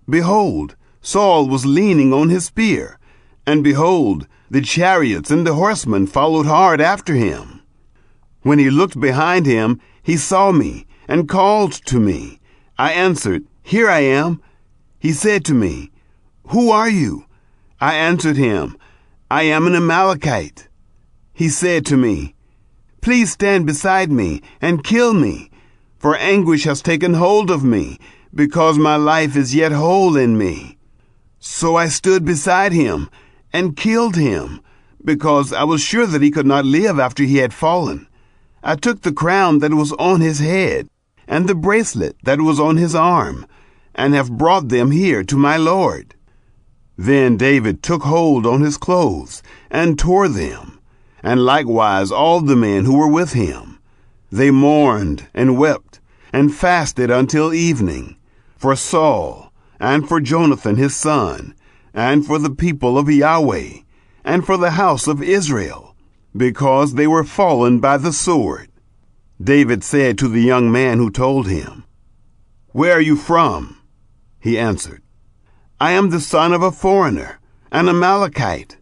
behold, Saul was leaning on his spear, and behold, the chariots and the horsemen followed hard after him. When he looked behind him, he saw me and called to me. I answered, Here I am. He said to me, Who are you? I answered him, I am an Amalekite. He said to me, Please stand beside me and kill me, for anguish has taken hold of me, because my life is yet whole in me. So I stood beside him and killed him, because I was sure that he could not live after he had fallen. I took the crown that was on his head, and the bracelet that was on his arm, and have brought them here to my Lord. Then David took hold on his clothes, and tore them, and likewise all the men who were with him. They mourned and wept, and fasted until evening, for Saul, and for Jonathan his son, and for the people of Yahweh, and for the house of Israel, because they were fallen by the sword. David said to the young man who told him, Where are you from? He answered, I am the son of a foreigner, an Amalekite.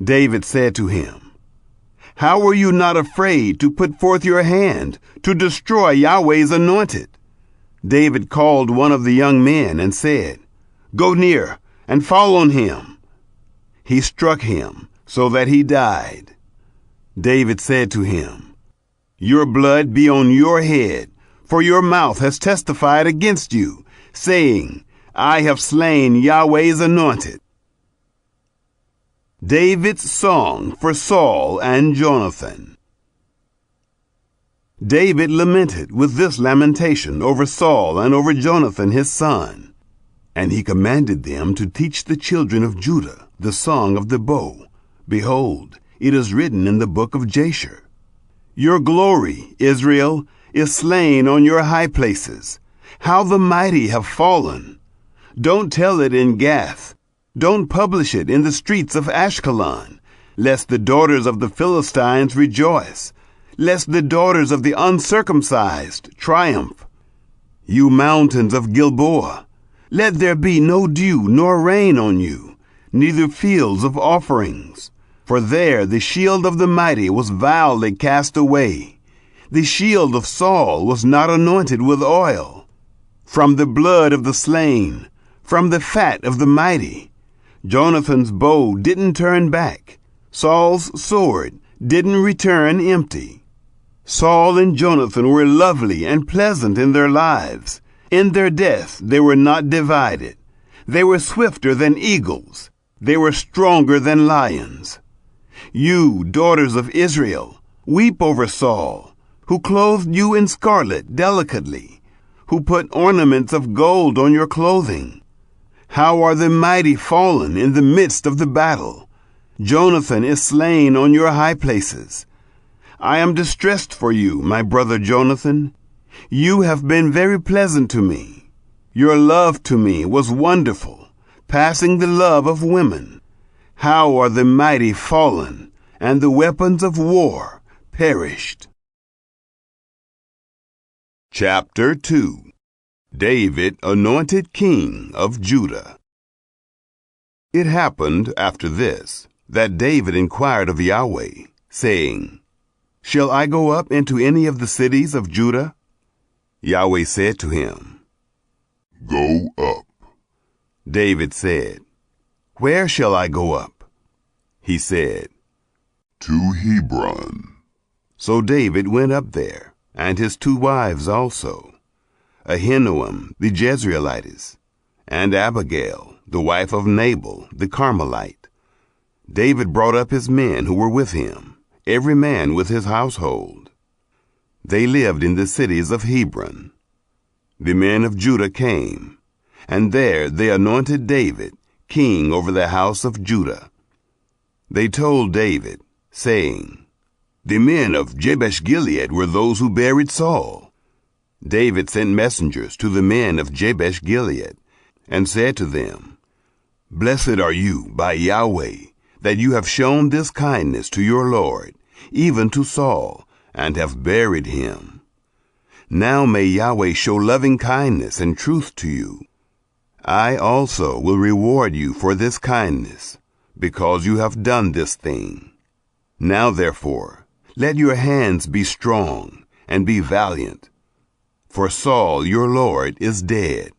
David said to him, How were you not afraid to put forth your hand to destroy Yahweh's anointed? David called one of the young men and said, Go near and fall on him. He struck him so that he died. David said to him, Your blood be on your head, for your mouth has testified against you, saying, I have slain Yahweh's anointed. David's song for Saul and Jonathan. David lamented with this lamentation over Saul and over Jonathan his son. And he commanded them to teach the children of Judah the song of the bow. Behold, it is written in the book of Jasher. Your glory, Israel, is slain on your high places. How the mighty have fallen! Don't tell it in Gath. Don't publish it in the streets of Ashkelon, lest the daughters of the Philistines rejoice, lest the daughters of the uncircumcised triumph. You mountains of Gilboa, let there be no dew nor rain on you, neither fields of offerings. For there the shield of the mighty was vilely cast away. The shield of Saul was not anointed with oil. From the blood of the slain, from the fat of the mighty, Jonathan's bow didn't turn back. Saul's sword didn't return empty. Saul and Jonathan were lovely and pleasant in their lives. In their death they were not divided. They were swifter than eagles. They were stronger than lions. You, daughters of Israel, weep over Saul, who clothed you in scarlet delicately, who put ornaments of gold on your clothing. How are the mighty fallen in the midst of the battle! Jonathan is slain on your high places. I am distressed for you, my brother Jonathan. You have been very pleasant to me. Your love to me was wonderful, passing the love of women. How are the mighty fallen, and the weapons of war perished. Chapter 2. David anointed king of Judah. It happened after this, that David inquired of Yahweh, saying, Shall I go up into any of the cities of Judah? Yahweh said to him, Go up. David said, Where shall I go up? He said, To Hebron. So David went up there, and his 2 wives also, Ahinoam the Jezreelitess, and Abigail, the wife of Nabal the Carmelite. David brought up his men who were with him, every man with his household. They lived in the cities of Hebron. The men of Judah came, and there they anointed David king over the house of Judah. They told David, saying, The men of Jabesh-Gilead were those who buried Saul. David sent messengers to the men of Jabesh-Gilead, and said to them, Blessed are you by Yahweh, that you have shown this kindness to your Lord, even to Saul, and have buried him. Now may Yahweh show loving kindness and truth to you. I also will reward you for this kindness, because you have done this thing. Now therefore, let your hands be strong, and be valiant. For Saul your Lord is dead,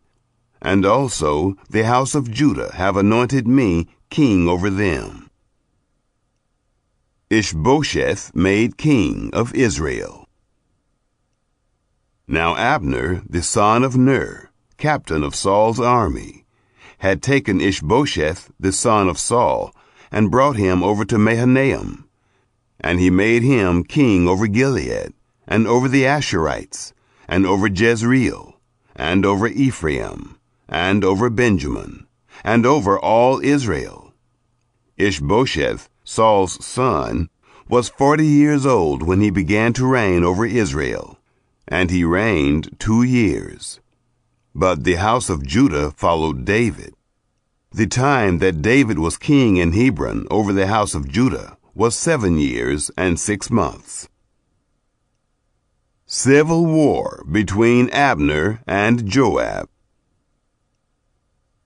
and also the house of Judah have anointed me king over them. Ishbosheth made king of Israel. Now Abner, the son of Ner, captain of Saul's army, had taken Ishbosheth, the son of Saul, and brought him over to Mahanaim. And he made him king over Gilead, and over the Asherites, and over Jezreel, and over Ephraim, and over Benjamin, and over all Israel. Ishbosheth, Saul's son, was 40 years old when he began to reign over Israel, and he reigned 2 years. But the house of Judah followed David. The time that David was king in Hebron over the house of Judah was 7 years and 6 months. Civil war between Abner and Joab.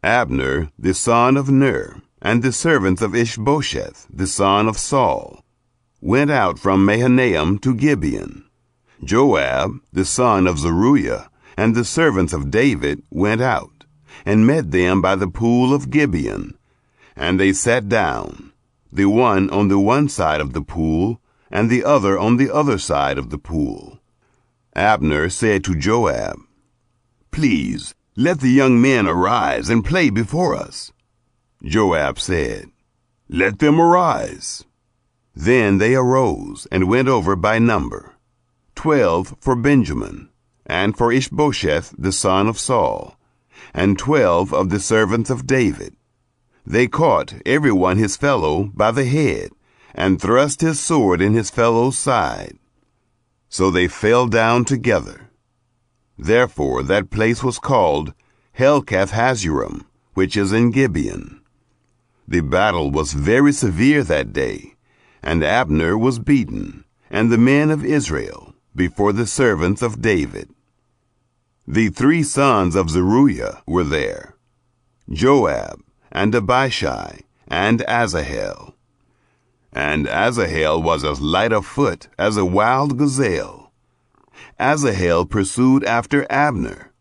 Abner, the son of Ner, and the servants of Ishbosheth, the son of Saul, went out from Mahanaim to Gibeon. Joab, the son of Zeruiah, and the servants of David went out, and met them by the pool of Gibeon. And they sat down, the one on the one side of the pool, and the other on the other side of the pool. Abner said to Joab, "Please, let the young men arise and play before us." Joab said, "Let them arise." Then they arose and went over by number, 12 for Benjamin, and for Ishbosheth the son of Saul, and 12 of the servants of David. They caught every one his fellow by the head, and thrust his sword in his fellow's side. So they fell down together. Therefore that place was called Helkath-Hazurim, which is in Gibeon. The battle was very severe that day, and Abner was beaten, and the men of Israel, before the servants of David. The 3 sons of Zeruiah were there, Joab, and Abishai, and Asahel. And Asahel was as light of foot as a wild gazelle. Asahel pursued after Abner,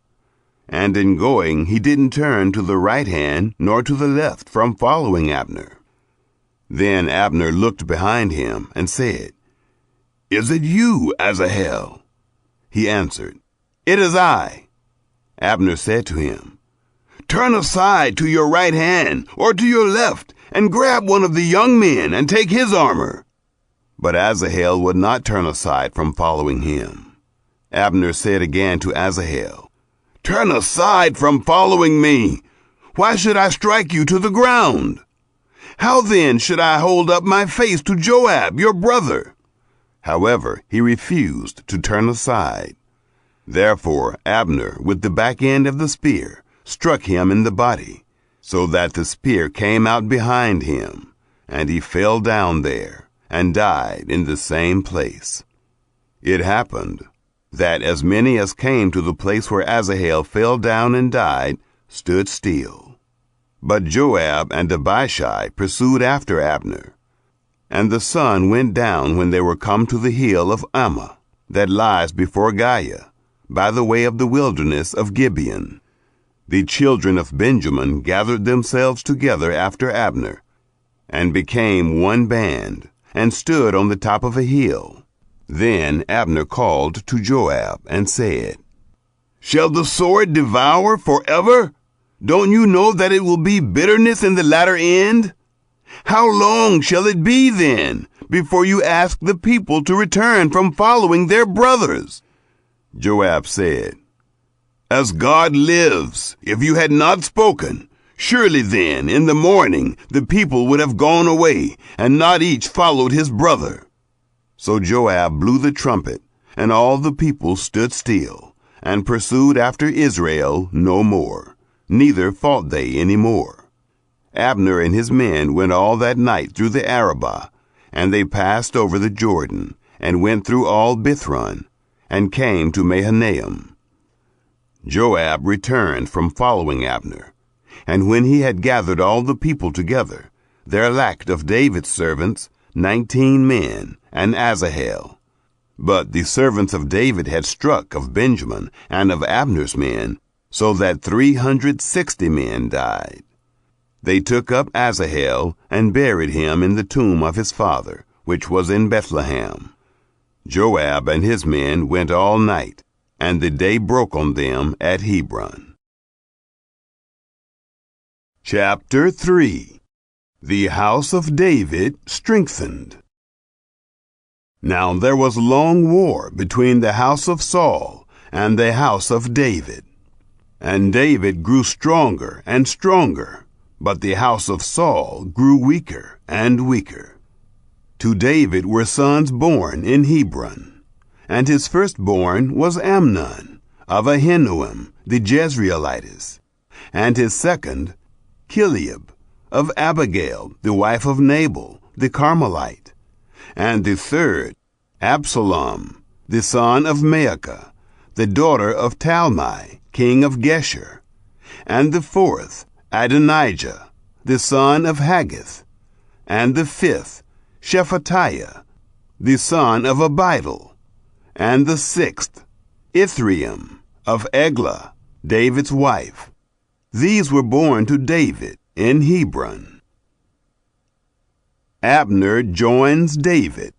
and in going he didn't turn to the right hand nor to the left from following Abner. Then Abner looked behind him and said, "Is it you, Asahel?" He answered, "It is I." Abner said to him, "Turn aside to your right hand or to your left, and grab one of the young men and take his armor." But Asahel would not turn aside from following him. Abner said again to Asahel, "Turn aside from following me. Why should I strike you to the ground? How then should I hold up my face to Joab, your brother?" However, he refused to turn aside. Therefore Abner, with the back end of the spear, struck him in the body, so that the spear came out behind him, and he fell down there, and died in the same place. It happened that as many as came to the place where Asahel fell down and died stood still. But Joab and Abishai pursued after Abner. And the sun went down when they were come to the hill of Ammah, that lies before Giah, by the way of the wilderness of Gibeon. The children of Benjamin gathered themselves together after Abner, and became one band, and stood on the top of a hill. Then Abner called to Joab and said, "Shall the sword devour forever? Don't you know that it will be bitterness in the latter end? How long shall it be then, before you ask the people to return from following their brothers?" Joab said, "As God lives, if you had not spoken, surely then in the morning the people would have gone away, and not each followed his brother." So Joab blew the trumpet, and all the people stood still, and pursued after Israel no more, neither fought they any more. Abner and his men went all that night through the Arabah, and they passed over the Jordan, and went through all Bithron, and came to Mahanaim. Joab returned from following Abner, And when he had gathered all the people together, there lacked of David's servants 19 men, and Asahel. But the servants of David had struck of Benjamin and of Abner's men, so that 360 men died. They took up Asahel and buried him in the tomb of his father, which was in Bethlehem. Joab and his men went all night, and the day broke on them at Hebron. Chapter 3. The house of David strengthened. Now there was long war between the house of Saul and the house of David. And David grew stronger and stronger, but the house of Saul grew weaker and weaker. To David were sons born in Hebron, and his firstborn was Amnon, of Ahinoam the Jezreelitess, and his second, Chileab, of Abigail, the wife of Nabal, the Carmelite, and the third, Absalom, the son of Maacah, the daughter of Talmai, king of Geshur, and the fourth, Adonijah, the son of Haggith, and the fifth, Shephatiah, the son of Abidal, and the sixth, Ithream, of Eglah, David's wife. These were born to David in Hebron. Abner joins David.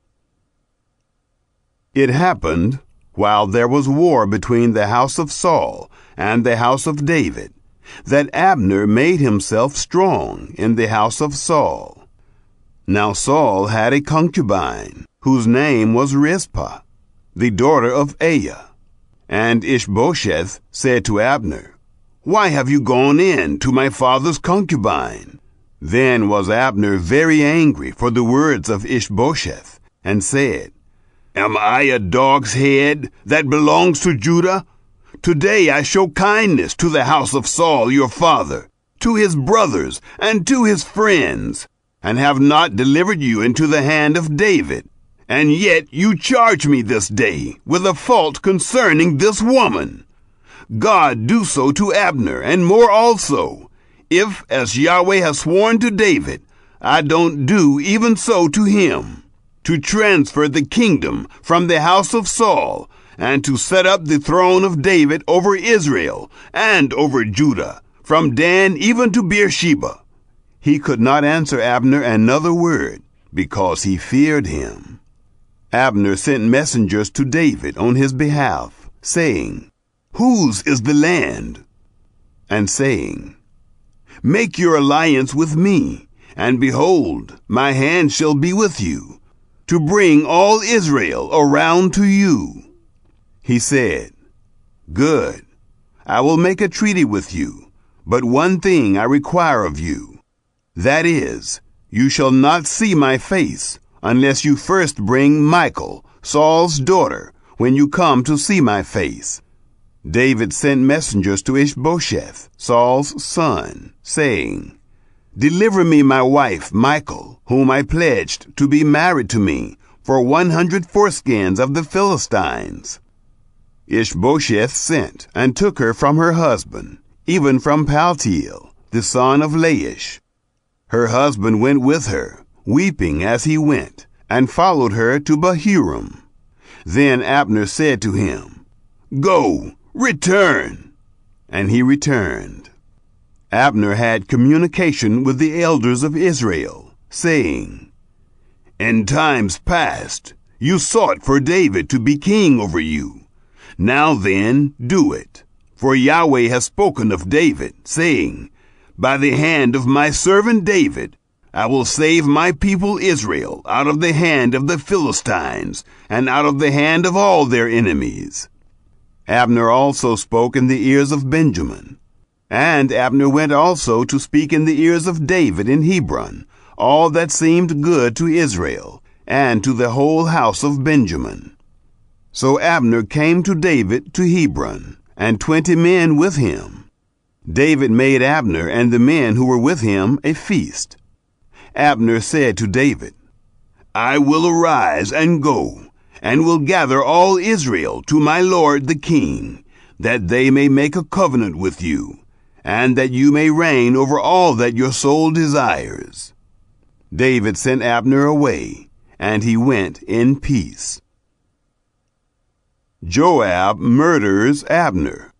It happened, while there was war between the house of Saul and the house of David, that Abner made himself strong in the house of Saul. Now Saul had a concubine, whose name was Rizpah, the daughter of Aiah. And Ishbosheth said to Abner, "Why have you gone in to my father's concubine?" Then was Abner very angry for the words of Ishbosheth, and said, "Am I a dog's head that belongs to Judah? Today I show kindness to the house of Saul your father, to his brothers, and to his friends, and have not delivered you into the hand of David. And yet you charge me this day with a fault concerning this woman. God do so to Abner, and more also, if, as Yahweh has sworn to David, I don't do even so to him, to transfer the kingdom from the house of Saul, and to set up the throne of David over Israel and over Judah, from Dan even to Beersheba." He could not answer Abner another word, because he feared him. Abner sent messengers to David on his behalf, saying, "Whose is the land?" And saying, "Make your alliance with me, and behold, my hand shall be with you, to bring all Israel around to you." He said, "Good, I will make a treaty with you, but one thing I require of you. That is, you shall not see my face, unless you first bring Michal, Saul's daughter, when you come to see my face." David sent messengers to Ishbosheth, Saul's son, saying, "Deliver me my wife Michal, whom I pledged to be married to me, for 100 foreskins of the Philistines." Ishbosheth sent, and took her from her husband, even from Paltiel, the son of Laish. Her husband went with her, weeping as he went, and followed her to Bahurim. Then Abner said to him, "Go, return." And he returned. Abner had communication with the elders of Israel, saying, "In times past you sought for David to be king over you. Now then, do it. For Yahweh has spoken of David, saying, By the hand of my servant David, I will save my people Israel out of the hand of the Philistines, and out of the hand of all their enemies." Abner also spoke in the ears of Benjamin. And Abner went also to speak in the ears of David in Hebron, all that seemed good to Israel, and to the whole house of Benjamin. So Abner came to David to Hebron, and 20 men with him. David made Abner and the men who were with him a feast. Abner said to David, "I will arise and go, and will gather all Israel to my lord the king, that they may make a covenant with you, and that you may reign over all that your soul desires." David sent Abner away, and he went in peace. Joab murders Abner.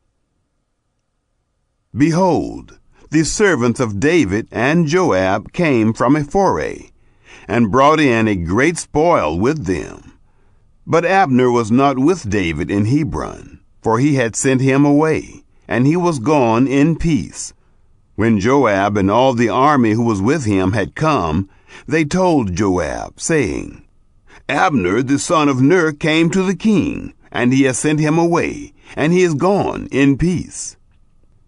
Behold, the servants of David and Joab came from a foray, and brought in a great spoil with them. But Abner was not with David in Hebron, for he had sent him away, and he was gone in peace. When Joab and all the army who was with him had come, they told Joab, saying, "Abner the son of Ner came to the king, and he has sent him away, and he is gone in peace."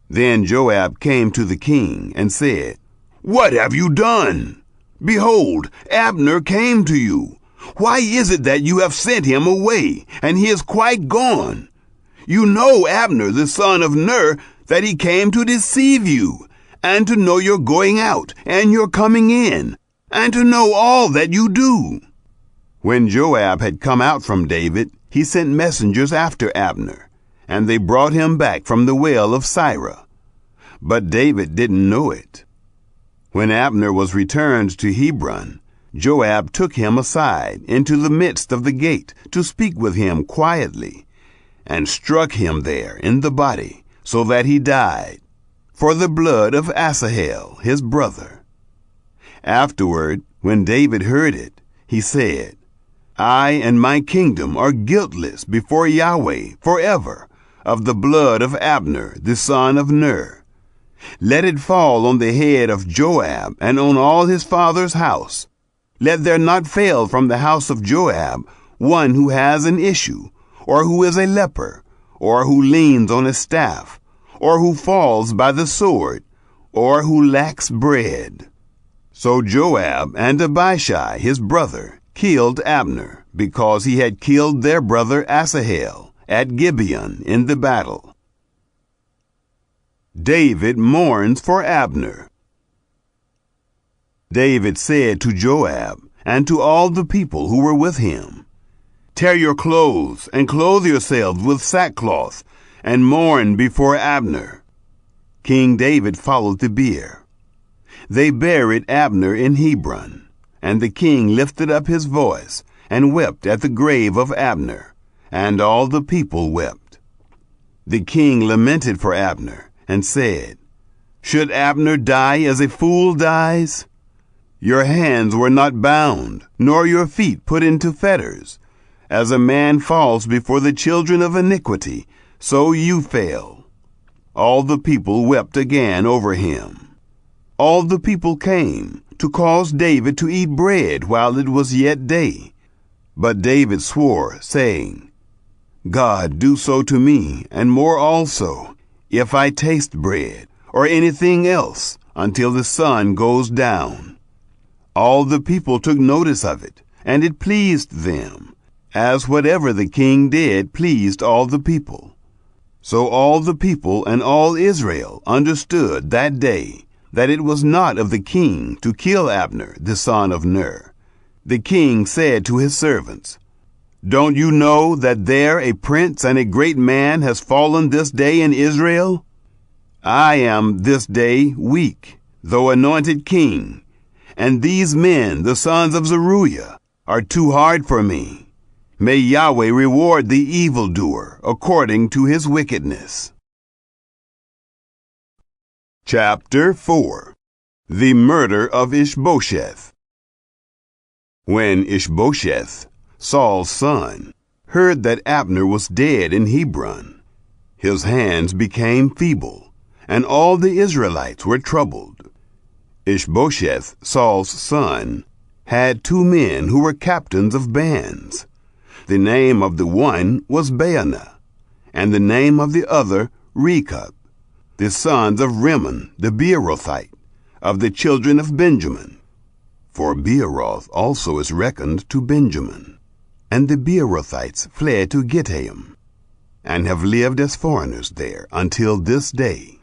Then Joab came to the king and said, "What have you done? Behold, Abner came to you. Why is it that you have sent him away, and he is quite gone? You know Abner the son of Ner, that he came to deceive you, and to know your going out and your coming in, and to know all that you do." When Joab had come out from David, he sent messengers after Abner, and they brought him back from the well of Sirah. But David didn't know it. When Abner was returned to Hebron, Joab took him aside into the midst of the gate to speak with him quietly, and struck him there in the body, so that he died, for the blood of Asahel his brother. Afterward, when David heard it, he said, "I and my kingdom are guiltless before Yahweh forever of the blood of Abner the son of Ner. Let it fall on the head of Joab and on all his father's house. Let there not fail from the house of Joab one who has an issue, or who is a leper, or who leans on a staff, or who falls by the sword, or who lacks bread." So Joab and Abishai his brother killed Abner, because he had killed their brother Asahel at Gibeon in the battle. David mourns for Abner. David said to Joab and to all the people who were with him, "Tear your clothes and clothe yourselves with sackcloth, and mourn before Abner." King David followed the bier. They buried Abner in Hebron, and the king lifted up his voice and wept at the grave of Abner, and all the people wept. The king lamented for Abner and said, "Should Abner die as a fool dies? Your hands were not bound, nor your feet put into fetters. As a man falls before the children of iniquity, so you fell." All the people wept again over him. All the people came to cause David to eat bread while it was yet day. But David swore, saying, "God, do so to me, and more also, if I taste bread, or anything else, until the sun goes down." All the people took notice of it, and it pleased them, as whatever the king did pleased all the people. So all the people and all Israel understood that day that it was not of the king to kill Abner the son of Ner. The king said to his servants, "Don't you know that there a prince and a great man has fallen this day in Israel? I am this day weak, though anointed king, and these men, the sons of Zeruiah, are too hard for me. May Yahweh reward the evildoer according to his wickedness." Chapter 4. The Murder of Ishbosheth. When Ishbosheth, Saul's son, heard that Abner was dead in Hebron, his hands became feeble, and all the Israelites were troubled. Ishbosheth, Saul's son, had 2 men who were captains of bands. The name of the one was Baanah, and the name of the other Rechab, the sons of Rimmon the Beerothite, of the children of Benjamin. For Beeroth also is reckoned to Benjamin. And the Beerothites fled to Gittaim, and have lived as foreigners there until this day.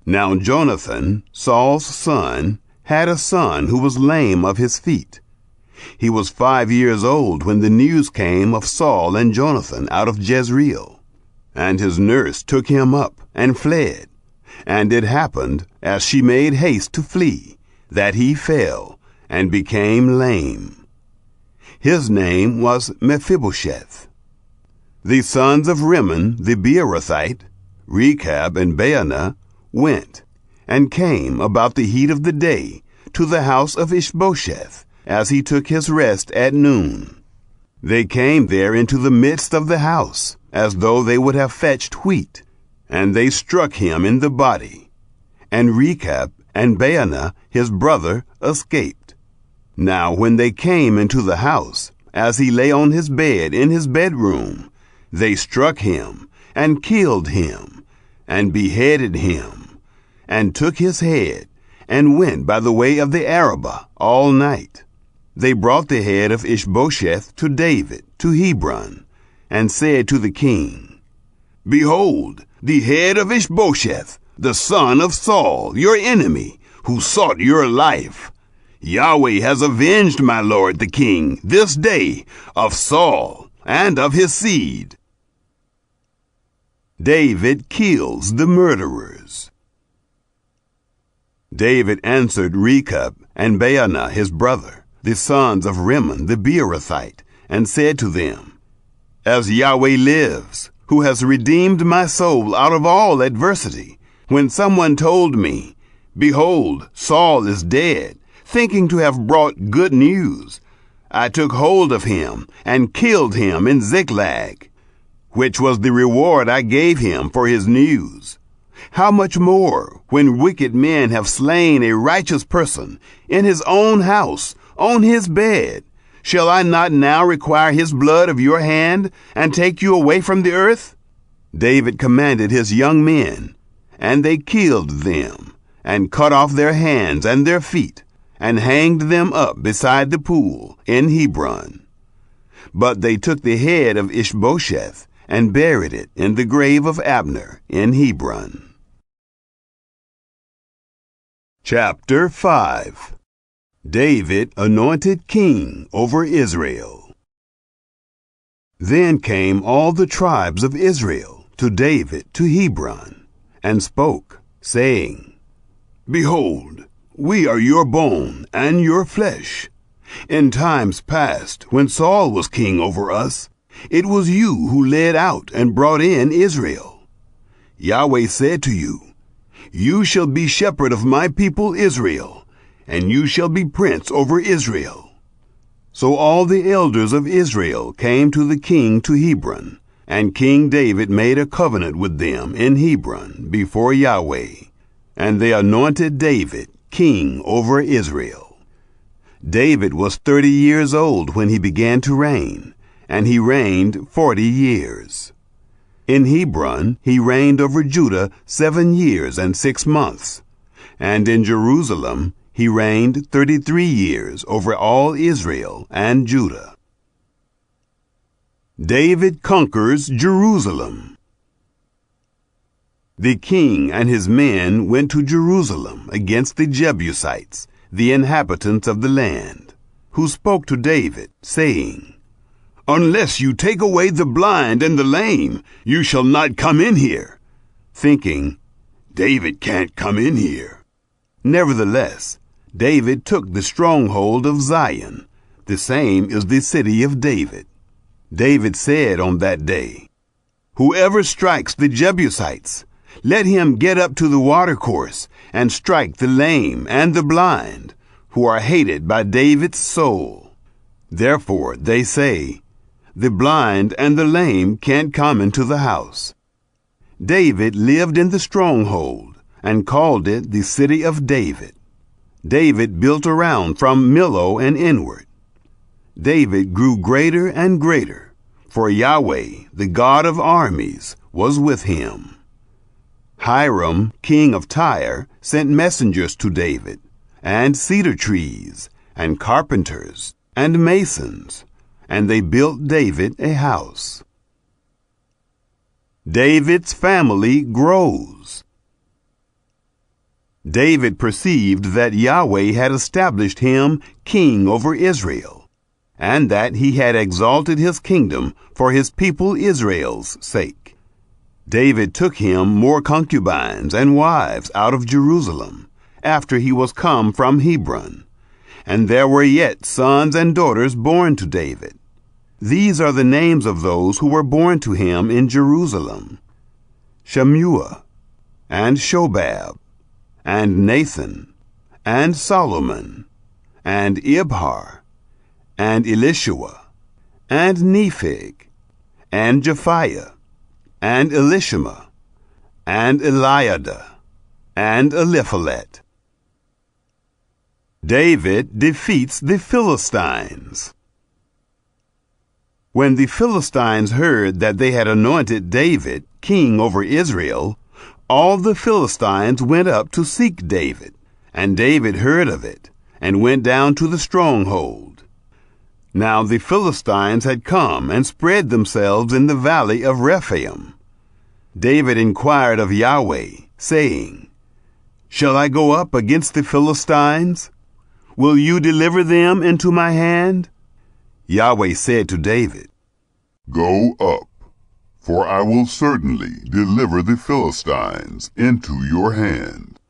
Now Jonathan, Saul's son, had a son who was lame of his feet. He was 5 years old when the news came of Saul and Jonathan out of Jezreel. And his nurse took him up and fled, And it happened, as she made haste to flee, that he fell and became lame. His name was Mephibosheth. The sons of Rimmon the Beerothite, Rechab and Baanah, went and came about the heat of the day to the house of Ishbosheth, as he took his rest at noon. They came there into the midst of the house, as though they would have fetched wheat, and they struck him in the body. And Rechab and Baanah his brother escaped. Now when they came into the house, as he lay on his bed in his bedroom, they struck him, and killed him, and beheaded him, and took his head, and went by the way of the Arabah all night. They brought the head of Ishbosheth to David, to Hebron, and said to the king, Behold, the head of Ishbosheth, the son of Saul, your enemy, who sought your life. Yahweh has avenged my lord the king this day of Saul and of his seed. David kills the murderers. David answered Rechab and Baanah his brother, the sons of Rimmon the Beerothite, and said to them, As Yahweh lives, who has redeemed my soul out of all adversity, when someone told me, Behold, Saul is dead, thinking to have brought good news, I took hold of him and killed him in Ziklag, which was the reward I gave him for his news. How much more, when wicked men have slain a righteous person in his own house, on his bed, shall I not now require his blood of your hand, and take you away from the earth? David commanded his young men, and they killed them, and cut off their hands and their feet, and hanged them up beside the pool in Hebron. But they took the head of Ishbosheth, and buried it in the grave of Abner in Hebron. Chapter 5. David anointed king over Israel. Then came all the tribes of Israel to David to Hebron, and spoke, saying, Behold, we are your bone and your flesh. In times past, when Saul was king over us, it was you who led out and brought in Israel. Yahweh said to you, You shall be shepherd of my people Israel, and you shall be prince over Israel. So all the elders of Israel came to the king to Hebron, and King David made a covenant with them in Hebron before Yahweh, and they anointed David king over Israel. David was 30 years old when he began to reign, and he reigned 40 years. In Hebron he reigned over Judah 7 years and 6 months, and in Jerusalem he reigned 33 years over all Israel and Judah. David conquers Jerusalem. The king and his men went to Jerusalem against the Jebusites, the inhabitants of the land, who spoke to David, saying, Unless you take away the blind and the lame, you shall not come in here. Thinking, David can't come in here. Nevertheless, David took the stronghold of Zion. The same is the city of David. David said on that day, Whoever strikes the Jebusites, let him get up to the watercourse and strike the lame and the blind, who are hated by David's soul. Therefore they say, The blind and the lame can't come into the house. David lived in the stronghold and called it the city of David. David built around from Millo and inward. David grew greater and greater, for Yahweh, the God of armies, was with him. Hiram, king of Tyre, sent messengers to David, and cedar trees, and carpenters, and masons, and they built David a house. David's family grows. David perceived that Yahweh had established him king over Israel, and that he had exalted his kingdom for his people Israel's sake. David took him more concubines and wives out of Jerusalem, after he was come from Hebron. And there were yet sons and daughters born to David. These are the names of those who were born to him in Jerusalem: Shammua, and Shobab, and Nathan, and Solomon, and Ibhar, and Elishua, and Nepheg, and Japhiah, and Elishama, and Eliada, and Eliphalet. David defeats the Philistines. When the Philistines heard that they had anointed David king over Israel, all the Philistines went up to seek David, and David heard of it, and went down to the stronghold. Now the Philistines had come and spread themselves in the valley of Rephaim. David inquired of Yahweh, saying, "Shall I go up against the Philistines? Will you deliver them into my hand?" Yahweh said to David, "Go up, for I will certainly deliver the Philistines into your hand."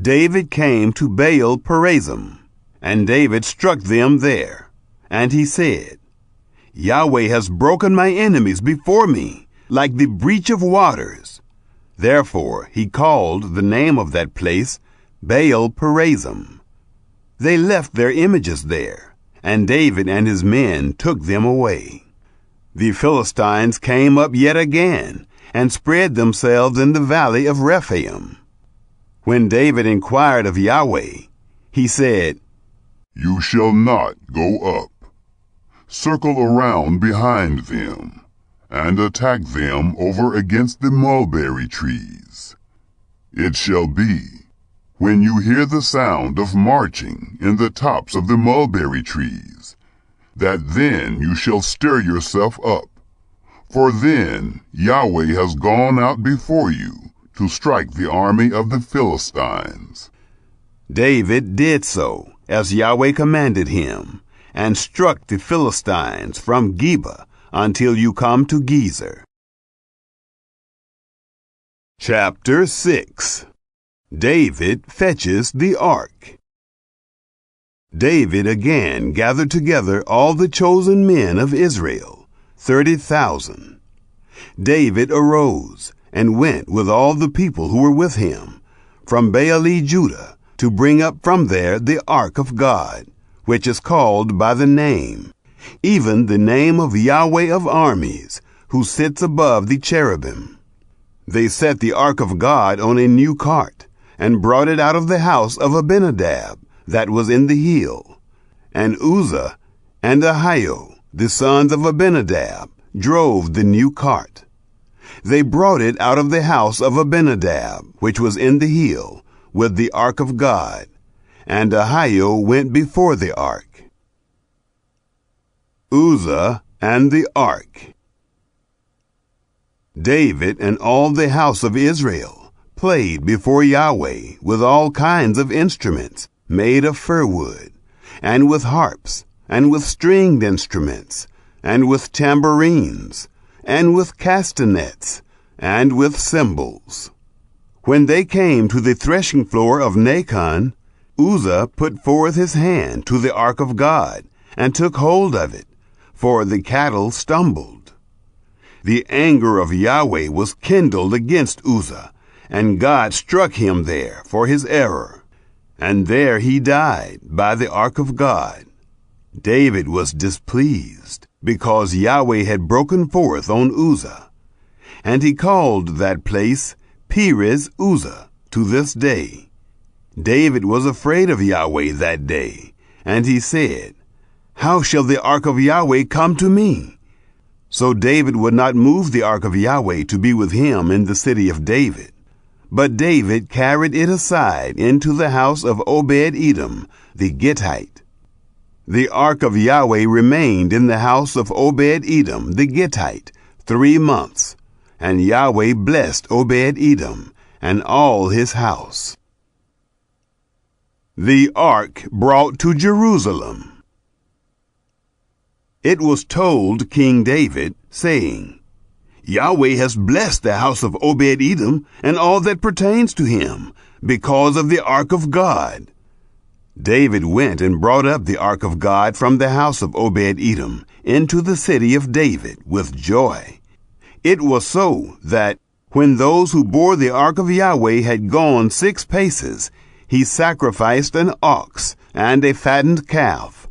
David came to Baal Perazim, and David struck them there. And he said, "Yahweh has broken my enemies before me, like the breach of waters." Therefore he called the name of that place Baal Perazim. They left their images there, and David and his men took them away. The Philistines came up yet again, and spread themselves in the valley of Rephaim. When David inquired of Yahweh, he said, "You shall not go up. Circle around behind them, and attack them over against the mulberry trees. It shall be, when you hear the sound of marching in the tops of the mulberry trees, that then you shall stir yourself up, for then Yahweh has gone out before you to strike the army of the Philistines." David did so, as Yahweh commanded him, and struck the Philistines from Geba until you come to Gezer. Chapter 6. David fetches the ark. David again gathered together all the chosen men of Israel, 30,000. David arose and went with all the people who were with him from Baale-Judah to bring up from there the ark of God, which is called by the name, even the name of Yahweh of armies, who sits above the cherubim. They set the ark of God on a new cart, and brought it out of the house of Abinadab that was in the hill. And Uzzah and Ahio, the sons of Abinadab, drove the new cart. They brought it out of the house of Abinadab, which was in the hill, with the ark of God, and Ahio went before the ark. Uzzah and the ark. David and all the house of Israel played before Yahweh with all kinds of instruments made of fir wood, and with harps, and with stringed instruments, and with tambourines, and with castanets, and with cymbals. When they came to the threshing floor of Nacon, Uzzah put forth his hand to the ark of God, and took hold of it, for the cattle stumbled. The anger of Yahweh was kindled against Uzzah, and God struck him there for his error, and there he died by the ark of God. David was displeased, because Yahweh had broken forth on Uzzah, and he called that place Perez Uzzah to this day. David was afraid of Yahweh that day, and he said, "How shall the ark of Yahweh come to me?" So David would not move the ark of Yahweh to be with him in the city of David. But David carried it aside into the house of Obed-Edom the Gittite. The ark of Yahweh remained in the house of Obed-Edom the Gittite 3 months, and Yahweh blessed Obed-Edom and all his house. The ark brought to Jerusalem. It was told King David, saying, Yahweh has blessed the house of Obed-Edom and all that pertains to him, because of the ark of God. David went and brought up the ark of God from the house of Obed-Edom into the city of David with joy. It was so that, when those who bore the ark of Yahweh had gone 6 paces, he sacrificed an ox and a fattened calf.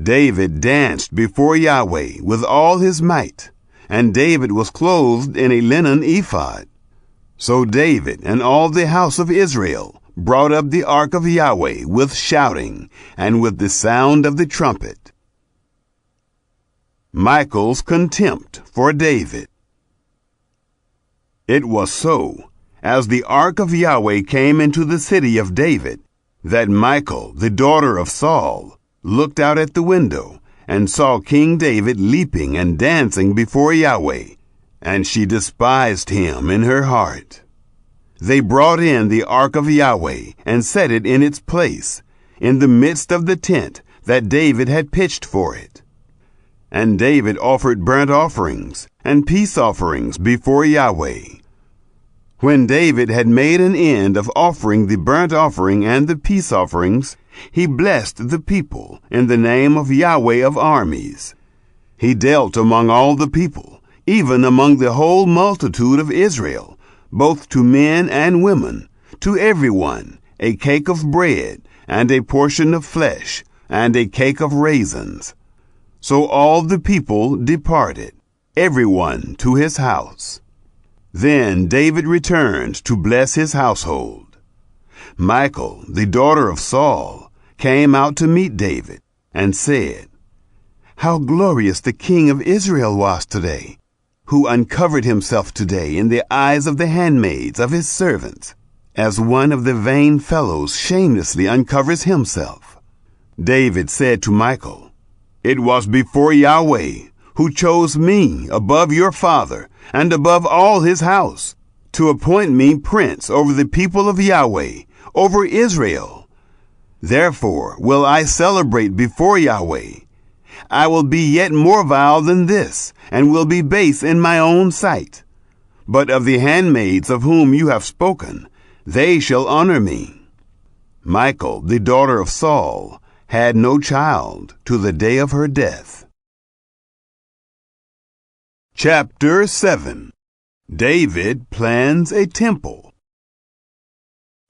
David danced before Yahweh with all his might, and David was clothed in a linen ephod. So David and all the house of Israel brought up the ark of Yahweh with shouting and with the sound of the trumpet. Michal's contempt for David. It was so, as the ark of Yahweh came into the city of David, that Michal, the daughter of Saul, looked out at the window and saw King David leaping and dancing before Yahweh, and she despised him in her heart. They brought in the ark of Yahweh and set it in its place, in the midst of the tent that David had pitched for it. And David offered burnt offerings and peace offerings before Yahweh. When David had made an end of offering the burnt offering and the peace offerings, he blessed the people in the name of Yahweh of armies. He dealt among all the people, even among the whole multitude of Israel, both to men and women, to everyone, a cake of bread, and a portion of flesh, and a cake of raisins. So all the people departed, everyone to his house. Then David returned to bless his household. Michal, the daughter of Saul, came out to meet David, and said, "How glorious the king of Israel was today, who uncovered himself today in the eyes of the handmaids of his servants, as one of the vain fellows shamelessly uncovers himself." David said to Michal, "It was before Yahweh, who chose me above your father and above all his house, to appoint me prince over the people of Yahweh, over Israel. Therefore will I celebrate before Yahweh. I will be yet more vile than this, and will be base in my own sight. But of the handmaids of whom you have spoken, they shall honor me." Michal, the daughter of Saul, had no child to the day of her death. Chapter 7. David plans a temple.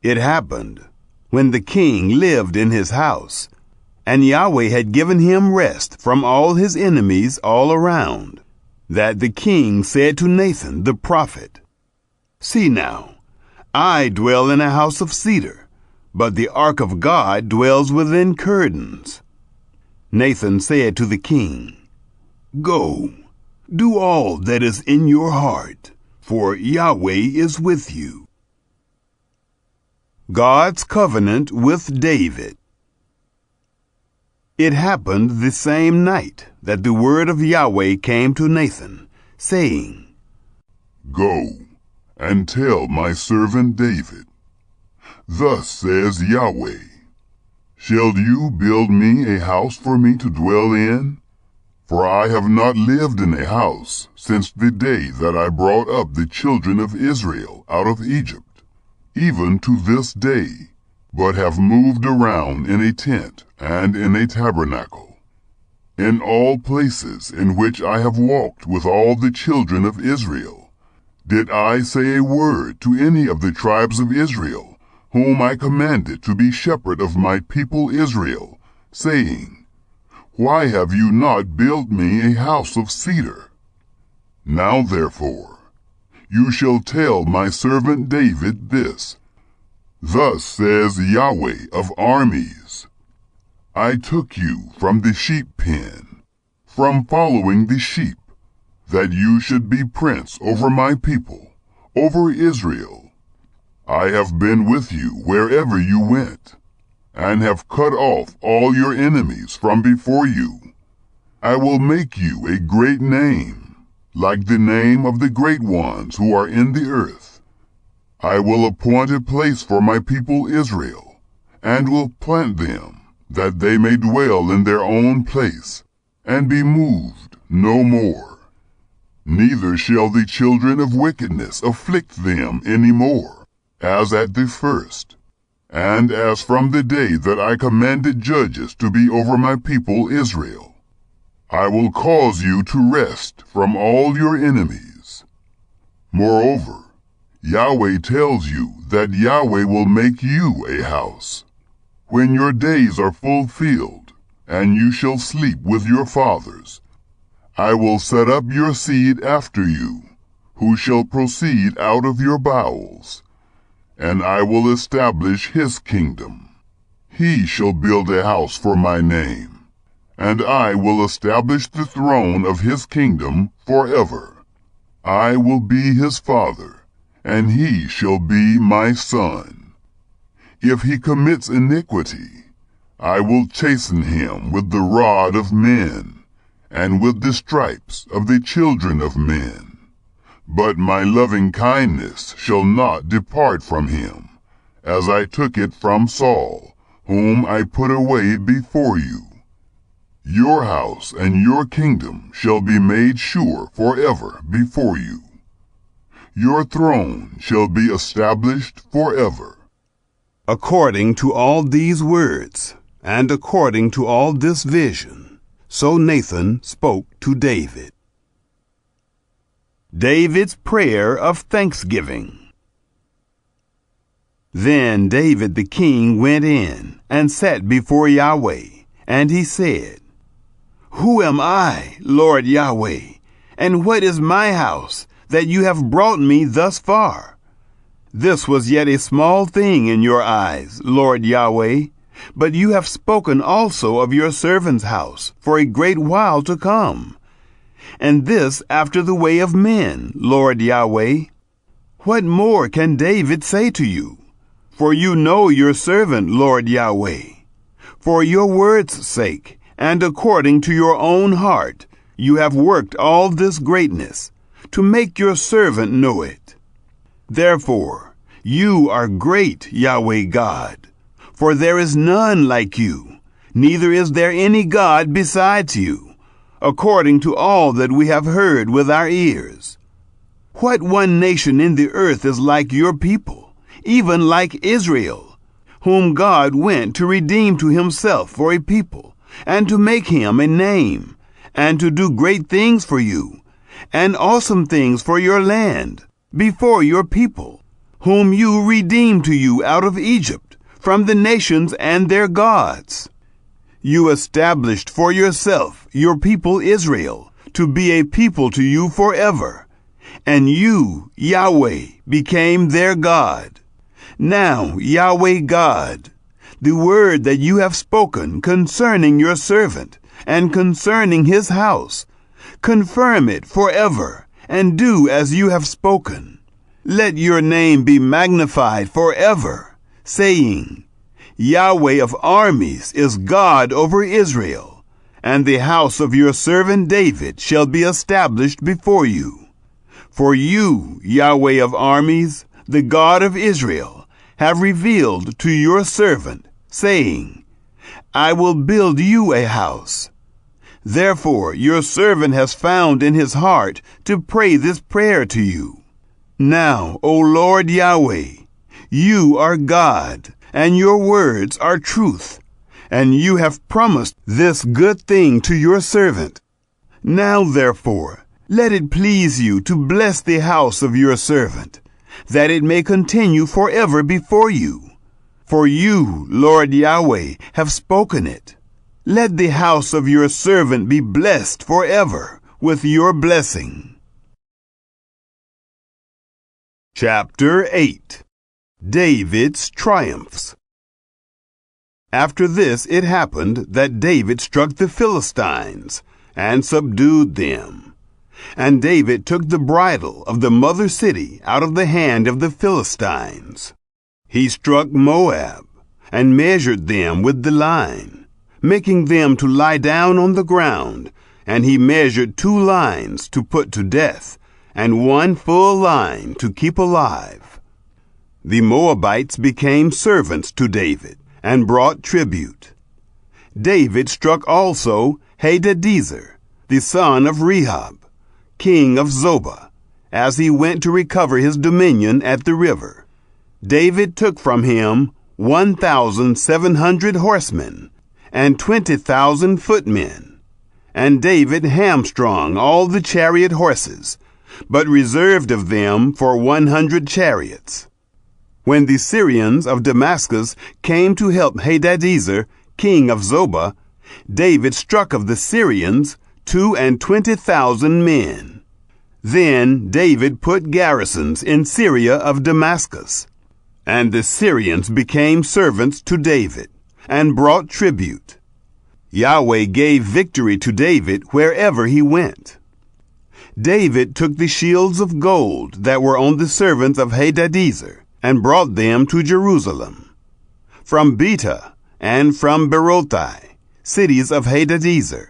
It happened, when the king lived in his house, and Yahweh had given him rest from all his enemies all around, that the king said to Nathan the prophet, "See now, I dwell in a house of cedar, but the ark of God dwells within curtains." Nathan said to the king, "Go, do all that is in your heart, for Yahweh is with you." God's covenant with David. It happened the same night that the word of Yahweh came to Nathan, saying, "Go, and tell my servant David, Thus says Yahweh, Shall you build me a house for me to dwell in? For I have not lived in a house since the day that I brought up the children of Israel out of Egypt, even to this day, but have moved around in a tent and in a tabernacle. In all places in which I have walked with all the children of Israel, did I say a word to any of the tribes of Israel, whom I commanded to be shepherd of my people Israel, saying, Why have you not built me a house of cedar? Now therefore, you shall tell my servant David this, Thus says Yahweh of armies, I took you from the sheep pen, from following the sheep, that you should be prince over my people, over Israel. I have been with you wherever you went, and have cut off all your enemies from before you. I will make you a great name, like the name of the great ones who are in the earth. I will appoint a place for my people Israel, and will plant them, that they may dwell in their own place, and be moved no more. Neither shall the children of wickedness afflict them any more, as at the first, and as from the day that I commanded judges to be over my people Israel. I will cause you to rest from all your enemies. Moreover, Yahweh tells you that Yahweh will make you a house. When your days are fulfilled, and you shall sleep with your fathers, I will set up your seed after you, who shall proceed out of your bowels, and I will establish his kingdom. He shall build a house for my name, and I will establish the throne of his kingdom forever. I will be his father, and he shall be my son. If he commits iniquity, I will chasten him with the rod of men, and with the stripes of the children of men. But my loving kindness shall not depart from him, as I took it from Saul, whom I put away before you. Your house and your kingdom shall be made sure forever before you. Your throne shall be established forever. According to all these words, and according to all this vision, so Nathan spoke to David. David's prayer of thanksgiving. Then David the king went in and sat before Yahweh, and he said, Who am I, Lord Yahweh, and what is my house, that you have brought me thus far? This was yet a small thing in your eyes, Lord Yahweh, but you have spoken also of your servant's house for a great while to come. And this after the way of men, Lord Yahweh. What more can David say to you? For you know your servant, Lord Yahweh. For your word's sake, and according to your own heart, you have worked all this greatness, to make your servant know it. Therefore, you are great, Yahweh God. For there is none like you, neither is there any God besides you, according to all that we have heard with our ears. What one nation in the earth is like your people, even like Israel, whom God went to redeem to himself for a people, and to make him a name, and to do great things for you, and awesome things for your land, before your people, whom you redeemed to you out of Egypt, from the nations and their gods. You established for yourself your people Israel, to be a people to you forever, and you, Yahweh, became their God. Now, Yahweh God, the word that you have spoken concerning your servant, and concerning his house, confirm it forever, and do as you have spoken. Let your name be magnified forever, saying, Yahweh of armies is God over Israel, and the house of your servant David shall be established before you. For you, Yahweh of armies, the God of Israel, have revealed to your servant, saying, I will build you a house. Therefore your servant has found in his heart to pray this prayer to you. Now, O Lord Yahweh, you are God, and your words are truth, and you have promised this good thing to your servant. Now, therefore, let it please you to bless the house of your servant, that it may continue forever before you. For you, Lord Yahweh, have spoken it. Let the house of your servant be blessed forever with your blessing. Chapter 8. David's triumphs. After this it happened that David struck the Philistines and subdued them. And David took the bridle of the mother city out of the hand of the Philistines. He struck Moab and measured them with the line, making them to lie down on the ground, and he measured 2 lines to put to death, and 1 full line to keep alive. The Moabites became servants to David, and brought tribute. David struck also Hadadezer, the son of Rehob, king of Zobah, as he went to recover his dominion at the river. David took from him 1,700 horsemen and 20,000 footmen. And David hamstrung all the chariot horses, but reserved of them for 100 chariots. When the Syrians of Damascus came to help Hadadezer, king of Zobah, David struck of the Syrians 22,000 men. Then David put garrisons in Syria of Damascus, and the Syrians became servants to David, and brought tribute. Yahweh gave victory to David wherever he went. David took the shields of gold that were on the servants of Hadadezer, and brought them to Jerusalem. From Betah and from Berothai, cities of Hadadezer,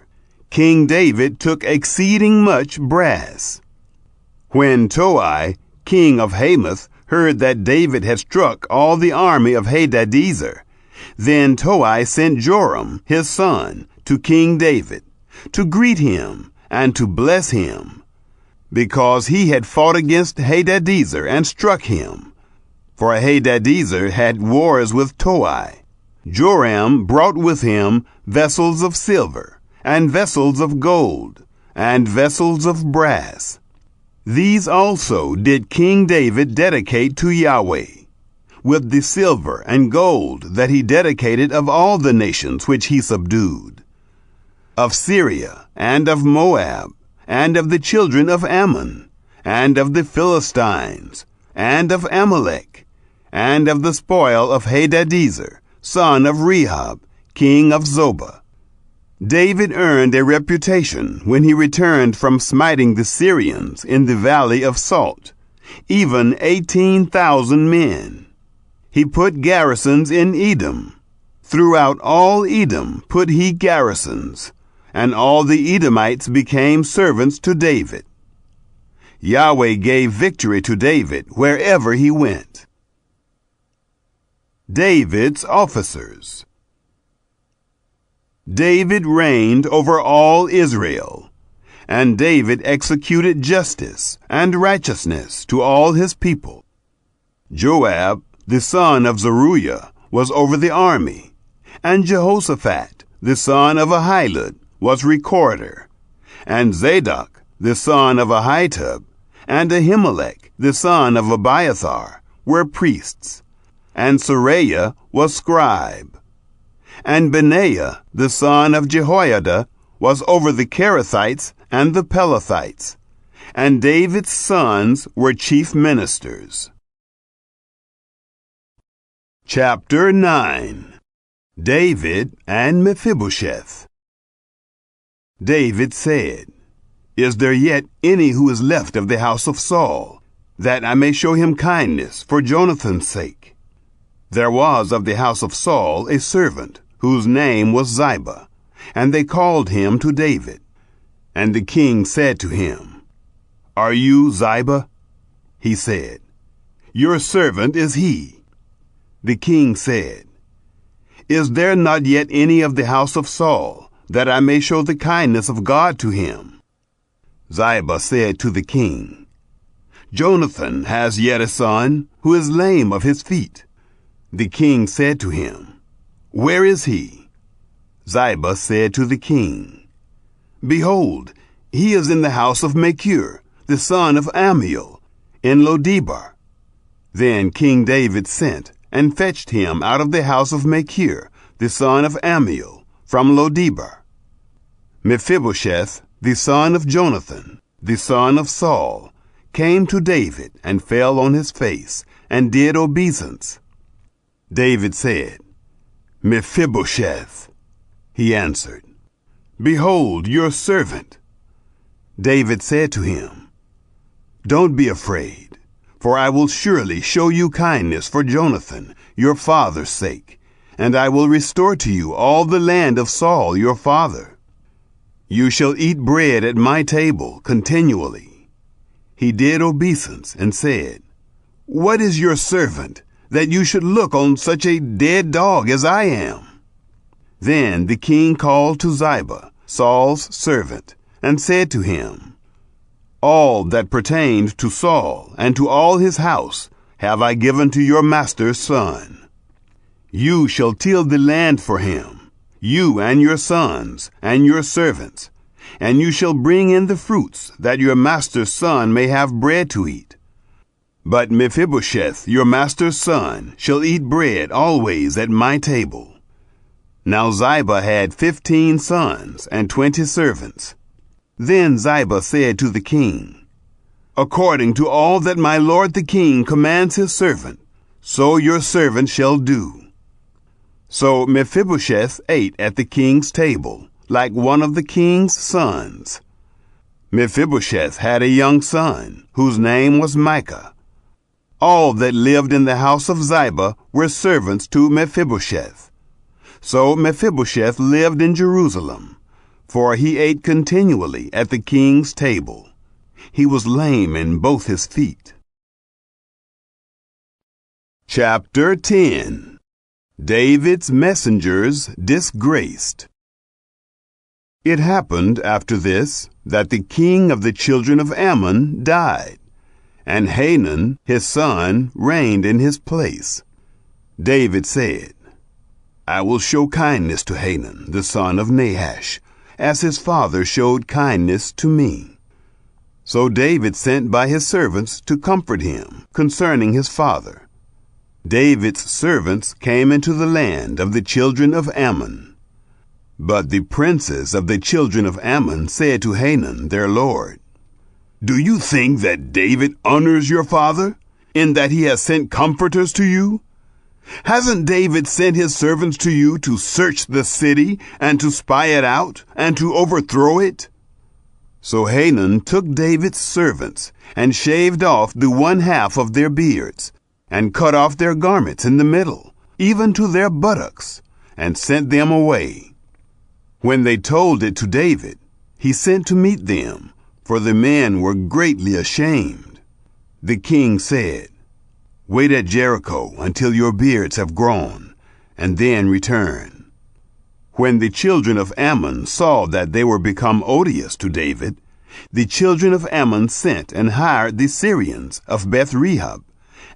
King David took exceeding much brass. When Toi, king of Hamath, heard that David had struck all the army of Hadadezer, then Toi sent Joram, his son, to King David, to greet him and to bless him, because he had fought against Hadadezer and struck him. For Hadadezer had wars with Toi. Joram brought with him vessels of silver, and vessels of gold, and vessels of brass. These also did King David dedicate to Yahweh, with the silver and gold that he dedicated of all the nations which he subdued, of Syria, and of Moab, and of the children of Ammon, and of the Philistines, and of Amalek, and of the spoil of Hadadezer, son of Rehob, king of Zobah. David earned a reputation when he returned from smiting the Syrians in the valley of Salt, even 18,000 men. He put garrisons in Edom. Throughout all Edom put he garrisons, and all the Edomites became servants to David. Yahweh gave victory to David wherever he went. David's officers. David reigned over all Israel, and David executed justice and righteousness to all his people. Joab, the son of Zeruiah, was over the army, and Jehoshaphat, the son of Ahilud, was recorder, and Zadok, the son of Ahitub, and Ahimelech, the son of Abiathar, were priests, and Seraiah was scribe. And Benaiah, the son of Jehoiada, was over the Kerethites and the Pelethites, and David's sons were chief ministers. Chapter 9. David and Mephibosheth. David said, "Is there yet any who is left of the house of Saul, that I may show him kindness for Jonathan's sake?" There was of the house of Saul a servant, whose name was Ziba, and they called him to David. And the king said to him, "Are you Ziba?" He said, "Your servant is he." The king said, "Is there not yet any of the house of Saul, that I may show the kindness of God to him?" Ziba said to the king, "Jonathan has yet a son, who is lame of his feet." The king said to him, "Where is he?" Ziba said to the king, "Behold, he is in the house of Machir, the son of Ammiel, in Lodebar." Then King David sent and fetched him out of the house of Machir, the son of Ammiel, from Lodebar. Mephibosheth, the son of Jonathan, the son of Saul, came to David and fell on his face and did obeisance. David said, "Mephibosheth." He answered, "Behold, your servant." David said to him, "Don't be afraid, for I will surely show you kindness for Jonathan, your father's sake, and I will restore to you all the land of Saul your father. You shall eat bread at my table continually." He did obeisance and said, "What is your servant, that you should look on such a dead dog as I am?" Then the king called to Ziba, Saul's servant, and said to him, All that pertained to Saul and to all his house have I given to your master's son. You shall till the land for him, you and your sons and your servants, and you shall bring in the fruits, that your master's son may have bread to eat. But Mephibosheth, your master's son, shall eat bread always at my table. Now Ziba had 15 sons and 20 servants. Then Ziba said to the king, According to all that my lord the king commands his servant, so your servant shall do. So Mephibosheth ate at the king's table, like one of the king's sons. Mephibosheth had a young son, whose name was Micah. All that lived in the house of Ziba were servants to Mephibosheth. So Mephibosheth lived in Jerusalem, for he ate continually at the king's table. He was lame in both his feet. Chapter 10. David's messengers disgraced. It happened after this that the king of the children of Ammon died, and Hanun, his son, reigned in his place. David said, I will show kindness to Hanun, the son of Nahash, as his father showed kindness to me. So David sent by his servants to comfort him concerning his father. David's servants came into the land of the children of Ammon. But the princes of the children of Ammon said to Hanun their lord, Do you think that David honors your father, in that he has sent comforters to you? Hasn't David sent his servants to you to search the city, and to spy it out, and to overthrow it? So Hanun took David's servants, and shaved off the 1/2 of their beards, and cut off their garments in the middle, even to their buttocks, and sent them away. When they told it to David, he sent to meet them, for the men were greatly ashamed. The king said, Wait at Jericho until your beards have grown, and then return. When the children of Ammon saw that they were become odious to David, the children of Ammon sent and hired the Syrians of Beth-rehob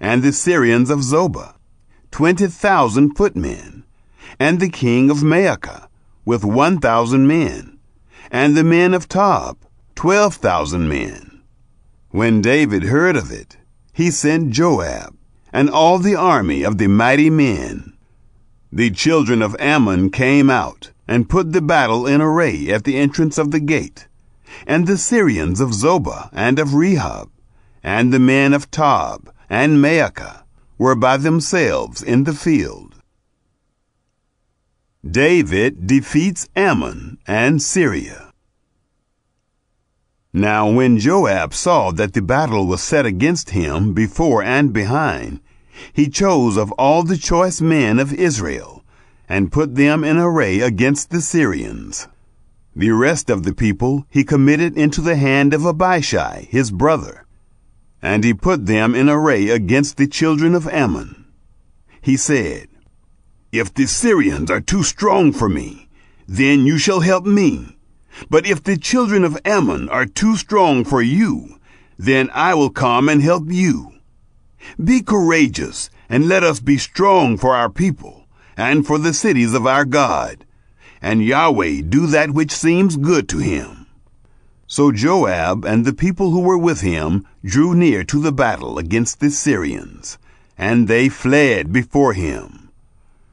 and the Syrians of Zobah, 20,000 footmen, and the king of Maacah with 1,000 men, and the men of Tob, 12,000 men. When David heard of it, he sent Joab and all the army of the mighty men. The children of Ammon came out and put the battle in array at the entrance of the gate, and the Syrians of Zobah and of Rehob, and the men of Tob and Maacah were by themselves in the field. David defeats Ammon and Syria. Now when Joab saw that the battle was set against him before and behind, he chose of all the choice men of Israel, and put them in array against the Syrians. The rest of the people he committed into the hand of Abishai his brother, and he put them in array against the children of Ammon. He said, If the Syrians are too strong for me, then you shall help me. But if the children of Ammon are too strong for you, then I will come and help you. Be courageous, and let us be strong for our people, and for the cities of our God. And Yahweh do that which seems good to him. So Joab and the people who were with him drew near to the battle against the Syrians, and they fled before him.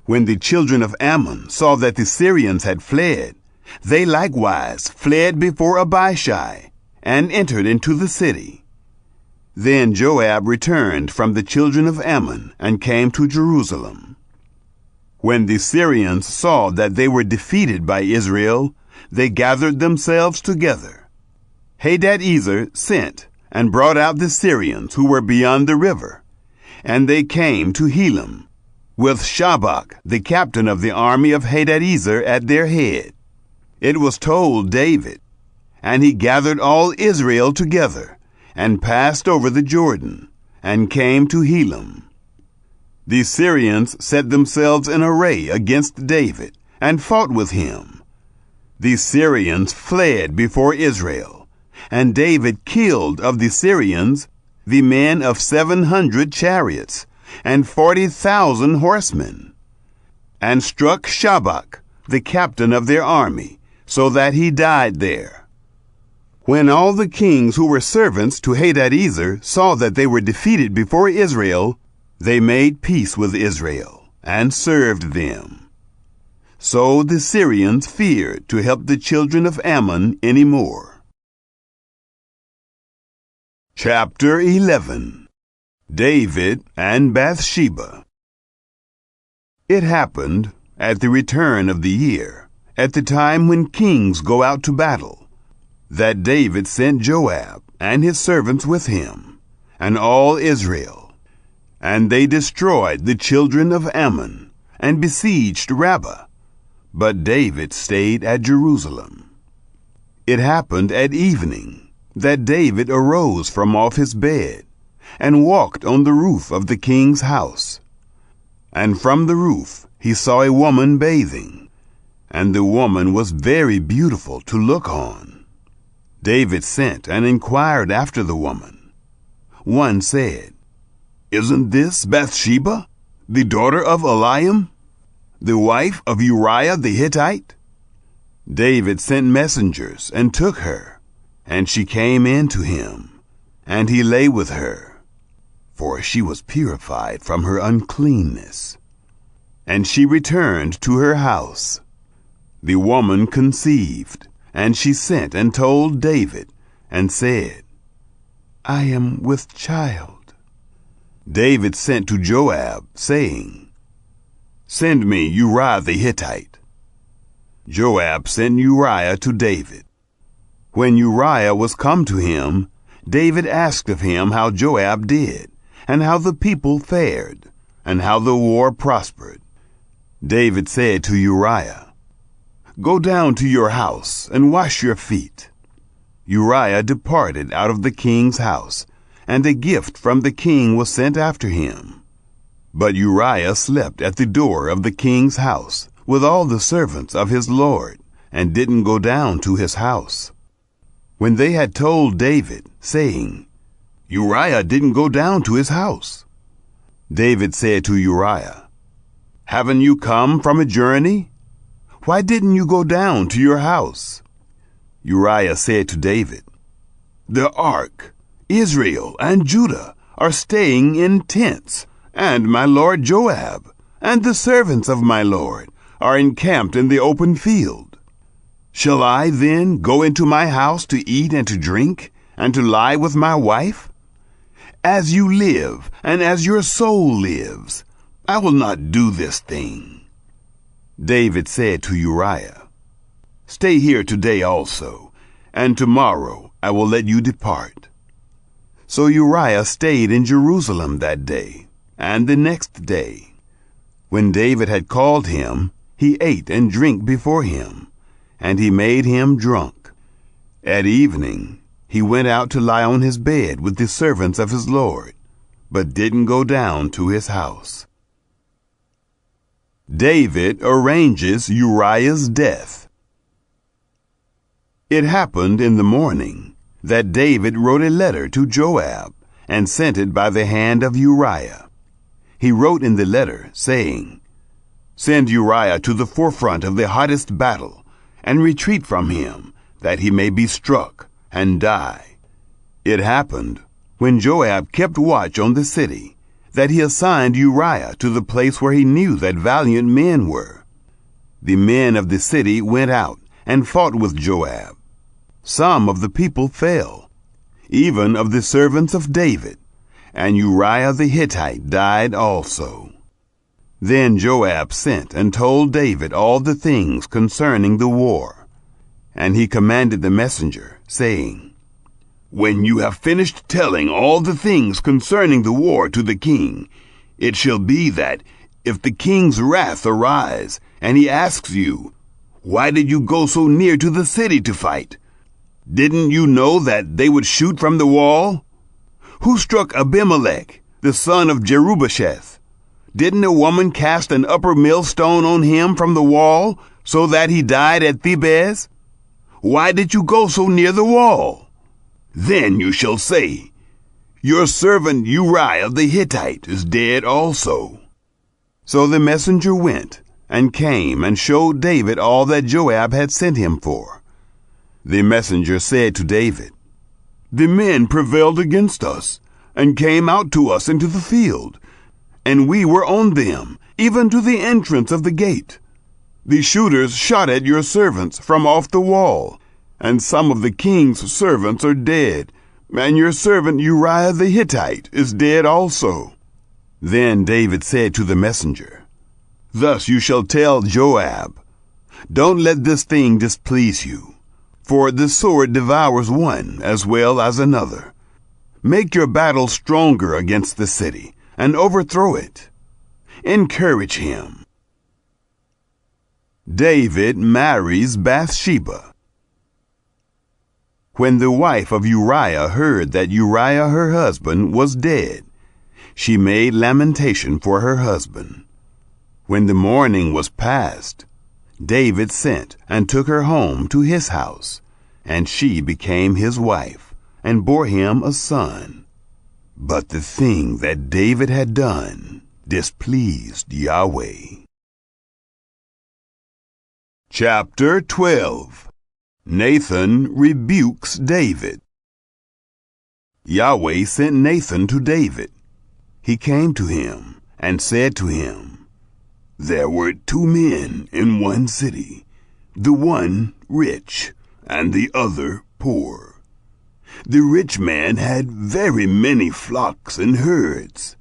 When the children of Ammon saw that the Syrians had fled, they likewise fled before Abishai, and entered into the city. Then Joab returned from the children of Ammon, and came to Jerusalem. When the Syrians saw that they were defeated by Israel, they gathered themselves together. Hadadezer sent, and brought out the Syrians who were beyond the river, and they came to Helam, with Shabach, the captain of the army of Hadadezer, at their head. It was told David, and he gathered all Israel together, and passed over the Jordan, and came to Helam. The Syrians set themselves in array against David, and fought with him. The Syrians fled before Israel, And David killed of the Syrians the men of 700 chariots, and 40,000 horsemen, and struck Shabach, the captain of their army, so that he died there. When all the kings who were servants to Hadadezer saw that they were defeated before Israel, they made peace with Israel, and served them. So the Syrians feared to help the children of Ammon any more. Chapter 11. David and Bathsheba. It happened at the return of the year, at the time when kings go out to battle, that David sent Joab and his servants with him, and all Israel. And they destroyed the children of Ammon, and besieged Rabbah. But David stayed at Jerusalem. It happened at evening that David arose from off his bed, and walked on the roof of the king's house. And from the roof he saw a woman bathing, and the woman was very beautiful to look on. David sent and inquired after the woman. One said, "Isn't this Bathsheba, the daughter of Eliam, the wife of Uriah the Hittite?" David sent messengers and took her, and she came in to him, and he lay with her, for she was purified from her uncleanness. And she returned to her house. The woman conceived, and she sent and told David, and said, "I am with child." David sent to Joab, saying, "Send me Uriah the Hittite." Joab sent Uriah to David. When Uriah was come to him, David asked of him how Joab did, and how the people fared, and how the war prospered. David said to Uriah, "Go down to your house and wash your feet." Uriah departed out of the king's house, and a gift from the king was sent after him. But Uriah slept at the door of the king's house with all the servants of his lord, and didn't go down to his house. When they had told David, saying, "Uriah didn't go down to his house," David said to Uriah, "Haven't you come from a journey? Why didn't you go down to your house?" Uriah said to David, "The ark, Israel and Judah are staying in tents, and my lord Joab and the servants of my lord are encamped in the open field. Shall I then go into my house to eat and to drink, and to lie with my wife? As you live, and as your soul lives, I will not do this thing." David said to Uriah, "Stay here today also, and tomorrow I will let you depart." So Uriah stayed in Jerusalem that day, and the next day. When David had called him, he ate and drank before him, and he made him drunk. At evening he went out to lie on his bed with the servants of his lord, but didn't go down to his house. David arranges Uriah's death. It happened in the morning that David wrote a letter to Joab, and sent it by the hand of Uriah. He wrote in the letter, saying, "Send Uriah to the forefront of the hottest battle, and retreat from him, that he may be struck and die." It happened, when Joab kept watch on the city, that he assigned Uriah to the place where he knew that valiant men were. The men of the city went out and fought with Joab. Some of the people fell, even of the servants of David, and Uriah the Hittite died also. Then Joab sent and told David all the things concerning the war. And he commanded the messenger, saying, "When you have finished telling all the things concerning the war to the king, it shall be that, if the king's wrath arise, and he asks you, 'Why did you go so near to the city to fight? Didn't you know that they would shoot from the wall? Who struck Abimelech, the son of Jerubbesheth? Didn't a woman cast an upper millstone on him from the wall, so that he died at Thebez? Why did you go so near the wall? Then you shall say, Your servant Uriah the Hittite is dead also. So the messenger went and came and showed David all that Joab had sent him for. The messenger said to David, The men prevailed against us, and came out to us into the field, and we were on them, even to the entrance of the gate. The shooters shot at your servants from off the wall, and some of the king's servants are dead, and your servant Uriah the Hittite is dead also. Then David said to the messenger, Thus you shall tell Joab, Don't let this thing displease you, for the sword devours one as well as another. Make your battle stronger against the city, and overthrow it. Encourage him. David marries Bathsheba. When the wife of Uriah heard that Uriah her husband was dead, she made lamentation for her husband. When the mourning was past, David sent and took her home to his house, and she became his wife, and bore him a son. But the thing that David had done displeased Yahweh. Chapter 12. Nathan rebukes David. Yahweh sent Nathan to David. He came to him and said to him, There were 2 men in one city, the one rich and the other poor. The rich man had very many flocks and herds,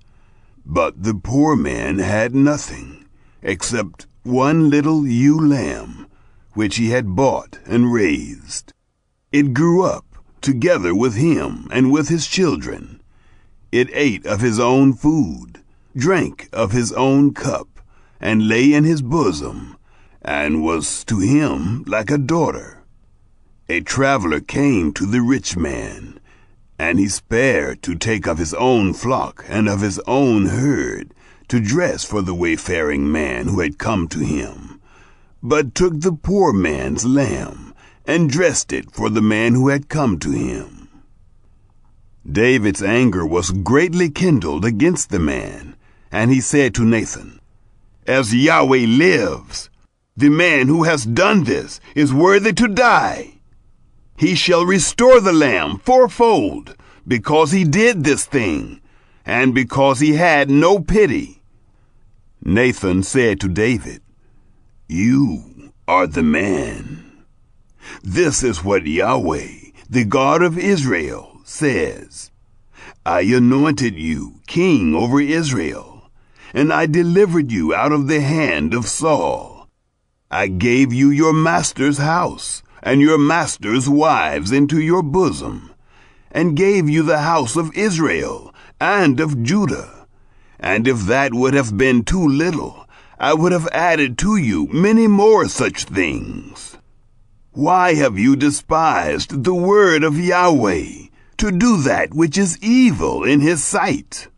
but the poor man had nothing except one little ewe lamb, which he had bought and raised. It grew up together with him and with his children. It ate of his own food, drank of his own cup, and lay in his bosom, and was to him like a daughter. A traveler came to the rich man, and he spared to take of his own flock and of his own herd, to dress for the wayfaring man who had come to him, but took the poor man's lamb, and dressed it for the man who had come to him. David's anger was greatly kindled against the man, and he said to Nathan, As Yahweh lives, the man who has done this is worthy to die. He shall restore the lamb fourfold, because he did this thing, and because he had no pity. Nathan said to David, You are the man. This is what Yahweh, the God of Israel, says. I anointed you king over Israel, and I delivered you out of the hand of Saul. I gave you your master's house, and your master's wives into your bosom, and gave you the house of Israel and of Judah. And if that would have been too little, I would have added to you many more such things. Why have you despised the word of Yahweh, to do that which is evil in his sight?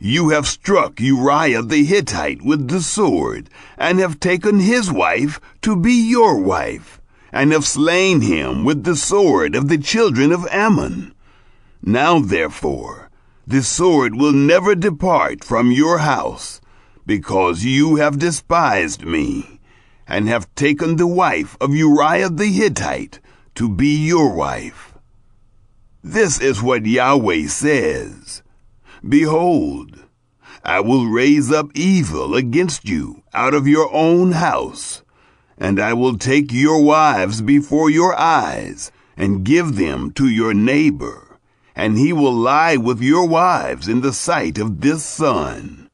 You have struck Uriah the Hittite with the sword, and have taken his wife to be your wife, and have slain him with the sword of the children of Ammon. Now therefore, the sword will never depart from your house, because you have despised me, and have taken the wife of Uriah the Hittite to be your wife. This is what Yahweh says, Behold, I will raise up evil against you out of your own house, and I will take your wives before your eyes, and give them to your neighbor, and he will lie with your wives in the sight of this sun.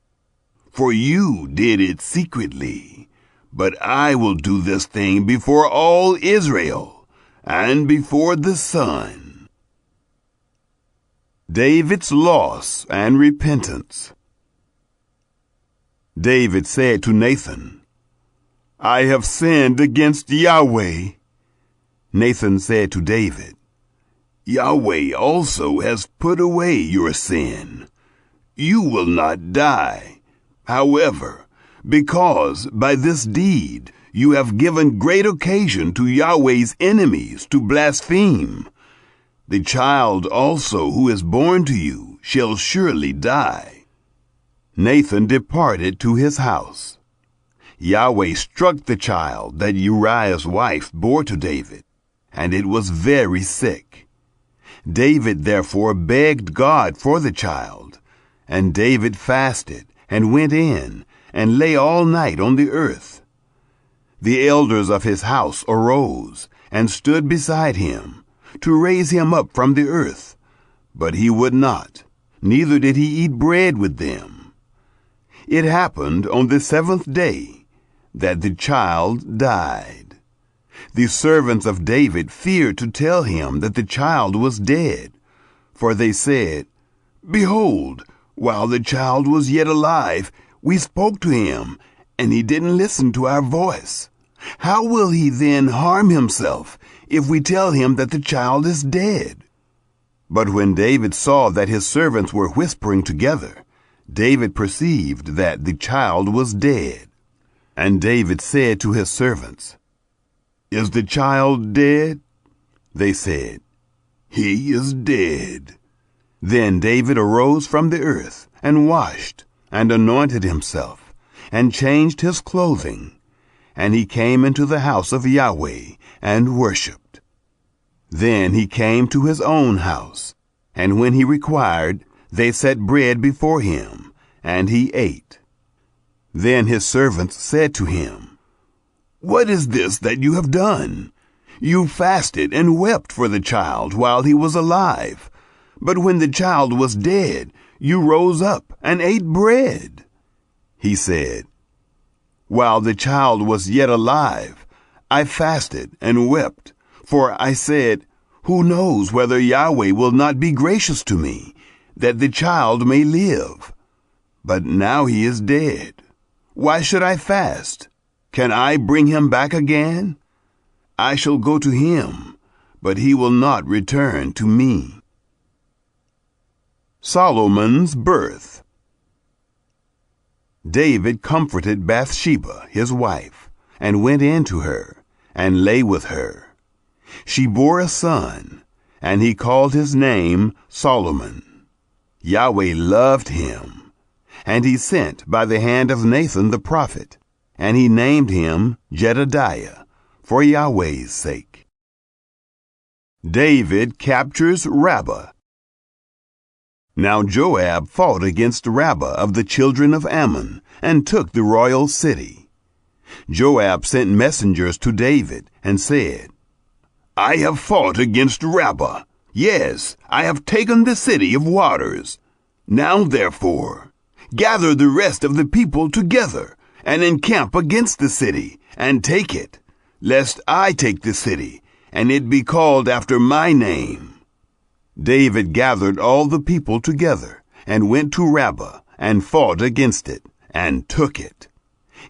For you did it secretly, but I will do this thing before all Israel, and before the sun. David's loss and repentance. David said to Nathan, I have sinned against Yahweh. Nathan said to David, Yahweh also has put away your sin. You will not die. However, because by this deed you have given great occasion to Yahweh's enemies to blaspheme, The child also who is born to you shall surely die." Nathan departed to his house. Yahweh struck the child that Uriah's wife bore to David, and it was very sick. David therefore begged God for the child, and David fasted and went in and lay all night on the earth. The elders of his house arose and stood beside him to raise him up from the earth, but he would not, neither did he eat bread with them. It happened on the 7th day that the child died. The servants of David feared to tell him that the child was dead, for they said, "Behold, while the child was yet alive, we spoke to him, and he didn't listen to our voice. How will he then harm himself if we tell him that the child is dead?" But when David saw that his servants were whispering together, David perceived that the child was dead. And David said to his servants, "Is the child dead?" They said, "He is dead." Then David arose from the earth, and washed, and anointed himself, and changed his clothing. And he came into the house of Yahweh, and worshipped. Then he came to his own house, and when he required, they set bread before him, and he ate. Then his servants said to him, "What is this that you have done? You fasted and wept for the child while he was alive, but when the child was dead, you rose up and ate bread." He said, "While the child was yet alive, I fasted and wept, for I said, 'Who knows whether Yahweh will not be gracious to me, that the child may live?' But now he is dead. Why should I fast? Can I bring him back again? I shall go to him, but he will not return to me." Solomon's birth. David comforted Bathsheba, his wife, and went in to her, and lay with her. She bore a son, and he called his name Solomon. Yahweh loved him, and he sent by the hand of Nathan the prophet, and he named him Jedediah, for Yahweh's sake. David captures Rabbah. Now Joab fought against Rabbah of the children of Ammon, and took the royal city. Joab sent messengers to David, and said, "I have fought against Rabbah. Yes, I have taken the city of waters. Now therefore, gather the rest of the people together, and encamp against the city, and take it, lest I take the city, and it be called after my name." David gathered all the people together, and went to Rabbah, and fought against it, and took it.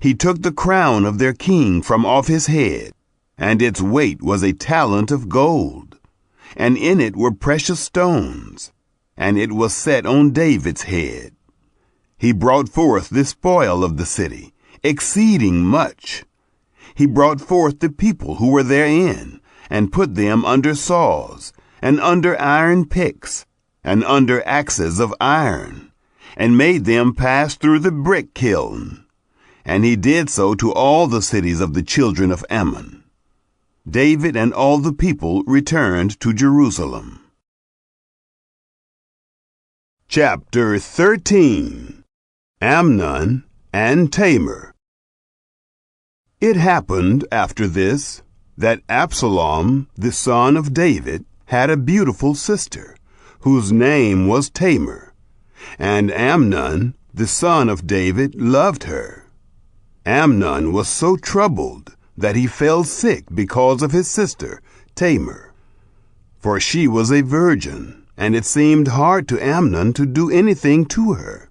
He took the crown of their king from off his head, and its weight was a talent of gold, and in it were precious stones, and it was set on David's head. He brought forth the spoil of the city, exceeding much. He brought forth the people who were therein, and put them under saws, and under iron picks, and under axes of iron, and made them pass through the brick kiln. And he did so to all the cities of the children of Ammon. David and all the people returned to Jerusalem. Chapter 13. Amnon and Tamar. It happened after this that Absalom, the son of David, had a beautiful sister, whose name was Tamar, and Amnon, the son of David, loved her. Amnon was so troubled that he fell sick because of his sister Tamar, for she was a virgin, and it seemed hard to Amnon to do anything to her.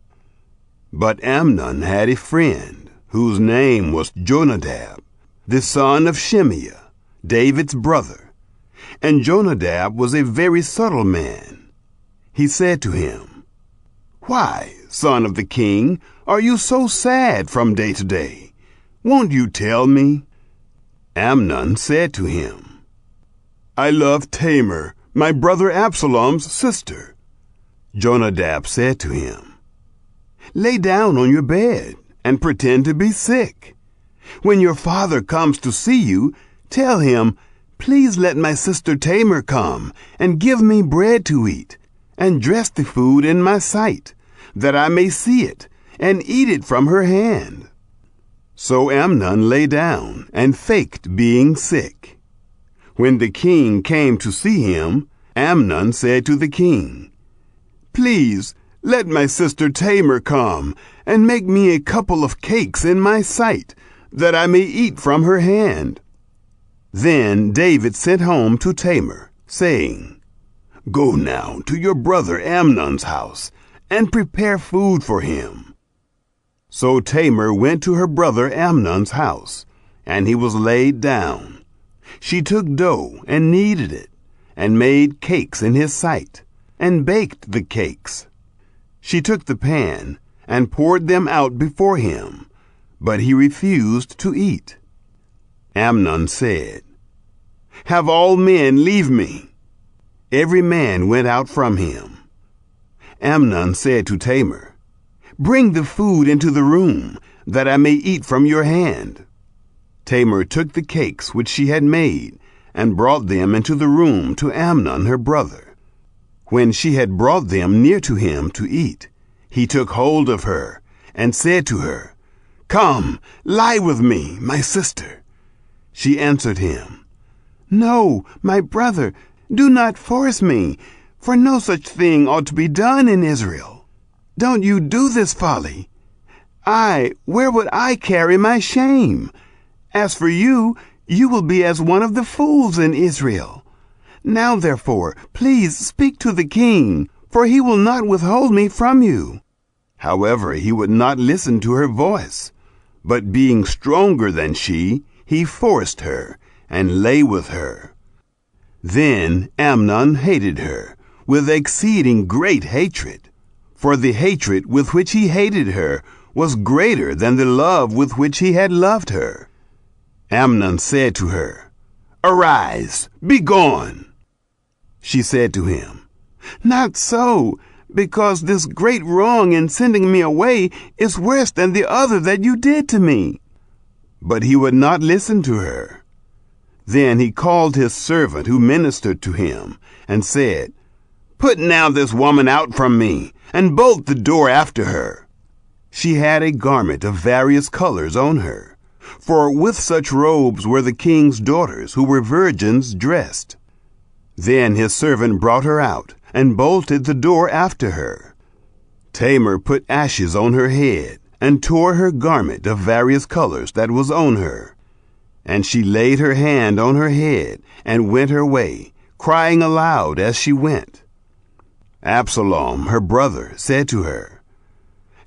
But Amnon had a friend, whose name was Jonadab, the son of Shimeah, David's brother. And Jonadab was a very subtle man. He said to him, "Why, son of the king, are you so sad from day to day? Won't you tell me?" Amnon said to him, "I love Tamar, my brother Absalom's sister." Jonadab said to him, "Lay down on your bed and pretend to be sick. When your father comes to see you, tell him, 'Please let my sister Tamar come and give me bread to eat, and dress the food in my sight, that I may see it and eat it from her hand.'" So Amnon lay down and faked being sick. When the king came to see him, Amnon said to the king, "Please, let my sister Tamar come and make me a couple of cakes in my sight, that I may eat from her hand." Then David sent home to Tamar, saying, "Go now to your brother Amnon's house, and prepare food for him." So Tamar went to her brother Amnon's house, and he was laid down. She took dough and kneaded it, and made cakes in his sight, and baked the cakes. She took the pan, and poured them out before him, but he refused to eat. Amnon said, "Have all men leave me." Every man went out from him. Amnon said to Tamar, "Bring the food into the room, that I may eat from your hand." Tamar took the cakes which she had made, and brought them into the room to Amnon her brother. When she had brought them near to him to eat, he took hold of her, and said to her, "Come, lie with me, my sister." She answered him, "No, my brother, do not force me, for no such thing ought to be done in Israel. Don't you do this folly. Where would I carry my shame? As for you, you will be as one of the fools in Israel. Now therefore, please speak to the king, for he will not withhold me from you." However, he would not listen to her voice, but being stronger than she, he forced her, and lay with her. Then Amnon hated her, with exceeding great hatred, for the hatred with which he hated her was greater than the love with which he had loved her. Amnon said to her, "Arise, be gone." She said to him, "Not so, because this great wrong in sending me away is worse than the other that you did to me." But he would not listen to her. Then he called his servant who ministered to him, and said, "Put now this woman out from me, and bolt the door after her." She had a garment of various colors on her, for with such robes were the king's daughters who were virgins dressed. Then his servant brought her out, and bolted the door after her. Tamar put ashes on her head, and tore her garment of various colors that was on her. And she laid her hand on her head, and went her way, crying aloud as she went. Absalom, her brother, said to her,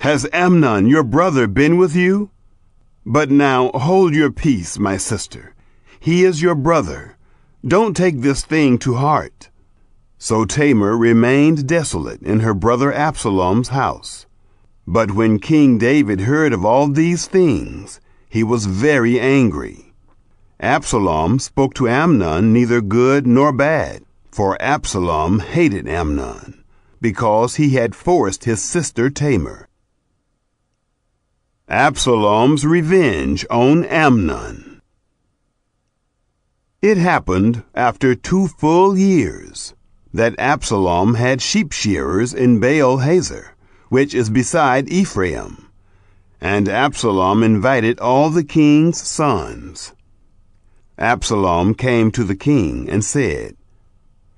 "Has Amnon your brother been with you? But now hold your peace, my sister. He is your brother. Don't take this thing to heart." So Tamar remained desolate in her brother Absalom's house. But when King David heard of all these things, he was very angry. Absalom spoke to Amnon neither good nor bad, for Absalom hated Amnon, because he had forced his sister Tamar. Absalom's revenge on Amnon. It happened after 2 full years that Absalom had sheep shearers in Baal-hazor, which is beside Ephraim. And Absalom invited all the king's sons. Absalom came to the king and said,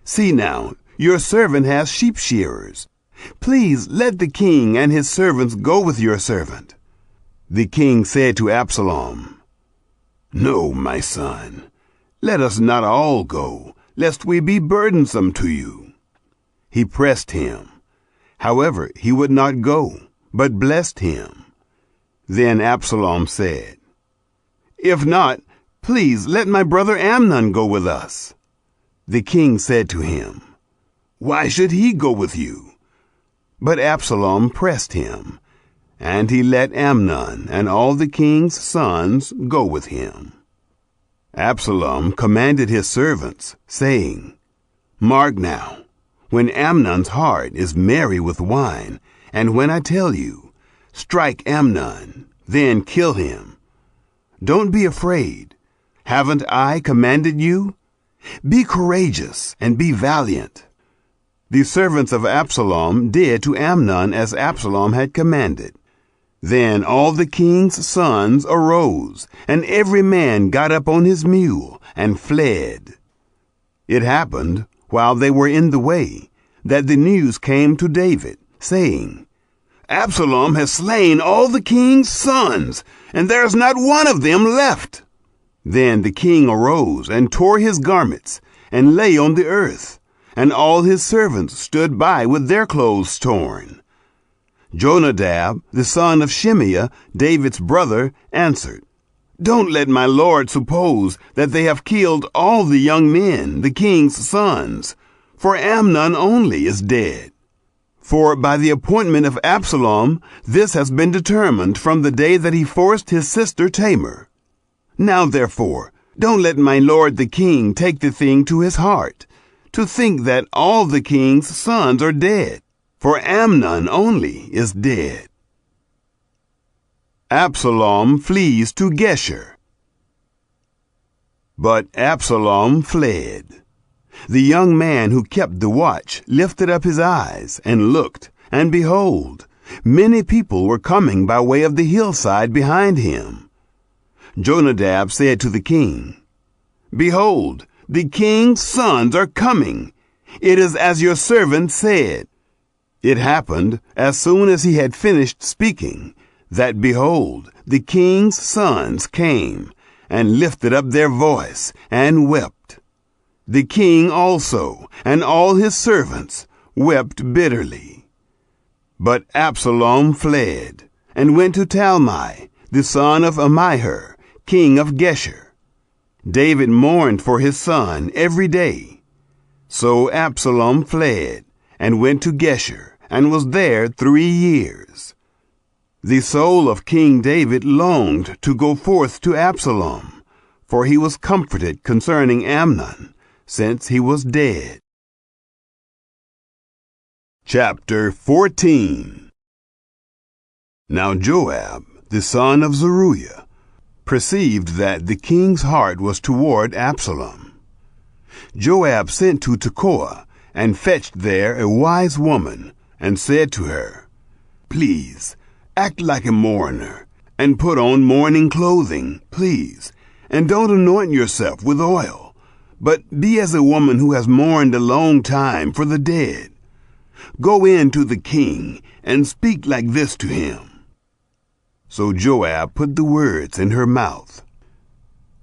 "See now, your servant has sheep shearers. Please let the king and his servants go with your servant." The king said to Absalom, "No, my son, let us not all go, lest we be burdensome to you." He pressed him. However, he would not go, but blessed him. Then Absalom said, "If not, please let my brother Amnon go with us." The king said to him, "Why should he go with you?" But Absalom pressed him, and he let Amnon and all the king's sons go with him. Absalom commanded his servants, saying, Mark now, when Amnon's heart is merry with wine, and when I tell you, strike Amnon, then kill him. Don't be afraid. Haven't I commanded you? Be courageous and be valiant. The servants of Absalom did to Amnon as Absalom had commanded. Then all the king's sons arose, and every man got up on his mule and fled. It happened, while they were in the way, that the news came to David, saying, Absalom has slain all the king's sons, and there is not one of them left. Then the king arose and tore his garments, and lay on the earth, and all his servants stood by with their clothes torn. Jonadab, the son of Shimeah, David's brother, answered, Don't let my lord suppose that they have killed all the young men, the king's sons, for Amnon only is dead. For by the appointment of Absalom, this has been determined from the day that he forced his sister Tamar. Now therefore, don't let my lord the king take the thing to his heart, to think that all the king's sons are dead, for Amnon only is dead. Absalom flees to Geshur. But Absalom fled. The young man who kept the watch lifted up his eyes and looked, and behold, many people were coming by way of the hillside behind him. Jonadab said to the king, Behold, the king's sons are coming. It is as your servant said. It happened, as soon as he had finished speaking, that, behold, the king's sons came, and lifted up their voice, and wept. The king also, and all his servants, wept bitterly. But Absalom fled, and went to Talmai, the son of Ammihur, king of Geshur. David mourned for his son every day. So Absalom fled, and went to Geshur, and was there 3 years. The soul of King David longed to go forth to Absalom, for he was comforted concerning Amnon, since he was dead. Chapter 14. Now Joab, the son of Zeruiah, perceived that the king's heart was toward Absalom. Joab sent to Tekoa, and fetched there a wise woman, and said to her, Please, act like a mourner, and put on mourning clothing, please, and don't anoint yourself with oil, but be as a woman who has mourned a long time for the dead. Go in to the king, and speak like this to him. So Joab put the words in her mouth.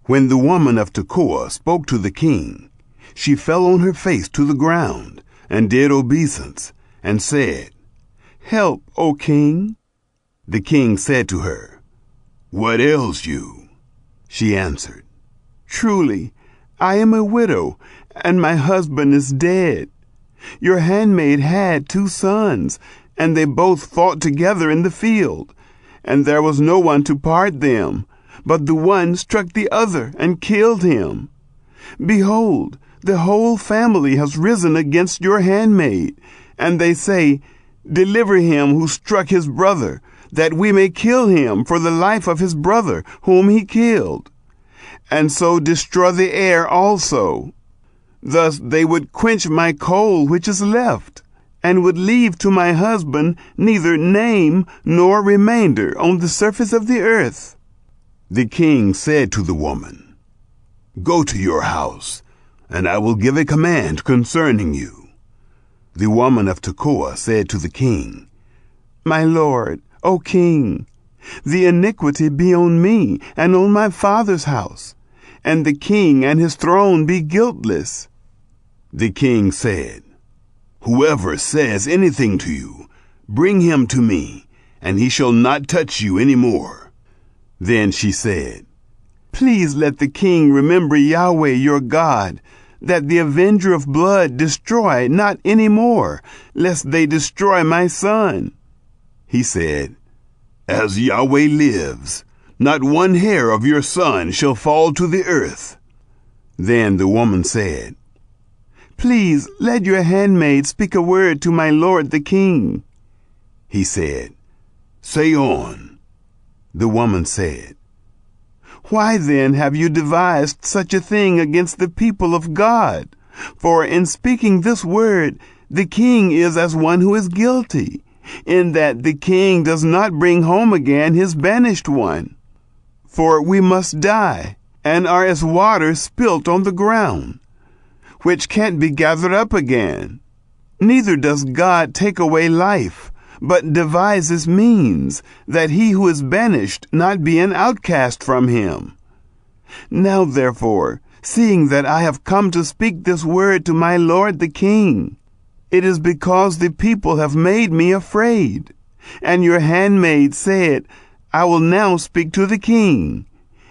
When the woman of Tekoa spoke to the king, she fell on her face to the ground, and did obeisance, and said, Help, O king. The king said to her, What ails you? She answered, Truly, I am a widow, and my husband is dead. Your handmaid had 2 sons, and they both fought together in the field, and there was no one to part them, but the one struck the other and killed him. Behold, the whole family has risen against your handmaid, and they say, Deliver him who struck his brother, that we may kill him for the life of his brother whom he killed, and so destroy the heir also. Thus they would quench my coal which is left, and would leave to my husband neither name nor remainder on the surface of the earth. The king said to the woman, Go to your house, and I will give a command concerning you. The woman of Tekoa said to the king, My lord, O king, the iniquity be on me and on my father's house, and the king and his throne be guiltless. The king said, Whoever says anything to you, bring him to me, and he shall not touch you any more. Then she said, Please let the king remember Yahweh your God, that the avenger of blood destroy not any more, lest they destroy my son. He said, As Yahweh lives, not one hair of your son shall fall to the earth. Then the woman said, Please let your handmaid speak a word to my lord the king." He said, "Say on." The woman said, "Why then have you devised such a thing against the people of God? For in speaking this word, the king is as one who is guilty, in that the king does not bring home again his banished one. For we must die, and are as water spilt on the ground, which can't be gathered up again. Neither does God take away life, but devises means, that he who is banished not be an outcast from him. Now therefore, seeing that I have come to speak this word to my lord the king, it is because the people have made me afraid. And your handmaid said, I will now speak to the king.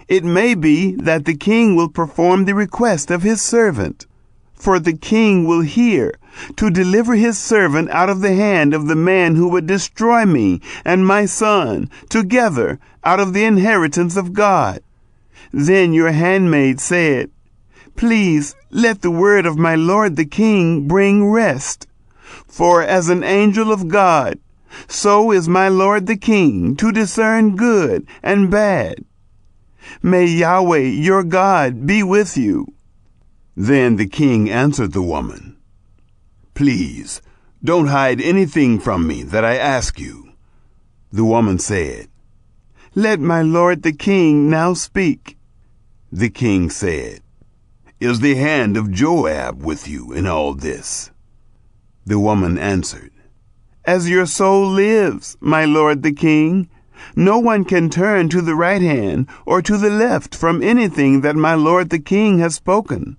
It may be that the king will perform the request of his servant. For the king will hear, to deliver his servant out of the hand of the man who would destroy me and my son together out of the inheritance of God. Then your handmaid said, Please let the word of my lord the king bring rest. For as an angel of God, so is my lord the king to discern good and bad. May Yahweh your God be with you." Then the king answered the woman, "Please, don't hide anything from me that I ask you." The woman said, "Let my lord the king now speak." The king said, "Is the hand of Joab with you in all this?" The woman answered, "As your soul lives, my lord the king, no one can turn to the right hand or to the left from anything that my lord the king has spoken.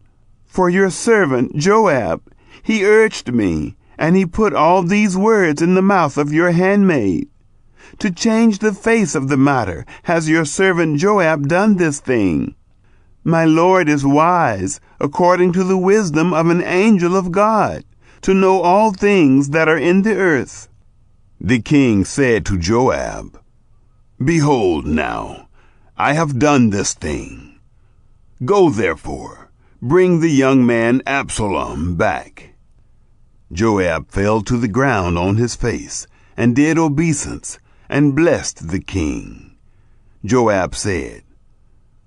For your servant Joab, he urged me, and he put all these words in the mouth of your handmaid. To change the face of the matter has your servant Joab done this thing. My lord is wise, according to the wisdom of an angel of God, to know all things that are in the earth." The king said to Joab, "Behold now, I have done this thing. Go therefore, bring the young man Absalom back." Joab fell to the ground on his face, and did obeisance, and blessed the king. Joab said,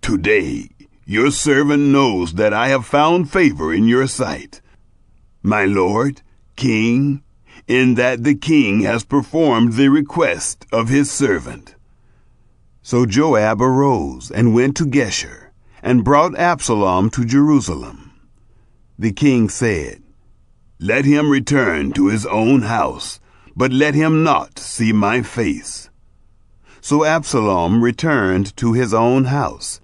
"Today your servant knows that I have found favor in your sight, my lord, king, in that the king has performed the request of his servant." So Joab arose and went to Geshur, and brought Absalom to Jerusalem. The king said, "Let him return to his own house, but let him not see my face." So Absalom returned to his own house,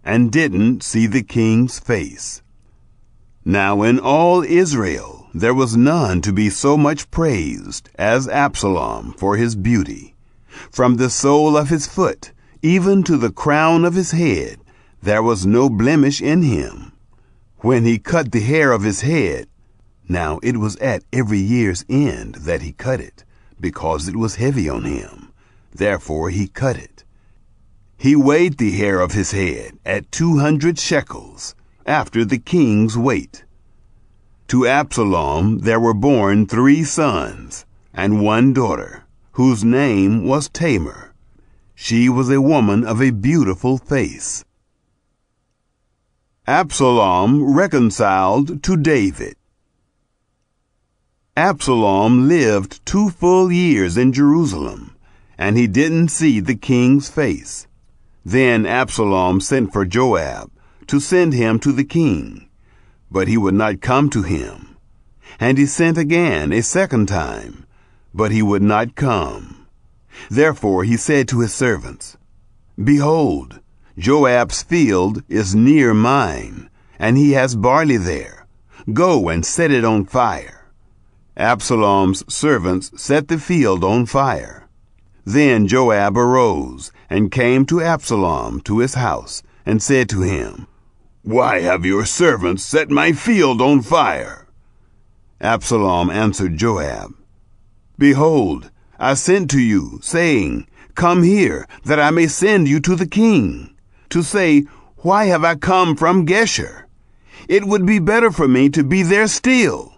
and didn't see the king's face. Now in all Israel there was none to be so much praised as Absalom for his beauty. From the sole of his foot even to the crown of his head there was no blemish in him. When he cut the hair of his head, now it was at every year's end that he cut it, because it was heavy on him. Therefore he cut it. He weighed the hair of his head at 200 shekels, after the king's weight. To Absalom there were born 3 sons, and 1 daughter, whose name was Tamar. She was a woman of a beautiful face. Absalom reconciled to David. Absalom lived 2 full years in Jerusalem, and he didn't see the king's face. Then Absalom sent for Joab to send him to the king, but he would not come to him. And he sent again a second time, but he would not come. Therefore he said to his servants, "Behold, Joab's field is near mine, and he has barley there. Go and set it on fire." Absalom's servants set the field on fire. Then Joab arose and came to Absalom to his house, and said to him, "Why have your servants set my field on fire?" Absalom answered Joab, "Behold, I sent to you, saying, Come here, that I may send you to the king, to say, Why have I come from Geshur? It would be better for me to be there still.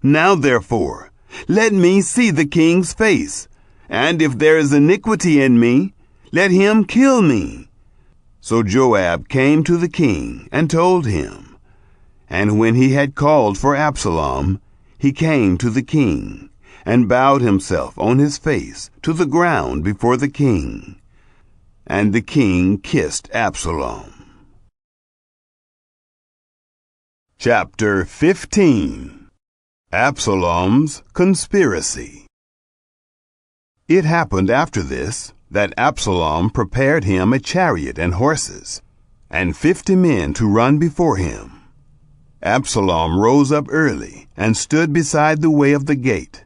Now therefore, let me see the king's face, and if there is iniquity in me, let him kill me." So Joab came to the king and told him. And when he had called for Absalom, he came to the king, and bowed himself on his face to the ground before the king. And the king kissed Absalom. Chapter 15. Absalom's Conspiracy. It happened after this that Absalom prepared him a chariot and horses, and 50 men to run before him. Absalom rose up early and stood beside the way of the gate.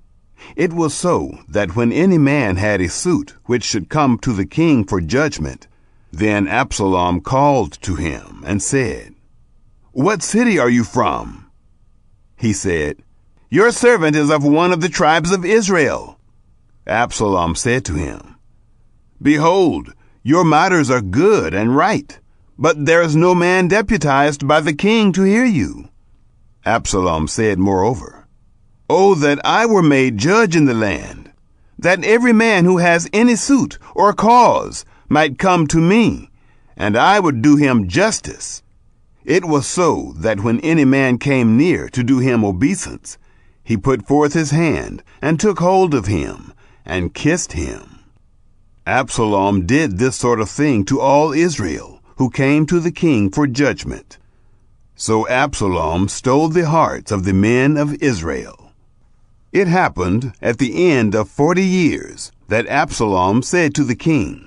It was so that when any man had a suit which should come to the king for judgment, then Absalom called to him and said, "What city are you from?" He said, "Your servant is of one of the tribes of Israel." Absalom said to him, "Behold, your matters are good and right, but there is no man deputized by the king to hear you." Absalom said moreover, "Oh, that I were made judge in the land, that every man who has any suit or cause might come to me, and I would do him justice." It was so that when any man came near to do him obeisance, he put forth his hand and took hold of him and kissed him. Absalom did this sort of thing to all Israel who came to the king for judgment. So Absalom stole the hearts of the men of Israel. It happened at the end of 40 years that Absalom said to the king,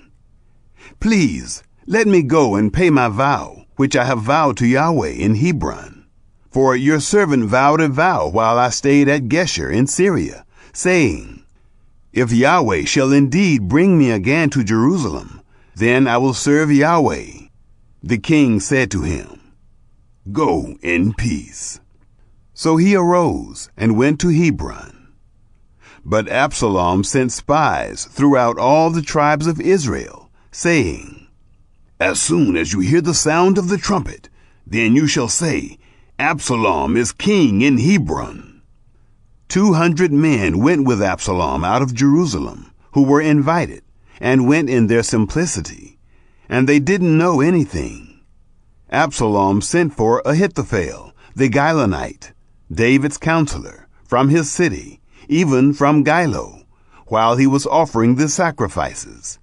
"Please, let me go and pay my vow, which I have vowed to Yahweh in Hebron. For your servant vowed a vow while I stayed at Geshur in Syria, saying, 'If Yahweh shall indeed bring me again to Jerusalem, then I will serve Yahweh.'" The king said to him, "Go in peace." So he arose and went to Hebron. But Absalom sent spies throughout all the tribes of Israel, saying, "As soon as you hear the sound of the trumpet, then you shall say, 'Absalom is king in Hebron.'" 200 men went with Absalom out of Jerusalem, who were invited, and went in their simplicity, and they didn't know anything. Absalom sent for Ahithophel, the Gilonite, David's counselor, from his city, even from Gilo, while he was offering the sacrifices.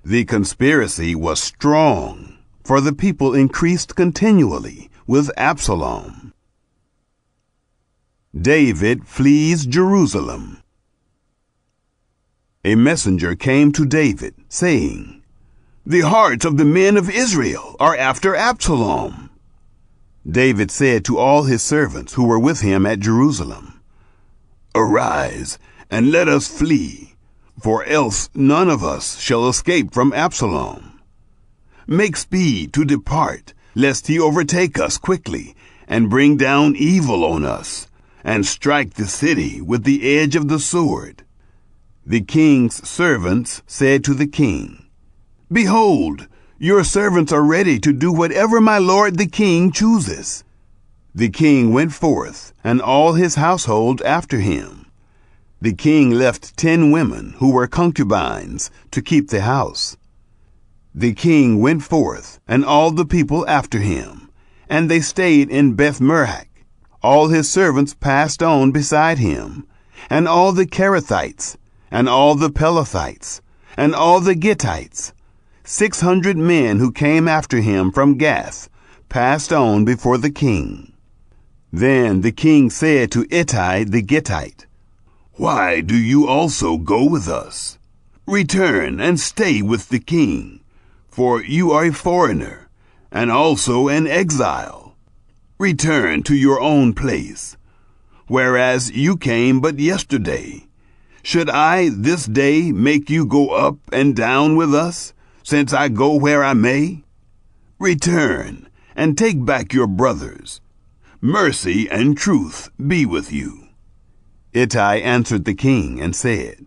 The conspiracy was strong, for the people increased continually with Absalom. David flees Jerusalem. A messenger came to David, saying, "The hearts of the men of Israel are after Absalom." David said to all his servants who were with him at Jerusalem, "Arise, and let us flee, for else none of us shall escape from Absalom. Make speed to depart, lest he overtake us quickly, and bring down evil on us, and strike the city with the edge of the sword." The king's servants said to the king, "Behold, your servants are ready to do whatever my lord the king chooses." The king went forth, and all his household after him. The king left 10 women who were concubines to keep the house. The king went forth, and all the people after him, and they stayed in Beth-merach. All his servants passed on beside him, and all the Kerethites, and all the Pelethites, and all the Gittites. 600 men who came after him from Gath passed on before the king. Then the king said to Ittai the Gittite, "Why do you also go with us? Return and stay with the king, for you are a foreigner, and also an exile. Return to your own place, whereas you came but yesterday. Should I this day make you go up and down with us, since I go where I may? Return, and take back your brothers. Mercy and truth be with you." Ittai answered the king and said,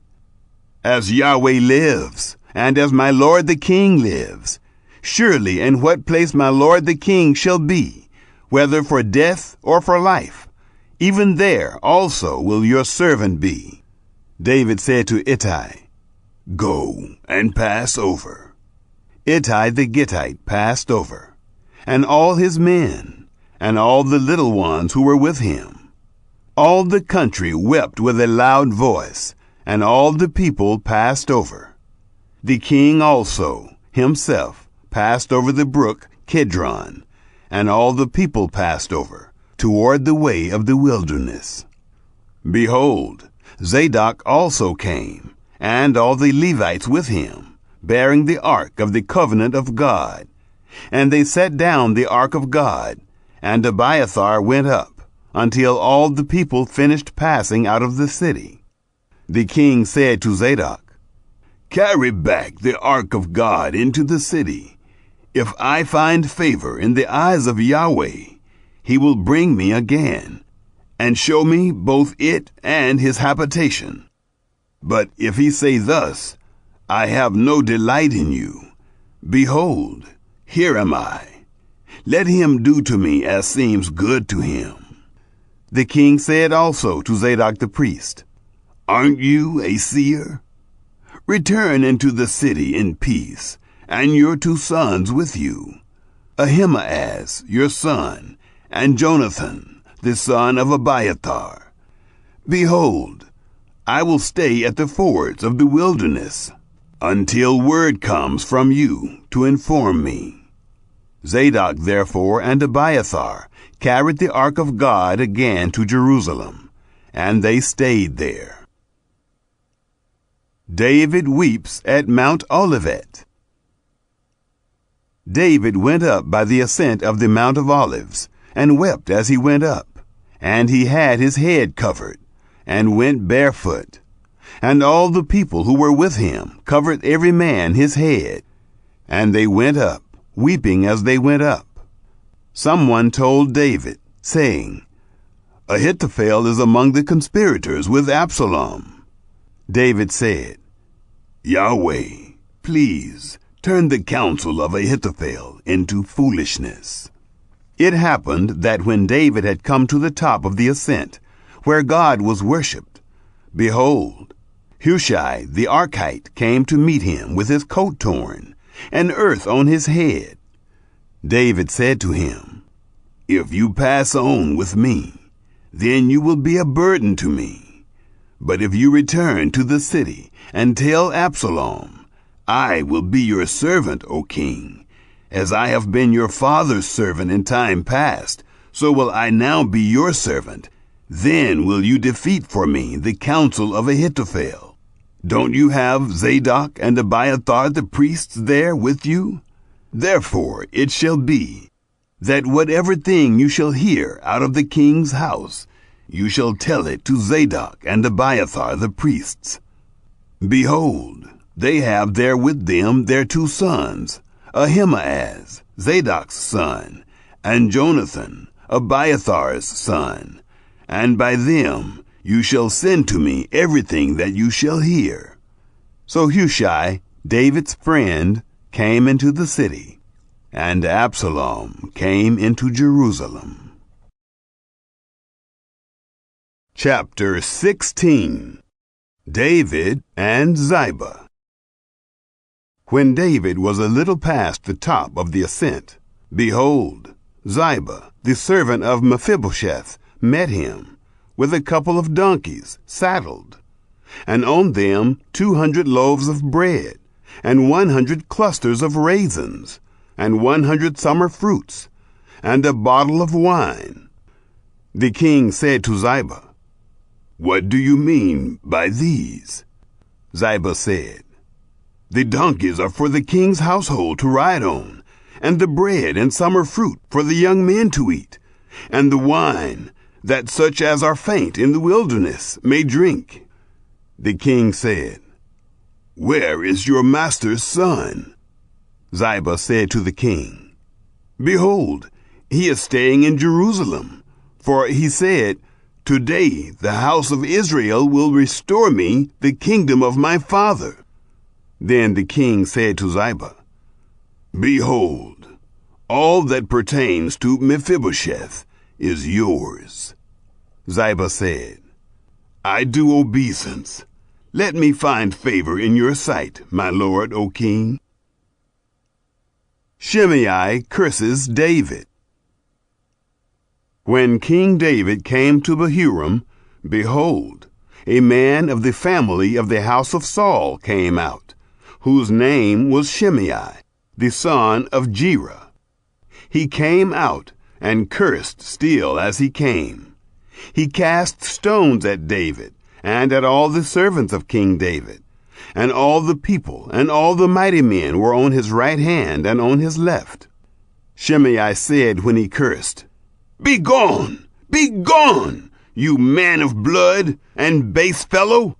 "As Yahweh lives, and as my lord the king lives, surely in what place my lord the king shall be, whether for death or for life. Even there also will your servant be." David said to Ittai, "Go and pass over." Ittai the Gittite passed over, and all his men, and all the little ones who were with him. All the country wept with a loud voice, and all the people passed over. The king also himself passed over the brook Kidron, and all the people passed over, toward the way of the wilderness. Behold, Zadok also came, and all the Levites with him, bearing the ark of the covenant of God. And they set down the ark of God, and Abiathar went up, until all the people finished passing out of the city. The king said to Zadok, "Carry back the ark of God into the city. If I find favor in the eyes of Yahweh, he will bring me again, and show me both it and his habitation. But if he say thus, I have no delight in you, behold, here am I. Let him do to me as seems good to him." The king said also to Zadok the priest, "Aren't you a seer? Return into the city in peace, and your 2 sons with you, Ahimaaz your son, and Jonathan the son of Abiathar. Behold, I will stay at the fords of the wilderness, until word comes from you to inform me." Zadok therefore and Abiathar carried the ark of God again to Jerusalem, and they stayed there. David weeps at Mount Olivet. David went up by the ascent of the Mount of Olives, and wept as he went up, and he had his head covered, and went barefoot. And all the people who were with him covered every man his head, and they went up, weeping as they went up. Someone told David, saying, "Ahithophel is among the conspirators with Absalom." David said, "Yahweh, please turn the counsel of Ahithophel into foolishness." It happened that when David had come to the top of the ascent, where God was worshipped, behold, Hushai the Archite came to meet him with his coat torn, and earth on his head. David said to him, "If you pass on with me, then you will be a burden to me. But if you return to the city and tell Absalom, I will be your servant, O king. As I have been your father's servant in time past, so will I now be your servant. Then will you defeat for me the counsel of Ahithophel. Don't you have Zadok and Abiathar the priests there with you? Therefore it shall be, that whatever thing you shall hear out of the king's house, you shall tell it to Zadok and Abiathar the priests. Behold, they have there with them their 2 sons, Ahimaaz, Zadok's son, and Jonathan, Abiathar's son, and by them you shall send to me everything that you shall hear." So Hushai, David's friend, came into the city, and Absalom came into Jerusalem. Chapter 16. David and Ziba. When David was a little past the top of the ascent, behold, Ziba, the servant of Mephibosheth, met him, with a couple of donkeys saddled, and on them 200 loaves of bread, and 100 clusters of raisins, and 100 summer fruits, and a bottle of wine. The king said to Ziba, "What do you mean by these?" Ziba said, "The donkeys are for the king's household to ride on, and the bread and summer fruit for the young men to eat, and the wine, that such as are faint in the wilderness may drink." The king said, "Where is your master's son?" Ziba said to the king, "Behold, he is staying in Jerusalem, for he said, 'Today the house of Israel will restore me the kingdom of my father.'" Then the king said to Ziba, "Behold, All that pertains to Mephibosheth is yours." Ziba said, "I do obeisance. Let me find favor in your sight, my lord, O king." Shimei curses David. When King David came to Bahurim, behold, a man of the family of the house of Saul came out, whose name was Shimei, the son of Gera. He came out and cursed still as he came. He cast stones at David and at all the servants of King David, and all the people and all the mighty men were on his right hand and on his left. Shimei said when he cursed, "Begone! Begone, you man of blood and base fellow!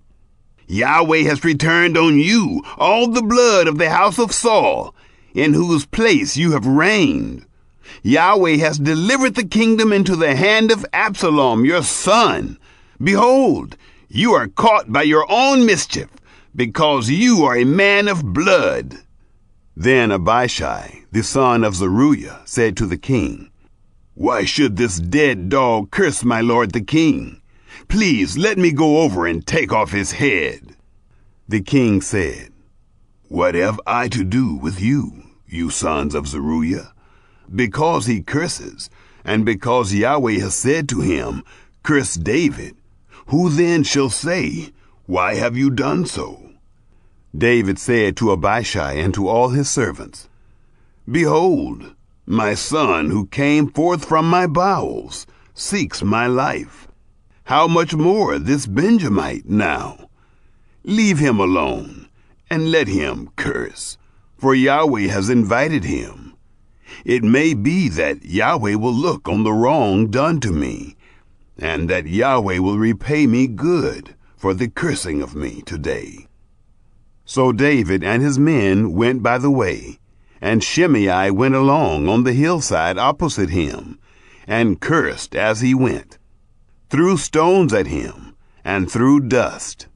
Yahweh has returned on you all the blood of the house of Saul, in whose place you have reigned. Yahweh has delivered the kingdom into the hand of Absalom, your son. Behold, you are caught by your own mischief, because you are a man of blood." Then Abishai, the son of Zeruiah, said to the king, "Why should this dead dog curse my lord the king? Please let me go over and take off his head." The king said, "What have I to do with you, you sons of Zeruiah? Because he curses, and because Yahweh has said to him, 'Curse David,' who then shall say, 'Why have you done so?'" David said to Abishai and to all his servants, "Behold, my son who came forth from my bowels seeks my life. How much more this Benjamite now? Leave him alone, and let him curse, for Yahweh has invited him. It may be that Yahweh will look on the wrong done to me, and that Yahweh will repay me good for the cursing of me today." So David and his men went by the way, and Shimei went along on the hillside opposite him, and cursed as he went, threw stones at him, and threw dust.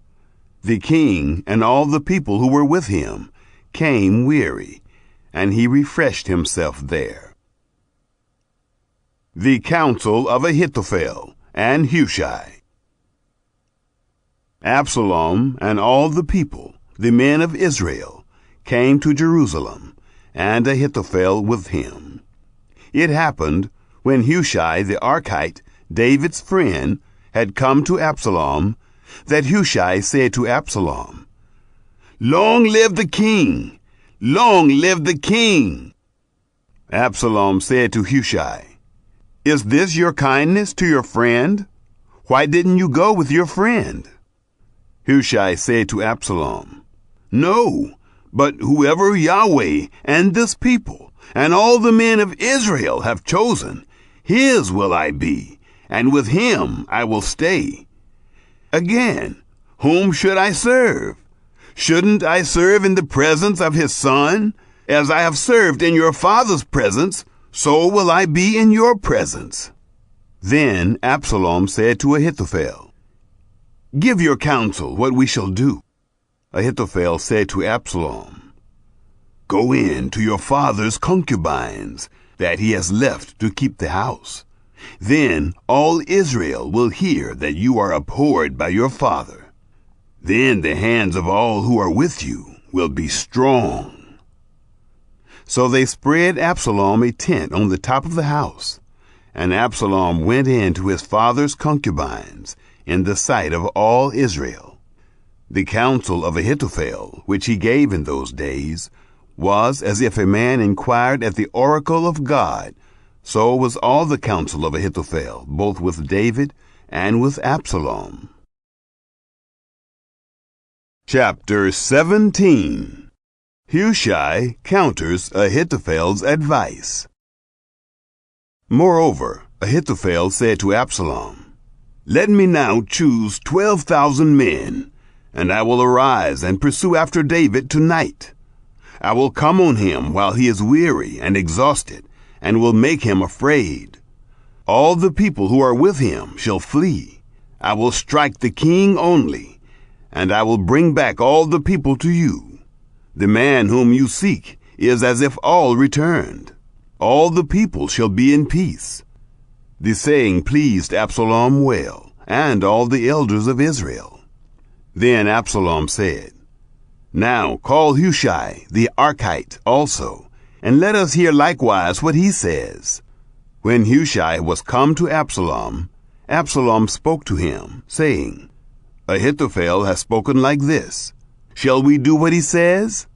The king and all the people who were with him came weary, and he refreshed himself there. The counsel of Ahithophel and Hushai. Absalom and all the people, the men of Israel, came to Jerusalem, and Ahithophel with him. It happened, when Hushai the Archite, David's friend, had come to Absalom, that Hushai said to Absalom, "Long live the king! Long live the king!" Absalom said to Hushai, "Is this your kindness to your friend? Why didn't you go with your friend?" Hushai said to Absalom, "No, but whoever Yahweh and this people and all the men of Israel have chosen, his will I be, and with him I will stay. Again, whom should I serve? Shouldn't I serve in the presence of his son? As I have served in your father's presence, so will I be in your presence." Then Absalom said to Ahithophel, "Give your counsel what we shall do." Ahithophel said to Absalom, "Go in to your father's concubines that he has left to keep the house. Then all Israel will hear that you are abhorred by your father. Then the hands of all who are with you will be strong." So they spread Absalom a tent on the top of the house, and Absalom went in to his father's concubines in the sight of all Israel. The counsel of Ahithophel, which he gave in those days, was as if a man inquired at the oracle of God. So was all the counsel of Ahithophel, both with David and with Absalom. Chapter 17. Hushai counters Ahithophel's advice. Moreover, Ahithophel said to Absalom, "Let me now choose 12,000 men, and I will arise and pursue after David tonight. I will come on him while he is weary and exhausted, and will make him afraid. All the people who are with him shall flee. I will strike the king only, and I will bring back all the people to you. The man whom you seek is as if all returned." all the people shall be in peace. The saying pleased Absalom well, and all the elders of Israel. Then Absalom said, Now call Hushai the Archite also, and let us hear likewise what he says. When Hushai was come to Absalom, Absalom spoke to him, saying, Ahithophel has spoken like this. Shall we do what he says?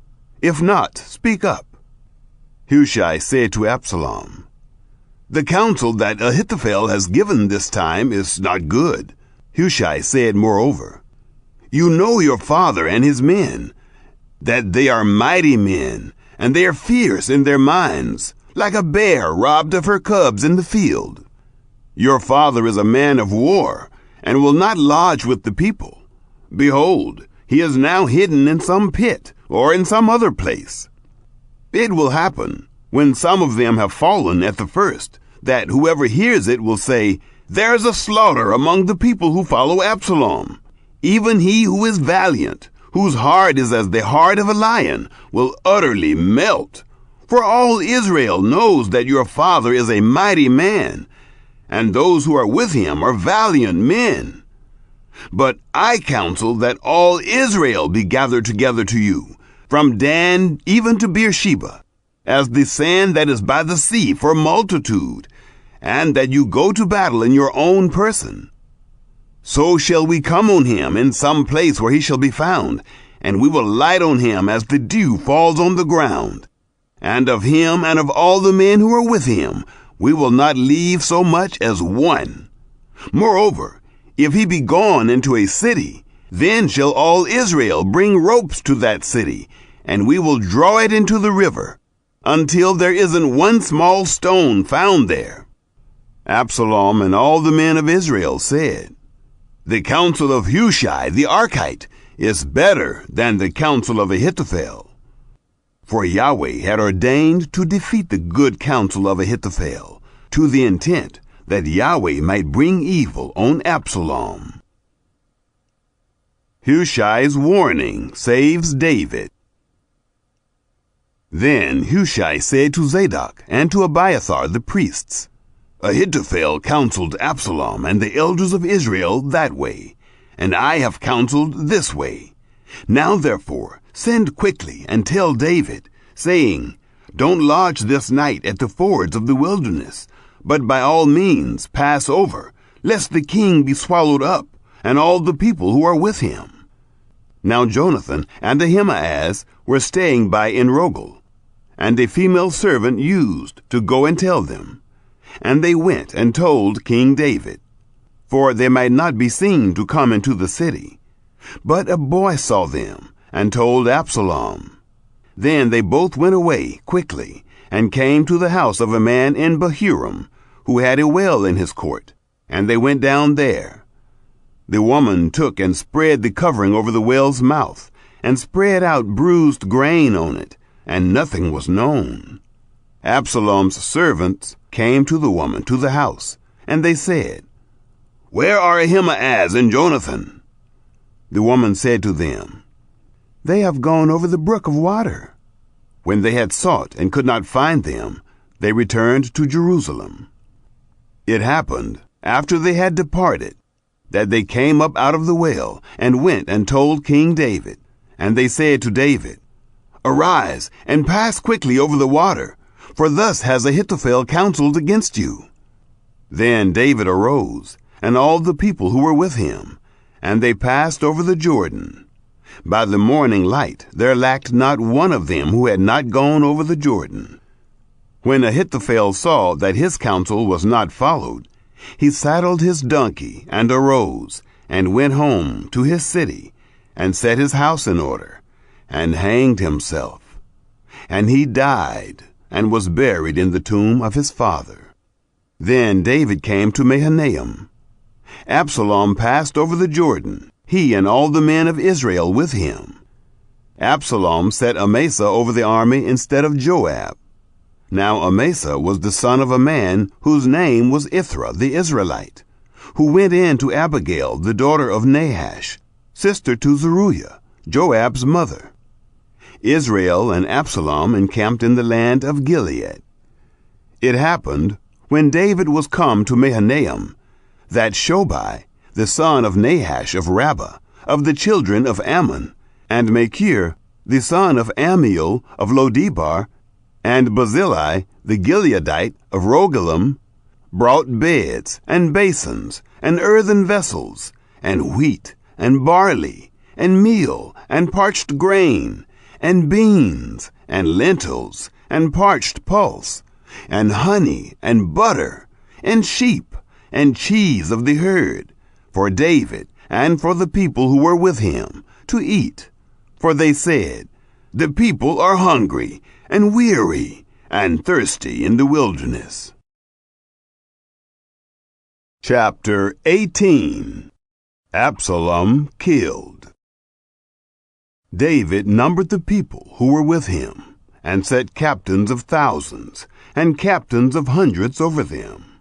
If not, speak up. Hushai said to Absalom, The counsel that Ahithophel has given this time is not good. Hushai said moreover, You know your father and his men, that they are mighty men, and they are fierce in their minds, like a bear robbed of her cubs in the field. Your father is a man of war, and will not lodge with the people. Behold, he is now hidden in some pit, or in some other place. It will happen, when some of them have fallen at the first, that whoever hears it will say, There is a slaughter among the people who follow Absalom. Even he who is valiant, whose heart is as the heart of a lion, will utterly melt. For all Israel knows that your father is a mighty man, and those who are with him are valiant men. But I counsel that all Israel be gathered together to you, from Dan even to Beersheba, as the sand that is by the sea for multitude, and that you go to battle in your own person. So shall we come on him in some place where he shall be found, and we will light on him as the dew falls on the ground. And of him and of all the men who are with him, we will not leave so much as one. Moreover, if he be gone into a city, then shall all Israel bring ropes to that city, and we will draw it into the river, until there isn't one small stone found there. Absalom and all the men of Israel said, The counsel of Hushai the Archite is better than the counsel of Ahithophel. For Yahweh had ordained to defeat the good counsel of Ahithophel, to the intent that Yahweh might bring evil on Absalom. Hushai's warning saves David. Then Hushai said to Zadok and to Abiathar the priests, Ahithophel counseled Absalom and the elders of Israel that way, and I have counseled this way. Now therefore send quickly and tell David, saying, Don't lodge this night at the fords of the wilderness, but by all means pass over, lest the king be swallowed up, and all the people who are with him. Now Jonathan and Ahimaaz were staying by Enrogel, and a female servant used to go and tell them. And they went and told King David, for they might not be seen to come into the city. But a boy saw them, and told Absalom. Then they both went away quickly, and came to the house of a man in Bahurim, who had a well in his court, and they went down there. The woman took and spread the covering over the well's mouth, and spread out bruised grain on it, and nothing was known. Absalom's servants came to the woman to the house, and they said, Where are Ahimaaz and Jonathan? The woman said to them, They have gone over the brook of water. When they had sought and could not find them, they returned to Jerusalem. It happened, after they had departed, that they came up out of the well, and went and told King David. And they said to David, Arise, and pass quickly over the water, for thus has Ahithophel counseled against you. Then David arose, and all the people who were with him, and they passed over the Jordan. By the morning light there lacked not one of them who had not gone over the Jordan. When Ahithophel saw that his counsel was not followed, he saddled his donkey and arose, and went home to his city, and set his house in order, and hanged himself. And he died, and was buried in the tomb of his father. Then David came to Mahanaim. Absalom passed over the Jordan, he and all the men of Israel with him. Absalom set Amasa over the army instead of Joab. Now Amasa was the son of a man whose name was Ithra the Israelite, who went in to Abigail, the daughter of Nahash, sister to Zeruiah, Joab's mother. Israel and Absalom encamped in the land of Gilead. It happened, when David was come to Mahanaim, that Shobai, the son of Nahash of Rabbah, of the children of Ammon, and Machir, the son of Ammiel of Lodebar, and Barzillai, the Gileadite of Rogelim, brought beds, and basins, and earthen vessels, and wheat, and barley, and meal, and parched grain, and beans, and lentils, and parched pulse, and honey, and butter, and sheep, and cheese of the herd, for David, and for the people who were with him, to eat. For they said, The people are hungry, and weary, and thirsty in the wilderness. Chapter 18. Absalom killed. David numbered the people who were with him, and set captains of thousands, and captains of hundreds over them.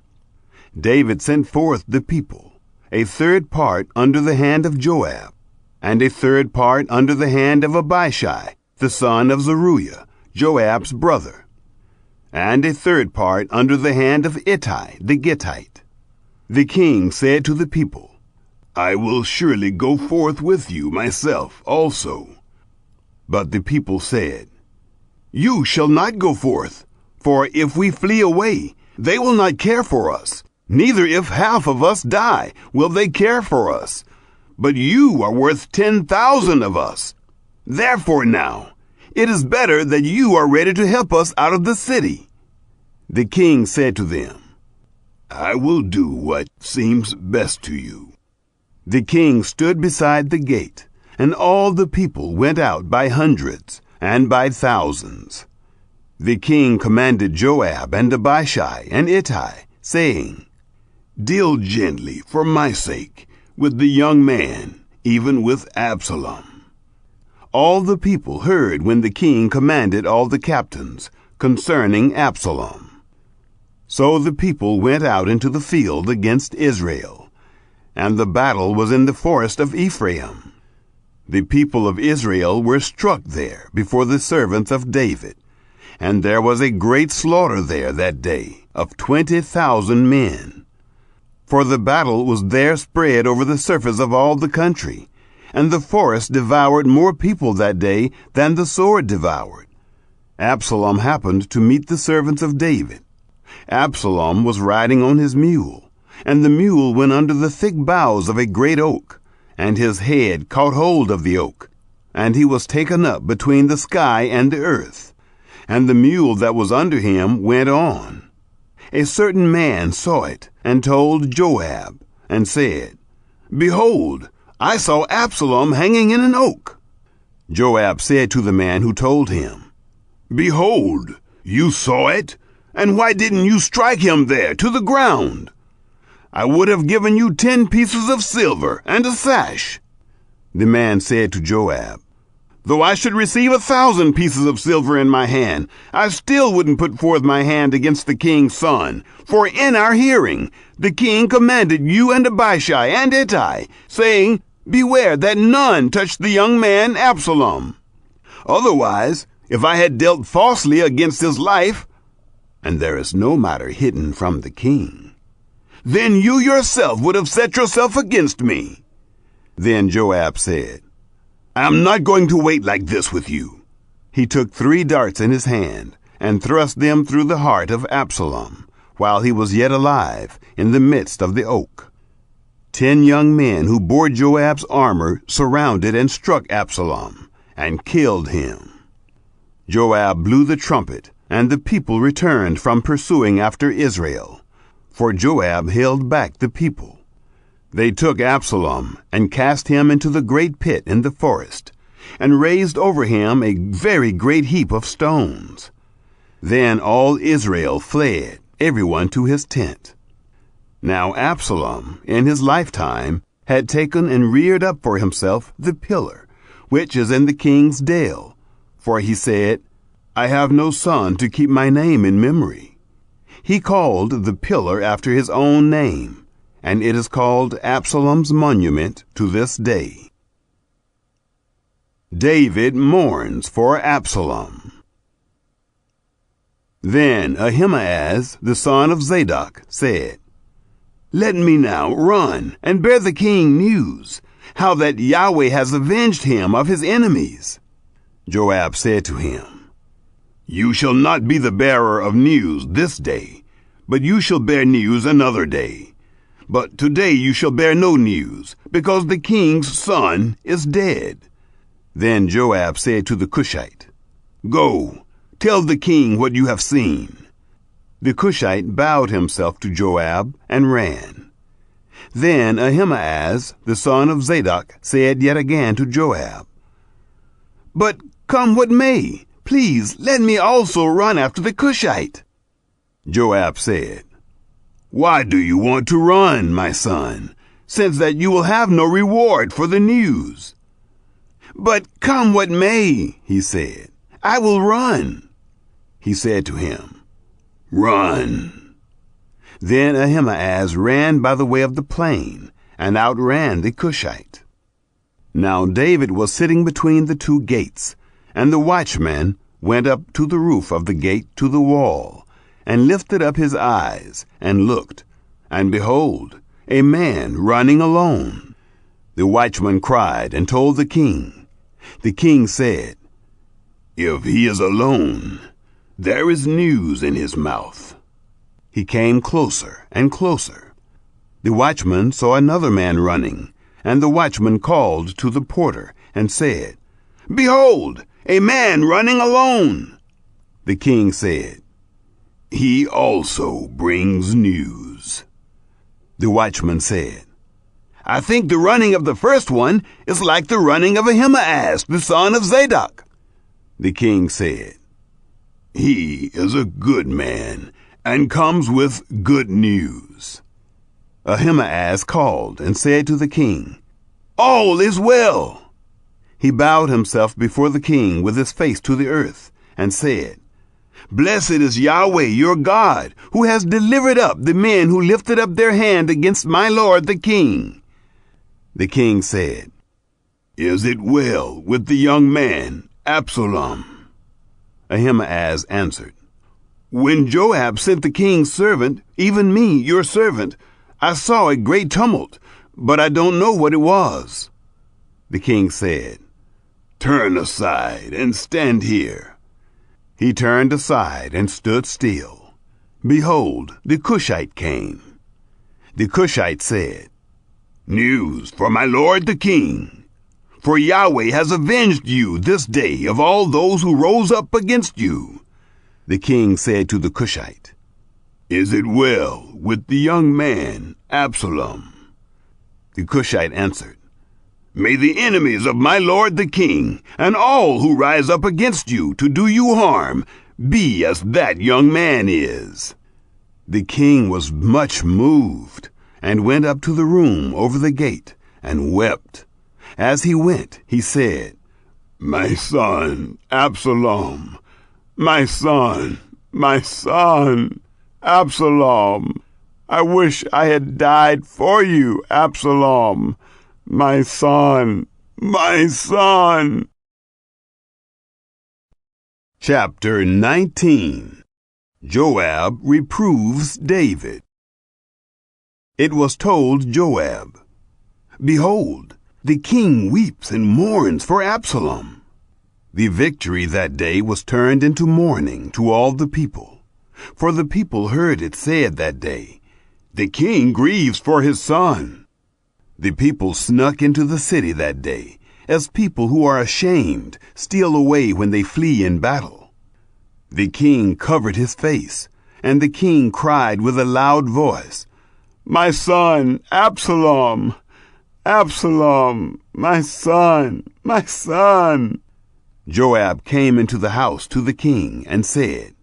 David sent forth the people, a third part under the hand of Joab, and a third part under the hand of Abishai, the son of Zeruiah, Joab's brother, and a third part under the hand of Ittai the Gittite. The king said to the people, I will surely go forth with you myself also. But the people said, You shall not go forth, for if we flee away, they will not care for us. Neither if half of us die will they care for us. But you are worth 10,000 of us. Therefore now, it is better that you are ready to help us out of the city. The king said to them, I will do what seems best to you. The king stood beside the gate, and all the people went out by hundreds and by thousands. The king commanded Joab and Abishai and Ittai, saying, Deal gently for my sake with the young man, even with Absalom. All the people heard when the king commanded all the captains concerning Absalom. So the people went out into the field against Israel, and the battle was in the forest of Ephraim. The people of Israel were struck there before the servants of David, and there was a great slaughter there that day of 20,000 men. For the battle was there spread over the surface of all the country, and the forest devoured more people that day than the sword devoured. Absalom happened to meet the servants of David. Absalom was riding on his mule, and the mule went under the thick boughs of a great oak, and his head caught hold of the oak, and he was taken up between the sky and the earth, and the mule that was under him went on. A certain man saw it, and told Joab, and said, Behold, I saw Absalom hanging in an oak. Joab said to the man who told him, Behold, you saw it? And why didn't you strike him there to the ground? I would have given you 10 pieces of silver and a sash. The man said to Joab, Though I should receive 1,000 pieces of silver in my hand, I still wouldn't put forth my hand against the king's son. For in our hearing the king commanded you and Abishai and Ittai, saying, Beware that none touch the young man Absalom. Otherwise, if I had dealt falsely against his life, and there is no matter hidden from the king, then you yourself would have set yourself against me. Then Joab said, I am not going to wait like this with you. He took 3 darts in his hand, and thrust them through the heart of Absalom, while he was yet alive, in the midst of the oak. 10 young men who bore Joab's armor surrounded and struck Absalom, and killed him. Joab blew the trumpet, and the people returned from pursuing after Israel, for Joab held back the people. They took Absalom, and cast him into the great pit in the forest, and raised over him a very great heap of stones. Then all Israel fled, everyone to his tent. Now Absalom, in his lifetime, had taken and reared up for himself the pillar, which is in the king's dale, for he said, I have no son to keep my name in memory. He called the pillar after his own name, and it is called Absalom's monument to this day. David mourns for Absalom. Then Ahimaaz, the son of Zadok, said, "Let me now run and bear the king news, how that Yahweh has avenged him of his enemies." Joab said to him, "You shall not be the bearer of news this day, but you shall bear news another day. But today you shall bear no news, because the king's son is dead." Then Joab said to the Cushite, "Go, tell the king what you have seen." The Cushite bowed himself to Joab and ran. Then Ahimaaz, the son of Zadok, said yet again to Joab, "But come what may, please let me also run after the Cushite." Joab said, "Why do you want to run, my son, since that you will have no reward for the news?" "But come what may," he said, "I will run." He said to him, "Run." Then Ahimaaz ran by the way of the plain, and outran the Cushite. Now David was sitting between the two gates, and the watchman went up to the roof of the gate to the wall, and lifted up his eyes, and looked, and behold, a man running alone. The watchman cried and told the king. The king said, "If he is alone, there is news in his mouth." He came closer and closer. The watchman saw another man running, and the watchman called to the porter and said, "Behold, a man running alone." The king said, "He also brings news." The watchman said, "I think the running of the first one is like the running of Ahimaaz, the son of Zadok." The king said, "He is a good man, and comes with good news." Ahimaaz called and said to the king, "All is well." He bowed himself before the king with his face to the earth, and said, "Blessed is Yahweh your God, who has delivered up the men who lifted up their hand against my lord the king." The king said, "Is it well with the young man, Absalom?" Ahimaaz answered, "When Joab sent the king's servant, even me, your servant, I saw a great tumult, but I don't know what it was." The king said, "Turn aside and stand here." He turned aside and stood still. Behold, the Cushite came. The Cushite said, "News for my lord the king. For Yahweh has avenged you this day of all those who rose up against you." The king said to the Cushite, "Is it well with the young man, Absalom?" The Cushite answered, "May the enemies of my lord the king, and all who rise up against you to do you harm, be as that young man is." The king was much moved, and went up to the room over the gate, and wept. As he went, he said, "My son, Absalom, my son, Absalom, I wish I had died for you, Absalom, my son, my son." Chapter 19. Joab reproves David. It was told Joab, "Behold, the king weeps and mourns for Absalom." The victory that day was turned into mourning to all the people. For the people heard it said that day, "The king grieves for his son." The people snuck into the city that day, as people who are ashamed steal away when they flee in battle. The king covered his face, and the king cried with a loud voice, "My son, Absalom! Absalom, my son, my son!" Joab came into the house to the king and said,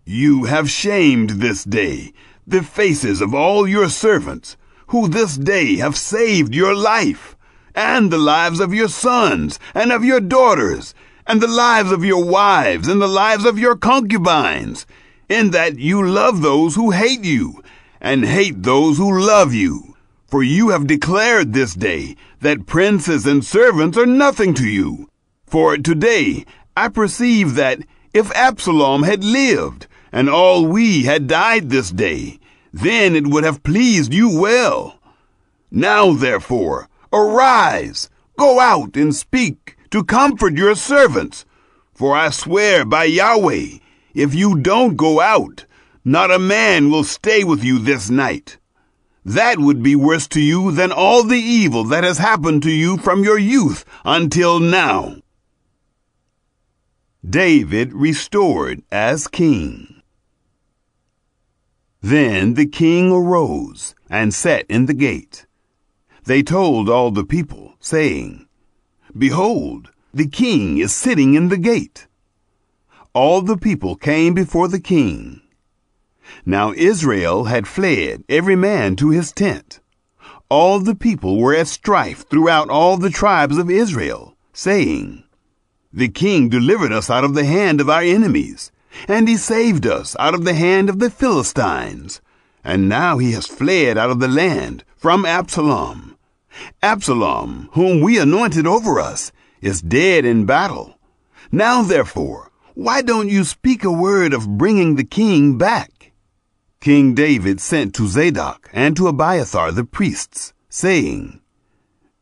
"You have shamed this day the faces of all your servants, who this day have saved your life, and the lives of your sons and of your daughters, and the lives of your wives and the lives of your concubines, in that you love those who hate you, and hate those who love you. For you have declared this day that princes and servants are nothing to you. For today I perceive that if Absalom had lived, and all we had died this day, then it would have pleased you well. Now therefore, arise, go out and speak to comfort your servants. For I swear by Yahweh, if you don't go out, not a man will stay with you this night. That would be worse to you than all the evil that has happened to you from your youth until now. David restored as king. Then the king arose and sat in the gate. They told all the people, saying, Behold, the king is sitting in the gate. All the people came before the king. Now Israel had fled, every man to his tent. All the people were at strife throughout all the tribes of Israel, saying, The king delivered us out of the hand of our enemies, and he saved us out of the hand of the Philistines. And now he has fled out of the land from Absalom. Absalom, whom we anointed over us, is dead in battle. Now therefore, why don't you speak a word of bringing the king back? King David sent to Zadok and to Abiathar the priests, saying,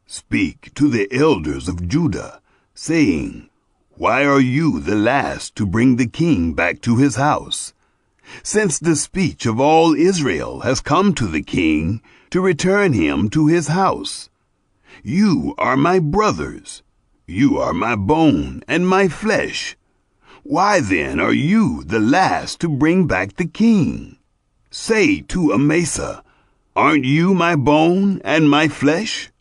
Speak to the elders of Judah, saying, Why are you the last to bring the king back to his house? Since the speech of all Israel has come to the king to return him to his house. You are my brothers. You are my bone and my flesh. Why then are you the last to bring back the king? Say to Amasa, Aren't you my bone and my flesh?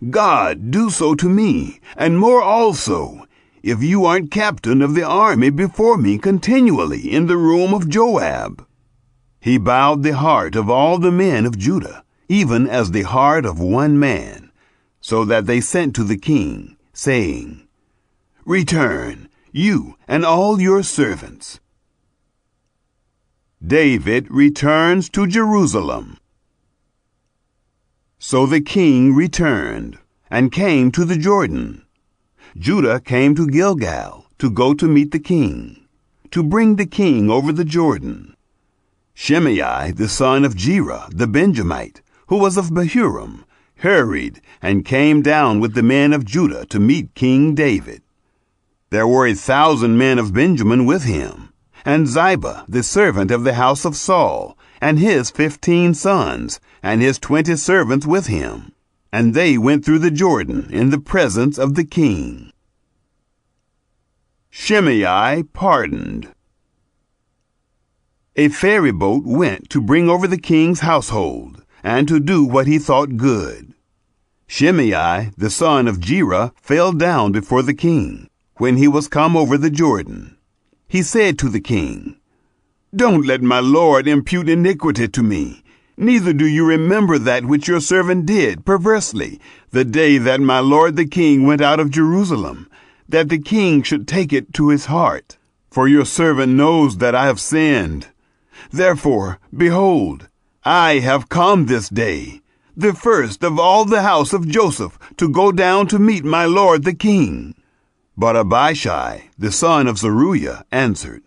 God, do so to me, and more also, if you aren't captain of the army before me continually in the room of Joab. He bowed the heart of all the men of Judah, even as the heart of one man, so that they sent to the king, saying, Return, you and all your servants. David returns to Jerusalem. So the king returned, and came to the Jordan. Judah came to Gilgal to go to meet the king, to bring the king over the Jordan. Shimei, the son of Gera, the Benjamite, who was of Bahurim, hurried and came down with the men of Judah to meet King David. There were 1,000 men of Benjamin with him, and Ziba, the servant of the house of Saul, and his 15 sons, and his 20 servants with him. And they went through the Jordan in the presence of the king. Shimei pardoned. A ferry boat went to bring over the king's household, and to do what he thought good. Shimei, the son of Gera, fell down before the king, when he was come over the Jordan. He said to the king, Don't let my lord impute iniquity to me, neither do you remember that which your servant did perversely, the day that my lord the king went out of Jerusalem, that the king should take it to his heart. For your servant knows that I have sinned. Therefore, behold, I have come this day, the first of all the house of Joseph, to go down to meet my lord the king. But Abishai, the son of Zeruiah, answered,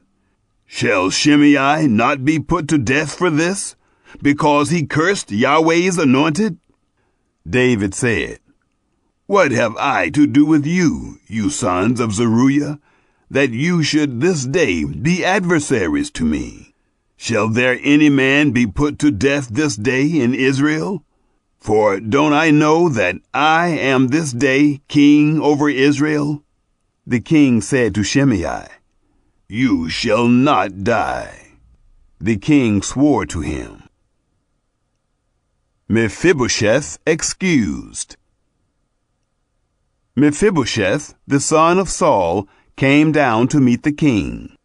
Shall Shimei not be put to death for this, because he cursed Yahweh's anointed? David said, What have I to do with you, you sons of Zeruiah, that you should this day be adversaries to me? Shall there any man be put to death this day in Israel? For don't I know that I am this day king over Israel? The king said to Shimei, You shall not die. The king swore to him. Mephibosheth excused. Mephibosheth, the son of Saul, came down to meet the king.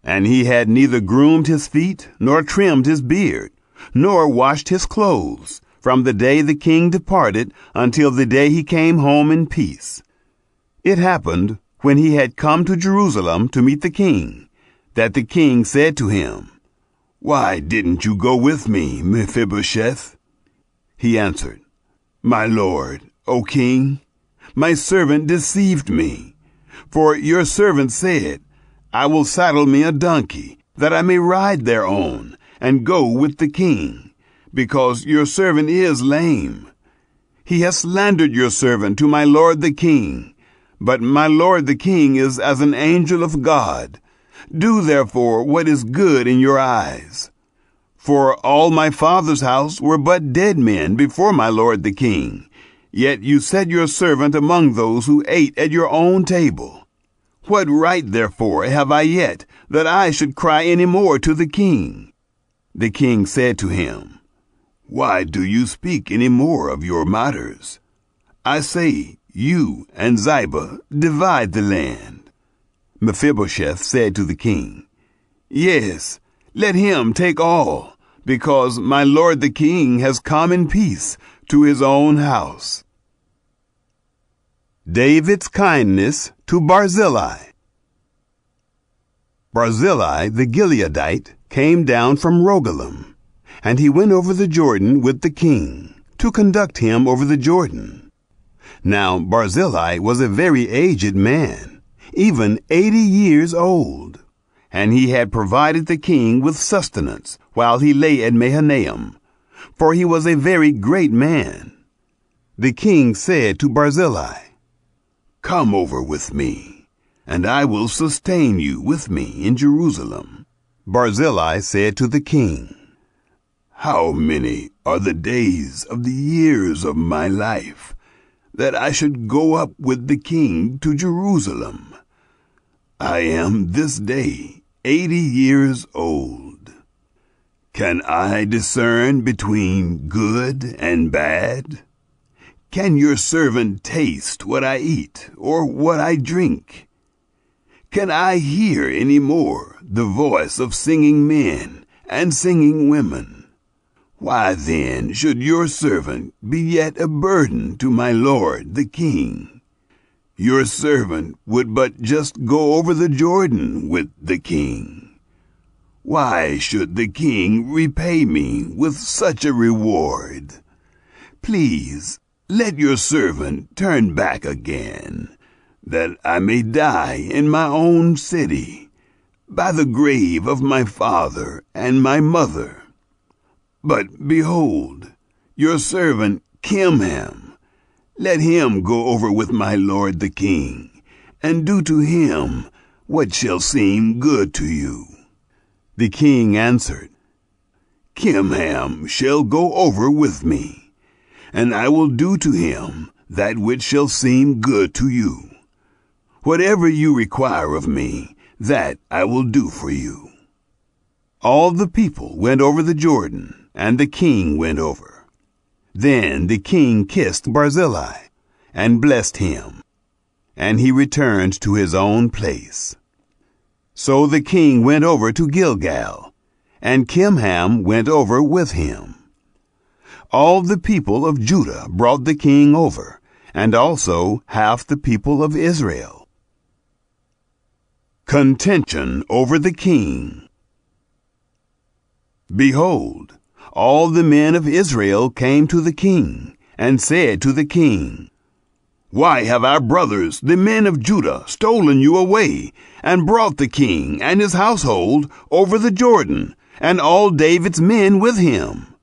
And he had neither groomed his feet, nor trimmed his beard, nor washed his clothes, from the day the king departed until the day he came home in peace. It happened, when he had come to Jerusalem to meet the king, that the king said to him, Why didn't you go with me, Mephibosheth? He answered, My lord, O king, my servant deceived me. For your servant said, I will saddle me a donkey, that I may ride thereon, and go with the king, because your servant is lame. He has slandered your servant to my lord the king, but my lord the king is as an angel of God. Do therefore what is good in your eyes. For all my father's house were but dead men before my lord the king, yet you set your servant among those who ate at your own table. What right, therefore, have I yet, that I should cry any more to the king? The king said to him, Why do you speak any more of your matters? I say, you and Ziba divide the land. Mephibosheth said to the king, Yes, let him take all, because my lord the king has come in peace to his own house. David's kindness to Barzillai. Barzillai the Gileadite came down from Rogelim, and he went over the Jordan with the king, to conduct him over the Jordan. Now Barzillai was a very aged man, even 80 years old, and he had provided the king with sustenance while he lay at Mahanaim, for he was a very great man. The king said to Barzillai, Come over with me, and I will sustain you with me in Jerusalem. Barzillai said to the king, How many are the days of the years of my life, that I should go up with the king to Jerusalem? I am this day 80 years old. Can I discern between good and bad? Can your servant taste what I eat, or what I drink? Can I hear any more the voice of singing men and singing women? Why then should your servant be yet a burden to my lord the king? Your servant would but just go over the Jordan with the king. Why should the king repay me with such a reward? Please, let your servant turn back again, that I may die in my own city, by the grave of my father and my mother. But behold, your servant Kimham, let him go over with my lord the king, and do to him what shall seem good to you. The king answered, Kimham shall go over with me, and I will do to him that which shall seem good to you. Whatever you require of me, that I will do for you. All the people went over the Jordan, and the king went over. Then the king kissed Barzillai, and blessed him, and he returned to his own place. So the king went over to Gilgal, and Kimham went over with him. All the people of Judah brought the king over, and also half the people of Israel. Contention over the king. Behold, all the men of Israel came to the king, and said to the king, Why have our brothers, the men of Judah, stolen you away, and brought the king and his household over the Jordan, and all David's men with him?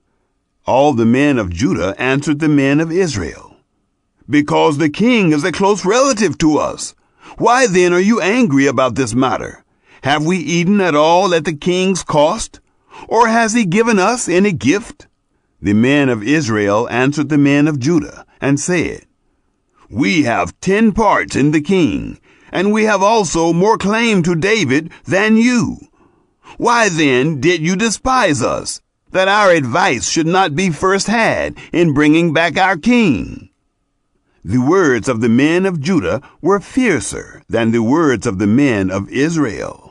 All the men of Judah answered the men of Israel, Because the king is a close relative to us. Why then are you angry about this matter? Have we eaten at all at the king's cost? Or has he given us any gift? The men of Israel answered the men of Judah, and said, We have 10 parts in the king, and we have also more claim to David than you. Why then did you despise us, that our advice should not be first had in bringing back our king? The words of the men of Judah were fiercer than the words of the men of Israel.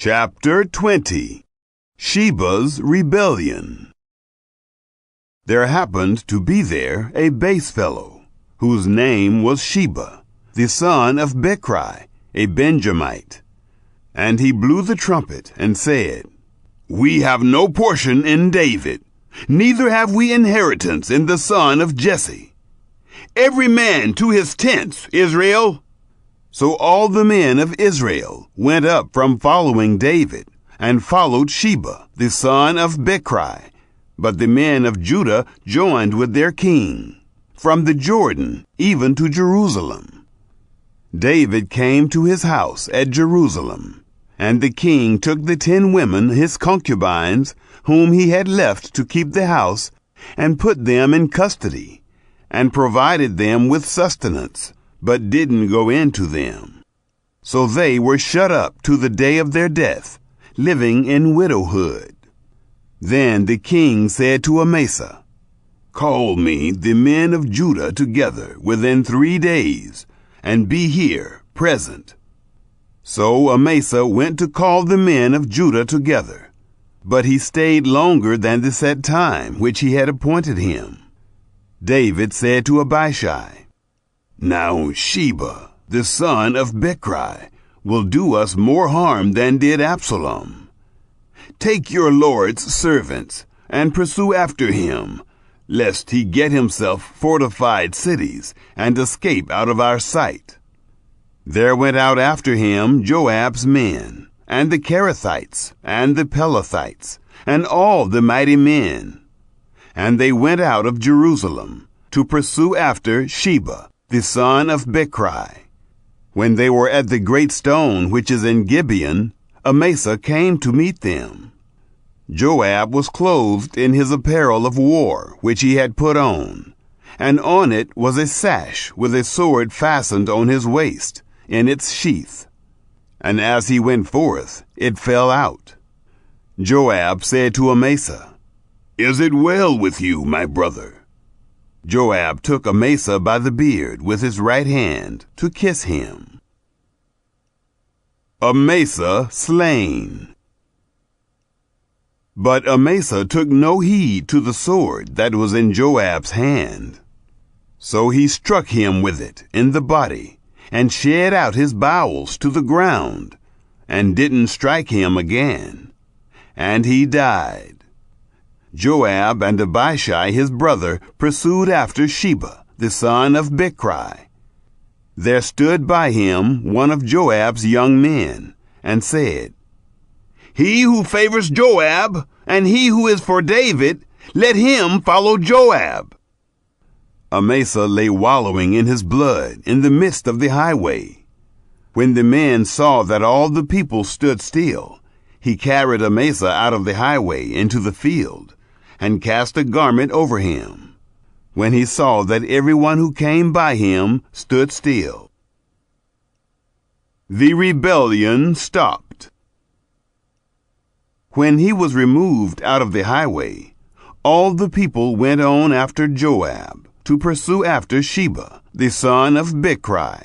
Chapter 20. Sheba's Rebellion. There happened to be there a base fellow, whose name was Sheba, the son of Bechri, a Benjamite. And he blew the trumpet and said, We have no portion in David, neither have we inheritance in the son of Jesse. Every man to his tents, Israel. So all the men of Israel went up from following David, and followed Sheba, the son of Bichri. But the men of Judah joined with their king, from the Jordan even to Jerusalem. David came to his house at Jerusalem, and the king took the 10 women, his concubines, whom he had left to keep the house, and put them in custody, and provided them with sustenance, but didn't go into them. So they were shut up to the day of their death, living in widowhood. Then the king said to Amasa, "Call me the men of Judah together within 3 days, and be here present." So Amasa went to call the men of Judah together, but he stayed longer than the set time which he had appointed him. David said to Abishai, "Now Sheba, the son of Bichri, will do us more harm than did Absalom. Take your lord's servants, and pursue after him, lest he get himself fortified cities, and escape out of our sight." There went out after him Joab's men, and the Cherethites, and the Pelethites, and all the mighty men. And they went out of Jerusalem, to pursue after Sheba, the son of Bichri. When they were at the great stone which is in Gibeon, Amasa came to meet them. Joab was clothed in his apparel of war which he had put on, and on it was a sash with a sword fastened on his waist, in its sheath. And as he went forth, it fell out. Joab said to Amasa, "Is it well with you, my brother?" Joab took Amasa by the beard with his right hand to kiss him. Amasa slain. But Amasa took no heed to the sword that was in Joab's hand. So he struck him with it in the body, and shed out his bowels to the ground, and didn't strike him again. And he died. Joab and Abishai his brother pursued after Sheba, the son of Bichri. There stood by him one of Joab's young men, and said, "He who favors Joab, and he who is for David, let him follow Joab." Amasa lay wallowing in his blood in the midst of the highway. When the men saw that all the people stood still, he carried Amasa out of the highway into the field, and cast a garment over him, when he saw that everyone who came by him stood still. The rebellion stopped. When he was removed out of the highway, all the people went on after Joab, to pursue after Sheba, the son of Bichri.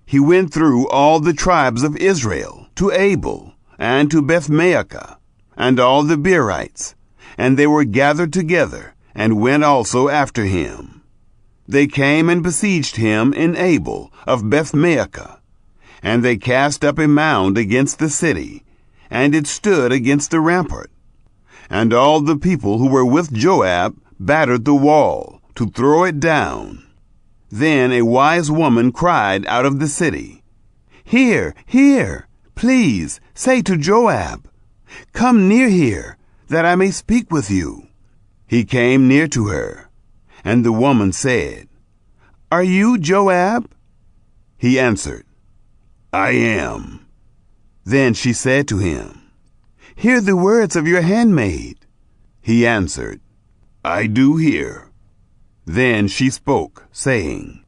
He went through all the tribes of Israel, to Abel, and to Bethmaachah, and all the Beerites, and they were gathered together, and went also after him. They came and besieged him in Abel of Bethmaachah, and they cast up a mound against the city, and it stood against the rampart. And all the people who were with Joab battered the wall, to throw it down. Then a wise woman cried out of the city, "Here, here, please say to Joab, 'Come near here, that I may speak with you.'" He came near to her, and the woman said, "Are you Joab?" He answered, "I am." Then she said to him, "Hear the words of your handmaid." He answered, "I do hear." Then she spoke, saying,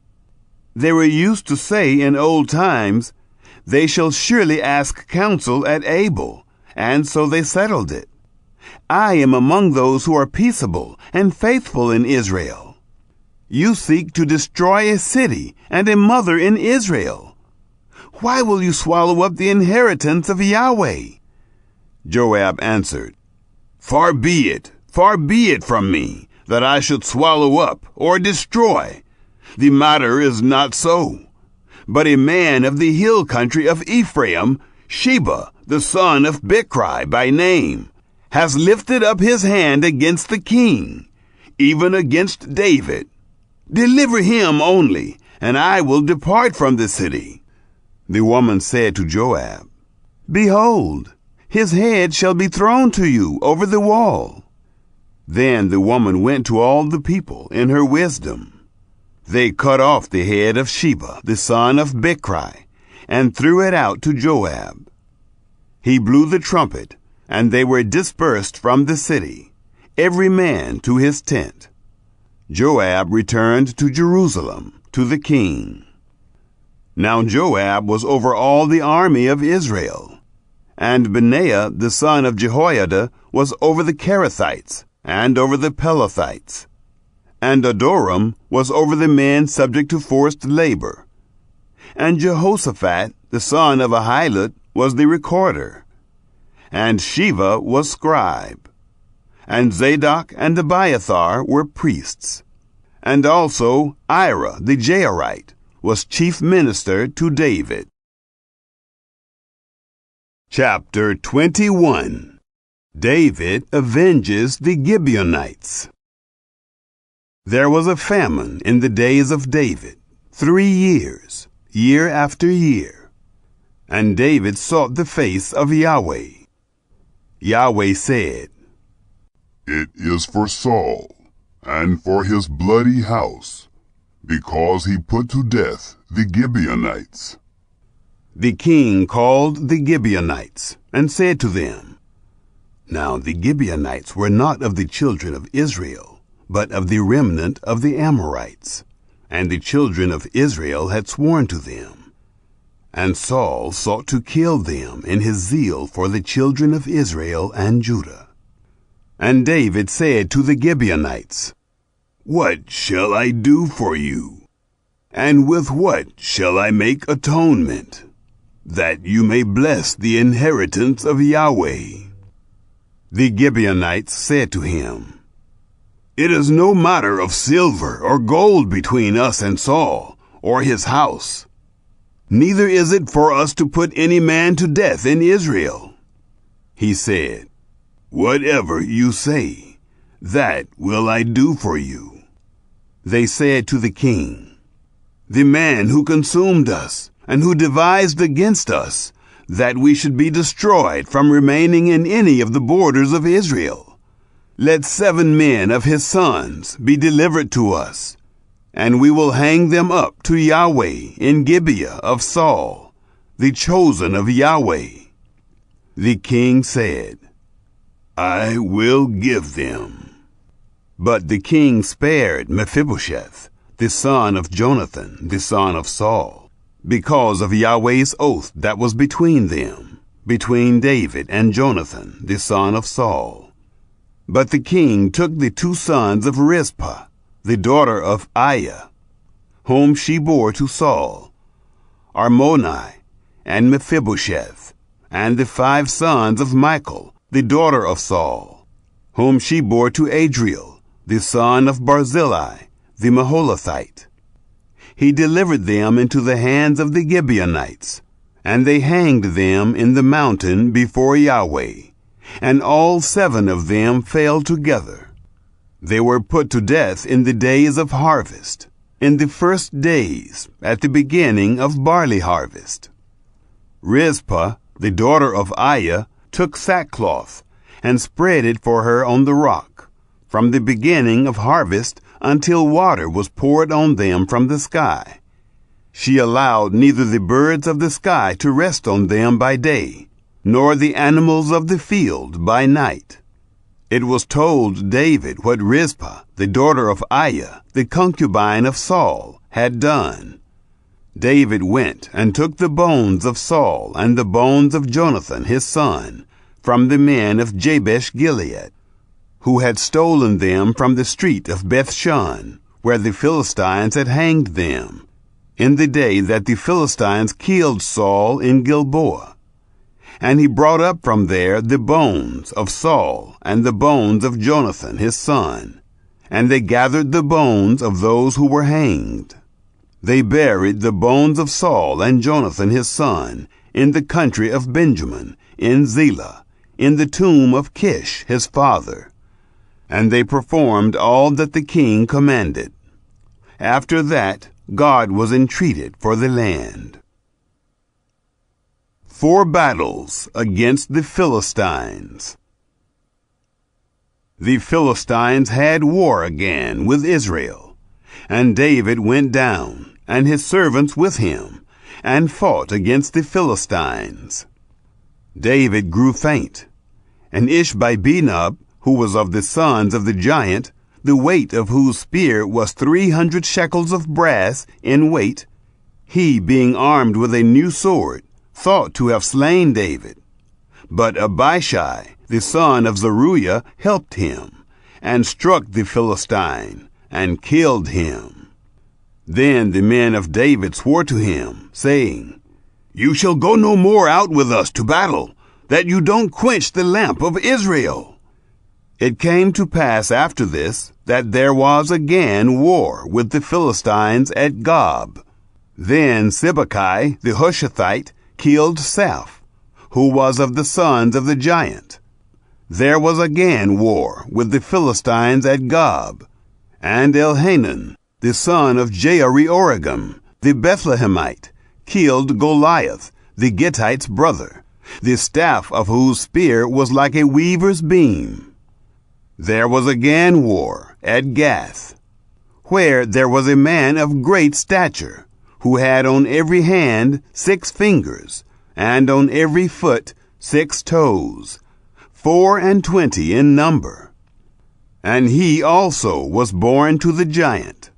"They were used to say in old times, 'They shall surely ask counsel at Abel,' and so they settled it. I am among those who are peaceable and faithful in Israel. You seek to destroy a city and a mother in Israel. Why will you swallow up the inheritance of Yahweh?" Joab answered, far be it from me, that I should swallow up or destroy. The matter is not so. But a man of the hill country of Ephraim, Sheba, the son of Bichri by name, has lifted up his hand against the king, even against David. Deliver him only, and I will depart from the city. The woman said to Joab, "Behold, his head shall be thrown to you over the wall." Then the woman went to all the people in her wisdom. They cut off the head of Sheba, the son of Bichri, and threw it out to Joab. He blew the trumpet, and they were dispersed from the city, every man to his tent. Joab returned to Jerusalem, to the king. Now Joab was over all the army of Israel, and Benaiah the son of Jehoiada was over the Kerethites and over the Pelethites, and Adoram was over the men subject to forced labor, and Jehoshaphat the son of Ahilud was the recorder, and Sheva was scribe, and Zadok and Abiathar were priests, and also Ira the Jairite was chief minister to David. Chapter 21. David avenges the Gibeonites. There was a famine in the days of David, 3 years, year after year. And David sought the face of Yahweh. Yahweh said, "It is for Saul, and for his bloody house, because he put to death the Gibeonites." The king called the Gibeonites, and said to them, Now the Gibeonites were not of the children of Israel, but of the remnant of the Amorites, and the children of Israel had sworn to them. And Saul sought to kill them in his zeal for the children of Israel and Judah. And David said to the Gibeonites, "What shall I do for you? And with what shall I make atonement, that you may bless the inheritance of Yahweh?" The Gibeonites said to him, "It is no matter of silver or gold between us and Saul, or his house. Neither is it for us to put any man to death in Israel." He said, "Whatever you say, that will I do for you." They said to the king, "The man who consumed us, and who devised against us, that we should be destroyed from remaining in any of the borders of Israel, let 7 men of his sons be delivered to us, and we will hang them up to Yahweh in Gibeah of Saul, the chosen of Yahweh." The king said, "I will give them." But the king spared Mephibosheth, the son of Jonathan, the son of Saul, because of Yahweh's oath that was between them, between David and Jonathan, the son of Saul. But the king took the 2 sons of Rizpah, the daughter of Aiah, whom she bore to Saul, Armoni, and Mephibosheth, and the 5 sons of Michal, the daughter of Saul, whom she bore to Adriel, the son of Barzillai, the Maholathite. He delivered them into the hands of the Gibeonites, and they hanged them in the mountain before Yahweh, and all 7 of them fell together. They were put to death in the days of harvest, in the first days, at the beginning of barley harvest. Rizpah, the daughter of Aiah, took sackcloth, and spread it for her on the rock, from the beginning of harvest until water was poured on them from the sky. She allowed neither the birds of the sky to rest on them by day, nor the animals of the field by night. It was told David what Rizpah, the daughter of Aiah, the concubine of Saul, had done. David went and took the bones of Saul and the bones of Jonathan his son from the men of Jabesh Gilead, who had stolen them from the street of Bethshan, where the Philistines had hanged them, in the day that the Philistines killed Saul in Gilboa. And he brought up from there the bones of Saul and the bones of Jonathan his son, and they gathered the bones of those who were hanged. They buried the bones of Saul and Jonathan his son in the country of Benjamin, in Zelah, in the tomb of Kish his father. And they performed all that the king commanded. After that, God was entreated for the land. 4 battles against the Philistines. The Philistines had war again with Israel, and David went down, and his servants with him, and fought against the Philistines. David grew faint, and Ishbi-Benob, who was of the sons of the giant, the weight of whose spear was 300 shekels of brass in weight, he, being armed with a new sword, thought to have slain David. But Abishai, the son of Zeruiah, helped him, and struck the Philistine, and killed him. Then the men of David swore to him, saying, "You shall go no more out with us to battle, that you don't quench the lamp of Israel." It came to pass after this, that there was again war with the Philistines at Gob. Then Sibbecai the Hushathite killed Saph, who was of the sons of the giant. There was again war with the Philistines at Gob, and Elhanan, the son of Jaare-Oregim, the Bethlehemite, killed Goliath, the Gittite's brother, the staff of whose spear was like a weaver's beam. There was again war at Gath, where there was a man of great stature, who had on every hand 6 fingers, and on every foot 6 toes, 24 in number. And he also was born to the giant.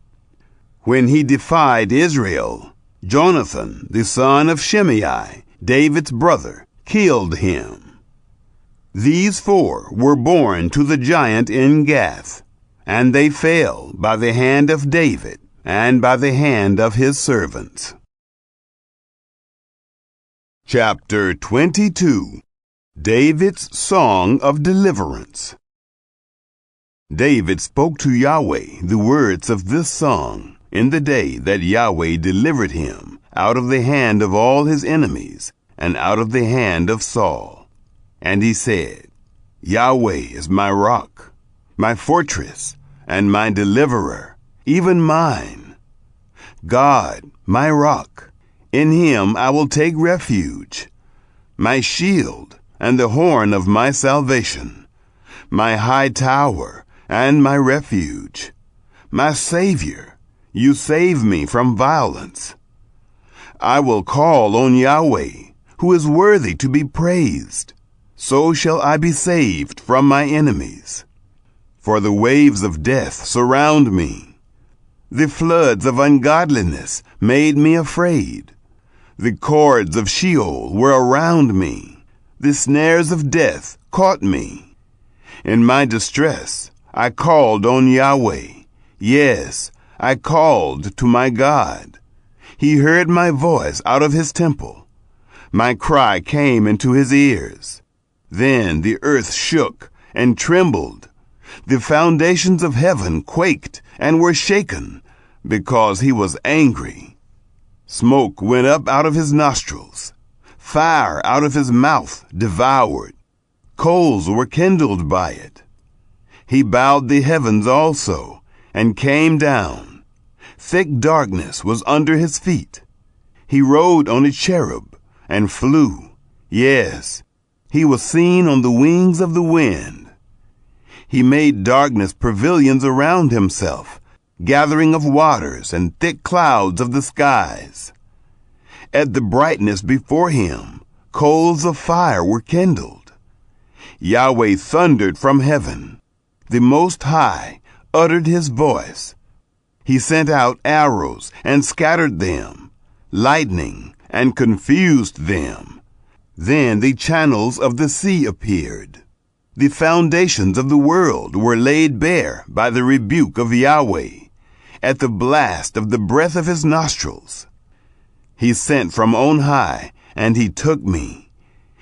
When he defied Israel, Jonathan, the son of Shimei, David's brother, killed him. These 4 were born to the giant in Gath, and they fell by the hand of David and by the hand of his servants. Chapter 22. David's Song of Deliverance. David spoke to Yahweh the words of this song in the day that Yahweh delivered him out of the hand of all his enemies and out of the hand of Saul. And he said, Yahweh is my rock, my fortress, and my deliverer, even mine. God, my rock, in him I will take refuge, my shield and the horn of my salvation, my high tower and my refuge, my Savior, you save me from violence. I will call on Yahweh, who is worthy to be praised. So shall I be saved from my enemies. For the waves of death surround me. The floods of ungodliness made me afraid. The cords of Sheol were around me. The snares of death caught me. In my distress, I called on Yahweh. Yes, I called to my God. He heard my voice out of his temple. My cry came into his ears. Then the earth shook and trembled. The foundations of heaven quaked and were shaken, because he was angry. Smoke went up out of his nostrils. Fire out of his mouth devoured. Coals were kindled by it. He bowed the heavens also, and came down. Thick darkness was under his feet. He rode on a cherub, and flew. Yes, he was seen on the wings of the wind. He made darkness pavilions around himself, gathering of waters and thick clouds of the skies. At the brightness before him, coals of fire were kindled. Yahweh thundered from heaven. The Most High uttered his voice. He sent out arrows and scattered them, lightning and confused them. Then the channels of the sea appeared. The foundations of the world were laid bare by the rebuke of Yahweh, at the blast of the breath of his nostrils. He sent from on high, and he took me.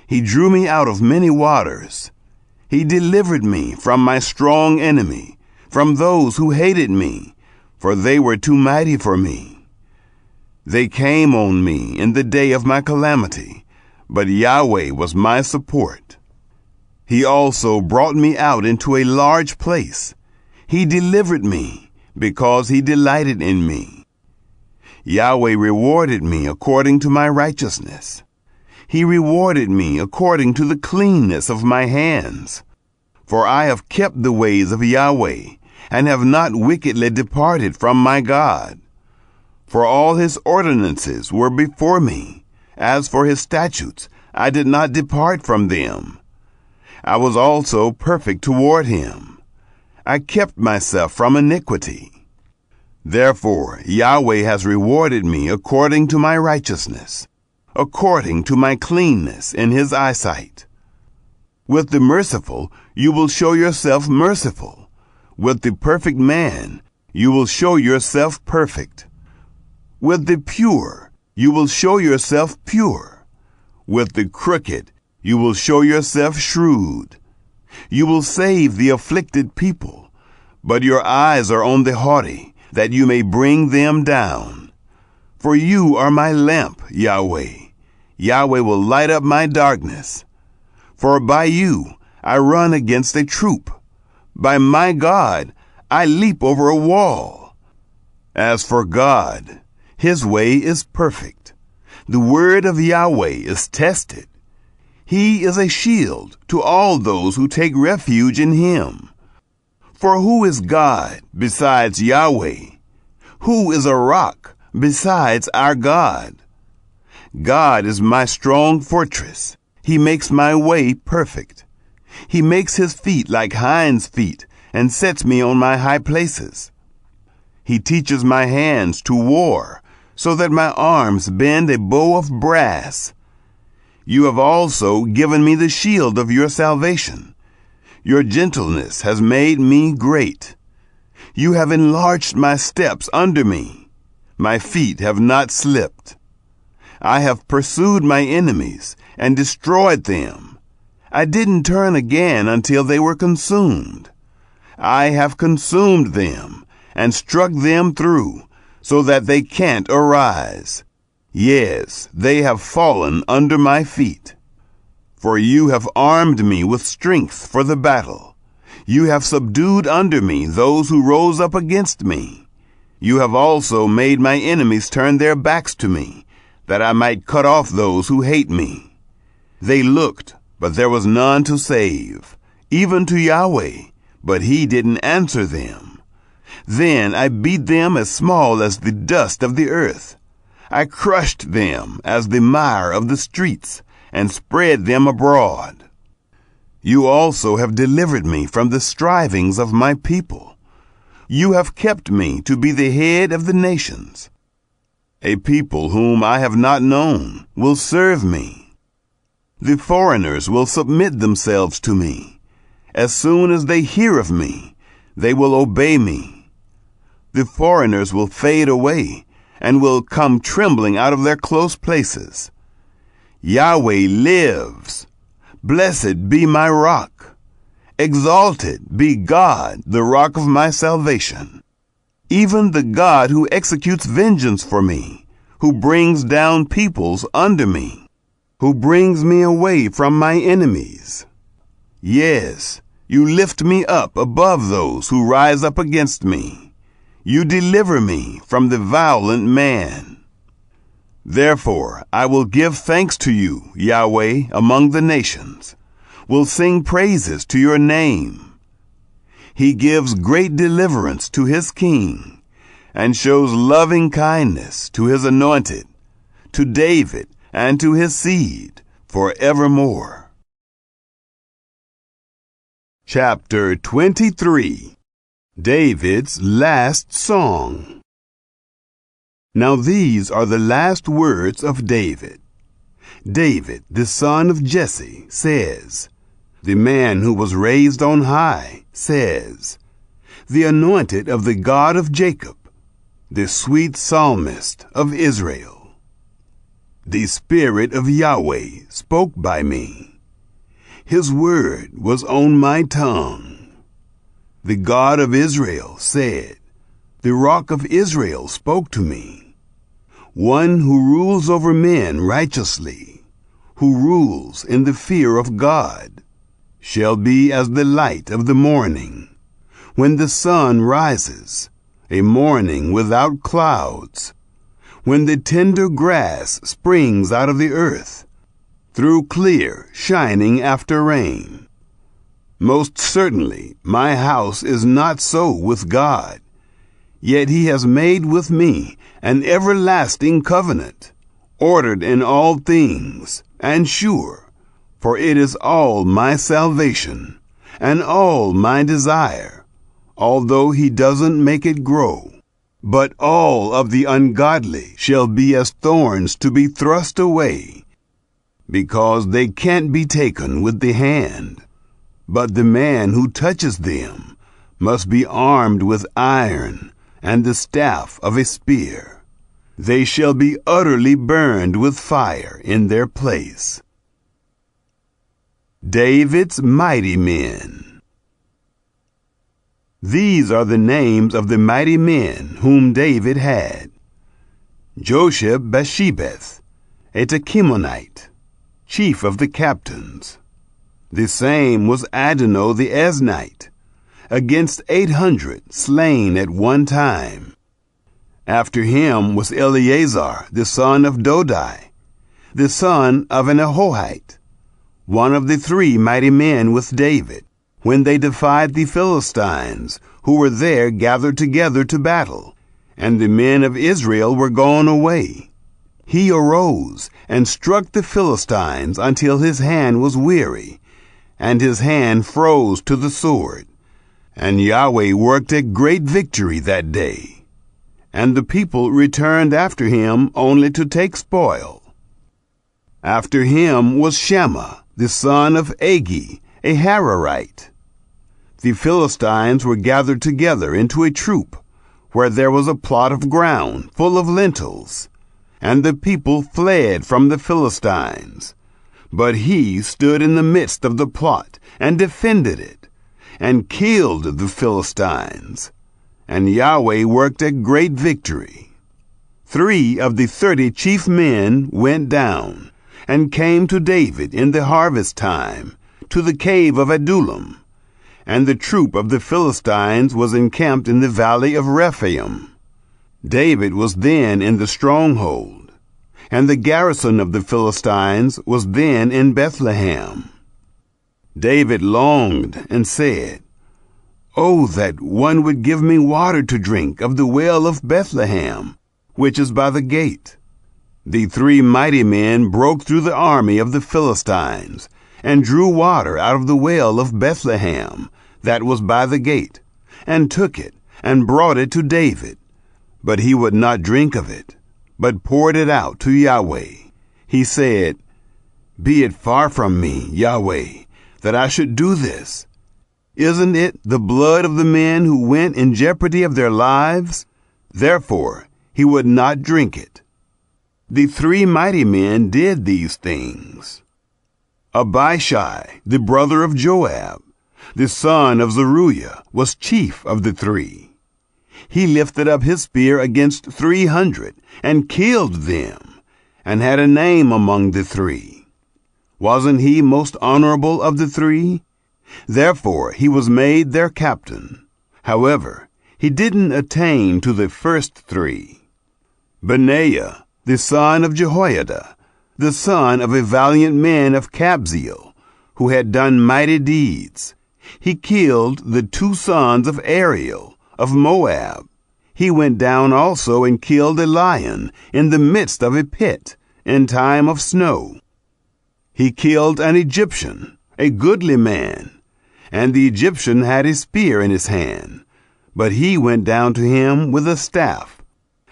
He drew me out of many waters. He delivered me from my strong enemy, from those who hated me, for they were too mighty for me. They came on me in the day of my calamity, but Yahweh was my support. He also brought me out into a large place. He delivered me, because he delighted in me. Yahweh rewarded me according to my righteousness. He rewarded me according to the cleanness of my hands. For I have kept the ways of Yahweh, and have not wickedly departed from my God. For all his ordinances were before me. As for his statutes, I did not depart from them. I was also perfect toward him. I kept myself from iniquity. Therefore Yahweh has rewarded me according to my righteousness, according to my cleanness in his eyesight. With the merciful you will show yourself merciful. With the perfect man you will show yourself perfect. With the pure you will show yourself pure. With the crooked you will show yourself shrewd. You will save the afflicted people, but your eyes are on the haughty, that you may bring them down. For you are my lamp, Yahweh. Yahweh will light up my darkness. For by you I run against a troop. By my God I leap over a wall. As for God, his way is perfect. The word of Yahweh is tested. He is a shield to all those who take refuge in him. For who is God besides Yahweh? Who is a rock besides our God? God is my strong fortress. He makes my way perfect. He makes his feet like hinds' feet and sets me on my high places. He teaches my hands to war, so that my arms bend a bow of brass. You have also given me the shield of your salvation. Your gentleness has made me great. You have enlarged my steps under me. My feet have not slipped. I have pursued my enemies and destroyed them. I didn't turn again until they were consumed. I have consumed them and struck them through, so that they can't arise. Yes, they have fallen under my feet. For you have armed me with strength for the battle. You have subdued under me those who rose up against me. You have also made my enemies turn their backs to me, that I might cut off those who hate me. They looked, but there was none to save, even to Yahweh, but he didn't answer them. Then I beat them as small as the dust of the earth. I crushed them as the mire of the streets, and spread them abroad. You also have delivered me from the strivings of my people. You have kept me to be the head of the nations. A people whom I have not known will serve me. The foreigners will submit themselves to me. As soon as they hear of me, they will obey me. The foreigners will fade away and will come trembling out of their close places. Yahweh lives. Blessed be my rock. Exalted be God, the rock of my salvation. Even the God who executes vengeance for me, who brings down peoples under me, who brings me away from my enemies. Yes, you lift me up above those who rise up against me. You deliver me from the violent man. Therefore I will give thanks to you, Yahweh, among the nations, will sing praises to your name. He gives great deliverance to his king, and shows loving kindness to his anointed, to David and to his seed forevermore. Chapter 23. David's last song. Now these are the last words of David. David, the son of Jesse, says, the man who was raised on high, says, the anointed of the God of Jacob, the sweet psalmist of Israel. The Spirit of Yahweh spoke by me. His word was on my tongue. The God of Israel said, the Rock of Israel spoke to me. One who rules over men righteously, who rules in the fear of God, shall be as the light of the morning, when the sun rises, a morning without clouds, when the tender grass springs out of the earth, through clear, shining after rain. Most certainly my house is not so with God, yet he has made with me an everlasting covenant, ordered in all things, and sure, for it is all my salvation, and all my desire, although he doesn't make it grow. But all of the ungodly shall be as thorns to be thrust away, because they can't be taken with the hand. But the man who touches them must be armed with iron and the staff of a spear. They shall be utterly burned with fire in their place. David's mighty men. These are the names of the mighty men whom David had. Josheb-Basshebeth, a Tekemonite, chief of the captains. The same was Adonai the Eznite, against 800 slain at one time. After him was Eleazar the son of Dodai, the son of an Ahohite, one of the 3 mighty men with David, when they defied the Philistines, who were there gathered together to battle, and the men of Israel were gone away. He arose and struck the Philistines until his hand was weary, and his hand froze to the sword. And Yahweh worked a great victory that day. And the people returned after him only to take spoil. After him was Shammah, the son of Agi, a Hararite. The Philistines were gathered together into a troop, where there was a plot of ground full of lentils, and the people fled from the Philistines. But he stood in the midst of the plot and defended it, and killed the Philistines. And Yahweh worked a great victory. 3 of the 30 chief men went down, and came to David in the harvest time, to the cave of Adullam. And the troop of the Philistines was encamped in the valley of Rephaim. David was then in the stronghold, and the garrison of the Philistines was then in Bethlehem. David longed and said, "Oh, that one would give me water to drink of the well of Bethlehem, which is by the gate." The 3 mighty men broke through the army of the Philistines, and drew water out of the well of Bethlehem, that was by the gate, and took it, and brought it to David. But he would not drink of it, but poured it out to Yahweh. He said, "Be it far from me, Yahweh, that I should do this. Isn't it the blood of the men who went in jeopardy of their lives?" Therefore he would not drink it. The 3 mighty men did these things. Abishai, the brother of Joab, the son of Zeruiah, was chief of the 3. He lifted up his spear against 300 and killed them, and had a name among the 3. Wasn't he most honorable of the 3? Therefore he was made their captain. However, he didn't attain to the first 3. Benaiah, the son of Jehoiada, the son of a valiant man of Kabzeel, who had done mighty deeds. He killed the 2 sons of Ariel, of Moab. He went down also and killed a lion in the midst of a pit, in time of snow. He killed an Egyptian, a goodly man, and the Egyptian had a spear in his hand. But he went down to him with a staff,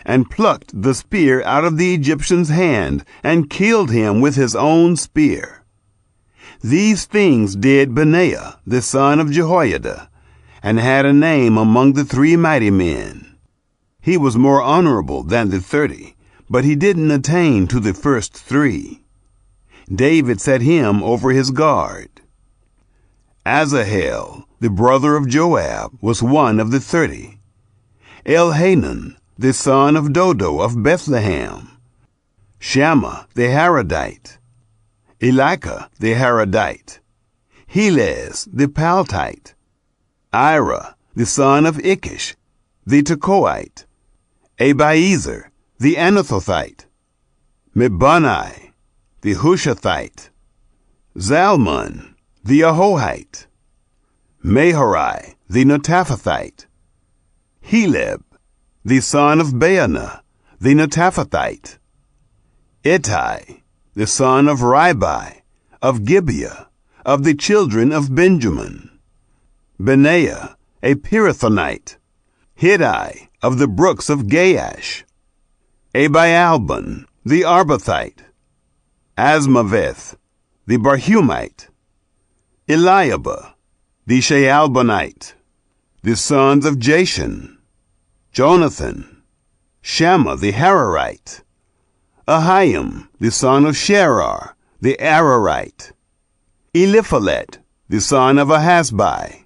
and plucked the spear out of the Egyptian's hand, and killed him with his own spear. These things did Benaiah, the son of Jehoiada, and had a name among the 3 mighty men. He was more honorable than the 30, but he didn't attain to the first 3. David set him over his guard. Asahel, the brother of Joab, was one of the 30. Elhanan, the son of Dodo of Bethlehem. Shammah the Haradite. Elika the Haradite. Helez the Paltite. Ira the son of Ikish, the Tekoite. Abiezer the Anathothite. Mebunai, the Hushathite, Zalmon, the Ahohite, Maharai, the Netophathite, Heleb, the son of Baanah, the Netophathite, Ittai, the son of Ribai, of Gibeah, of the children of Benjamin, Benaiah, a Pirathonite, Hiddai, of the brooks of Gaash, Abialbon, the Arbathite, Asmaveth, the Barhumite, Eliabah, the Shaalbonite, the sons of Jashan, Jonathan, Shammah the Hararite, Ahiam, the son of Sherar, the Ararite, Eliphalet, the son of Ahasbai,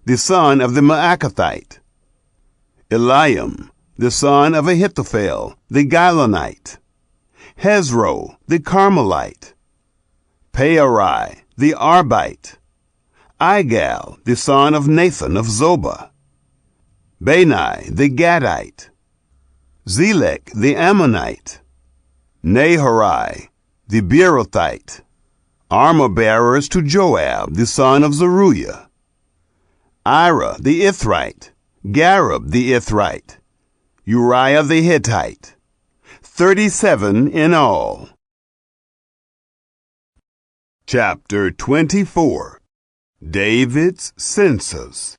the son of the Maacathite, Eliam, the son of Ahithophel, the Gilonite, Hezro, the Carmelite, Pearai, the Arbite, Igal, the son of Nathan of Zobah, Bani, the Gadite, Zelek, the Ammonite, Naharai, the Beerothite, armor-bearers to Joab, the son of Zeruiah, Ira, the Ithrite, Gareb, the Ithrite, Uriah the Hittite, 37 in all. Chapter 24. David's Census.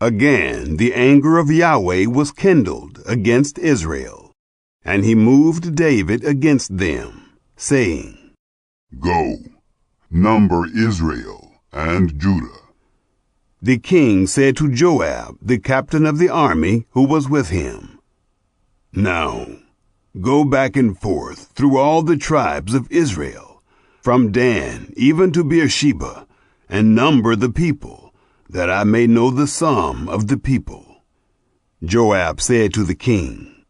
Again the anger of Yahweh was kindled against Israel, and he moved David against them, saying, Go, number Israel and Judah. The king said to Joab, the captain of the army who was with him, Now, go back and forth through all the tribes of Israel, from Dan even to Beersheba, and number the people, that I may know the sum of the people. Joab said to the king,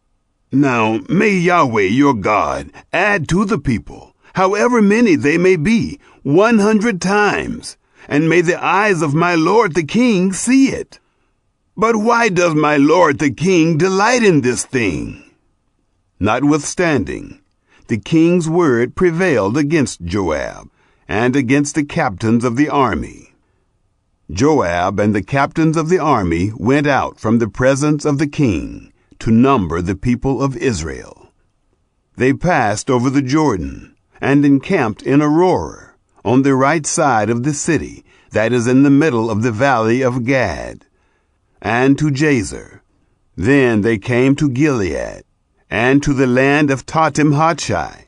Now may Yahweh your God add to the people, however many they may be, 100 times, and may the eyes of my lord the king see it. But why does my lord the king delight in this thing? Notwithstanding, the king's word prevailed against Joab, and against the captains of the army. Joab and the captains of the army went out from the presence of the king to number the people of Israel. They passed over the Jordan, and encamped in Aurora, on the right side of the city that is in the middle of the valley of Gad, and to Jazer. Then they came to Gilead, and to the land of Tahtim-Hodshai,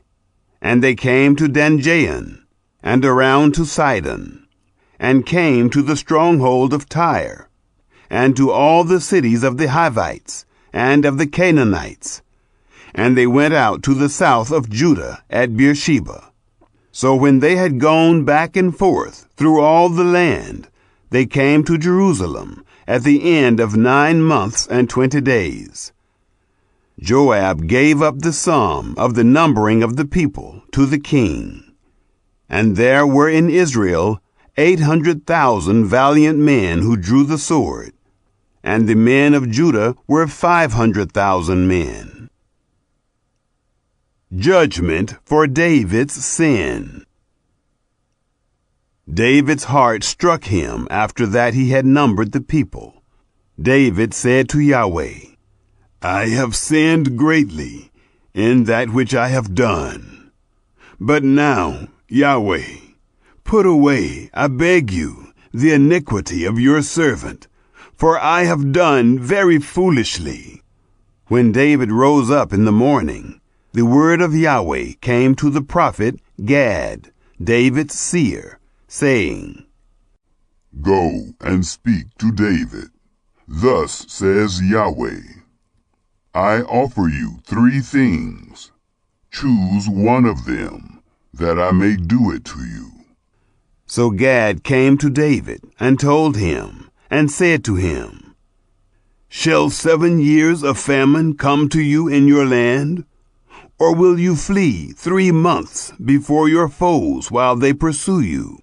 and they came to Danjain, and around to Sidon, and came to the stronghold of Tyre, and to all the cities of the Hivites, and of the Canaanites. And they went out to the south of Judah at Beersheba. So when they had gone back and forth through all the land, they came to Jerusalem at the end of 9 months and 20 days. Joab gave up the sum of the numbering of the people to the king. And there were in Israel 800,000 valiant men who drew the sword, and the men of Judah were 500,000 men. Judgment for David's sin. David's heart struck him after that he had numbered the people. David said to Yahweh, I have sinned greatly in that which I have done. But now, Yahweh, put away, I beg you, the iniquity of your servant, for I have done very foolishly. When David rose up in the morning, the word of Yahweh came to the prophet Gad, David's seer, saying, Go and speak to David. Thus says Yahweh, I offer you 3 things. Choose one of them, that I may do it to you. So Gad came to David and told him, and said to him, Shall 7 years of famine come to you in your land? Or will you flee 3 months before your foes while they pursue you?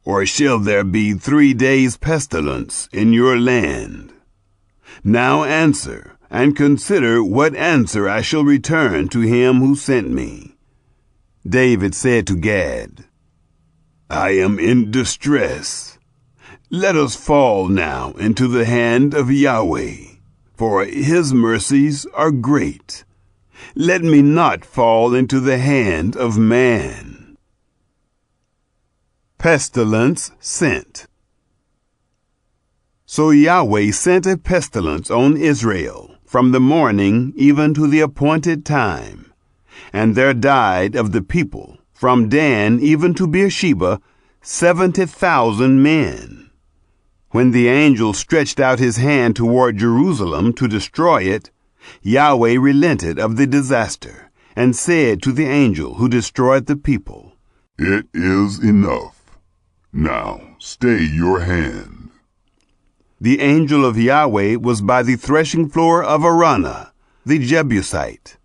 Or shall there be 3 days' pestilence in your land? Now answer, and consider what answer I shall return to him who sent me. David said to Gad, I am in distress. Let us fall now into the hand of Yahweh, for his mercies are great. Let me not fall into the hand of man. Pestilence sent. So Yahweh sent a pestilence on Israel from the morning even to the appointed time, and there died of the people from Dan even to Beersheba 70,000 men. When the angel stretched out his hand toward Jerusalem to destroy it, Yahweh relented of the disaster and said to the angel who destroyed the people, It is enough. Now stay your hand. The angel of Yahweh was by the threshing floor of Araunah, the Jebusite.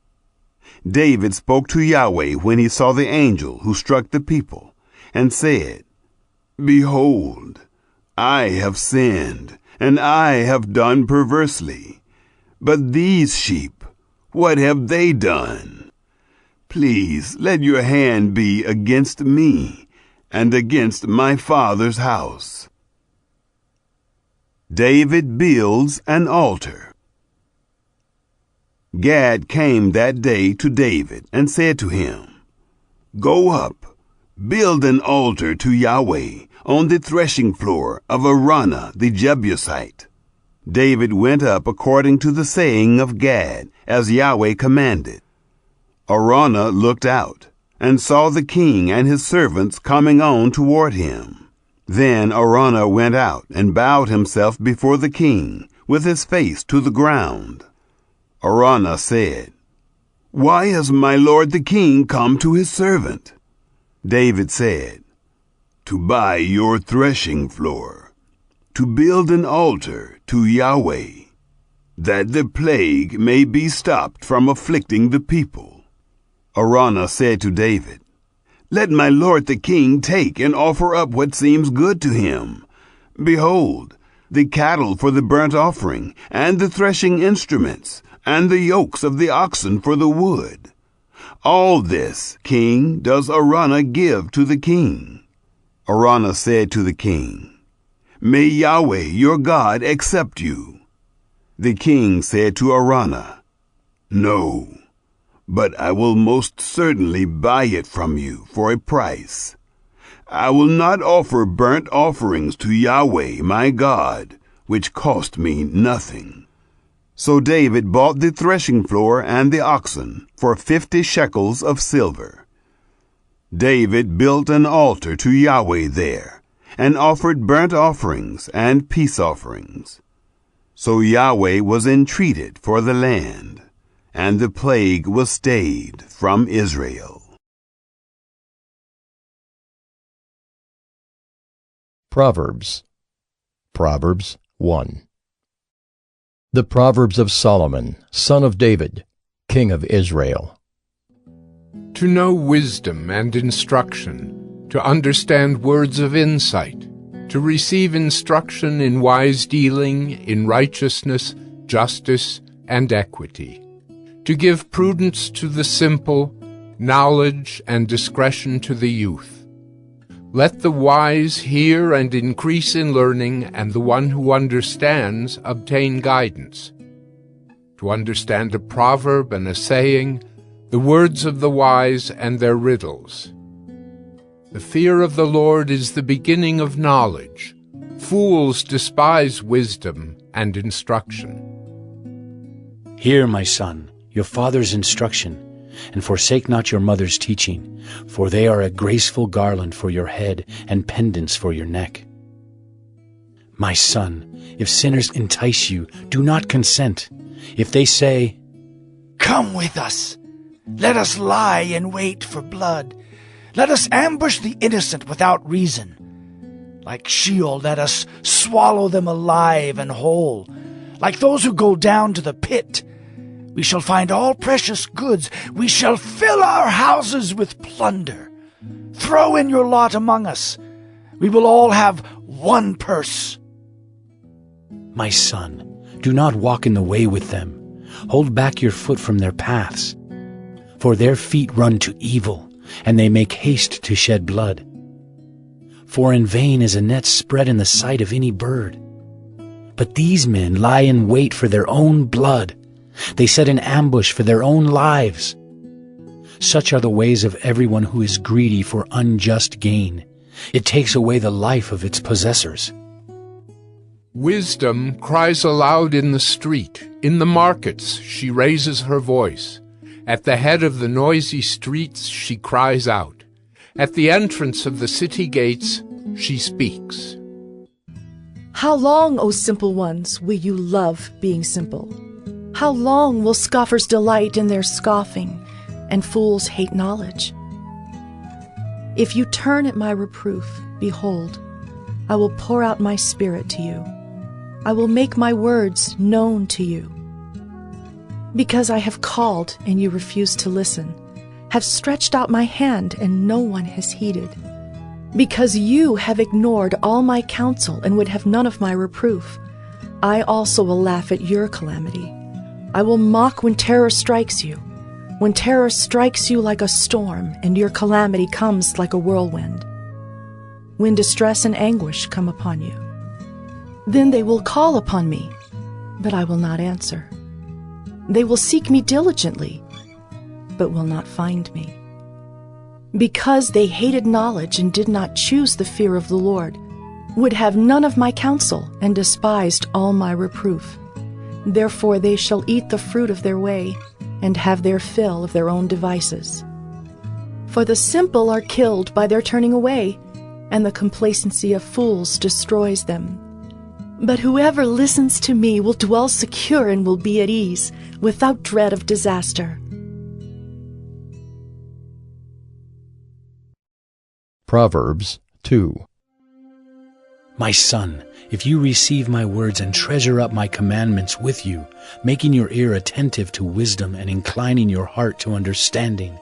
David spoke to Yahweh when he saw the angel who struck the people, and said, Behold, I have sinned, and I have done perversely. But these sheep, what have they done? Please let your hand be against me, and against my father's house. David builds an altar. Gad came that day to David and said to him, Go up, build an altar to Yahweh on the threshing floor of Araunah the Jebusite. David went up according to the saying of Gad, as Yahweh commanded. Araunah looked out, and saw the king and his servants coming on toward him. Then Araunah went out and bowed himself before the king, with his face to the ground. Araunah said, Why has my lord the king come to his servant? David said, To buy your threshing floor, to build an altar to Yahweh, that the plague may be stopped from afflicting the people. Araunah said to David, Let my lord the king take and offer up what seems good to him. Behold, the cattle for the burnt offering, and the threshing instruments, and the yokes of the oxen for the wood. All this, king, does Araunah give to the king. Araunah said to the king, May Yahweh your God accept you. The king said to Araunah, No, but I will most certainly buy it from you for a price. I will not offer burnt offerings to Yahweh my God, which cost me nothing. So David bought the threshing floor and the oxen for 50 shekels of silver. David built an altar to Yahweh there, and offered burnt offerings and peace offerings. So Yahweh was entreated for the land, and the plague was stayed from Israel. Proverbs 1. The Proverbs of Solomon, son of David, king of Israel. To know wisdom and instruction, to understand words of insight, to receive instruction in wise dealing, in righteousness, justice, and equity, to give prudence to the simple, knowledge and discretion to the youth. Let the wise hear and increase in learning, and the one who understands obtain guidance. To understand a proverb and a saying, the words of the wise and their riddles. The fear of the Lord is the beginning of knowledge. Fools despise wisdom and instruction. Hear, my son, your father's instruction, and forsake not your mother's teaching, for they are a graceful garland for your head and pendants for your neck. My son, if sinners entice you, do not consent. If they say, Come with us, let us lie in wait for blood. Let us ambush the innocent without reason. Like Sheol, let us swallow them alive and whole. Like those who go down to the pit, we shall find all precious goods. We shall fill our houses with plunder. Throw in your lot among us. We will all have one purse. My son, do not walk in the way with them. Hold back your foot from their paths. For their feet run to evil, and they make haste to shed blood. For in vain is a net spread in the sight of any bird. But these men lie in wait for their own blood. They set an ambush for their own lives. Such are the ways of everyone who is greedy for unjust gain. It takes away the life of its possessors. Wisdom cries aloud in the street. In the markets she raises her voice. At the head of the noisy streets she cries out. At the entrance of the city gates she speaks. How long, O simple ones, will you love being simple? How long will scoffers delight in their scoffing, and fools hate knowledge? If you turn at my reproof, behold, I will pour out my spirit to you. I will make my words known to you. Because I have called and you refuse to listen, have stretched out my hand and no one has heeded. Because you have ignored all my counsel and would have none of my reproof, I also will laugh at your calamity. I will mock when terror strikes you, when terror strikes you like a storm and your calamity comes like a whirlwind. When distress and anguish come upon you, then they will call upon me, but I will not answer. They will seek me diligently, but will not find me. Because they hated knowledge and did not choose the fear of the Lord, would have none of my counsel, and despised all my reproof. Therefore they shall eat the fruit of their way, and have their fill of their own devices. For the simple are killed by their turning away, and the complacency of fools destroys them. But whoever listens to me will dwell secure and will be at ease, without dread of disaster. Proverbs 2. My son, if you receive my words and treasure up my commandments with you, making your ear attentive to wisdom and inclining your heart to understanding.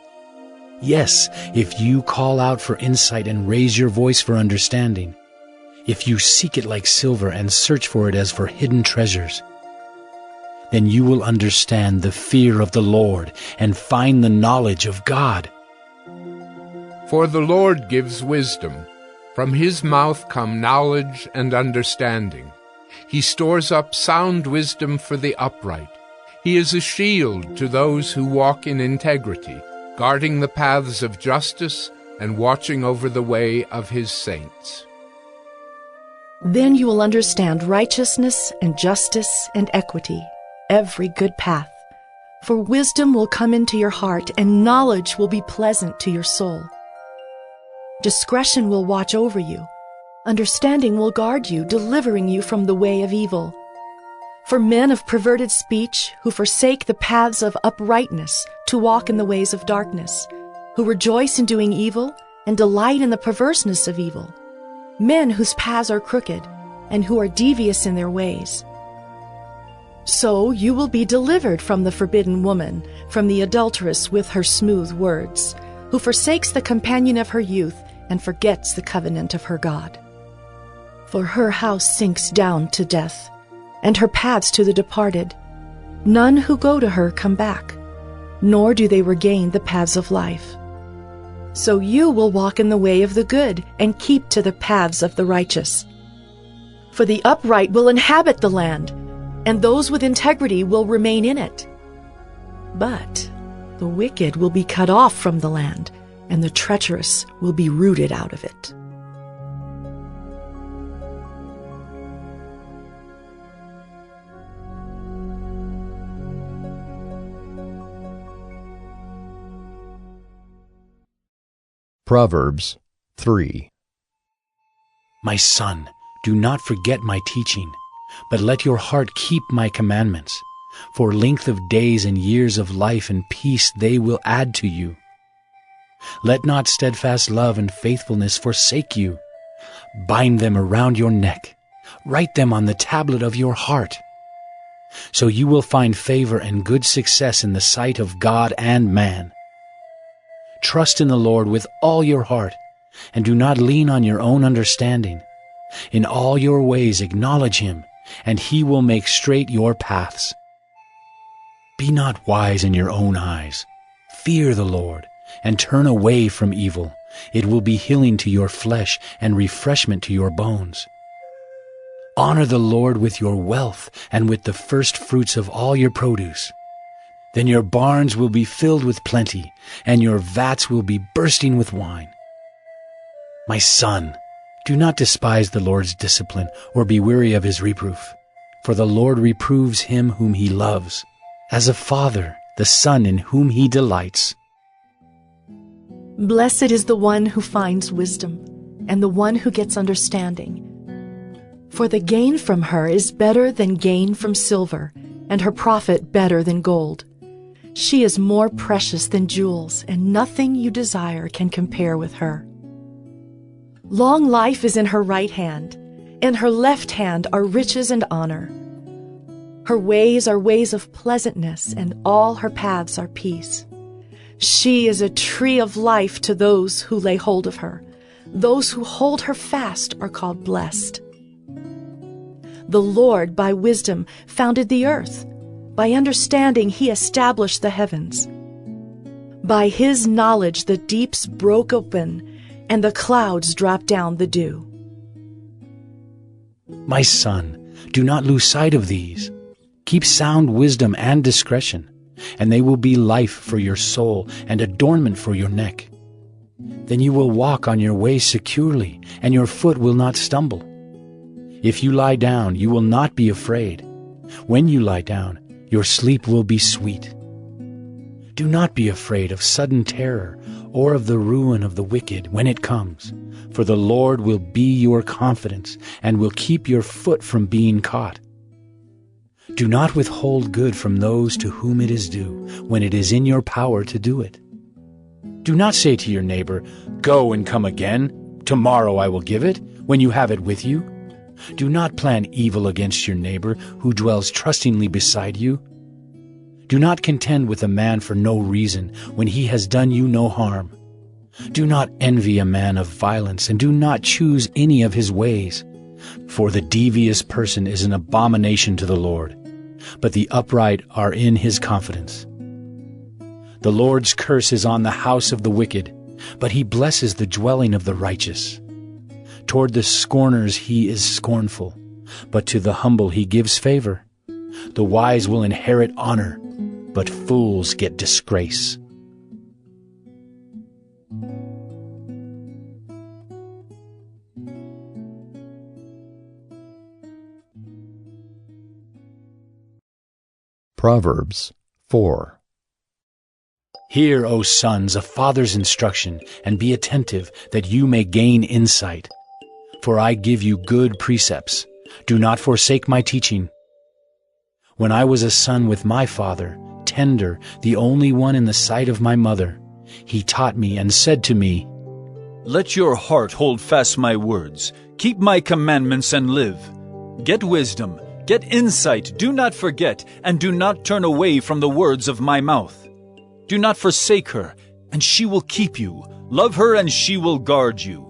Yes, if you call out for insight and raise your voice for understanding, if you seek it like silver and search for it as for hidden treasures, then you will understand the fear of the Lord and find the knowledge of God. For the Lord gives wisdom. From his mouth come knowledge and understanding. He stores up sound wisdom for the upright. He is a shield to those who walk in integrity, guarding the paths of justice and watching over the way of his saints. Then you will understand righteousness and justice and equity, every good path. For wisdom will come into your heart, and knowledge will be pleasant to your soul. Discretion will watch over you. Understanding will guard you, delivering you from the way of evil. For men of perverted speech, who forsake the paths of uprightness to walk in the ways of darkness, who rejoice in doing evil and delight in the perverseness of evil, men whose paths are crooked and who are devious in their ways. So you will be delivered from the forbidden woman, from the adulteress with her smooth words, who forsakes the companion of her youth and forgets the covenant of her God. For her house sinks down to death, and her paths to the departed. None who go to her come back, nor do they regain the paths of life. So you will walk in the way of the good, and keep to the paths of the righteous. For the upright will inhabit the land, and those with integrity will remain in it. But the wicked will be cut off from the land, and the treacherous will be rooted out of it. Proverbs 3. My son, do not forget my teaching, but let your heart keep my commandments. For length of days and years of life and peace they will add to you. Let not steadfast love and faithfulness forsake you. Bind them around your neck. Write them on the tablet of your heart. So you will find favor and good success in the sight of God and man. Trust in the Lord with all your heart, and do not lean on your own understanding. In all your ways acknowledge him, and he will make straight your paths. Be not wise in your own eyes. Fear the Lord, and turn away from evil. It will be healing to your flesh and refreshment to your bones. Honor the Lord with your wealth and with the first fruits of all your produce. Then your barns will be filled with plenty, and your vats will be bursting with wine. My son, do not despise the Lord's discipline or be weary of his reproof. For the Lord reproves him whom he loves, as a father the son in whom he delights. Blessed is the one who finds wisdom, and the one who gets understanding. For the gain from her is better than gain from silver, and her profit better than gold. She is more precious than jewels, and nothing you desire can compare with her. Long life is in her right hand. In her left hand are riches and honor. Her ways are ways of pleasantness, and all her paths are peace. She is a tree of life to those who lay hold of her. Those who hold her fast are called blessed. The Lord by wisdom founded the earth. By understanding he established the heavens. By his knowledge the deeps broke open, and the clouds dropped down the dew. My son, do not lose sight of these. Keep sound wisdom and discretion, and they will be life for your soul and adornment for your neck. Then you will walk on your way securely, and your foot will not stumble. If you lie down, you will not be afraid. When you lie down, your sleep will be sweet. Do not be afraid of sudden terror or of the ruin of the wicked when it comes, for the Lord will be your confidence and will keep your foot from being caught. Do not withhold good from those to whom it is due when it is in your power to do it. Do not say to your neighbor, "Go and come again. Tomorrow I will give it," when you have it with you. Do not plan evil against your neighbor who dwells trustingly beside you. Do not contend with a man for no reason when he has done you no harm. Do not envy a man of violence, and do not choose any of his ways. For the devious person is an abomination to the Lord, but the upright are in his confidence. The Lord's curse is on the house of the wicked, but he blesses the dwelling of the righteous. Toward the scorners he is scornful, but to the humble he gives favor. The wise will inherit honor, but fools get disgrace. Proverbs 4. Hear, O sons, a father's instruction, and be attentive, that you may gain insight. For I give you good precepts. Do not forsake my teaching. When I was a son with my father, tender, the only one in the sight of my mother, he taught me and said to me, Let your heart hold fast my words. Keep my commandments and live. Get wisdom, get insight, do not forget, and do not turn away from the words of my mouth. Do not forsake her, and she will keep you. Love her, and she will guard you.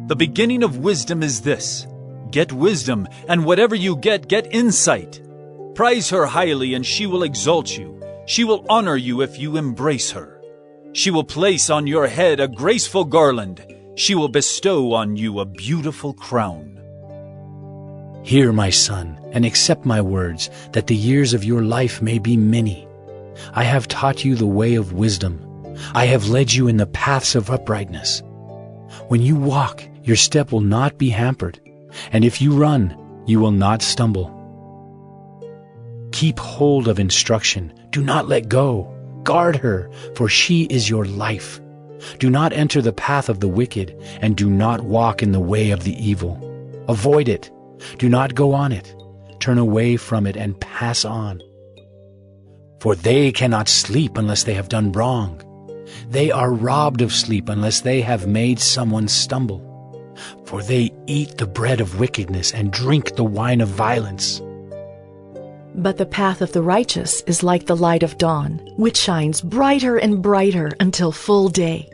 The beginning of wisdom is this: get wisdom, and whatever you get insight. Prize her highly, and she will exalt you. She will honor you if you embrace her. She will place on your head a graceful garland. She will bestow on you a beautiful crown. Hear, my son, and accept my words, that the years of your life may be many. I have taught you the way of wisdom. I have led you in the paths of uprightness. When you walk, your step will not be hampered, and if you run, you will not stumble. Keep hold of instruction. Do not let go. Guard her, for she is your life. Do not enter the path of the wicked, and do not walk in the way of the evil. Avoid it. Do not go on it. Turn away from it and pass on. For they cannot sleep unless they have done wrong. They are robbed of sleep unless they have made someone stumble. For they eat the bread of wickedness and drink the wine of violence. But the path of the righteous is like the light of dawn, which shines brighter and brighter until full day.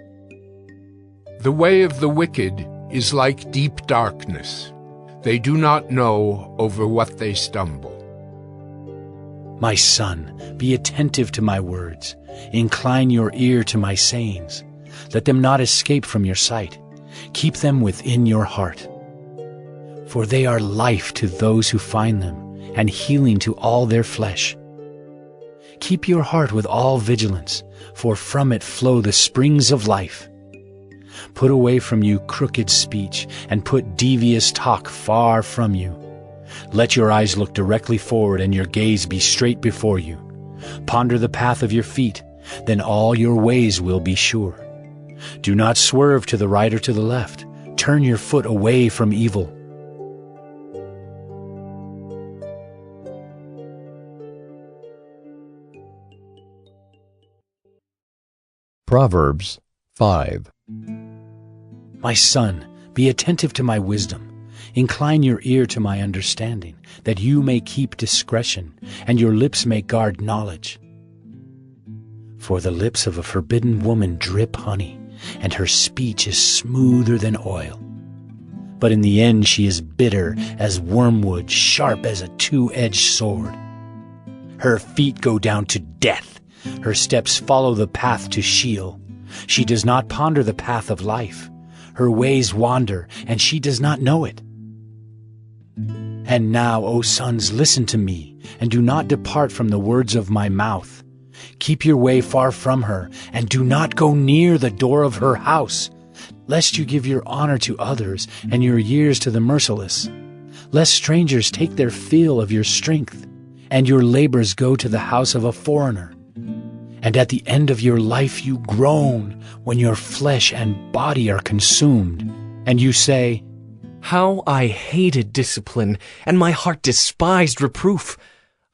The way of the wicked is like deep darkness. They do not know over what they stumble. My son, be attentive to my words. Incline your ear to my sayings. Let them not escape from your sight. Keep them within your heart. For they are life to those who find them, and healing to all their flesh. Keep your heart with all vigilance, for from it flow the springs of life. Put away from you crooked speech, and put devious talk far from you. Let your eyes look directly forward, and your gaze be straight before you. Ponder the path of your feet, then all your ways will be sure. Do not swerve to the right or to the left. Turn your foot away from evil. Proverbs 5. My son, be attentive to my wisdom. Incline your ear to my understanding, that you may keep discretion, and your lips may guard knowledge. For the lips of a forbidden woman drip honey, and her speech is smoother than oil. But in the end she is bitter as wormwood, sharp as a two-edged sword. Her feet go down to death. Her steps follow the path to Sheol. She does not ponder the path of life. Her ways wander, and she does not know it. And now, O sons, listen to me, and do not depart from the words of my mouth. Keep your way far from her, and do not go near the door of her house, lest you give your honor to others, and your years to the merciless, lest strangers take their fill of your strength, and your labors go to the house of a foreigner. And at the end of your life you groan, when your flesh and body are consumed, and you say, How I hated discipline, and my heart despised reproof.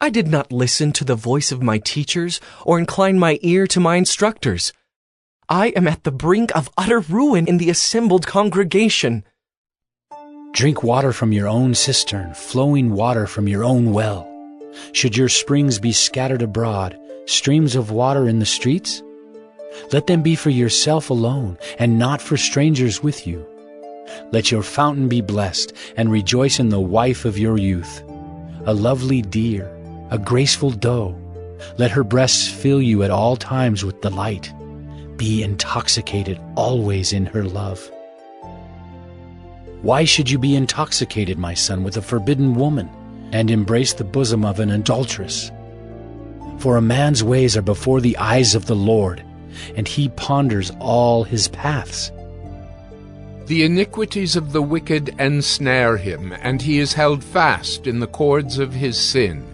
I did not listen to the voice of my teachers, or incline my ear to my instructors. I am at the brink of utter ruin in the assembled congregation. Drink water from your own cistern, flowing water from your own well. Should your springs be scattered abroad, streams of water in the streets? Let them be for yourself alone, and not for strangers with you. Let your fountain be blessed, and rejoice in the wife of your youth, a lovely deer, a graceful doe. Let her breasts fill you at all times with delight. Be intoxicated always in her love. Why should you be intoxicated, my son, with a forbidden woman, and embrace the bosom of an adulteress? For a man's ways are before the eyes of the Lord, and he ponders all his paths. The iniquities of the wicked ensnare him, and he is held fast in the cords of his sin.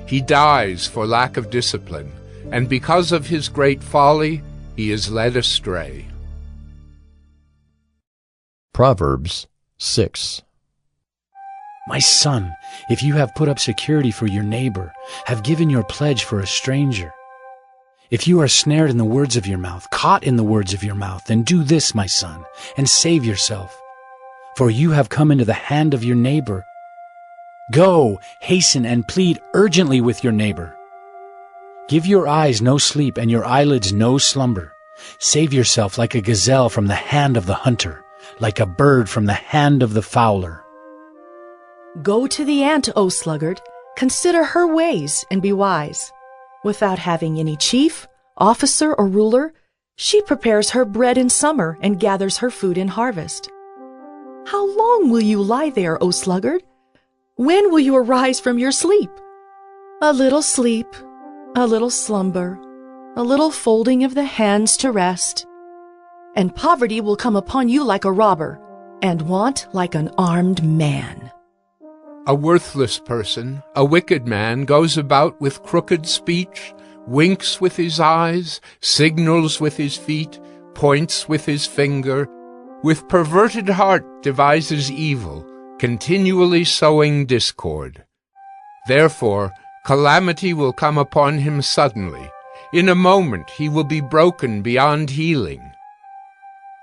He dies for lack of discipline, and because of his great folly, he is led astray. Proverbs 6. My son, if you have put up security for your neighbor, have given your pledge for a stranger, if you are snared in the words of your mouth, caught in the words of your mouth, then do this, my son, and save yourself. For you have come into the hand of your neighbor. Go, hasten, and plead urgently with your neighbor. Give your eyes no sleep, and your eyelids no slumber. Save yourself like a gazelle from the hand of the hunter, like a bird from the hand of the fowler. Go to the ant, O sluggard, consider her ways and be wise. Without having any chief, officer, or ruler, she prepares her bread in summer and gathers her food in harvest. How long will you lie there, O sluggard? When will you arise from your sleep? A little sleep, a little slumber, a little folding of the hands to rest, and poverty will come upon you like a robber, and want like an armed man. A worthless person, a wicked man, goes about with crooked speech, winks with his eyes, signals with his feet, points with his finger, with perverted heart devises evil, continually sowing discord. Therefore, calamity will come upon him suddenly. In a moment he will be broken beyond healing.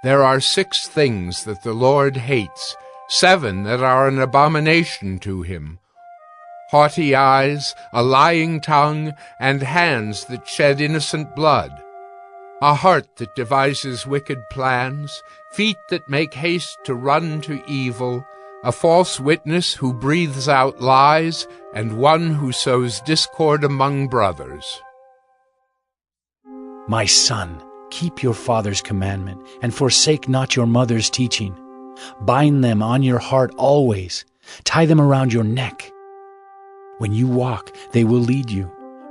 There are 6 things that the Lord hates, 7 that are an abomination to him: haughty eyes, a lying tongue, and hands that shed innocent blood, a heart that devises wicked plans, feet that make haste to run to evil, a false witness who breathes out lies, and one who sows discord among brothers. My son, keep your father's commandment, and forsake not your mother's teaching. Bind them on your heart always. Tie them around your neck. When you walk, they will lead you.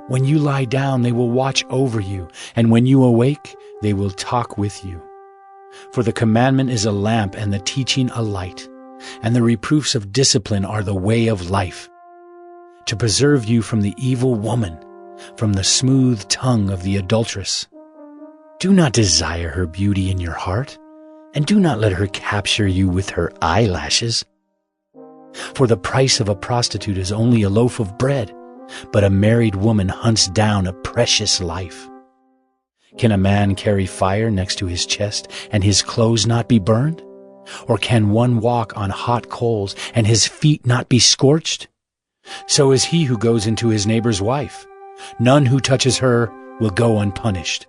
When you lie down, they will watch over you. And when you awake, they will talk with you. For the commandment is a lamp, and the teaching a light. And the reproofs of discipline are the way of life, to preserve you from the evil woman, from the smooth tongue of the adulteress. Do not desire her beauty in your heart, and do not let her capture you with her eyelashes. For the price of a prostitute is only a loaf of bread, but a married woman hunts down a precious life. Can a man carry fire next to his chest and his clothes not be burned? Or can one walk on hot coals and his feet not be scorched? So is he who goes into his neighbor's wife. None who touches her will go unpunished.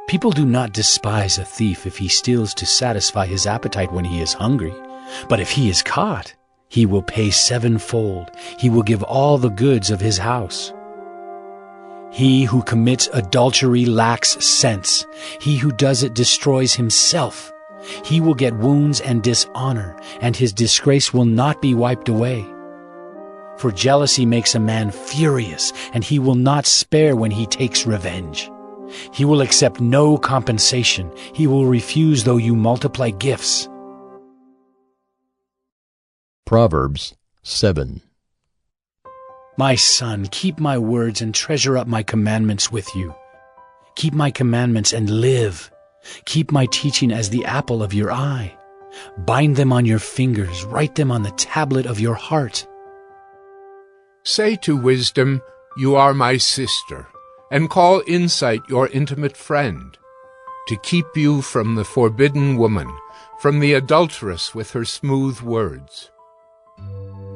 People do not despise a thief if he steals to satisfy his appetite when he is hungry. But if he is caught, he will pay sevenfold. He will give all the goods of his house. He who commits adultery lacks sense. He who does it destroys himself. He will get wounds and dishonor, and his disgrace will not be wiped away. For jealousy makes a man furious, and he will not spare when he takes revenge. He will accept no compensation. He will refuse though you multiply gifts. Proverbs 7. My son, keep my words and treasure up my commandments with you. Keep my commandments and live. Keep my teaching as the apple of your eye. Bind them on your fingers, write them on the tablet of your heart. Say to wisdom, "You are my sister," and call insight your intimate friend, to keep you from the forbidden woman, from the adulteress with her smooth words.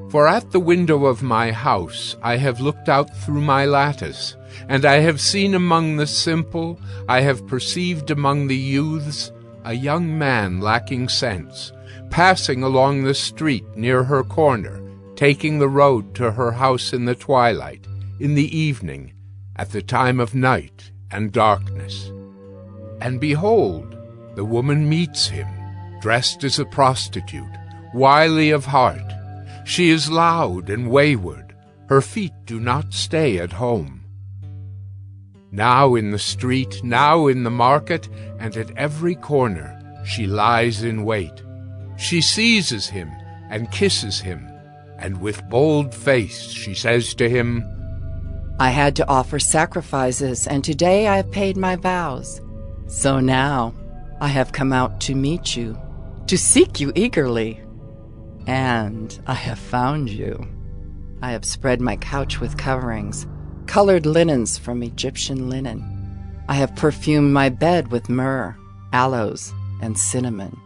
For at the window of my house I have looked out through my lattice, and I have seen among the simple, I have perceived among the youths, a young man lacking sense, passing along the street near her corner, taking the road to her house in the twilight, in the evening, at the time of night and darkness. And behold, the woman meets him, dressed as a prostitute, wily of heart. She is loud and wayward. Her feet do not stay at home. Now in the street, now in the market, and at every corner, she lies in wait. She seizes him and kisses him, and with bold face she says to him, I had to offer sacrifices, and today I have paid my vows. So now I have come out to meet you, to seek you eagerly. And I have found you. I have spread my couch with coverings, colored linens from Egyptian linen. I have perfumed my bed with myrrh, aloes, and cinnamon.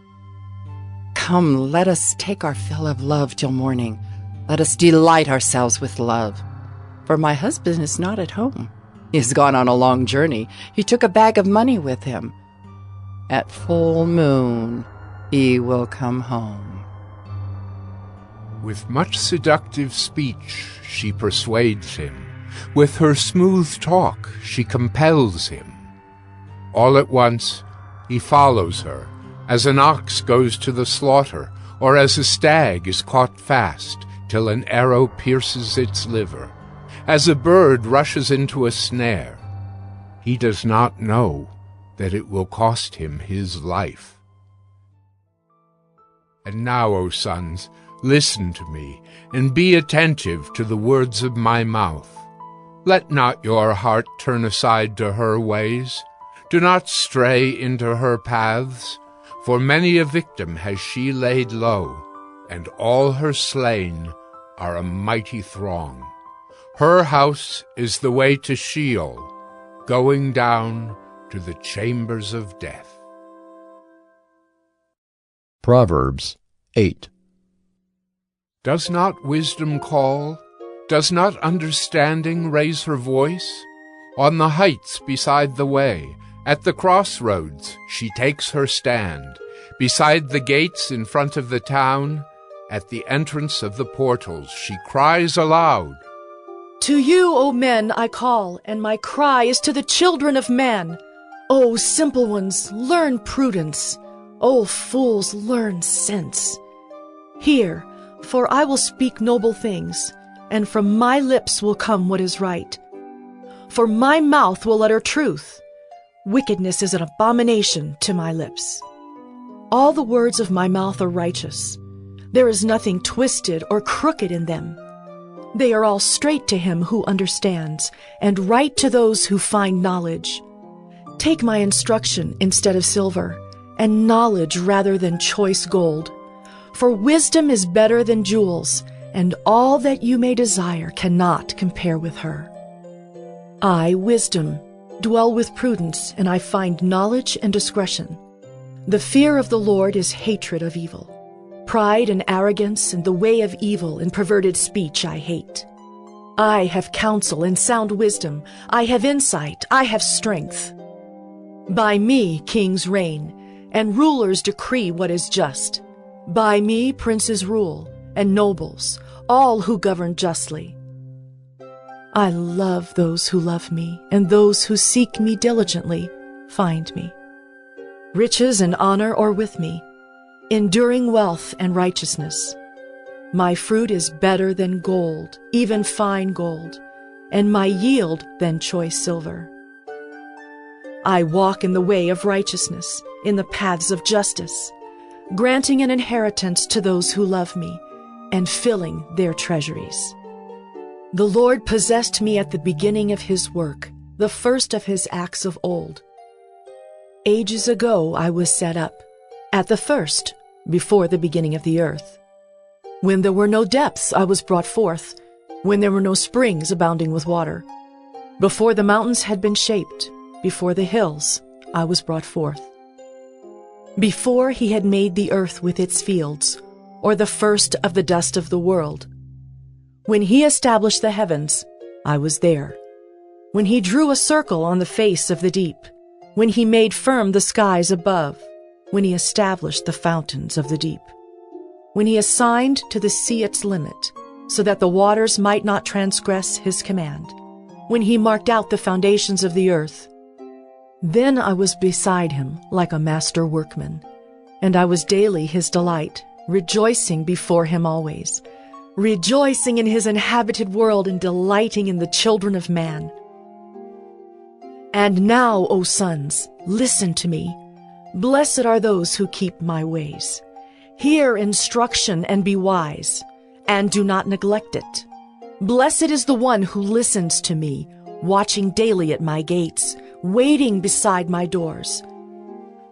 Come, let us take our fill of love till morning. Let us delight ourselves with love. For my husband is not at home. He has gone on a long journey. He took a bag of money with him. At full moon, he will come home. With much seductive speech she persuades him. With her smooth talk she compels him. All at once he follows her, as an ox goes to the slaughter, or as a stag is caught fast, till an arrow pierces its liver, as a bird rushes into a snare. He does not know that it will cost him his life. And now, O sons, listen to me, and be attentive to the words of my mouth. Let not your heart turn aside to her ways. Do not stray into her paths, for many a victim has she laid low, and all her slain are a mighty throng. Her house is the way to Sheol, going down to the chambers of death. Proverbs 8. Does not wisdom call? Does not understanding raise her voice? On the heights beside the way, at the crossroads, she takes her stand. Beside the gates in front of the town, At the entrance of the portals, she cries aloud. To you, O men, I call, and my cry is to the children of man. O simple ones, learn prudence. O fools, learn sense. Hear, for I will speak noble things, and from my lips will come what is right. For my mouth will utter truth. Wickedness is an abomination to my lips. All the words of my mouth are righteous. There is nothing twisted or crooked in them. They are all straight to him who understands, and right to those who find knowledge. Take my instruction instead of silver, and knowledge rather than choice gold. For wisdom is better than jewels, and all that you may desire cannot compare with her. I, wisdom, dwell with prudence, and I find knowledge and discretion. The fear of the Lord is hatred of evil. Pride and arrogance and the way of evil and perverted speech I hate. I have counsel and sound wisdom. I have insight. I have strength. By me kings reign, and rulers decree what is just. By me princes rule, and nobles, all who govern justly. I love those who love me, and those who seek me diligently find me. Riches and honor are with me, enduring wealth and righteousness. My fruit is better than gold, even fine gold, and my yield than choice silver. I walk in the way of righteousness, in the paths of justice, granting an inheritance to those who love me, and filling their treasuries. The Lord possessed me at the beginning of his work, the first of his acts of old. Ages ago I was set up, at the first, before the beginning of the earth. When there were no depths, I was brought forth, when there were no springs abounding with water. Before the mountains had been shaped, before the hills, I was brought forth. Before he had made the earth with its fields, or the first of the dust of the world. When he established the heavens, I was there. When he drew a circle on the face of the deep, when he made firm the skies above, when he established the fountains of the deep, when he assigned to the sea its limit, so that the waters might not transgress his command, when he marked out the foundations of the earth. Then I was beside him like a master workman, and I was daily his delight, rejoicing before him always, rejoicing in his inhabited world and delighting in the children of man. And now, O sons, listen to me. Blessed are those who keep my ways. Hear instruction and be wise, and do not neglect it. Blessed is the one who listens to me, watching daily at my gates, waiting beside my doors.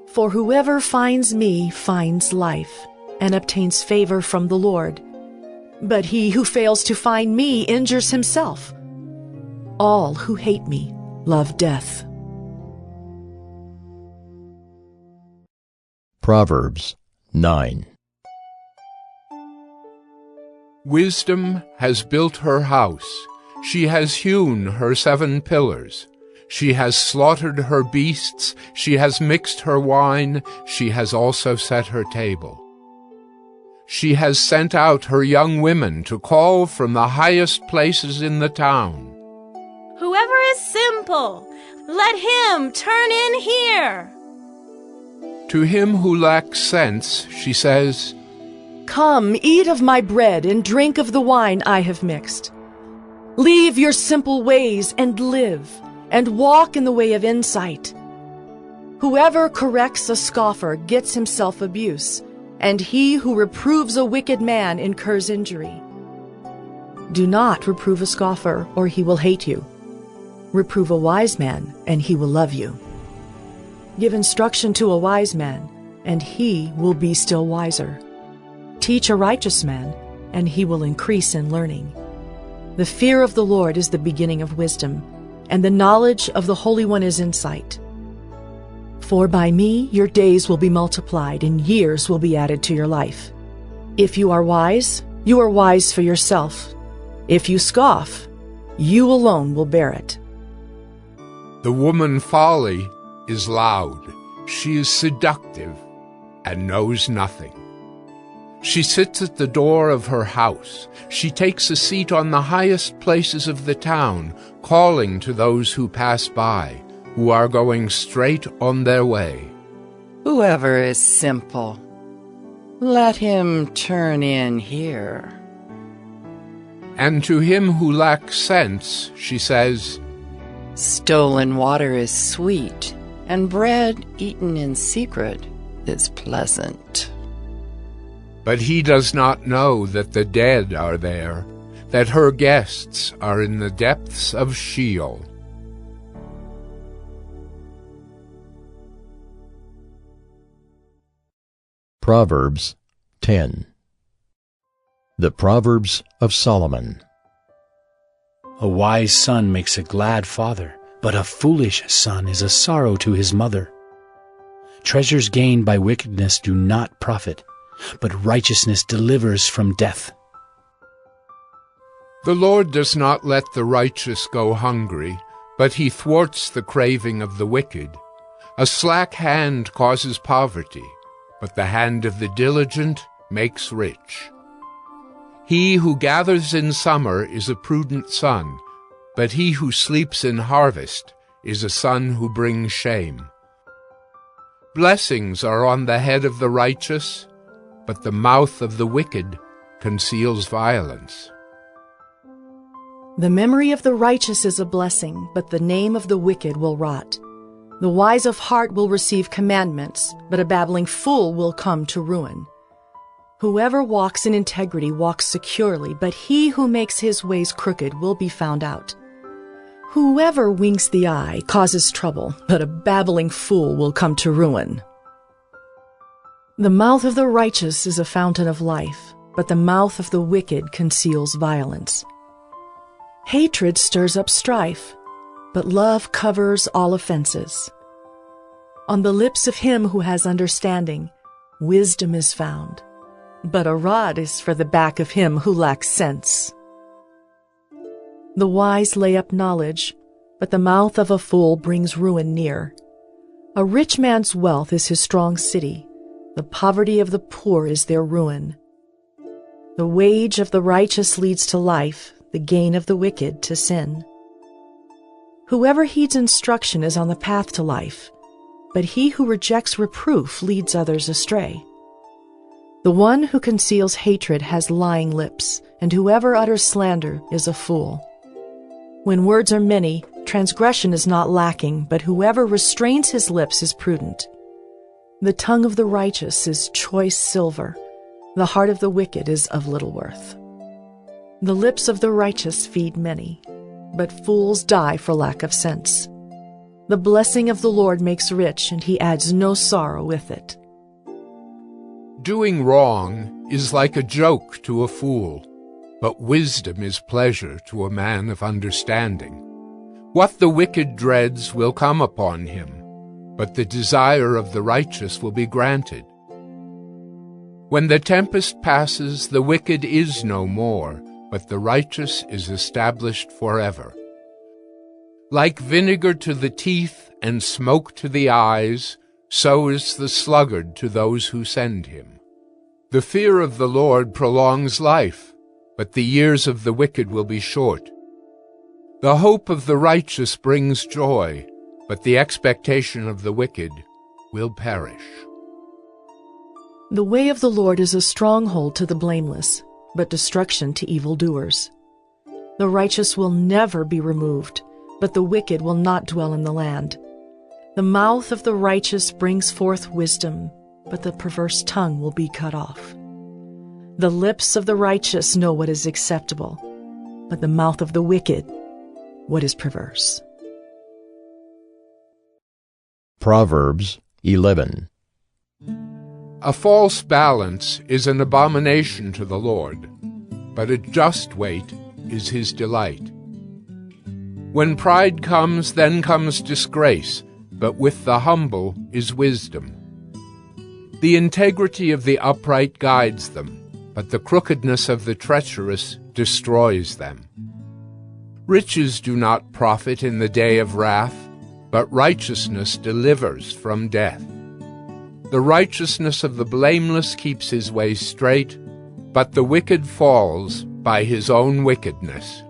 For whoever finds me finds life, and obtains favor from the Lord. But he who fails to find me injures himself. All who hate me love death. Proverbs 9. Wisdom has built her house. She has hewn her 7 pillars. She has slaughtered her beasts. She has mixed her wine. She has also set her table. She has sent out her young women to call from the highest places in the town. Whoever is simple, let him turn in here. To him who lacks sense, she says, Come, eat of my bread and drink of the wine I have mixed. Leave your simple ways and live, and walk in the way of insight. Whoever corrects a scoffer gets himself abuse, and he who reproves a wicked man incurs injury. Do not reprove a scoffer, or he will hate you. Reprove a wise man, and he will love you. Give instruction to a wise man, and he will be still wiser. Teach a righteous man, and he will increase in learning. The fear of the Lord is the beginning of wisdom, and the knowledge of the Holy One is insight. For by me your days will be multiplied, and years will be added to your life. If you are wise for yourself. If you scoff, you alone will bear it. The woman folly is loud. She is seductive and knows nothing. She sits at the door of her house. She takes a seat on the highest places of the town, calling to those who pass by, who are going straight on their way. Whoever is simple, let him turn in here. And to him who lacks sense, she says, Stolen water is sweet, and bread eaten in secret is pleasant. But he does not know that the dead are there, that her guests are in the depths of Sheol. Proverbs 10. The Proverbs of Solomon. A wise son makes a glad father, but a foolish son is a sorrow to his mother. Treasures gained by wickedness do not profit, but righteousness delivers from death. The Lord does not let the righteous go hungry, but he thwarts the craving of the wicked. A slack hand causes poverty, but the hand of the diligent makes rich. He who gathers in summer is a prudent son, but he who sleeps in harvest is a son who brings shame. Blessings are on the head of the righteous, but the mouth of the wicked conceals violence. The memory of the righteous is a blessing, but the name of the wicked will rot. The wise of heart will receive commandments, but a babbling fool will come to ruin. Whoever walks in integrity walks securely, but he who makes his ways crooked will be found out. Whoever winks the eye causes trouble, but a babbling fool will come to ruin. The mouth of the righteous is a fountain of life, but the mouth of the wicked conceals violence. Hatred stirs up strife, but love covers all offenses. On the lips of him who has understanding, wisdom is found, but a rod is for the back of him who lacks sense. The wise lay up knowledge, but the mouth of a fool brings ruin near. A rich man's wealth is his strong city. The poverty of the poor is their ruin. The wage of the righteous leads to life, the gain of the wicked to sin. Whoever heeds instruction is on the path to life, but he who rejects reproof leads others astray. The one who conceals hatred has lying lips, and whoever utters slander is a fool. When words are many, transgression is not lacking, but whoever restrains his lips is prudent. The tongue of the righteous is choice silver. The heart of the wicked is of little worth. The lips of the righteous feed many, but fools die for lack of sense. The blessing of the Lord makes rich, and he adds no sorrow with it. Doing wrong is like a joke to a fool, but wisdom is pleasure to a man of understanding. What the wicked dreads will come upon him, but the desire of the righteous will be granted. When the tempest passes, the wicked is no more, but the righteous is established forever. Like vinegar to the teeth and smoke to the eyes, so is the sluggard to those who send him. The fear of the Lord prolongs life, but the years of the wicked will be short. The hope of the righteous brings joy, but the expectation of the wicked will perish. The way of the Lord is a stronghold to the blameless, but destruction to evildoers. The righteous will never be removed, but the wicked will not dwell in the land. The mouth of the righteous brings forth wisdom, but the perverse tongue will be cut off. The lips of the righteous know what is acceptable, but the mouth of the wicked, what is perverse. Proverbs 11. A false balance is an abomination to the Lord, but a just weight is his delight. When pride comes, then comes disgrace, but with the humble is wisdom. The integrity of the upright guides them, but the crookedness of the treacherous destroys them. Riches do not profit in the day of wrath, but righteousness delivers from death. The righteousness of the blameless keeps his way straight, but the wicked falls by his own wickedness.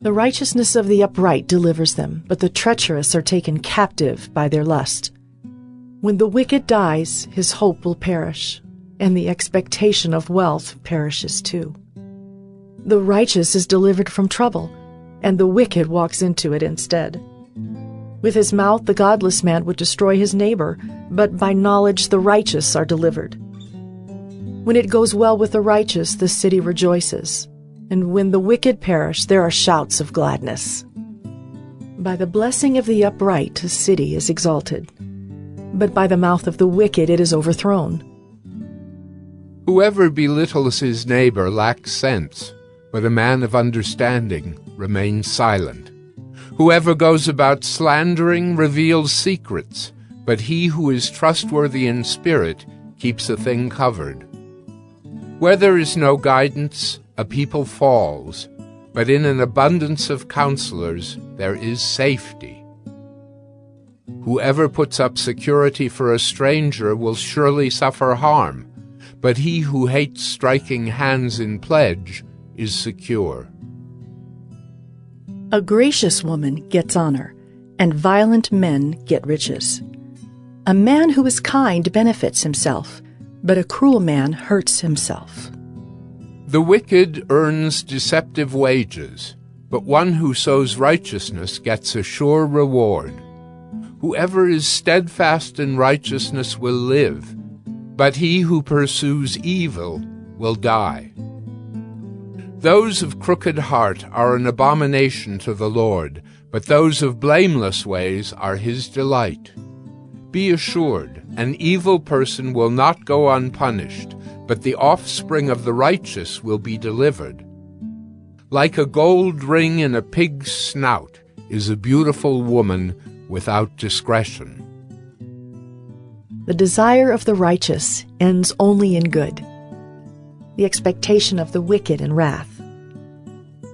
The righteousness of the upright delivers them, but the treacherous are taken captive by their lust. When the wicked dies, his hope will perish, and the expectation of wealth perishes too. The righteous is delivered from trouble, and the wicked walks into it instead. With his mouth the godless man would destroy his neighbor, but by knowledge the righteous are delivered. When it goes well with the righteous, the city rejoices, and when the wicked perish, there are shouts of gladness. By the blessing of the upright a city is exalted, but by the mouth of the wicked it is overthrown. Whoever belittles his neighbor lacks sense, but a man of understanding remains silent. Whoever goes about slandering reveals secrets, but he who is trustworthy in spirit keeps a thing covered. Where there is no guidance, a people falls, but in an abundance of counselors there is safety. Whoever puts up security for a stranger will surely suffer harm, but he who hates striking hands in pledge is secure. A gracious woman gets honor, and violent men get riches. A man who is kind benefits himself, but a cruel man hurts himself. The wicked earns deceptive wages, but one who sows righteousness gets a sure reward. Whoever is steadfast in righteousness will live, but he who pursues evil will die. Those of crooked heart are an abomination to the Lord, but those of blameless ways are his delight. Be assured, an evil person will not go unpunished, but the offspring of the righteous will be delivered. Like a gold ring in a pig's snout is a beautiful woman without discretion. The desire of the righteous ends only in good, the expectation of the wicked in wrath.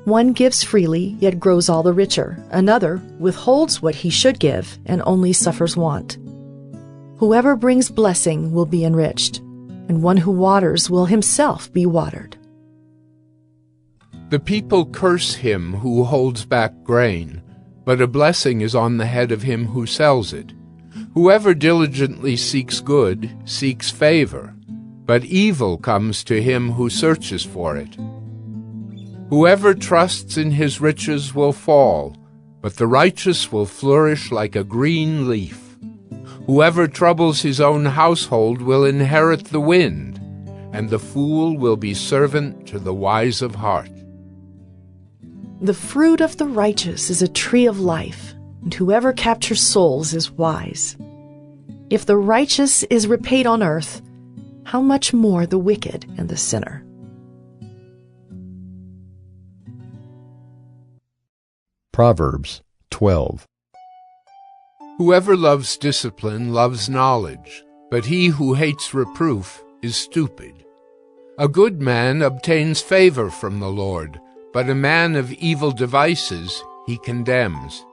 One gives freely, yet grows all the richer. Another withholds what he should give, and only suffers want. Whoever brings blessing will be enriched, and one who waters will himself be watered. The people curse him who holds back grain, but a blessing is on the head of him who sells it. Whoever diligently seeks good seeks favor, but evil comes to him who searches for it. Whoever trusts in his riches will fall, but the righteous will flourish like a green leaf. Whoever troubles his own household will inherit the wind, and the fool will be servant to the wise of heart. The fruit of the righteous is a tree of life, and whoever captures souls is wise. If the righteous is repaid on earth, how much more the wicked and the sinner? Proverbs 12. Whoever loves discipline loves knowledge, but he who hates reproof is stupid. A good man obtains favor from the Lord, but a man of evil devices he condemns.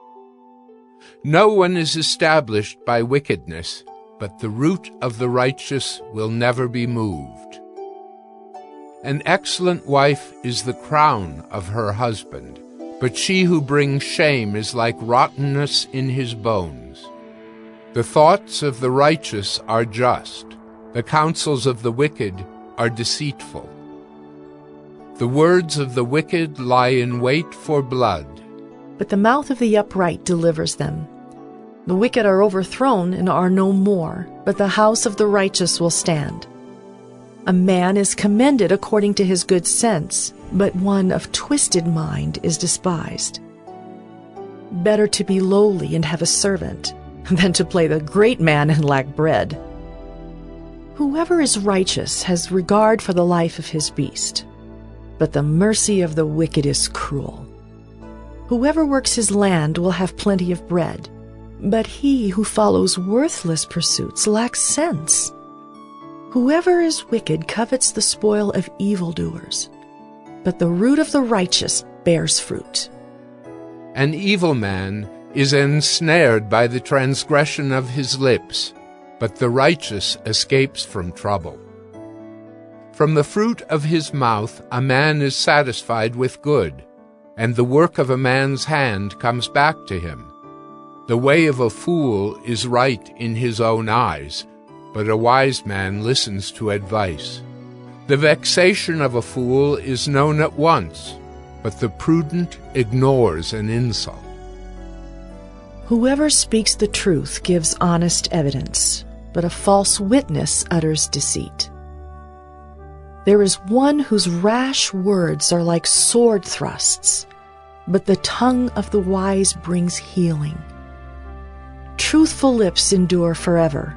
No one is established by wickedness, but the root of the righteous will never be moved. An excellent wife is the crown of her husband, but she who brings shame is like rottenness in his bones. The thoughts of the righteous are just, the counsels of the wicked are deceitful. The words of the wicked lie in wait for blood, but the mouth of the upright delivers them. The wicked are overthrown and are no more, but the house of the righteous will stand. A man is commended according to his good sense, but one of twisted mind is despised. Better to be lowly and have a servant than to play the great man and lack bread. Whoever is righteous has regard for the life of his beast, but the mercy of the wicked is cruel. Whoever works his land will have plenty of bread, but he who follows worthless pursuits lacks sense. Whoever is wicked covets the spoil of evildoers, but the root of the righteous bears fruit. An evil man is ensnared by the transgression of his lips, but the righteous escapes from trouble. From the fruit of his mouth a man is satisfied with good, and the work of a man's hand comes back to him. The way of a fool is right in his own eyes, but a wise man listens to advice. The vexation of a fool is known at once, but the prudent ignores an insult. Whoever speaks the truth gives honest evidence, but a false witness utters deceit. There is one whose rash words are like sword thrusts, but the tongue of the wise brings healing. Truthful lips endure forever,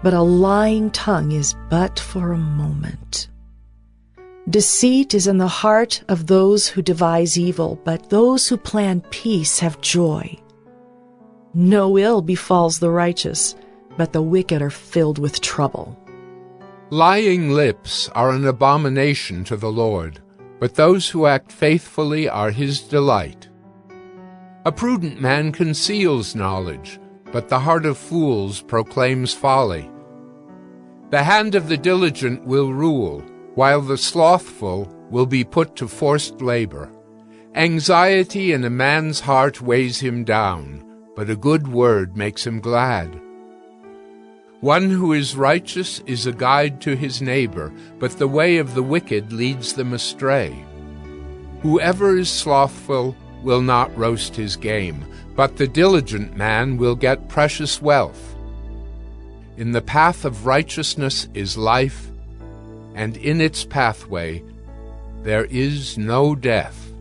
but a lying tongue is but for a moment. Deceit is in the heart of those who devise evil, but those who plan peace have joy. No ill befalls the righteous, but the wicked are filled with trouble. Lying lips are an abomination to the Lord, but those who act faithfully are his delight. A prudent man conceals knowledge, but the heart of fools proclaims folly. The hand of the diligent will rule, while the slothful will be put to forced labor. Anxiety in a man's heart weighs him down, but a good word makes him glad. One who is righteous is a guide to his neighbor, but the way of the wicked leads them astray. Whoever is slothful will not roast his game, but the diligent man will get precious wealth. In the path of righteousness is life, and in its pathway there is no death.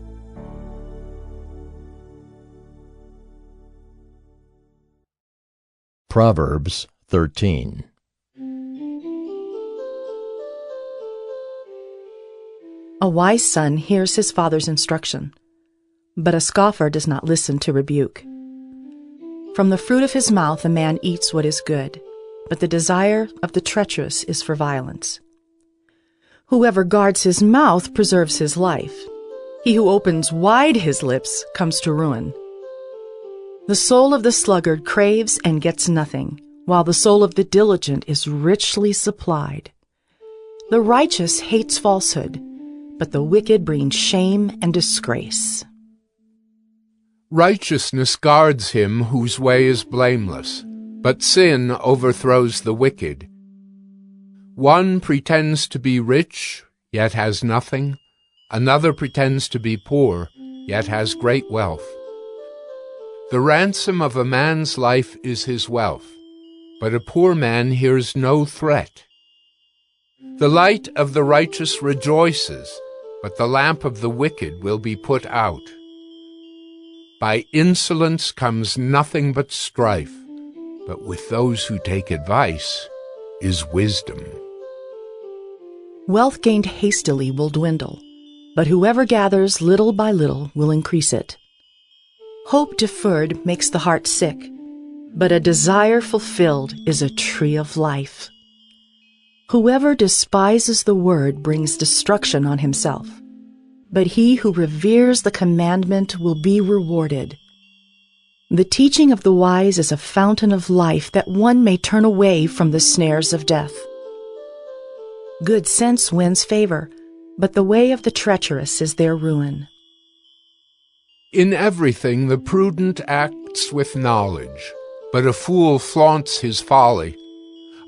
Proverbs 13. A wise son hears his father's instruction, but a scoffer does not listen to rebuke. From the fruit of his mouth a man eats what is good, but the desire of the treacherous is for violence. Whoever guards his mouth preserves his life. He who opens wide his lips comes to ruin. The soul of the sluggard craves and gets nothing, while the soul of the diligent is richly supplied. The righteous hates falsehood, but the wicked bring shame and disgrace. Righteousness guards him whose way is blameless, but sin overthrows the wicked. One pretends to be rich, yet has nothing. Another pretends to be poor, yet has great wealth. The ransom of a man's life is his wealth, but a poor man hears no threat. The light of the righteous rejoices, but the lamp of the wicked will be put out. By insolence comes nothing but strife, but with those who take advice is wisdom. Wealth gained hastily will dwindle, but whoever gathers little by little will increase it. Hope deferred makes the heart sick, but a desire fulfilled is a tree of life. Whoever despises the word brings destruction on himself, but he who reveres the commandment will be rewarded. The teaching of the wise is a fountain of life, that one may turn away from the snares of death. Good sense wins favor, but the way of the treacherous is their ruin. In everything the prudent acts with knowledge, but a fool flaunts his folly.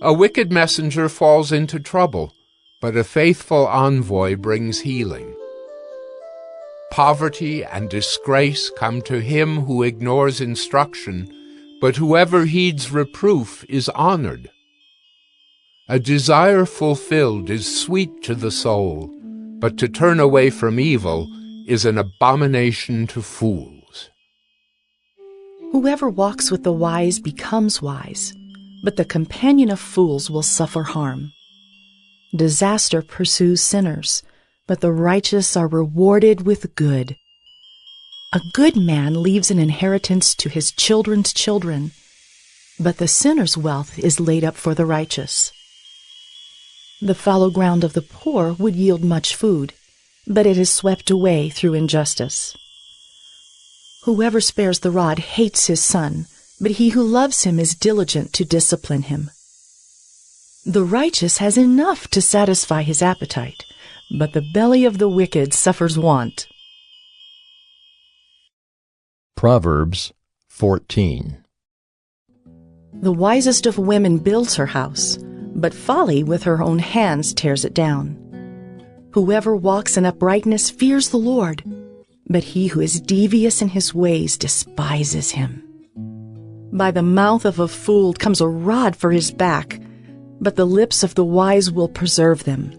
A wicked messenger falls into trouble, but a faithful envoy brings healing. Poverty and disgrace come to him who ignores instruction, but whoever heeds reproof is honored. A desire fulfilled is sweet to the soul, but to turn away from evil is an abomination to fools. Whoever walks with the wise becomes wise, but the companion of fools will suffer harm. Disaster pursues sinners, but the righteous are rewarded with good. A good man leaves an inheritance to his children's children, but the sinner's wealth is laid up for the righteous. The fallow ground of the poor would yield much food, but it is swept away through injustice. Whoever spares the rod hates his son, but he who loves him is diligent to discipline him. The righteous has enough to satisfy his appetite, but the belly of the wicked suffers want. Proverbs 14. The wisest of women builds her house, but folly with her own hands tears it down. Whoever walks in uprightness fears the Lord, but he who is devious in his ways despises him. By the mouth of a fool comes a rod for his back, but the lips of the wise will preserve them.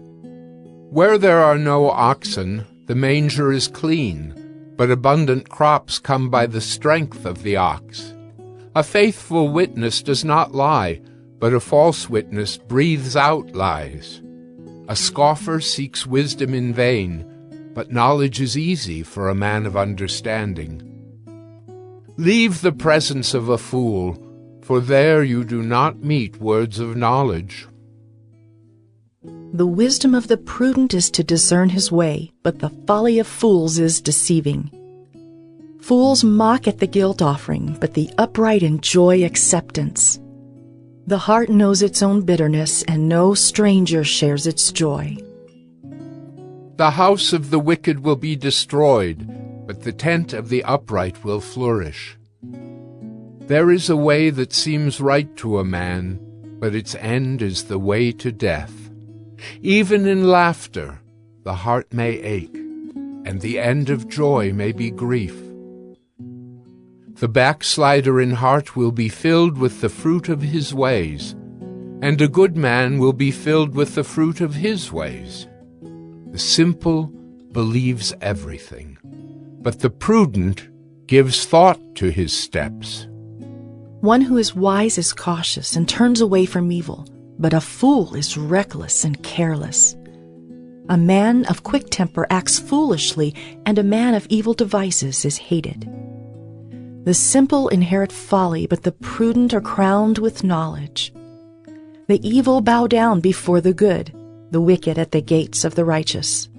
Where there are no oxen, the manger is clean, but abundant crops come by the strength of the ox. A faithful witness does not lie, but a false witness breathes out lies. A scoffer seeks wisdom in vain, but knowledge is easy for a man of understanding. Leave the presence of a fool, for there you do not meet words of knowledge. The wisdom of the prudent is to discern his way, but the folly of fools is deceiving. Fools mock at the guilt offering, but the upright enjoy acceptance. The heart knows its own bitterness, and no stranger shares its joy. The house of the wicked will be destroyed, but the tent of the upright will flourish. There is a way that seems right to a man, but its end is the way to death. Even in laughter, the heart may ache, and the end of joy may be grief. The backslider in heart will be filled with the fruit of his ways, and a good man will be filled with the fruit of his ways. The simple believes everything, but the prudent gives thought to his steps. One who is wise is cautious and turns away from evil, but a fool is reckless and careless. A man of quick temper acts foolishly, and a man of evil devices is hated. The simple inherit folly, but the prudent are crowned with knowledge. The evil bow down before the good, the wicked at the gates of the righteous.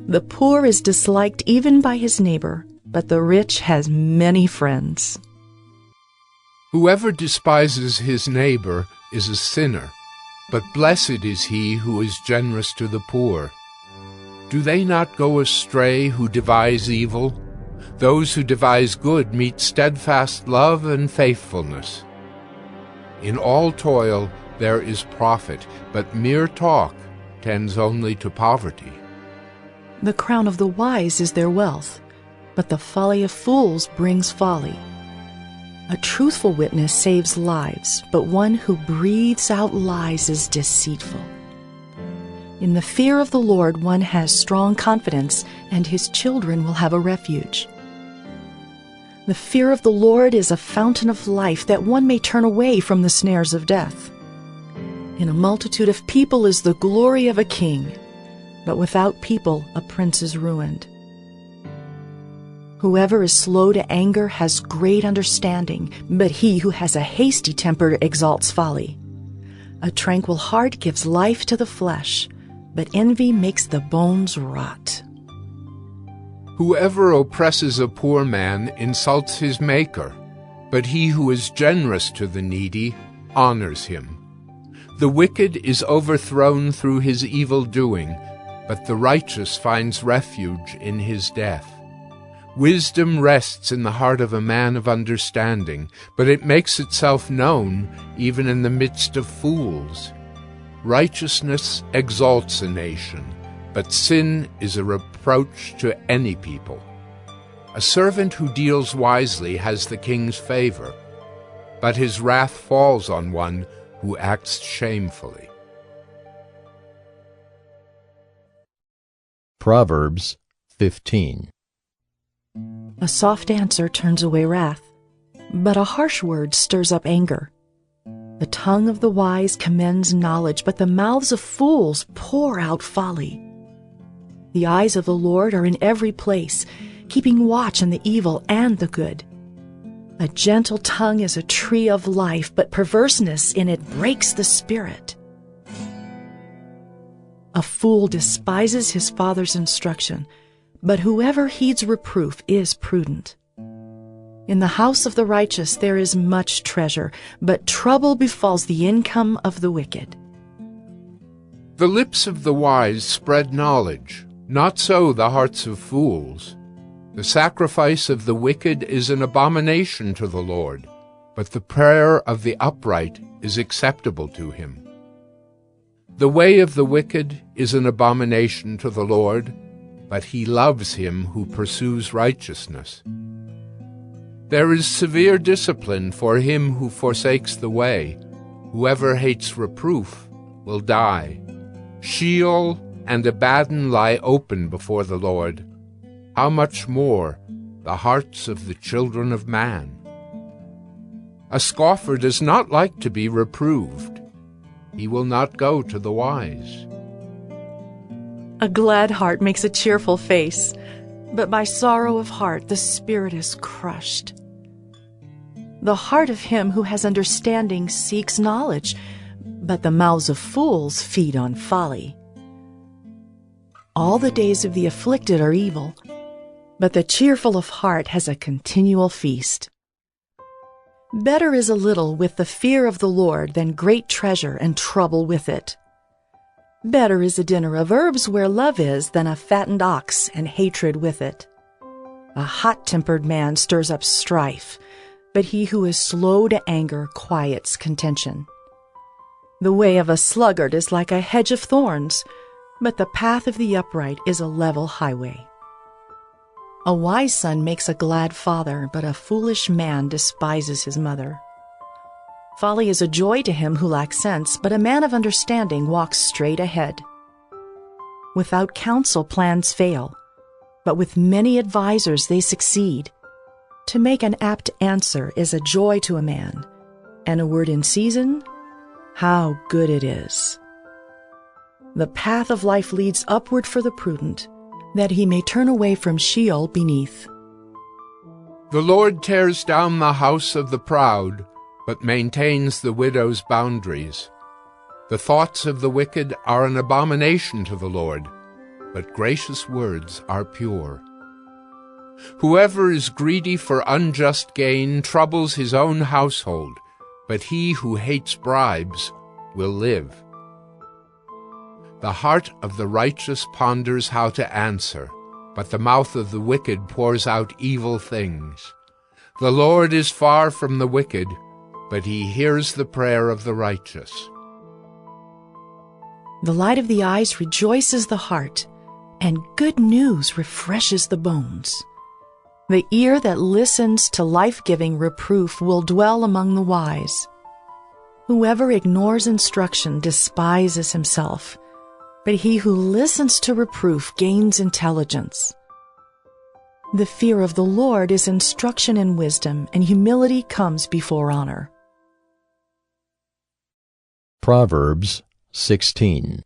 The poor is disliked even by his neighbor, but the rich has many friends. Whoever despises his neighbor is a sinner, but blessed is he who is generous to the poor. Do they not go astray who devise evil? Those who devise good meet steadfast love and faithfulness. In all toil there is profit, but mere talk tends only to poverty. The crown of the wise is their wealth, but the folly of fools brings folly. A truthful witness saves lives, but one who breathes out lies is deceitful. In the fear of the Lord one has strong confidence, and his children will have a refuge. The fear of the Lord is a fountain of life, that one may turn away from the snares of death. In a multitude of people is the glory of a king, but without people a prince is ruined. Whoever is slow to anger has great understanding, but he who has a hasty temper exalts folly. A tranquil heart gives life to the flesh, but envy makes the bones rot. Whoever oppresses a poor man insults his maker, but he who is generous to the needy honors him. The wicked is overthrown through his evil doing, but the righteous finds refuge in his death. Wisdom rests in the heart of a man of understanding, but it makes itself known even in the midst of fools. Righteousness exalts a nation, but sin is a reproach to any people. A servant who deals wisely has the king's favor, but his wrath falls on one who acts shamefully. Proverbs 15. A soft answer turns away wrath, but a harsh word stirs up anger. The tongue of the wise commends knowledge, but the mouths of fools pour out folly. The eyes of the Lord are in every place, keeping watch on the evil and the good. A gentle tongue is a tree of life, but perverseness in it breaks the spirit. A fool despises his father's instruction, but whoever heeds reproof is prudent. In the house of the righteous there is much treasure, but trouble befalls the income of the wicked. The lips of the wise spread knowledge, not so the hearts of fools. The sacrifice of the wicked is an abomination to the Lord, but the prayer of the upright is acceptable to him. The way of the wicked is an abomination to the Lord, but he loves him who pursues righteousness. There is severe discipline for him who forsakes the way. Whoever hates reproof will die. Sheol and Abaddon lie open before the Lord. How much more the hearts of the children of man? A scoffer does not like to be reproved. He will not go to the wise. A glad heart makes a cheerful face, but by sorrow of heart the spirit is crushed. The heart of him who has understanding seeks knowledge, but the mouths of fools feed on folly. All the days of the afflicted are evil, but the cheerful of heart has a continual feast. Better is a little with the fear of the Lord than great treasure and trouble with it. Better is a dinner of herbs where love is than a fattened ox and hatred with it. A hot-tempered man stirs up strife, but he who is slow to anger quiets contention. The way of a sluggard is like a hedge of thorns, but the path of the upright is a level highway. A wise son makes a glad father, but a foolish man despises his mother. Folly is a joy to him who lacks sense, but a man of understanding walks straight ahead. Without counsel plans fail, but with many advisers they succeed. To make an apt answer is a joy to a man, and a word in season, how good it is. The path of life leads upward for the prudent, that he may turn away from Sheol beneath. The Lord tears down the house of the proud, but maintains the widow's boundaries. The thoughts of the wicked are an abomination to the Lord, but gracious words are pure. Whoever is greedy for unjust gain troubles his own household, but he who hates bribes will live. The heart of the righteous ponders how to answer, but the mouth of the wicked pours out evil things. The Lord is far from the wicked, but he hears the prayer of the righteous. The light of the eyes rejoices the heart, and good news refreshes the bones. The ear that listens to life-giving reproof will dwell among the wise. Whoever ignores instruction despises himself, but he who listens to reproof gains intelligence. The fear of the Lord is instruction in wisdom, and humility comes before honor. Proverbs 16.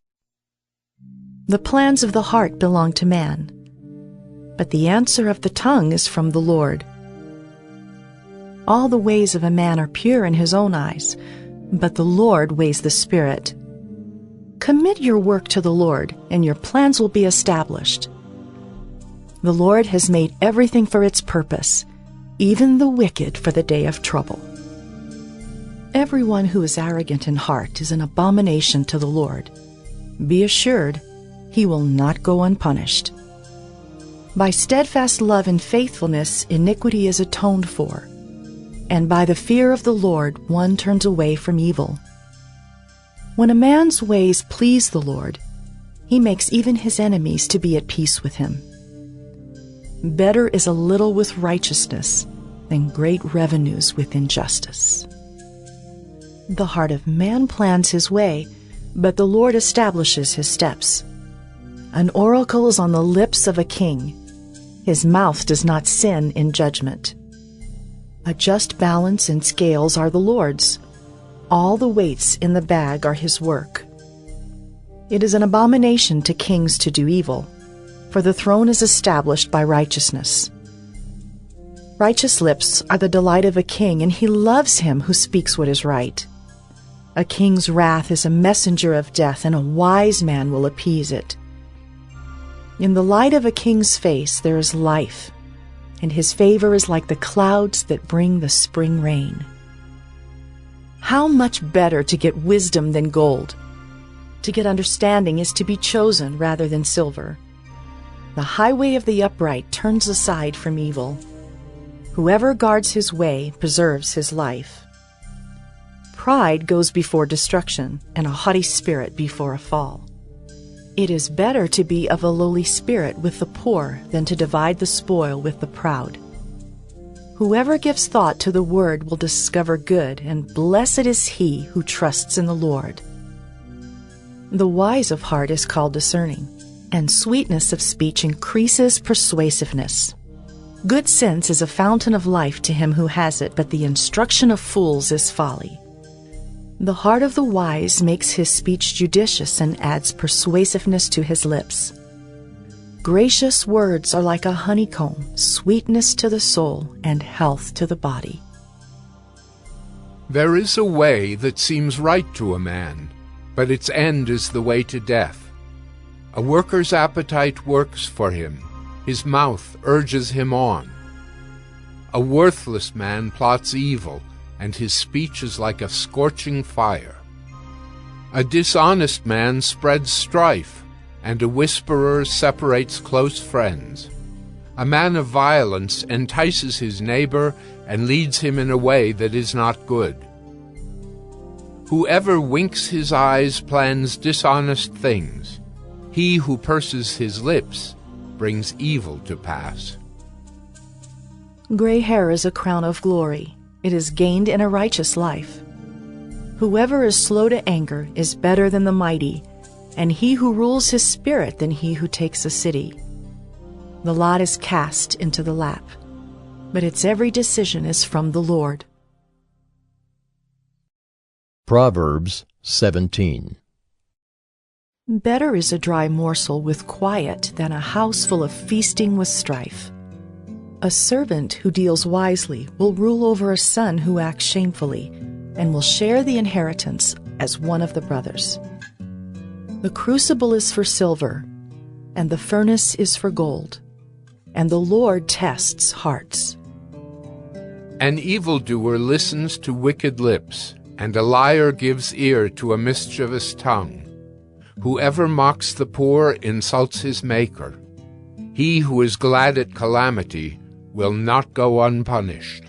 The plans of the heart belong to man, but the answer of the tongue is from the Lord. All the ways of a man are pure in his own eyes, but the Lord weighs the spirit. Commit your work to the Lord, and your plans will be established. The Lord has made everything for its purpose, even the wicked for the day of trouble. Everyone who is arrogant in heart is an abomination to the Lord. Be assured, he will not go unpunished. By steadfast love and faithfulness, iniquity is atoned for, and by the fear of the Lord one turns away from evil. When a man's ways please the Lord, he makes even his enemies to be at peace with him. Better is a little with righteousness than great revenues with injustice. The heart of man plans his way, but the Lord establishes his steps. An oracle is on the lips of a king. His mouth does not sin in judgment. A just balance and scales are the Lord's. All the weights in the bag are his work. It is an abomination to kings to do evil, for the throne is established by righteousness. Righteous lips are the delight of a king, and he loves him who speaks what is right. A king's wrath is a messenger of death, and a wise man will appease it. In the light of a king's face there is life, and his favor is like the clouds that bring the spring rain. How much better to get wisdom than gold, To get understanding is to be chosen rather than silver. The highway of the upright turns aside from evil. Whoever guards his way preserves his life. Pride goes before destruction, and a haughty spirit before a fall. It is better to be of a lowly spirit with the poor than to divide the spoil with the proud. Whoever gives thought to the word will discover good, and blessed is he who trusts in the Lord. The wise of heart is called discerning, and sweetness of speech increases persuasiveness. Good sense is a fountain of life to him who has it, but the instruction of fools is folly. The heart of the wise makes his speech judicious and adds persuasiveness to his lips. Gracious words are like a honeycomb, sweetness to the soul and health to the body. There is a way that seems right to a man, but its end is the way to death. A worker's appetite works for him, his mouth urges him on. A worthless man plots evil, and his speech is like a scorching fire. A dishonest man spreads strife, and a whisperer separates close friends. A man of violence entices his neighbor and leads him in a way that is not good. Whoever winks his eyes plans dishonest things. He who purses his lips brings evil to pass. Gray hair is a crown of glory. It is gained in a righteous life. Whoever is slow to anger is better than the mighty, and he who rules his spirit than he who takes a city. The lot is cast into the lap, but its every decision is from the Lord. Proverbs 17. Better is a dry morsel with quiet than a house full of feasting with strife. A servant who deals wisely will rule over a son who acts shamefully, and will share the inheritance as one of the brothers. The crucible is for silver, and the furnace is for gold, and the Lord tests hearts. An evildoer listens to wicked lips, and a liar gives ear to a mischievous tongue. Whoever mocks the poor insults his Maker. He who is glad at calamity will not go unpunished.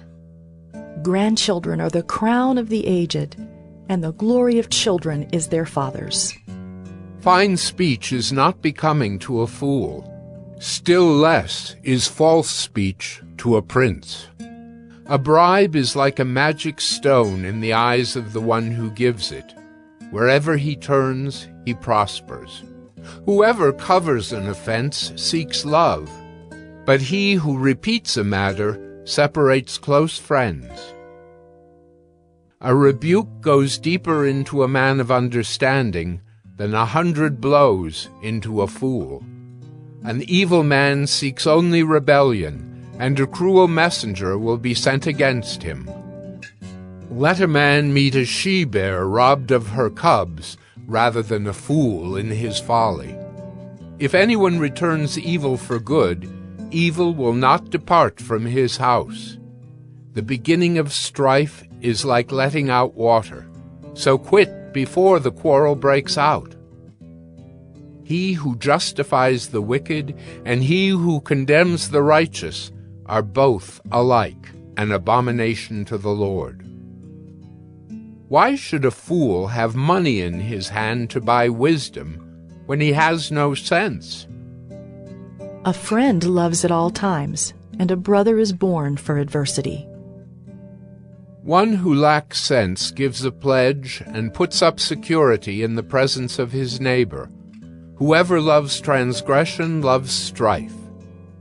Grandchildren are the crown of the aged, and the glory of children is their fathers. Fine speech is not becoming to a fool. Still less is false speech to a prince. A bribe is like a magic stone in the eyes of the one who gives it. Wherever he turns, he prospers. Whoever covers an offense seeks love, but he who repeats a matter separates close friends. A rebuke goes deeper into a man of understanding than 100 blows into a fool. An evil man seeks only rebellion, and a cruel messenger will be sent against him. Let a man meet a she-bear robbed of her cubs, rather than a fool in his folly. If anyone returns evil for good, evil will not depart from his house. The beginning of strife is like letting out water, so quit before the quarrel breaks out. He who justifies the wicked and he who condemns the righteous are both alike an abomination to the Lord. Why should a fool have money in his hand to buy wisdom when he has no sense? A friend loves at all times, and a brother is born for adversity. One who lacks sense gives a pledge and puts up security in the presence of his neighbor. Whoever loves transgression loves strife.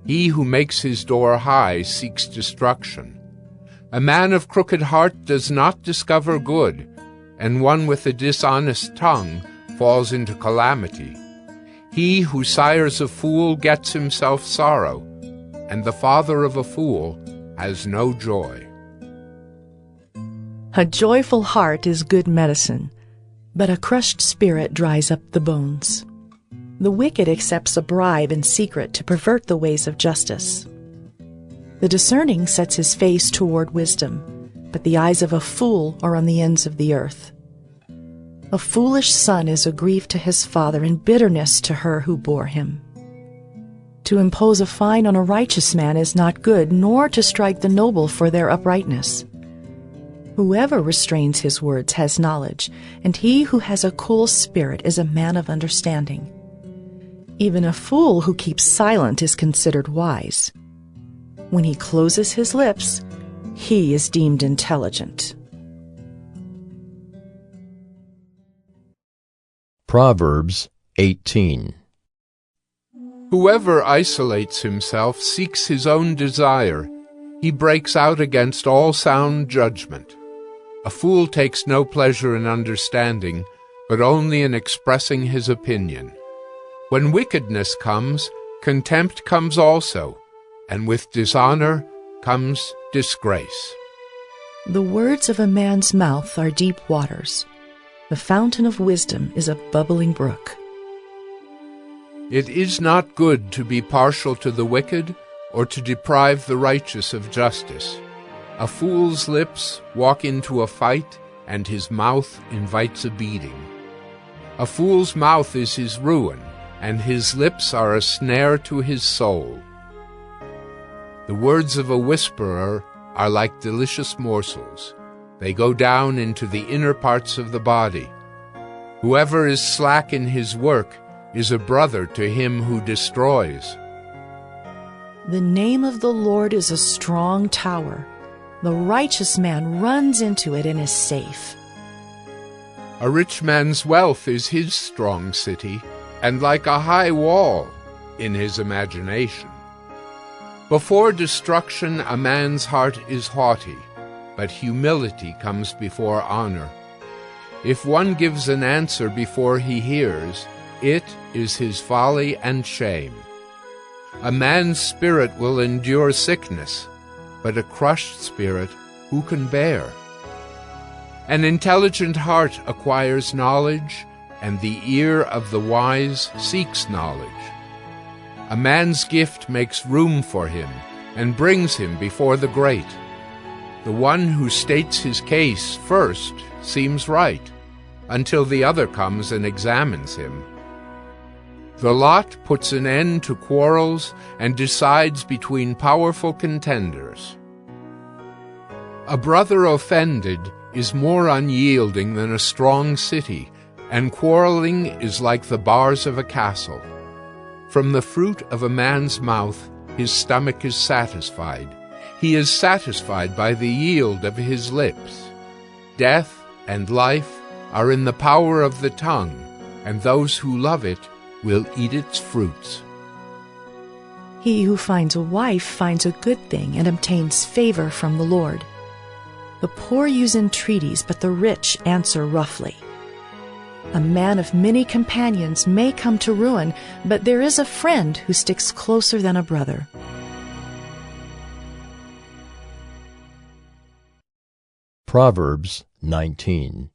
He who makes his door high seeks destruction. A man of crooked heart does not discover good, and one with a dishonest tongue falls into calamity. He who sires a fool gets himself sorrow, and the father of a fool has no joy. A joyful heart is good medicine, but a crushed spirit dries up the bones. The wicked accepts a bribe in secret to pervert the ways of justice. The discerning sets his face toward wisdom, but the eyes of a fool are on the ends of the earth. A foolish son is a grief to his father and bitterness to her who bore him. To impose a fine on a righteous man is not good, nor to strike the noble for their uprightness. Whoever restrains his words has knowledge, and he who has a cool spirit is a man of understanding. Even a fool who keeps silent is considered wise. When he closes his lips, he is deemed intelligent. Proverbs 18. Whoever isolates himself seeks his own desire. He breaks out against all sound judgment. A fool takes no pleasure in understanding, but only in expressing his opinion. When wickedness comes, contempt comes also, and with dishonor comes disgrace. The words of a man's mouth are deep waters. The fountain of wisdom is a bubbling brook. It is not good to be partial to the wicked, or to deprive the righteous of justice. A fool's lips walk into a fight, and his mouth invites a beating. A fool's mouth is his ruin, and his lips are a snare to his soul. The words of a whisperer are like delicious morsels. They go down into the inner parts of the body. Whoever is slack in his work is a brother to him who destroys. The name of the Lord is a strong tower. The righteous man runs into it and is safe. A rich man's wealth is his strong city, and like a high wall in his imagination. Before destruction a man's heart is haughty, but humility comes before honor. If one gives an answer before he hears, it is his folly and shame. A man's spirit will endure sickness, but a crushed spirit who can bear? An intelligent heart acquires knowledge, and the ear of the wise seeks knowledge. A man's gift makes room for him and brings him before the great. The one who states his case first seems right, until the other comes and examines him. The lot puts an end to quarrels and decides between powerful contenders. A brother offended is more unyielding than a strong city, and quarreling is like the bars of a castle. From the fruit of a man's mouth his stomach is satisfied. He is satisfied by the yield of his lips. Death and life are in the power of the tongue, and those who love it will eat its fruits. He who finds a wife finds a good thing and obtains favor from the Lord. The poor use entreaties, but the rich answer roughly. A man of many companions may come to ruin, but there is a friend who sticks closer than a brother. Proverbs 19.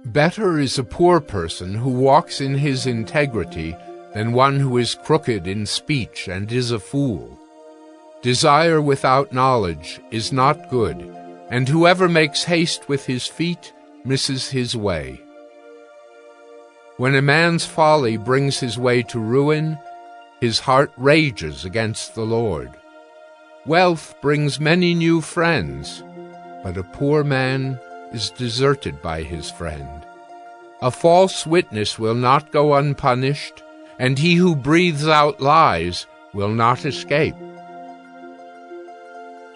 Better is a poor person who walks in his integrity than one who is crooked in speech and is a fool. Desire without knowledge is not good, and whoever makes haste with his feet misses his way. When a man's folly brings his way to ruin, his heart rages against the Lord. Wealth brings many new friends, but a poor man is deserted by his friend. A false witness will not go unpunished, and he who breathes out lies will not escape.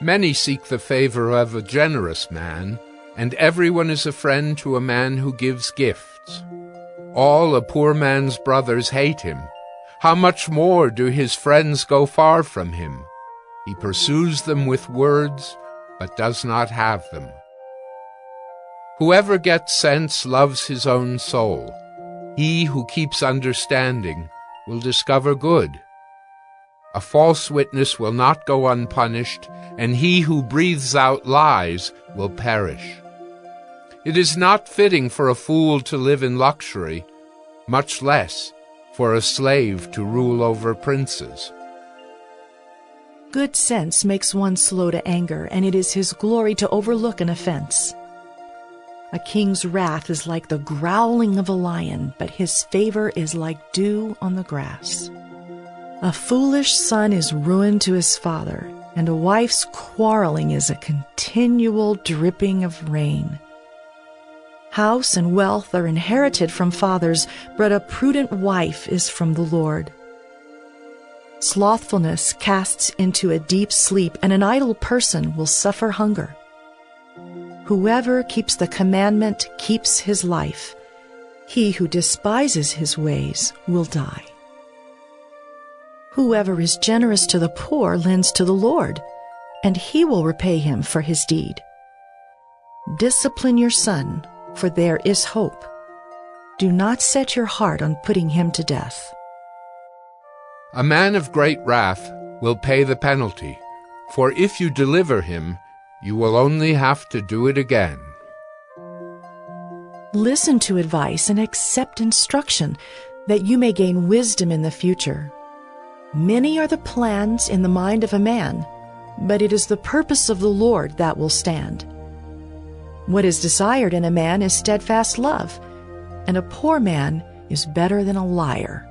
Many seek the favor of a generous man, and everyone is a friend to a man who gives gifts. All a poor man's brothers hate him. How much more do his friends go far from him? He pursues them with words, but does not have them. Whoever gets sense loves his own soul. He who keeps understanding will discover good. A false witness will not go unpunished, and he who breathes out lies will perish. It is not fitting for a fool to live in luxury, much less for a slave to rule over princes. Good sense makes one slow to anger, and it is his glory to overlook an offense. A king's wrath is like the growling of a lion, but his favor is like dew on the grass. A foolish son is ruin to his father, and a wife's quarreling is a continual dripping of rain. House and wealth are inherited from fathers, but a prudent wife is from the Lord. Slothfulness casts into a deep sleep, and an idle person will suffer hunger. Whoever keeps the commandment keeps his life. He who despises his ways will die. Whoever is generous to the poor lends to the Lord, and he will repay him for his deed. Discipline your son, for there is hope. Do not set your heart on putting him to death. A man of great wrath will pay the penalty, for if you deliver him, you will only have to do it again. Listen to advice and accept instruction, that you may gain wisdom in the future. Many are the plans in the mind of a man, but it is the purpose of the Lord that will stand. What is desired in a man is steadfast love, and a poor man is better than a liar.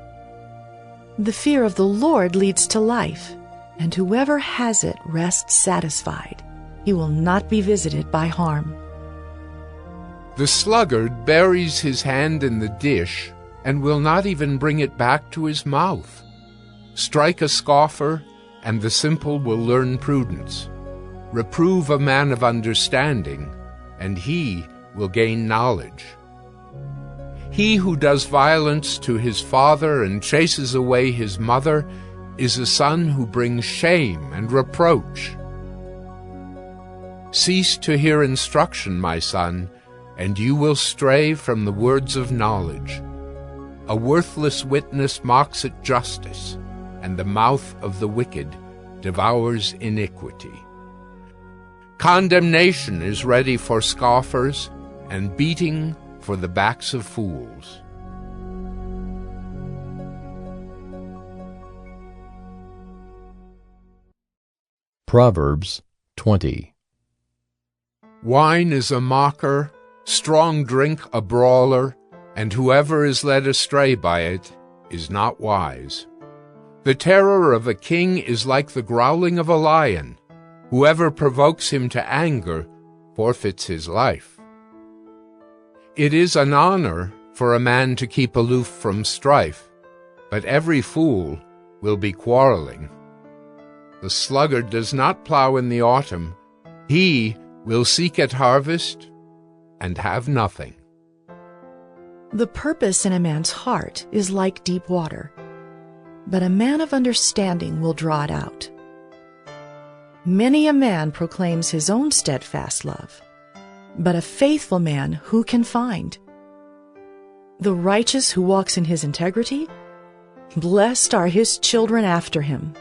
The fear of the Lord leads to life, and whoever has it rests satisfied. He will not be visited by harm. The sluggard buries his hand in the dish and will not even bring it back to his mouth. Strike a scoffer, and the simple will learn prudence. Reprove a man of understanding, and he will gain knowledge. He who does violence to his father and chases away his mother is a son who brings shame and reproach. Cease to hear instruction, my son, and you will stray from the words of knowledge. A worthless witness mocks at justice, and the mouth of the wicked devours iniquity. Condemnation is ready for scoffers, and beating for the backs of fools. Proverbs 20. Wine is a mocker, strong drink a brawler, and whoever is led astray by it is not wise. The terror of a king is like the growling of a lion. Whoever provokes him to anger forfeits his life. It is an honor for a man to keep aloof from strife, but every fool will be quarreling. The sluggard does not plow in the autumn. He will seek at harvest and have nothing. The purpose in a man's heart is like deep water, but a man of understanding will draw it out. Many a man proclaims his own steadfast love, but a faithful man who can find? The righteous who walks in his integrity, blessed are his children after him.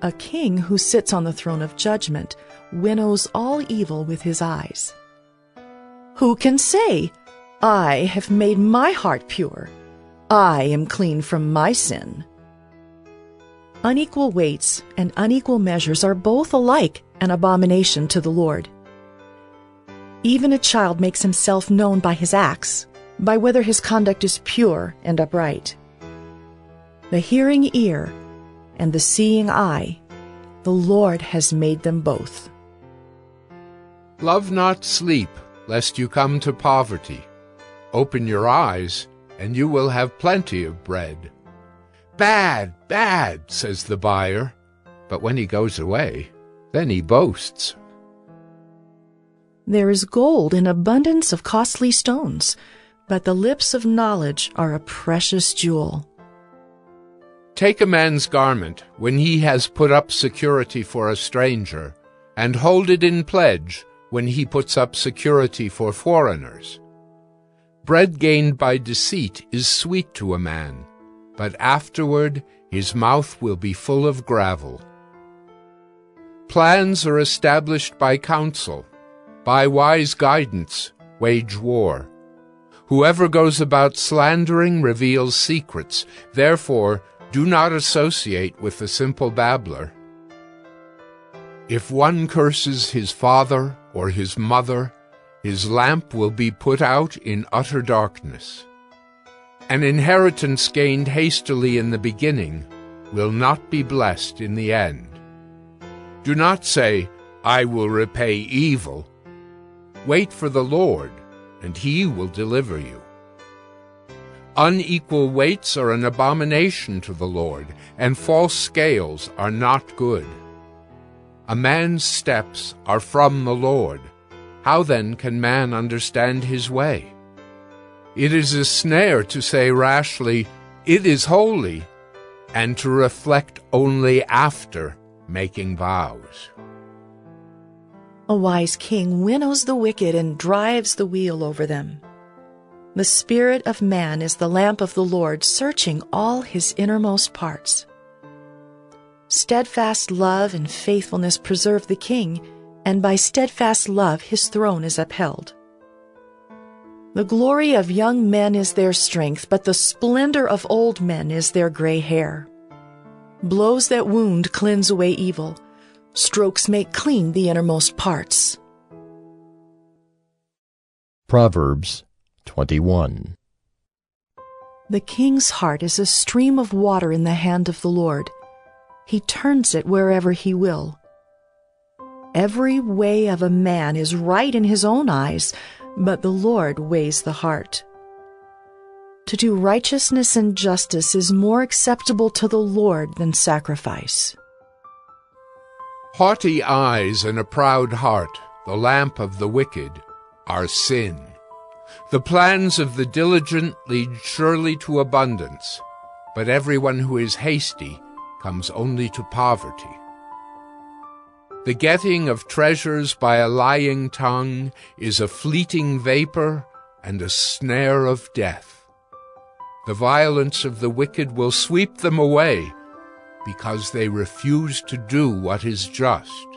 A king who sits on the throne of judgment winnows all evil with his eyes. Who can say, I have made my heart pure, I am clean from my sin? Unequal weights and unequal measures are both alike an abomination to the Lord. Even a child makes himself known by his acts, by whether his conduct is pure and upright. The hearing ear and the seeing eye, the Lord has made them both. Love not sleep, lest you come to poverty. Open your eyes, and you will have plenty of bread. Bad, bad, says the buyer, but when he goes away, then he boasts. There is gold in abundance of costly stones, but the lips of knowledge are a precious jewel. Take a man's garment when he has put up security for a stranger, and hold it in pledge when he puts up security for foreigners. Bread gained by deceit is sweet to a man, but afterward his mouth will be full of gravel. Plans are established by counsel. By wise guidance, wage war. Whoever goes about slandering reveals secrets. Therefore, do not associate with the simple babbler. If one curses his father or his mother, His lamp will be put out in utter darkness. An inheritance gained hastily in the beginning will not be blessed in the end. Do not say, "I will repay evil." Wait for the Lord, and he will deliver you. Unequal weights are an abomination to the Lord, and false scales are not good. A man's steps are from the Lord. How then can man understand his way? It is a snare to say rashly, "It is holy," and to reflect only after making vows. A wise king winnows the wicked and drives the wheel over them. The spirit of man is the lamp of the Lord, searching all his innermost parts. Steadfast love and faithfulness preserve the king, and by steadfast love his throne is upheld. The glory of young men is their strength, but the splendor of old men is their gray hair. Blows that wound cleanse away evil. Strokes make clean the innermost parts. Proverbs 21. The king's heart is a stream of water in the hand of the Lord. He turns it wherever he will. Every way of a man is right in his own eyes, but the Lord weighs the heart. To do righteousness and justice is more acceptable to the Lord than sacrifice. Haughty eyes and a proud heart, the lamp of the wicked, are sin. The plans of the diligent lead surely to abundance, but everyone who is hasty comes only to poverty. The getting of treasures by a lying tongue is a fleeting vapor and a snare of death. The violence of the wicked will sweep them away, because they refuse to do what is just.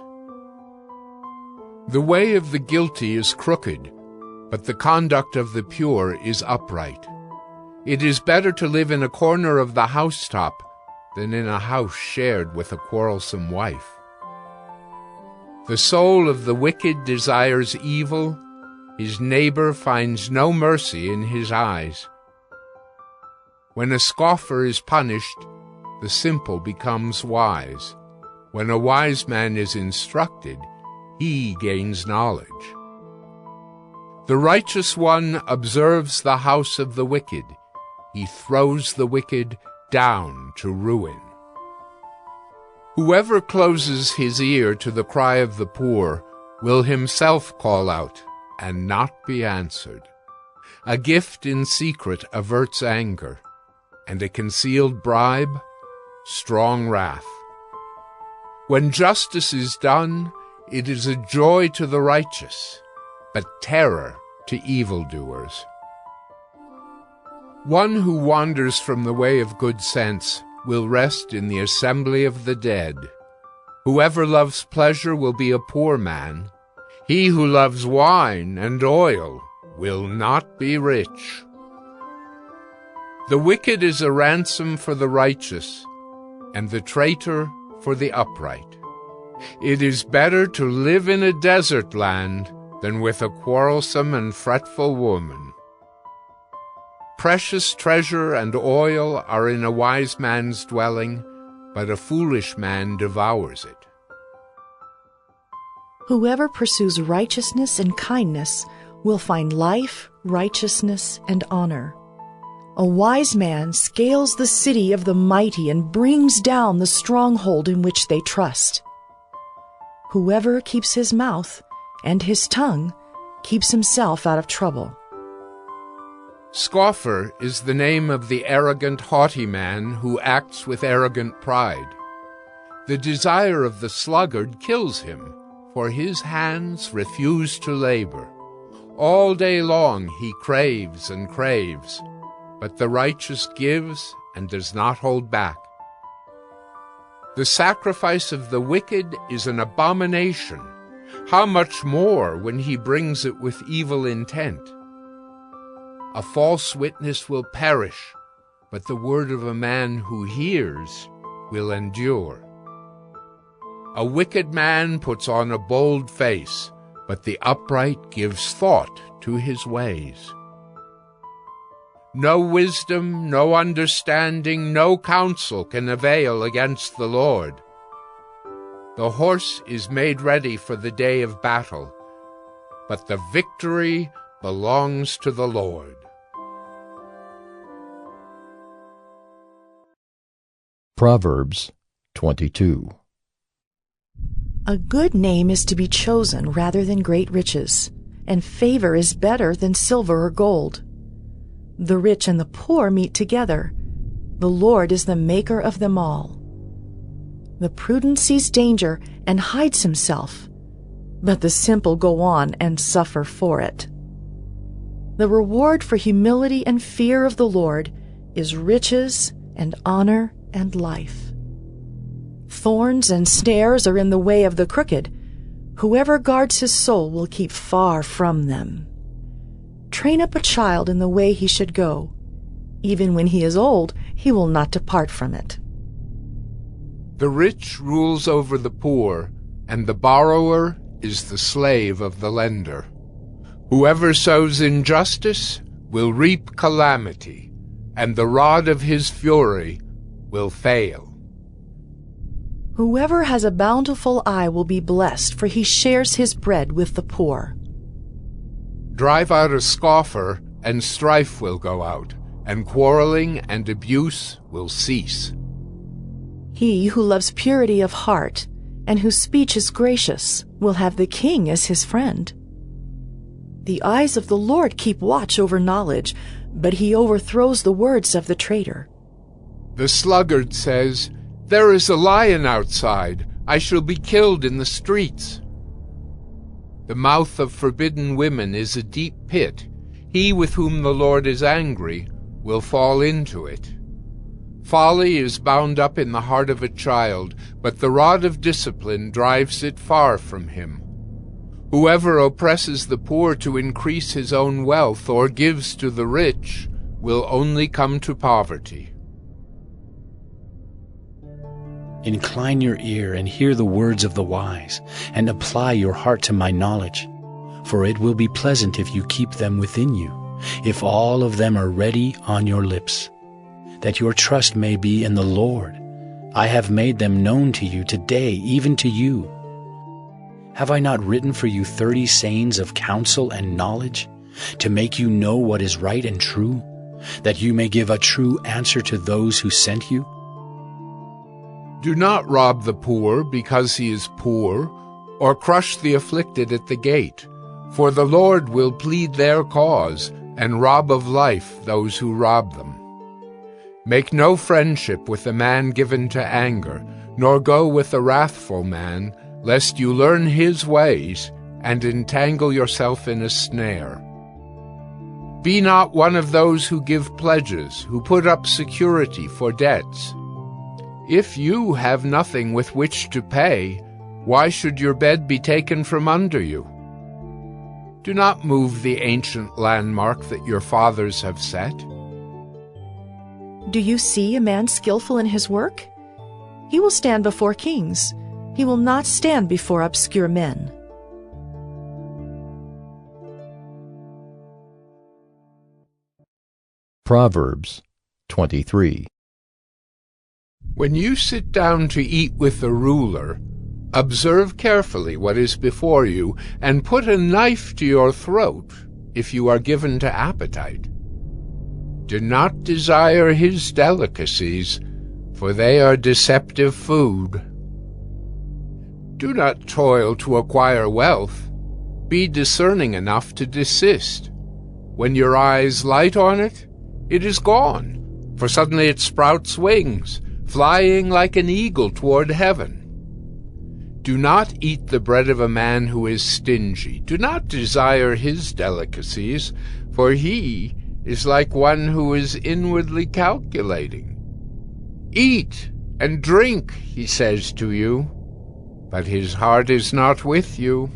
The way of the guilty is crooked, but the conduct of the pure is upright. It is better to live in a corner of the housetop than in a house shared with a quarrelsome wife. The soul of the wicked desires evil. His neighbor finds no mercy in his eyes. When a scoffer is punished, the simple becomes wise. When a wise man is instructed, he gains knowledge. The righteous one observes the house of the wicked. He throws the wicked down to ruin. Whoever closes his ear to the cry of the poor will himself call out and not be answered. A gift in secret averts anger, and a concealed bribe, strong wrath. When justice is done, it is a joy to the righteous, but terror to evildoers. One who wanders from the way of good sense will rest in the assembly of the dead. Whoever loves pleasure will be a poor man. He who loves wine and oil will not be rich. The wicked is a ransom for the righteous, and the traitor for the upright. It is better to live in a desert land than with a quarrelsome and fretful woman. Precious treasure and oil are in a wise man's dwelling, but a foolish man devours it. Whoever pursues righteousness and kindness will find life, righteousness, and honor. A wise man scales the city of the mighty and brings down the stronghold in which they trust. Whoever keeps his mouth and his tongue keeps himself out of trouble. Scoffer is the name of the arrogant, haughty man who acts with arrogant pride. The desire of the sluggard kills him, for his hands refuse to labor. All day long he craves and craves, but the righteous gives and does not hold back. The sacrifice of the wicked is an abomination. How much more when he brings it with evil intent? A false witness will perish, but the word of a man who hears will endure. A wicked man puts on a bold face, but the upright gives thought to his ways. No wisdom, no understanding, no counsel can avail against the Lord. The horse is made ready for the day of battle, but the victory belongs to the Lord. Proverbs 22. A good name is to be chosen rather than great riches, and favor is better than silver or gold. The rich and the poor meet together. The Lord is the maker of them all. The prudent sees danger and hides himself, but the simple go on and suffer for it. The reward for humility and fear of the Lord is riches and honor and life. Thorns and snares are in the way of the crooked. Whoever guards his soul will keep far from them. Train up a child in the way he should go. Even when he is old, he will not depart from it. The rich rules over the poor, and the borrower is the slave of the lender. Whoever sows injustice will reap calamity, and the rod of his fury will fail. Whoever has a bountiful eye will be blessed, for he shares his bread with the poor. Drive out a scoffer, and strife will go out, and quarreling and abuse will cease. He who loves purity of heart, and whose speech is gracious, will have the king as his friend. The eyes of the Lord keep watch over knowledge, but he overthrows the words of the traitor. The sluggard says, "There is a lion outside. I shall be killed in the streets." The mouth of forbidden women is a deep pit. He with whom the Lord is angry will fall into it. Folly is bound up in the heart of a child, but the rod of discipline drives it far from him. Whoever oppresses the poor to increase his own wealth or gives to the rich will only come to poverty. Incline your ear and hear the words of the wise, and apply your heart to my knowledge. For it will be pleasant if you keep them within you, if all of them are ready on your lips, that your trust may be in the Lord. I have made them known to you today, even to you. Have I not written for you 30 sayings of counsel and knowledge, to make you know what is right and true, that you may give a true answer to those who sent you? Do not rob the poor because he is poor, or crush the afflicted at the gate, for the Lord will plead their cause and rob of life those who rob them. Make no friendship with a man given to anger, nor go with a wrathful man, lest you learn his ways and entangle yourself in a snare. Be not one of those who give pledges, who put up security for debts. If you have nothing with which to pay, why should your bed be taken from under you? Do not move the ancient landmark that your fathers have set. Do you see a man skillful in his work? He will stand before kings. He will not stand before obscure men. Proverbs 23. When you sit down to eat with the ruler, observe carefully what is before you, and put a knife to your throat if you are given to appetite. Do not desire his delicacies, for they are deceptive food. Do not toil to acquire wealth. Be discerning enough to desist. When your eyes light on it, it is gone, for suddenly it sprouts wings, flying like an eagle toward heaven. Do not eat the bread of a man who is stingy. Do not desire his delicacies, for he is like one who is inwardly calculating. Eat and drink, he says to you, but his heart is not with you.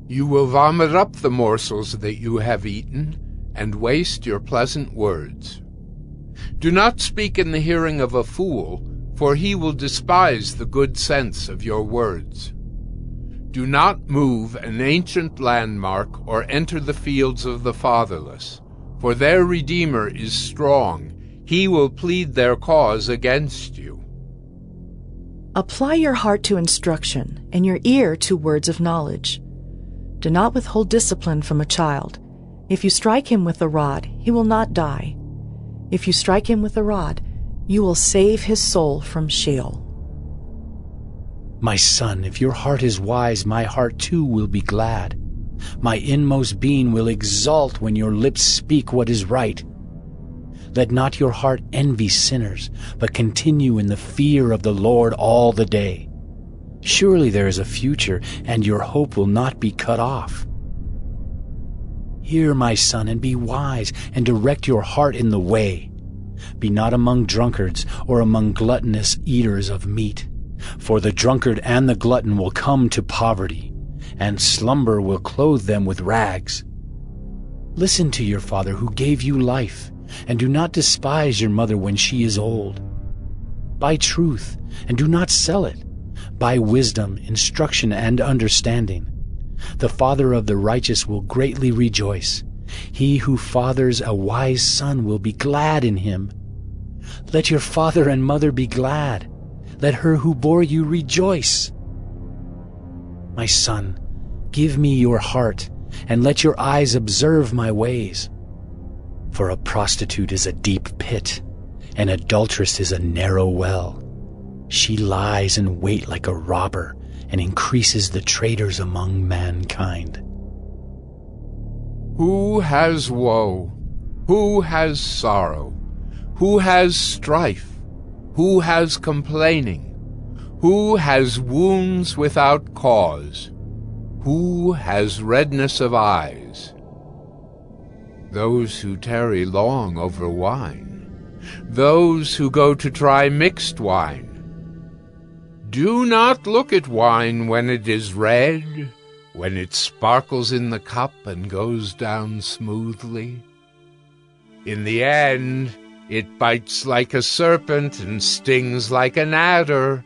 You will vomit up the morsels that you have eaten, and waste your pleasant words. Do not speak in the hearing of a fool, for he will despise the good sense of your words. Do not move an ancient landmark or enter the fields of the fatherless, for their Redeemer is strong. He will plead their cause against you. Apply your heart to instruction and your ear to words of knowledge. Do not withhold discipline from a child. If you strike him with a rod, he will not die. If you strike him with a rod, you will save his soul from Sheol. My son, if your heart is wise, my heart too will be glad. My inmost being will exult when your lips speak what is right. Let not your heart envy sinners, but continue in the fear of the Lord all the day. Surely there is a future, and your hope will not be cut off. Hear, my son, and be wise, and direct your heart in the way. Be not among drunkards, or among gluttonous eaters of meat. For the drunkard and the glutton will come to poverty, and slumber will clothe them with rags. Listen to your father who gave you life, and do not despise your mother when she is old. Buy truth, and do not sell it. Buy wisdom, instruction, and understanding. The father of the righteous will greatly rejoice. He who fathers a wise son will be glad in him. Let your father and mother be glad. Let her who bore you rejoice. My son, give me your heart, and let your eyes observe my ways. For a prostitute is a deep pit, an adulteress is a narrow well. She lies in wait like a robber, and increases the traitors among mankind. Who has woe? Who has sorrow? Who has strife? Who has complaining? Who has wounds without cause? Who has redness of eyes? Those who tarry long over wine, those who go to try mixed wine. Do not look at wine when it is red, when it sparkles in the cup and goes down smoothly. In the end, it bites like a serpent and stings like an adder.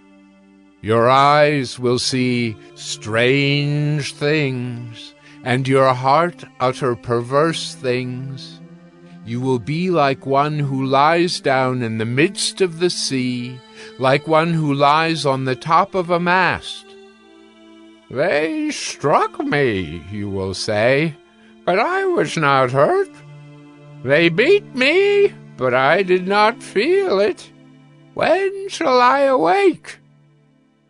Your eyes will see strange things, and your heart utter perverse things. You will be like one who lies down in the midst of the sea, like one who lies on the top of a mast. They struck me, you will say, but I was not hurt. They beat me, but I did not feel it. When shall I awake?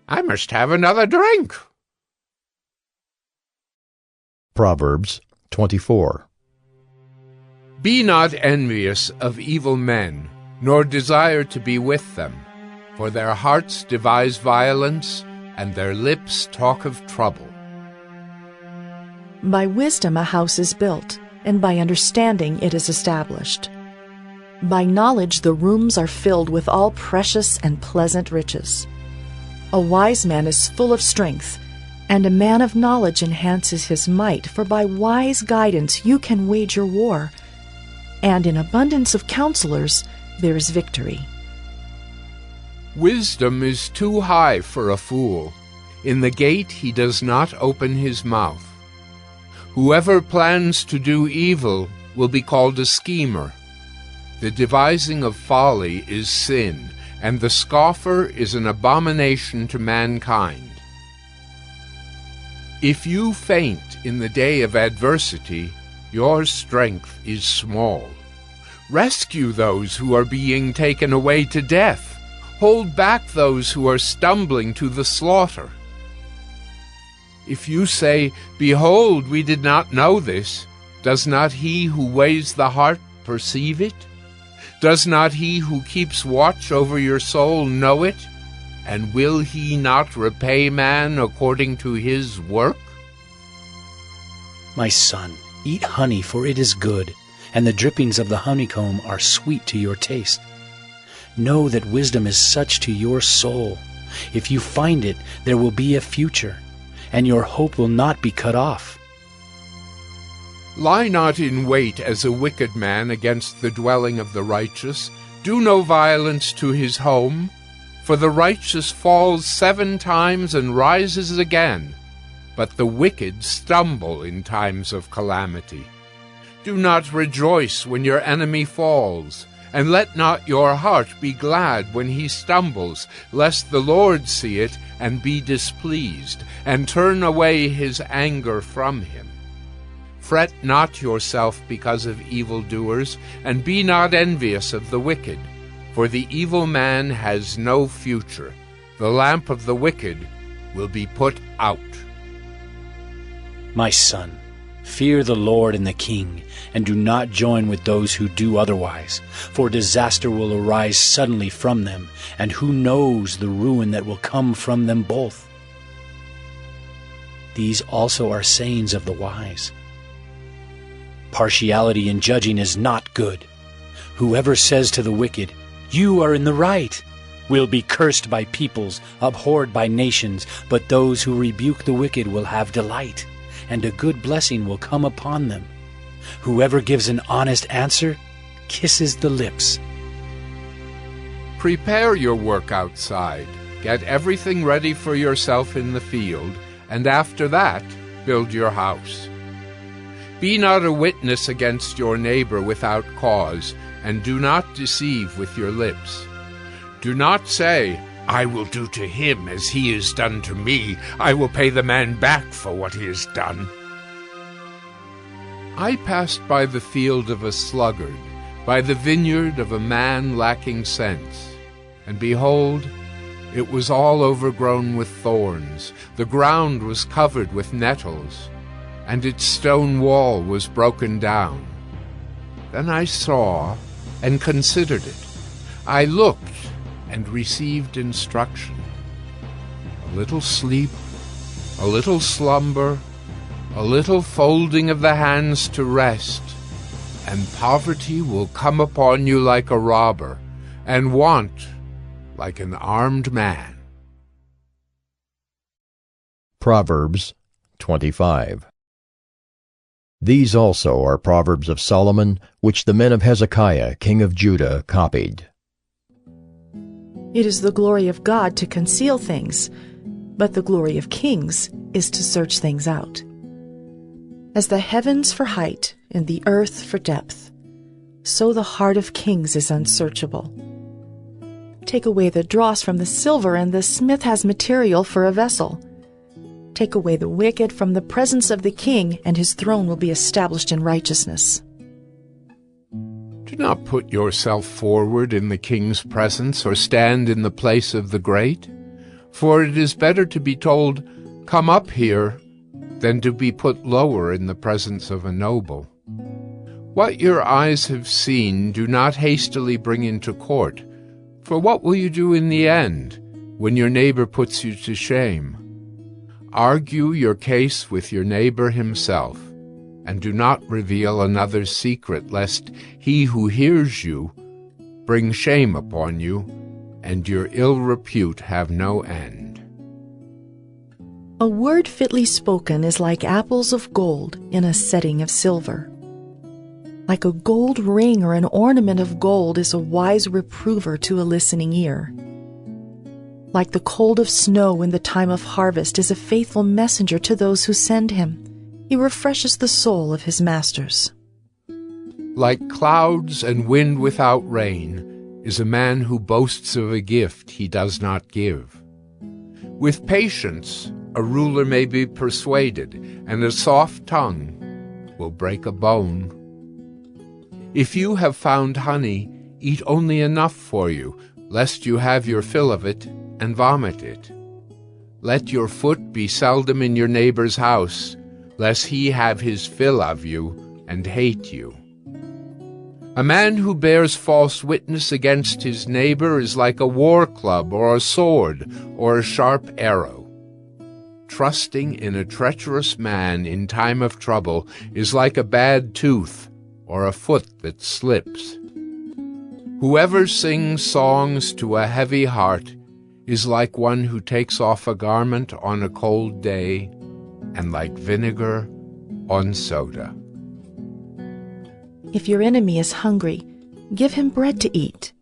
I must have another drink. Proverbs 24. Be not envious of evil men, nor desire to be with them, for their hearts devise violence, and their lips talk of trouble. By wisdom a house is built, and by understanding it is established. By knowledge the rooms are filled with all precious and pleasant riches. A wise man is full of strength, and a man of knowledge enhances his might, for by wise guidance you can wage your war, and in abundance of counselors there is victory. Wisdom is too high for a fool. In the gate he does not open his mouth. Whoever plans to do evil will be called a schemer. The devising of folly is sin, and the scoffer is an abomination to mankind. If you faint in the day of adversity, your strength is small. Rescue those who are being taken away to death. Hold back those who are stumbling to the slaughter. If you say, "Behold, we did not know this," does not he who weighs the heart perceive it? Does not he who keeps watch over your soul know it? And will he not repay man according to his work? My son, eat honey, for it is good, and the drippings of the honeycomb are sweet to your taste. Know that wisdom is such to your soul. If you find it, there will be a future, and your hope will not be cut off. Lie not in wait as a wicked man against the dwelling of the righteous. Do no violence to his home. For the righteous falls 7 times and rises again, but the wicked stumble in times of calamity. Do not rejoice when your enemy falls, and let not your heart be glad when he stumbles, lest the Lord see it and be displeased, and turn away his anger from him. Fret not yourself because of evildoers, and be not envious of the wicked, for the evil man has no future. The lamp of the wicked will be put out. My son, fear the Lord and the king, and do not join with those who do otherwise, for disaster will arise suddenly from them, and who knows the ruin that will come from them both. These also are sayings of the wise. Partiality in judging is not good. Whoever says to the wicked, "You are in the right," will be cursed by peoples, abhorred by nations, but those who rebuke the wicked will have delight, and a good blessing will come upon them. Whoever gives an honest answer kisses the lips. Prepare your work outside. Get everything ready for yourself in the field, and after that, build your house. Be not a witness against your neighbor without cause, and do not deceive with your lips. Do not say, "I will do to him as he has done to me. I will pay the man back for what he has done." I passed by the field of a sluggard, by the vineyard of a man lacking sense, and behold, it was all overgrown with thorns. The ground was covered with nettles, and its stone wall was broken down. Then I saw and considered it. I looked and received instruction. A little sleep, a little slumber, a little folding of the hands to rest, and poverty will come upon you like a robber, and want like an armed man. Proverbs 25. These also are proverbs of Solomon, which the men of Hezekiah, king of Judah, copied. It is the glory of God to conceal things, but the glory of kings is to search things out. As the heavens for height and the earth for depth, so the heart of kings is unsearchable. Take away the dross from the silver, and the smith has material for a vessel. Take away the wicked from the presence of the king, and his throne will be established in righteousness. Do not put yourself forward in the king's presence, or stand in the place of the great, for it is better to be told, "Come up here," than to be put lower in the presence of a noble. What your eyes have seen do not hastily bring into court, for what will you do in the end, when your neighbor puts you to shame? Argue your case with your neighbor himself, and do not reveal another's secret, lest he who hears you bring shame upon you, and your ill repute have no end. A word fitly spoken is like apples of gold in a setting of silver. Like a gold ring or an ornament of gold is a wise reprover to a listening ear. Like the cold of snow in the time of harvest is a faithful messenger to those who send him. He refreshes the soul of his masters. Like clouds and wind without rain is a man who boasts of a gift he does not give. With patience a ruler may be persuaded, and a soft tongue will break a bone. If you have found honey, eat only enough for you, lest you have your fill of it and vomit it. Let your foot be seldom in your neighbor's house, lest he have his fill of you and hate you. A man who bears false witness against his neighbor is like a war club or a sword or a sharp arrow. Trusting in a treacherous man in time of trouble is like a bad tooth or a foot that slips. Whoever sings songs to a heavy heart is like one who takes off a garment on a cold day, and like vinegar on soda. If your enemy is hungry, give him bread to eat.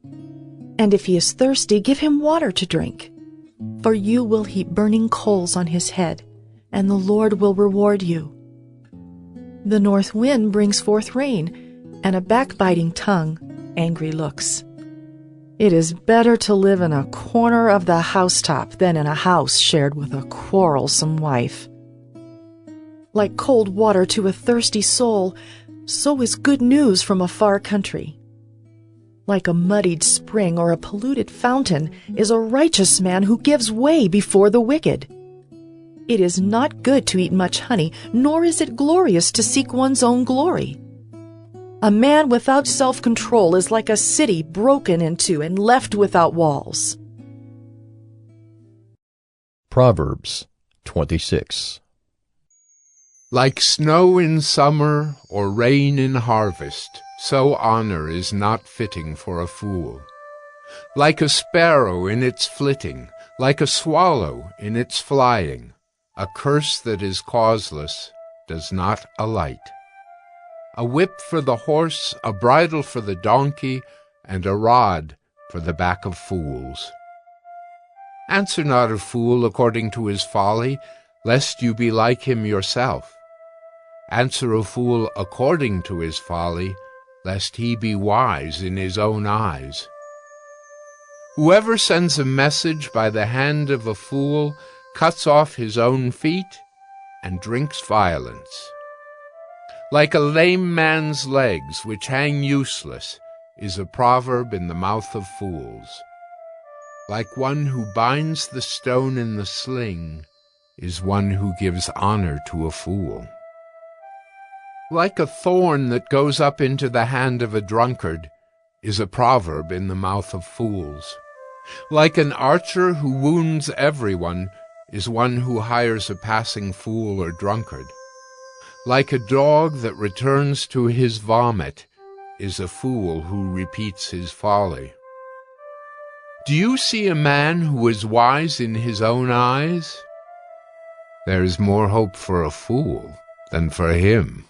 And if he is thirsty, give him water to drink. For you will heap burning coals on his head. and the Lord will reward you. The north wind brings forth rain, and a backbiting tongue, angry looks. It is better to live in a corner of the housetop than in a house shared with a quarrelsome wife. Like cold water to a thirsty soul, so is good news from a far country. Like a muddied spring or a polluted fountain is a righteous man who gives way before the wicked. It is not good to eat much honey, nor is it glorious to seek one's own glory. A man without self-control is like a city broken into and left without walls. Proverbs 26. Like snow in summer or rain in harvest, so honor is not fitting for a fool. Like a sparrow in its flitting, like a swallow in its flying, a curse that is causeless does not alight. A whip for the horse, a bridle for the donkey, and a rod for the back of fools. Answer not a fool according to his folly, lest you be like him yourself. Answer a fool according to his folly, lest he be wise in his own eyes. Whoever sends a message by the hand of a fool cuts off his own feet and drinks violence. Like a lame man's legs, which hang useless, is a proverb in the mouth of fools. Like one who binds the stone in the sling is one who gives honor to a fool. Like a thorn that goes up into the hand of a drunkard is a proverb in the mouth of fools. Like an archer who wounds everyone is one who hires a passing fool or drunkard. Like a dog that returns to his vomit is a fool who repeats his folly. Do you see a man who is wise in his own eyes? There is more hope for a fool than for him.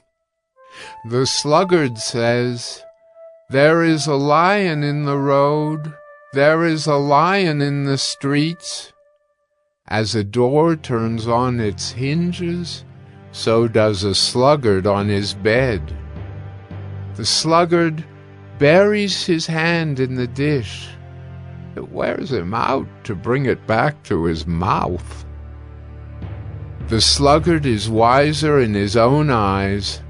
The sluggard says, "There is a lion in the road, there is a lion in the streets." As a door turns on its hinges, so does a sluggard on his bed. The sluggard buries his hand in the dish. It wears him out to bring it back to his mouth. The sluggard is wiser in his own eyes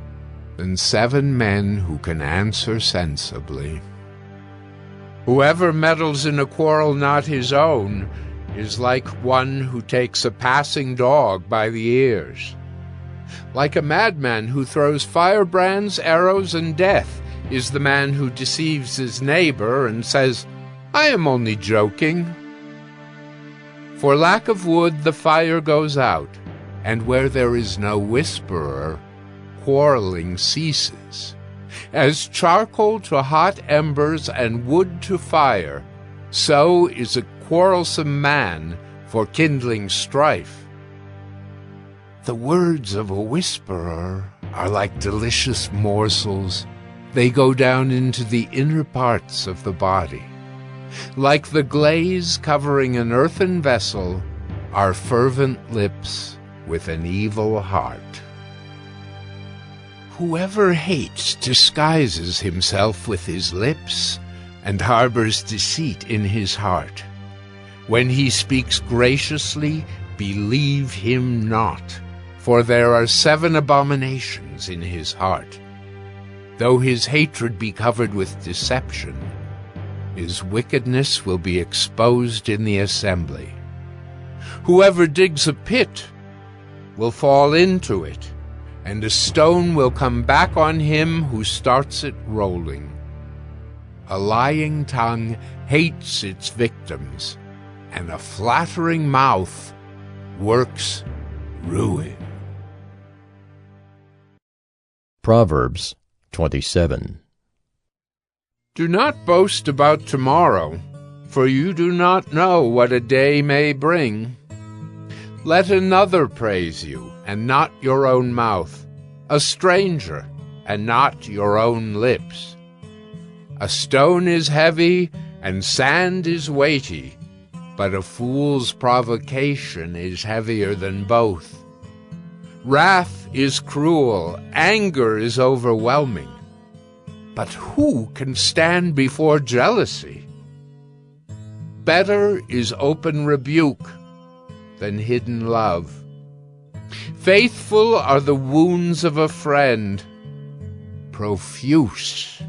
than 7 men who can answer sensibly. Whoever meddles in a quarrel not his own is like one who takes a passing dog by the ears. Like a madman who throws firebrands, arrows, and death is the man who deceives his neighbor and says, "I am only joking." For lack of wood the fire goes out, and where there is no whisperer, quarreling ceases. As charcoal to hot embers and wood to fire, so is a quarrelsome man for kindling strife. The words of a whisperer are like delicious morsels. They go down into the inner parts of the body. Like the glaze covering an earthen vessel are fervent lips with an evil heart. Whoever hates disguises himself with his lips and harbors deceit in his heart. When he speaks graciously, believe him not, for there are 7 abominations in his heart. Though his hatred be covered with deception, his wickedness will be exposed in the assembly. Whoever digs a pit will fall into it, and a stone will come back on him who starts it rolling. A lying tongue hates its victims, and a flattering mouth works ruin. Proverbs 27. Do not boast about tomorrow, for you do not know what a day may bring. Let another praise you, and not your own mouth, a stranger, and not your own lips. A stone is heavy, and sand is weighty, but a fool's provocation is heavier than both. Wrath is cruel, anger is overwhelming. But who can stand before jealousy? Better is open rebuke than hidden love. Faithful are the wounds of a friend. Profuse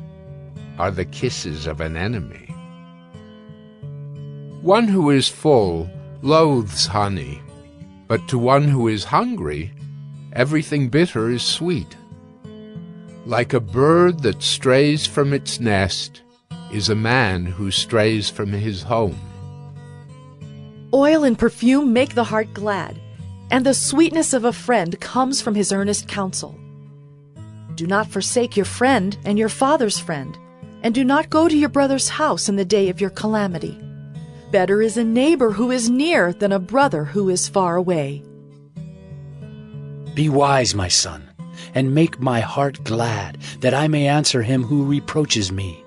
are the kisses of an enemy. One who is full loathes honey, but to one who is hungry, everything bitter is sweet. Like a bird that strays from its nest is a man who strays from his home. Oil and perfume make the heart glad, and the sweetness of a friend comes from his earnest counsel. Do not forsake your friend and your father's friend, and do not go to your brother's house in the day of your calamity. Better is a neighbor who is near than a brother who is far away. Be wise, my son, and make my heart glad, that I may answer him who reproaches me.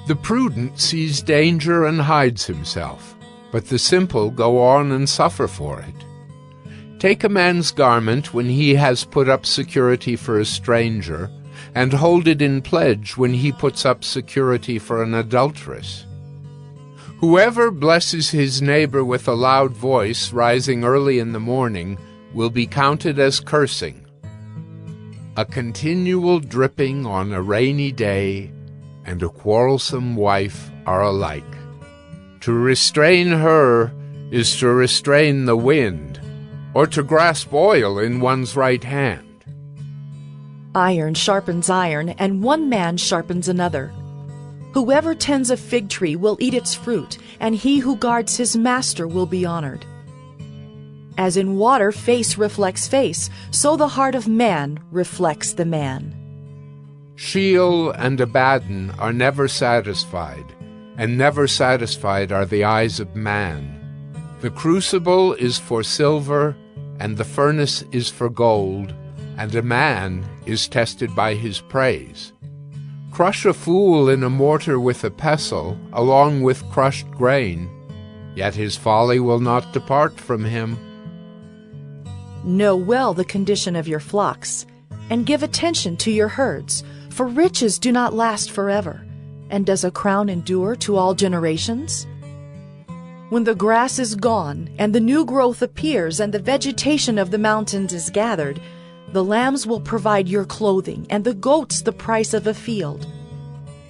The prudent sees danger and hides himself, but the simple go on and suffer for it. Take a man's garment when he has put up security for a stranger, and hold it in pledge when he puts up security for an adulteress. Whoever blesses his neighbor with a loud voice, rising early in the morning, will be counted as cursing. A continual dripping on a rainy day and a quarrelsome wife are alike. To restrain her is to restrain the wind, or to grasp oil in one's right hand. Iron sharpens iron, and one man sharpens another. Whoever tends a fig tree will eat its fruit, and he who guards his master will be honored. As in water face reflects face, so the heart of man reflects the man. Sheol and Abaddon are never satisfied, and never satisfied are the eyes of man. The crucible is for silver, and the furnace is for gold, and a man is tested by his praise. Crush a fool in a mortar with a pestle, along with crushed grain, yet his folly will not depart from him. Know well the condition of your flocks, and give attention to your herds, for riches do not last forever, and does a crown endure to all generations? When the grass is gone, and the new growth appears, and the vegetation of the mountains is gathered, the lambs will provide your clothing, and the goats the price of a field.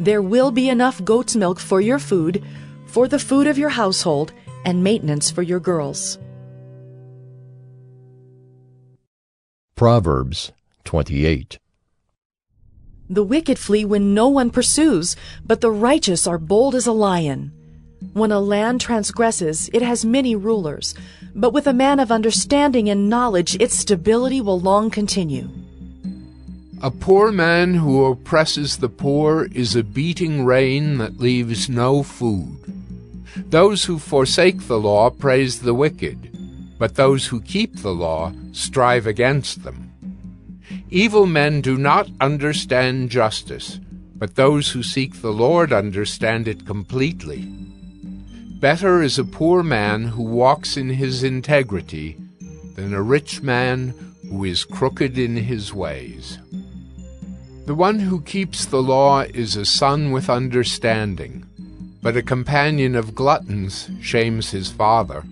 There will be enough goat's milk for your food, for the food of your household, and maintenance for your girls. Proverbs 28. The wicked flee when no one pursues, but the righteous are bold as a lion. When a land transgresses, it has many rulers, but with a man of understanding and knowledge, its stability will long continue. A poor man who oppresses the poor is a beating rain that leaves no food. Those who forsake the law praise the wicked, but those who keep the law strive against them. Evil men do not understand justice, but those who seek the Lord understand it completely. Better is a poor man who walks in his integrity than a rich man who is crooked in his ways. The one who keeps the law is a son with understanding, but a companion of gluttons shames his father.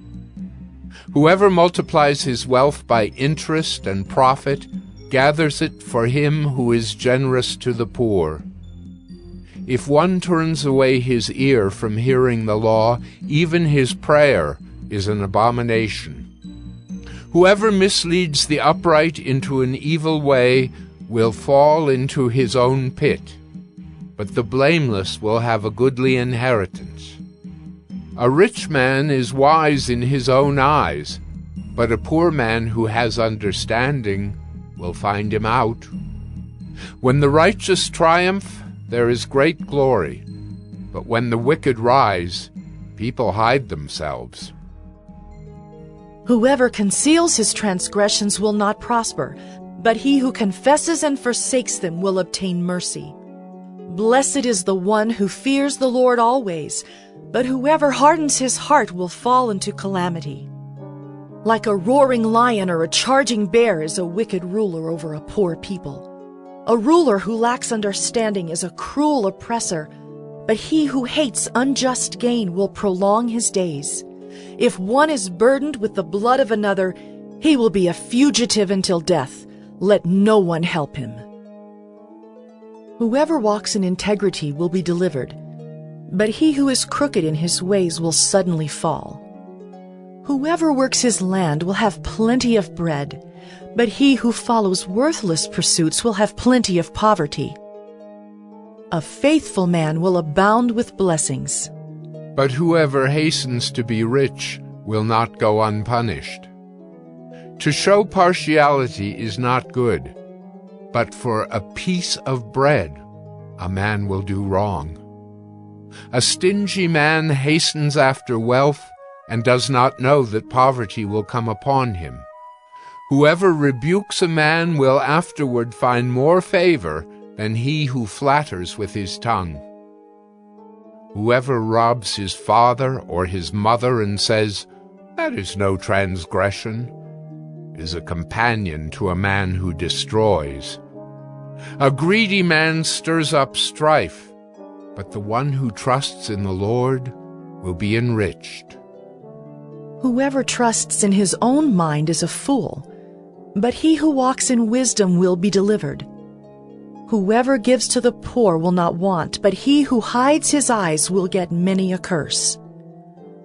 Whoever multiplies his wealth by interest and profit gathers it for him who is generous to the poor. If one turns away his ear from hearing the law, even his prayer is an abomination. Whoever misleads the upright into an evil way will fall into his own pit, but the blameless will have a goodly inheritance. A rich man is wise in his own eyes, but a poor man who has understanding will find him out. When the righteous triumph, there is great glory, but when the wicked rise, people hide themselves. Whoever conceals his transgressions will not prosper, but he who confesses and forsakes them will obtain mercy. Blessed is the one who fears the Lord always, but whoever hardens his heart will fall into calamity. Like a roaring lion or a charging bear is a wicked ruler over a poor people. A ruler who lacks understanding is a cruel oppressor, but he who hates unjust gain will prolong his days. If one is burdened with the blood of another, he will be a fugitive until death. Let no one help him. Whoever walks in integrity will be delivered, but he who is crooked in his ways will suddenly fall. Whoever works his land will have plenty of bread, but he who follows worthless pursuits will have plenty of poverty. A faithful man will abound with blessings, but whoever hastens to be rich will not go unpunished. To show partiality is not good, but for a piece of bread a man will do wrong. A stingy man hastens after wealth and does not know that poverty will come upon him. Whoever rebukes a man will afterward find more favor than he who flatters with his tongue. Whoever robs his father or his mother and says, "That is no transgression," is a companion to a man who destroys. A greedy man stirs up strife, but the one who trusts in the Lord will be enriched. Whoever trusts in his own mind is a fool, but he who walks in wisdom will be delivered. Whoever gives to the poor will not want, but he who hides his eyes will get many a curse.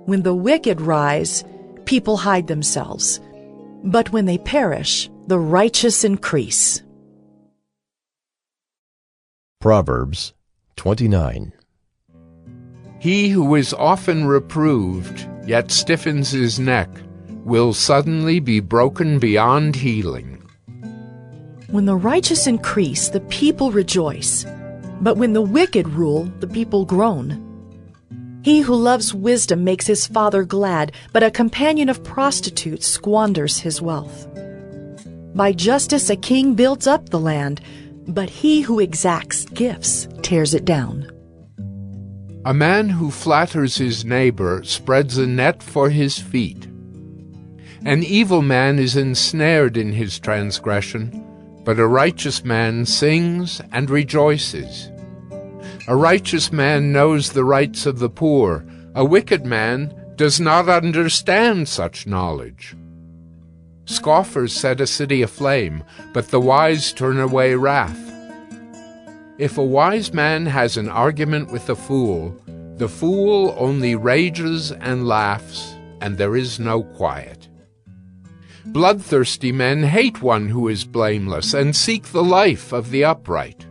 When the wicked rise, people hide themselves, but when they perish, the righteous increase. Proverbs 29. He who is often reproved, yet stiffens his neck, will suddenly be broken beyond healing. When the righteous increase, the people rejoice, but when the wicked rule, the people groan. He who loves wisdom makes his father glad, but a companion of prostitutes squanders his wealth. By justice a king builds up the land, but he who exacts gifts tears it down. A man who flatters his neighbor spreads a net for his feet. An evil man is ensnared in his transgression, but a righteous man sings and rejoices. A righteous man knows the rights of the poor. A wicked man does not understand such knowledge. Scoffers set a city aflame, but the wise turn away wrath. If a wise man has an argument with a fool, the fool only rages and laughs, and there is no quiet. Bloodthirsty men hate one who is blameless and seek the life of the upright.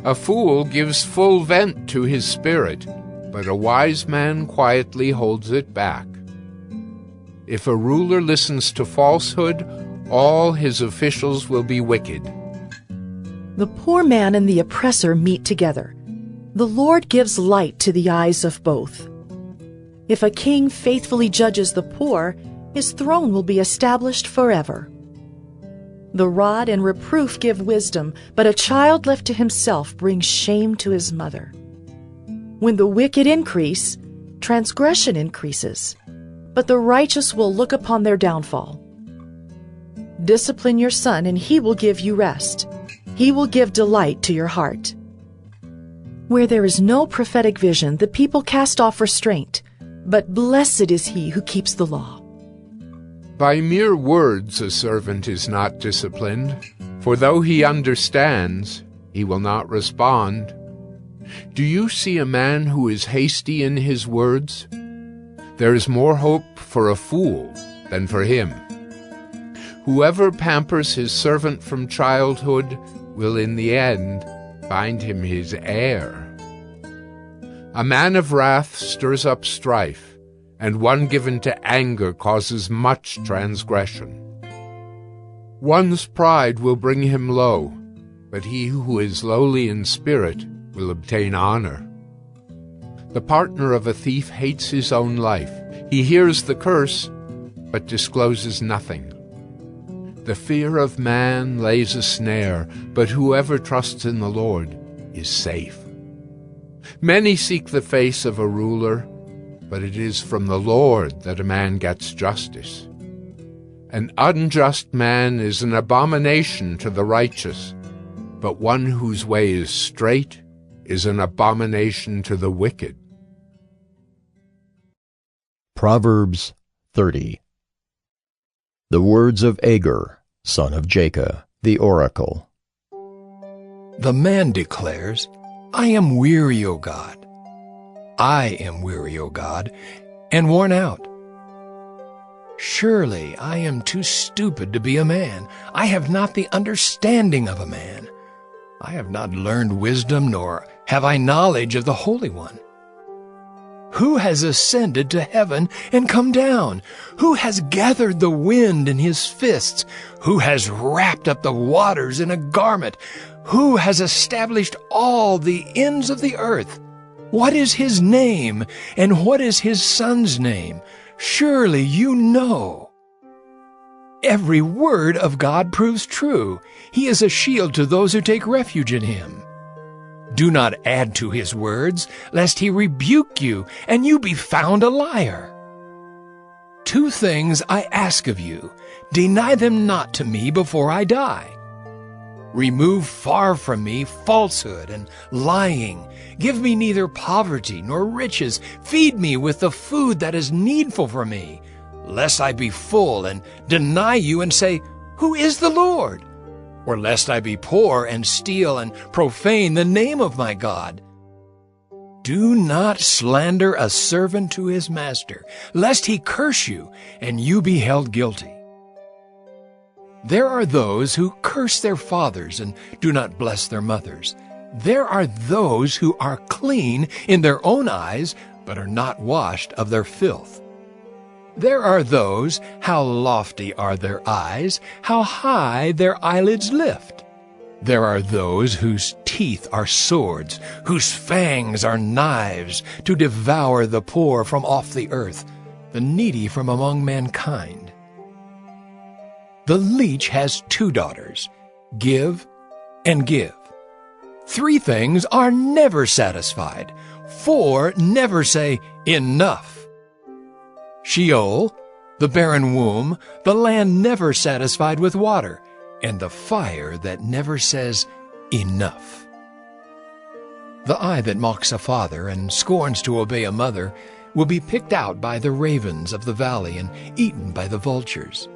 A fool gives full vent to his spirit, but a wise man quietly holds it back. If a ruler listens to falsehood, all his officials will be wicked. The poor man and the oppressor meet together. The Lord gives light to the eyes of both. If a king faithfully judges the poor, his throne will be established forever. The rod and reproof give wisdom, but a child left to himself brings shame to his mother. When the wicked increase, transgression increases, but the righteous will look upon their downfall. Discipline your son, and he will give you rest. He will give delight to your heart. Where there is no prophetic vision, the people cast off restraint, but blessed is he who keeps the law. By mere words a servant is not disciplined, for though he understands, he will not respond. Do you see a man who is hasty in his words? There is more hope for a fool than for him. Whoever pampers his servant from childhood will in the end find him his heir. A man of wrath stirs up strife, and one given to anger causes much transgression. One's pride will bring him low, but he who is lowly in spirit will obtain honor. The partner of a thief hates his own life. He hears the curse, but discloses nothing. The fear of man lays a snare, but whoever trusts in the Lord is safe. Many seek the face of a ruler, but it is from the Lord that a man gets justice. An unjust man is an abomination to the righteous, but one whose way is straight is an abomination to the wicked. Proverbs 30. The words of Agur, son of Jacob, the oracle. The man declares, I am weary, O God. I am weary, O God, and worn out. Surely I am too stupid to be a man. I have not the understanding of a man. I have not learned wisdom, nor have I knowledge of the Holy One. Who has ascended to heaven and come down? Who has gathered the wind in his fists? Who has wrapped up the waters in a garment? Who has established all the ends of the earth? What is his name, and what is his son's name? Surely you know. Every word of God proves true. He is a shield to those who take refuge in him. Do not add to his words, lest he rebuke you, and you be found a liar. 2 things I ask of you. Deny them not to me before I die. Remove far from me falsehood and lying. Give me neither poverty nor riches. Feed me with the food that is needful for me, lest I be full and deny you and say, Who is the Lord? Or lest I be poor and steal and profane the name of my God. Do not slander a servant to his master, lest he curse you and you be held guilty. There are those who curse their fathers and do not bless their mothers. There are those who are clean in their own eyes, but are not washed of their filth. There are those, how lofty are their eyes, how high their eyelids lift. There are those whose teeth are swords, whose fangs are knives, to devour the poor from off the earth, the needy from among mankind. The leech has 2 daughters, give and give. 3 things are never satisfied, 4 never say, Enough. Sheol, the barren womb, the land never satisfied with water, and the fire that never says, Enough. The eye that mocks a father and scorns to obey a mother will be picked out by the ravens of the valley and eaten by the vultures.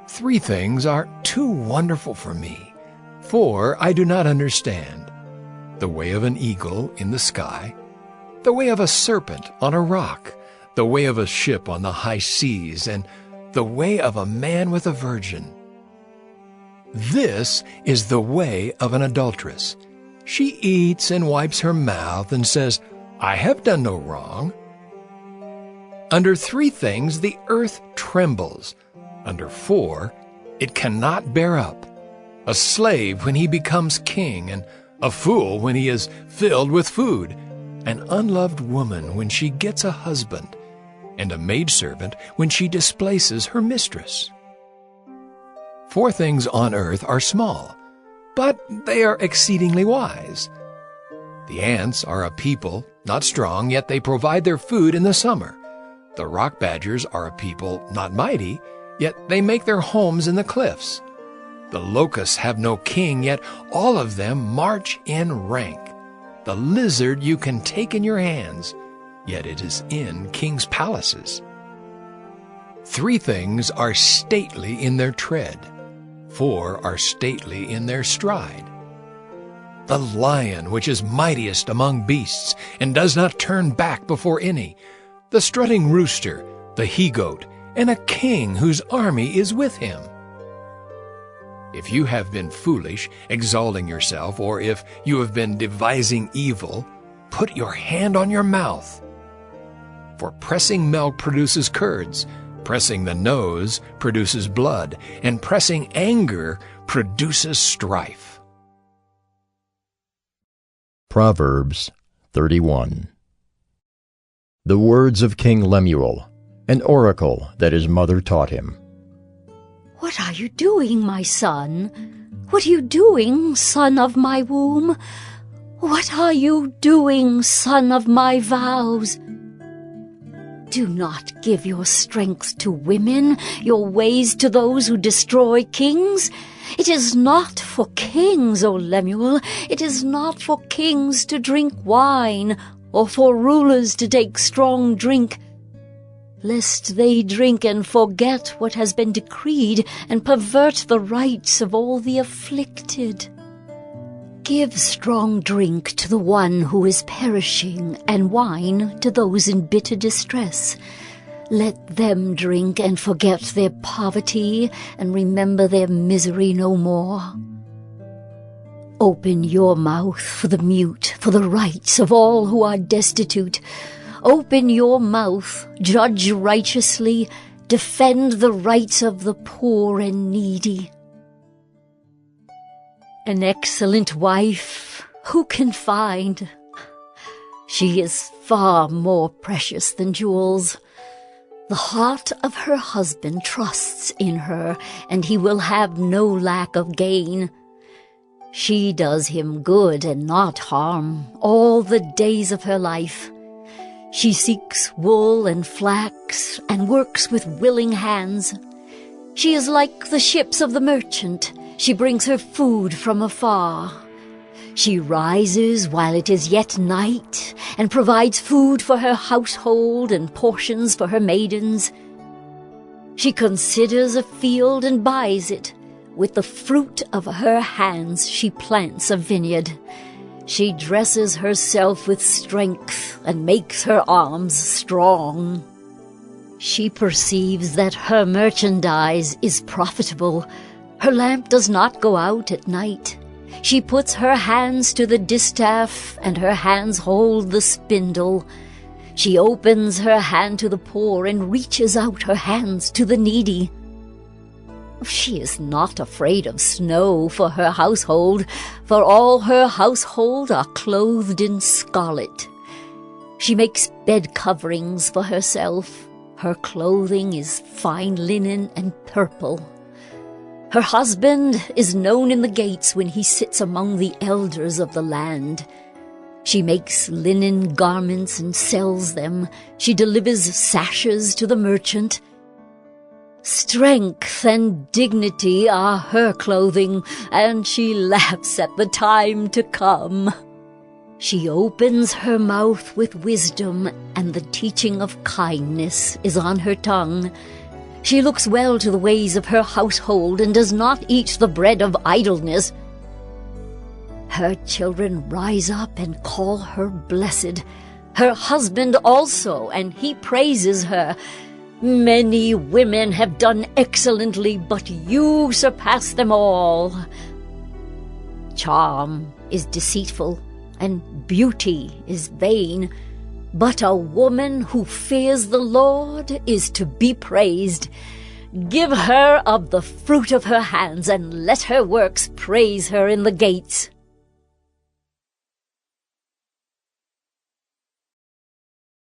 3 things are too wonderful for me, 4 I do not understand. The way of an eagle in the sky, the way of a serpent on a rock, the way of a ship on the high seas, and the way of a man with a virgin. This is the way of an adulteress. She eats and wipes her mouth and says, I have done no wrong. Under 3 things the earth trembles. Under 4, it cannot bear up. A slave when he becomes king, and a fool when he is filled with food, an unloved woman when she gets a husband, and a maidservant when she displaces her mistress. 4 things on earth are small, but they are exceedingly wise. The ants are a people, not strong, yet they provide their food in the summer. The rock badgers are a people, not mighty, yet they make their homes in the cliffs. The locusts have no king, yet all of them march in rank. The lizard you can take in your hands, yet it is in kings' palaces. 3 things are stately in their tread, 4 are stately in their stride. The lion which is mightiest among beasts, and does not turn back before any, the strutting rooster, the he-goat, and a king whose army is with him. If you have been foolish, exalting yourself, or if you have been devising evil, put your hand on your mouth. For pressing milk produces curds, pressing the nose produces blood, and pressing anger produces strife. Proverbs 31. The words of King Lemuel, an oracle that his mother taught him. What are you doing, my son? What are you doing, son of my womb? What are you doing, son of my vows? Do not give your strength to women, your ways to those who destroy kings. It is not for kings, O Lemuel, it is not for kings to drink wine, or for rulers to take strong drink, lest they drink and forget what has been decreed, and pervert the rights of all the afflicted. Give strong drink to the one who is perishing, and wine to those in bitter distress. Let them drink and forget their poverty, and remember their misery no more. Open your mouth for the mute, for the rights of all who are destitute. Open your mouth, judge righteously, defend the rights of the poor and needy. An excellent wife, who can find? She is far more precious than jewels. The heart of her husband trusts in her, and he will have no lack of gain. She does him good and not harm all the days of her life. She seeks wool and flax, and works with willing hands. She is like the ships of the merchant. She brings her food from afar. She rises while it is yet night, and provides food for her household and portions for her maidens. She considers a field and buys it. With the fruit of her hands she plants a vineyard. She dresses herself with strength and makes her arms strong. She perceives that her merchandise is profitable. Her lamp does not go out at night. She puts her hands to the distaff, and her hands hold the spindle. She opens her hand to the poor, and reaches out her hands to the needy. She is not afraid of snow for her household, for all her household are clothed in scarlet. She makes bed coverings for herself. Her clothing is fine linen and purple. Her husband is known in the gates when he sits among the elders of the land. She makes linen garments and sells them. She delivers sashes to the merchant. Strength and dignity are her clothing, and she laughs at the time to come. She opens her mouth with wisdom, and the teaching of kindness is on her tongue. She looks well to the ways of her household, and does not eat the bread of idleness. Her children rise up and call her blessed. Her husband also, and he praises her. Many women have done excellently, but you surpass them all. Charm is deceitful, and beauty is vain, but a woman who fears the Lord is to be praised. Give her of the fruit of her hands, and let her works praise her in the gates.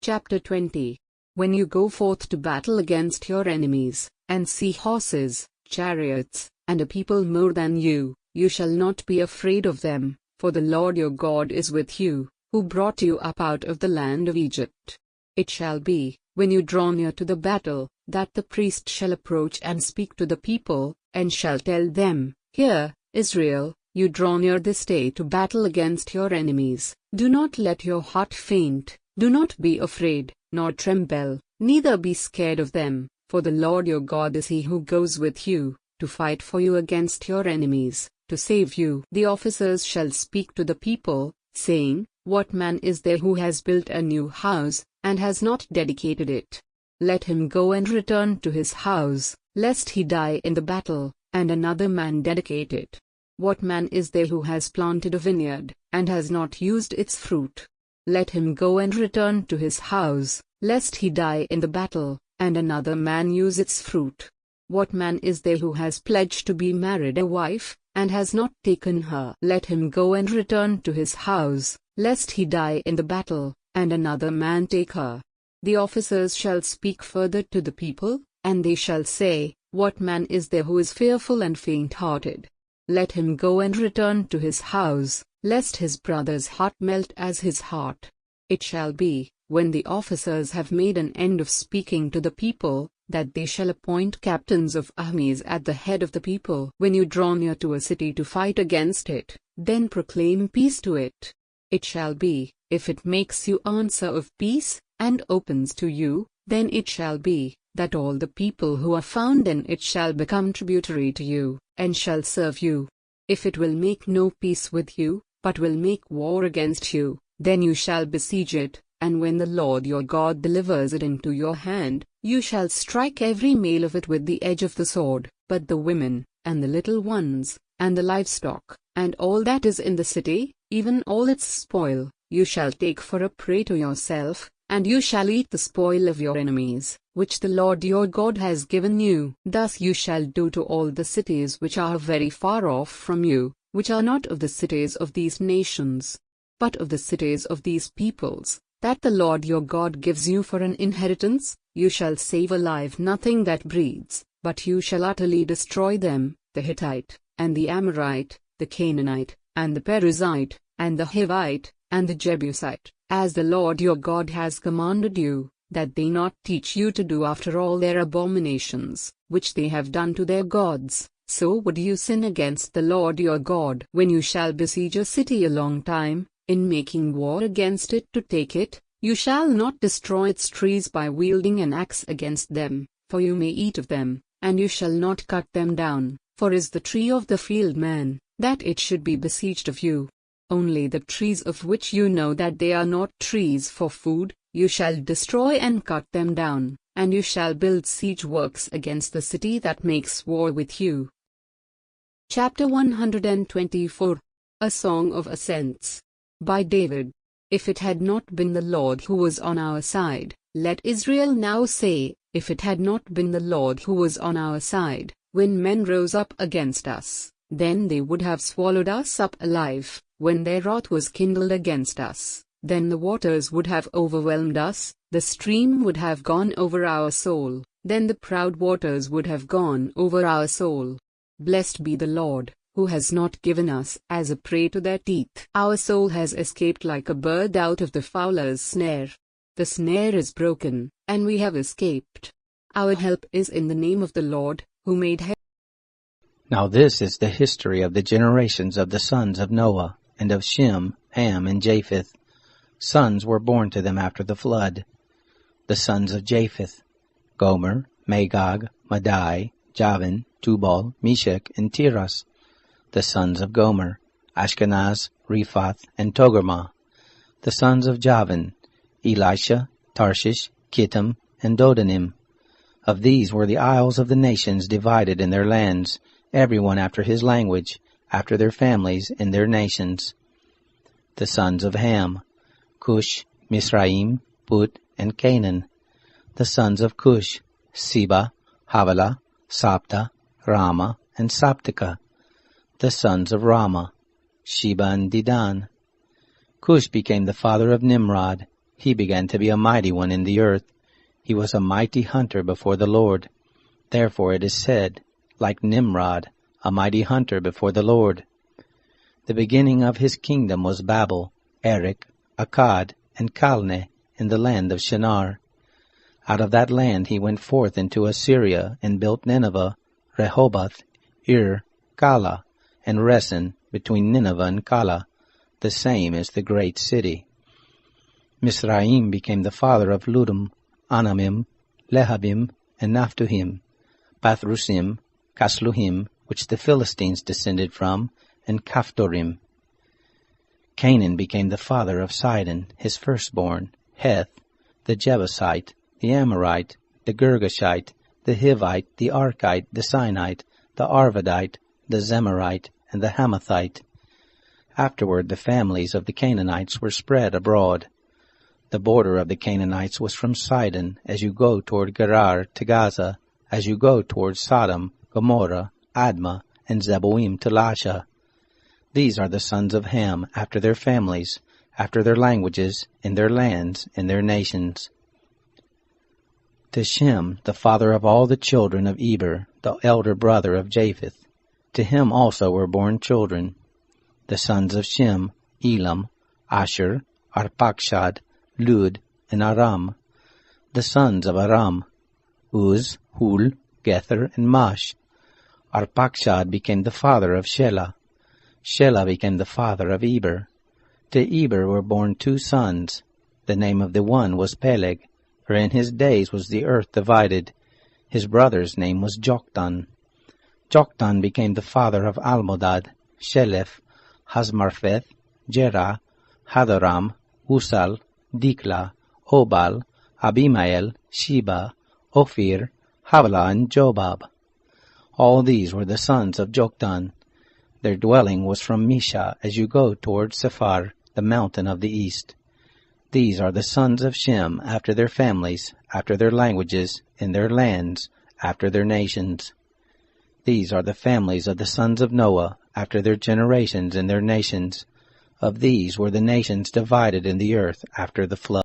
Chapter 20. When you go forth to battle against your enemies, and see horses, chariots, and a people more than you, you shall not be afraid of them, for the Lord your God is with you, who brought you up out of the land of Egypt. It shall be, when you draw near to the battle, that the priest shall approach and speak to the people, and shall tell them, Hear, Israel, you draw near this day to battle against your enemies. Do not let your heart faint, do not be afraid, nor tremble, neither be scared of them, for the Lord your God is he who goes with you, to fight for you against your enemies, to save you. The officers shall speak to the people, saying, What man is there who has built a new house, and has not dedicated it? Let him go and return to his house, lest he die in the battle, and another man dedicate it. What man is there who has planted a vineyard, and has not used its fruit? Let him go and return to his house, lest he die in the battle, and another man use its fruit. What man is there who has pledged to be married a wife, and has not taken her? Let him go and return to his house, lest he die in the battle, and another man take her. The officers shall speak further to the people, and they shall say, What man is there who is fearful and faint-hearted? Let him go and return to his house, lest his brother's heart melt as his heart. It shall be, when the officers have made an end of speaking to the people, that they shall appoint captains of armies at the head of the people. When you draw near to a city to fight against it, then proclaim peace to it. It shall be, if it makes you answer of peace, and opens to you, then it shall be, that all the people who are found in it shall become tributary to you, and shall serve you. If it will make no peace with you, but will make war against you, then you shall besiege it, and when the Lord your God delivers it into your hand, you shall strike every male of it with the edge of the sword, but the women, and the little ones, and the livestock, and all that is in the city, even all its spoil, you shall take for a prey to yourself, and you shall eat the spoil of your enemies, which the Lord your God has given you. Thus you shall do to all the cities which are very far off from you, which are not of the cities of these nations, but of the cities of these peoples, that the Lord your God gives you for an inheritance. You shall save alive nothing that breathes, but you shall utterly destroy them, the Hittite, and the Amorite, the Canaanite, and the Perizzite, and the Hivite, and the Jebusite, as the Lord your God has commanded you, that they not teach you to do after all their abominations, which they have done to their gods. So would you sin against the Lord your God. When you shall besiege a city a long time, in making war against it to take it, you shall not destroy its trees by wielding an axe against them, for you may eat of them, and you shall not cut them down, for is the tree of the field man, that it should be besieged of you. Only the trees of which you know that they are not trees for food, you shall destroy and cut them down, and you shall build siege works against the city that makes war with you. Chapter 124. A Song of Ascents. By David. If it had not been the Lord who was on our side, let Israel now say, if it had not been the Lord who was on our side, when men rose up against us, then they would have swallowed us up alive. When their wrath was kindled against us, then the waters would have overwhelmed us, the stream would have gone over our soul, then the proud waters would have gone over our soul. Blessed be the Lord, who has not given us as a prey to their teeth. Our soul has escaped like a bird out of the fowler's snare. The snare is broken, and we have escaped. Our help is in the name of the Lord, who made heaven. Now this is the history of the generations of the sons of Noah, and of Shem, Ham, and Japheth. Sons were born to them after the flood. The sons of Japheth: Gomer, Magog, Madai, Javan, Tubal, Meshech, and Tiras. The sons of Gomer: Ashkenaz, Riphath, and Togarmah. The sons of Javan: Elisha, Tarshish, Kittim, and Dodanim. Of these were the isles of the nations divided in their lands, every one after his language, after their families in their nations. The sons of Ham: Cush, Mizraim, Put, and Canaan. The sons of Cush: Seba, Havilah, Sabta, Rama, and Sabtika. The sons of Rama: Sheba and Dedan. Cush became the father of Nimrod. He began to be a mighty one in the earth. He was a mighty hunter before the Lord. Therefore it is said, like Nimrod, a mighty hunter before the Lord. The beginning of his kingdom was Babel, Erech, Akkad, and Calneh in the land of Shinar. Out of that land he went forth into Assyria and built Nineveh, Rehoboth, Ir, Kala, and Resen between Nineveh and Kala. The same is the great city. Mizraim became the father of Ludum, Anamim, Lehabim, and Naphtuhim, Pathrusim, Casluhim, which the Philistines descended from, and Caphtorim. Canaan became the father of Sidon, his firstborn, Heth, the Jebusite, the Amorite, the Girgashite, the Hivite, the Archite, the Sinite, the Arvadite, the Zemarite, and the Hamathite. Afterward the families of the Canaanites were spread abroad. The border of the Canaanites was from Sidon, as you go toward Gerar to Gaza, as you go toward Sodom, Gomorrah, Admah, and Zeboim to Lasha. These are the sons of Ham, after their families, after their languages, in their lands, in their nations. To Shem, the father of all the children of Eber, the elder brother of Japheth. To him also were born children. The sons of Shem: Elam, Asher, Arpachshad, Lud, and Aram. The sons of Aram, Uz, Hul, Gether, and Mash. Arpachshad became the father of Shelah. Shelah became the father of Eber. To Eber were born 2 sons. The name of the one was Peleg, for in his days was the earth divided. His brother's name was Joktan. Joktan became the father of Almodad, Sheleph, Hazmarpheth, Jerah, Hadoram, Usal, Dikla, Obal, Abimael, Sheba, Ophir, Havilah, and Jobab. All these were the sons of Joktan. Their dwelling was from Misha as you go toward Sephar, the mountain of the east. These are the sons of Shem after their families, after their languages, in their lands, after their nations. These are the families of the sons of Noah, after their generations and their nations. Of these were the nations divided in the earth after the flood.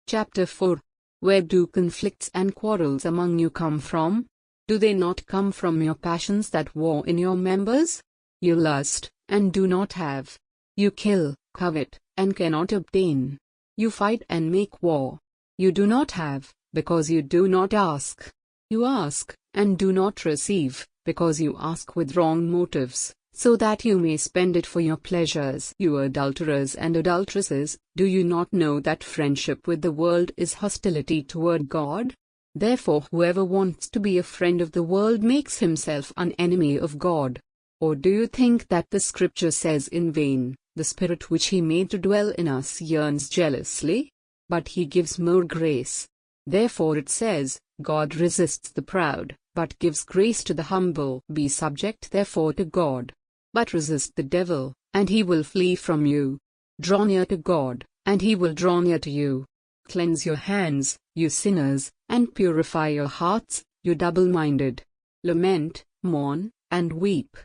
Chapter 4. Where do conflicts and quarrels among you come from? Do they not come from your passions that war in your members? You lust, and do not have. You kill, covet, and cannot obtain. You fight and make war. You do not have, because you do not ask. You ask, and do not receive, because you ask with wrong motives, so that you may spend it for your pleasures. You adulterers and adulteresses, do you not know that friendship with the world is hostility toward God? Therefore whoever wants to be a friend of the world makes himself an enemy of God. Or do you think that the scripture says in vain, the Spirit which He made to dwell in us yearns jealously? But He gives more grace. Therefore it says, God resists the proud, but gives grace to the humble. Be subject therefore to God. But resist the devil, and he will flee from you. Draw near to God, and He will draw near to you. Cleanse your hands, you sinners, and purify your hearts, you double-minded. Lament, mourn, and weep.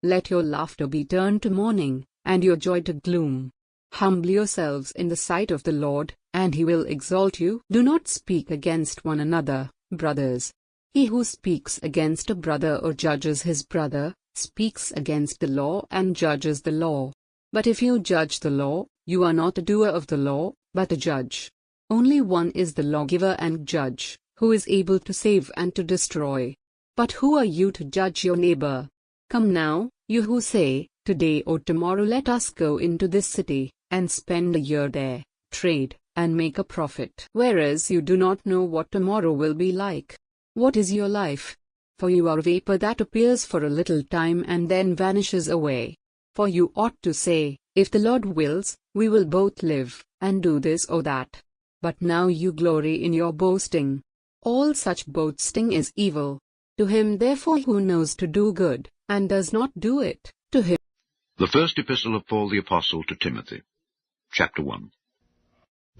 Let your laughter be turned to mourning, and your joy to gloom. Humble yourselves in the sight of the Lord, and He will exalt you. Do not speak against one another, brothers. He who speaks against a brother or judges his brother, speaks against the law and judges the law. But if you judge the law, you are not a doer of the law, but a judge. Only one is the lawgiver and judge, who is able to save and to destroy. But who are you to judge your neighbor? Come now, you who say, today or tomorrow let us go into this city, and spend a year there, trade, and make a profit. Whereas you do not know what tomorrow will be like. What is your life? For you are a vapor that appears for a little time and then vanishes away. For you ought to say, if the Lord wills, we will both live, and do this or that. But now you glory in your boasting. All such boasting is evil. To him therefore who knows to do good, and does not do it, to him. The First Epistle of Paul the Apostle to Timothy, Chapter 1.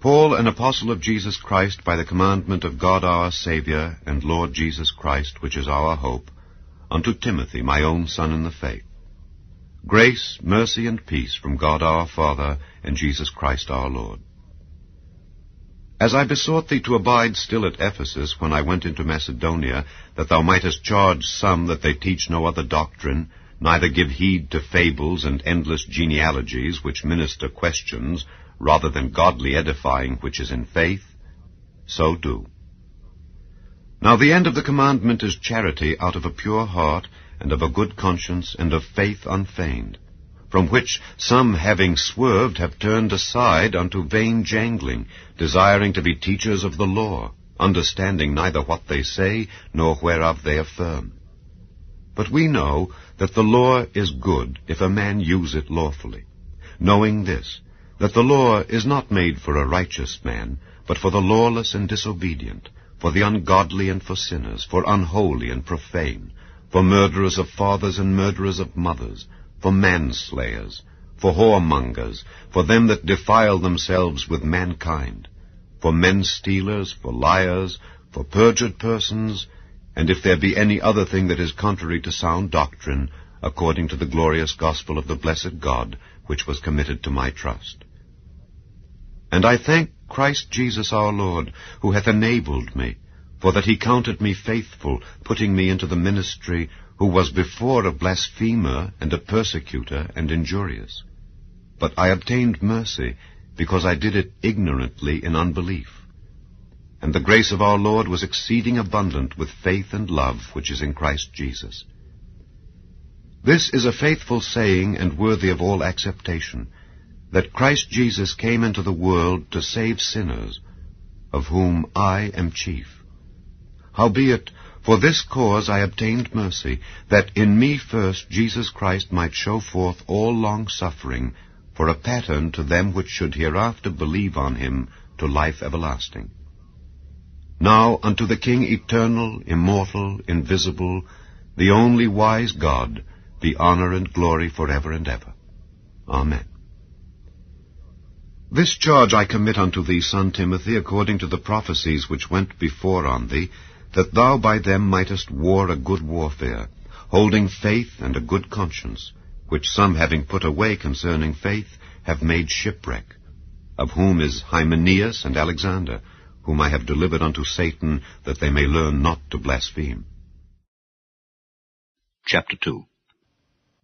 Paul, an apostle of Jesus Christ, by the commandment of God our Saviour, and Lord Jesus Christ, which is our hope, unto Timothy, my own son in the faith. Grace, mercy, and peace from God our Father, and Jesus Christ our Lord. As I besought thee to abide still at Ephesus, when I went into Macedonia, that thou mightest charge some that they teach no other doctrine, neither give heed to fables and endless genealogies, which minister questions, rather than godly edifying which is in faith, so do. Now the end of the commandment is charity out of a pure heart, and of a good conscience, and of faith unfeigned, from which some having swerved have turned aside unto vain jangling, desiring to be teachers of the law, understanding neither what they say, nor whereof they affirm. But we know that the law is good, if a man use it lawfully, knowing this, that the law is not made for a righteous man, but for the lawless and disobedient, for the ungodly and for sinners, for unholy and profane, for murderers of fathers and murderers of mothers, for manslayers, for whoremongers, for them that defile themselves with mankind, for men-stealers, for liars, for perjured persons, and if there be any other thing that is contrary to sound doctrine, according to the glorious gospel of the blessed God, which was committed to my trust. And I thank Christ Jesus our Lord, who hath enabled me, for that he counted me faithful, putting me into the ministry, who was before a blasphemer, and a persecutor, and injurious. But I obtained mercy, because I did it ignorantly in unbelief. And the grace of our Lord was exceeding abundant with faith and love which is in Christ Jesus. This is a faithful saying and worthy of all acceptation, that Christ Jesus came into the world to save sinners, of whom I am chief. Howbeit, for this cause I obtained mercy, that in me first Jesus Christ might show forth all long-suffering, for a pattern to them which should hereafter believe on him to life everlasting. Now unto the King eternal, immortal, invisible, the only wise God, be honor and glory forever and ever. Amen. This charge I commit unto thee, son Timothy, according to the prophecies which went before on thee, that thou by them mightest war a good warfare, holding faith and a good conscience, which some having put away concerning faith have made shipwreck, of whom is Hymenaeus and Alexander, whom I have delivered unto Satan, that they may learn not to blaspheme. Chapter 2.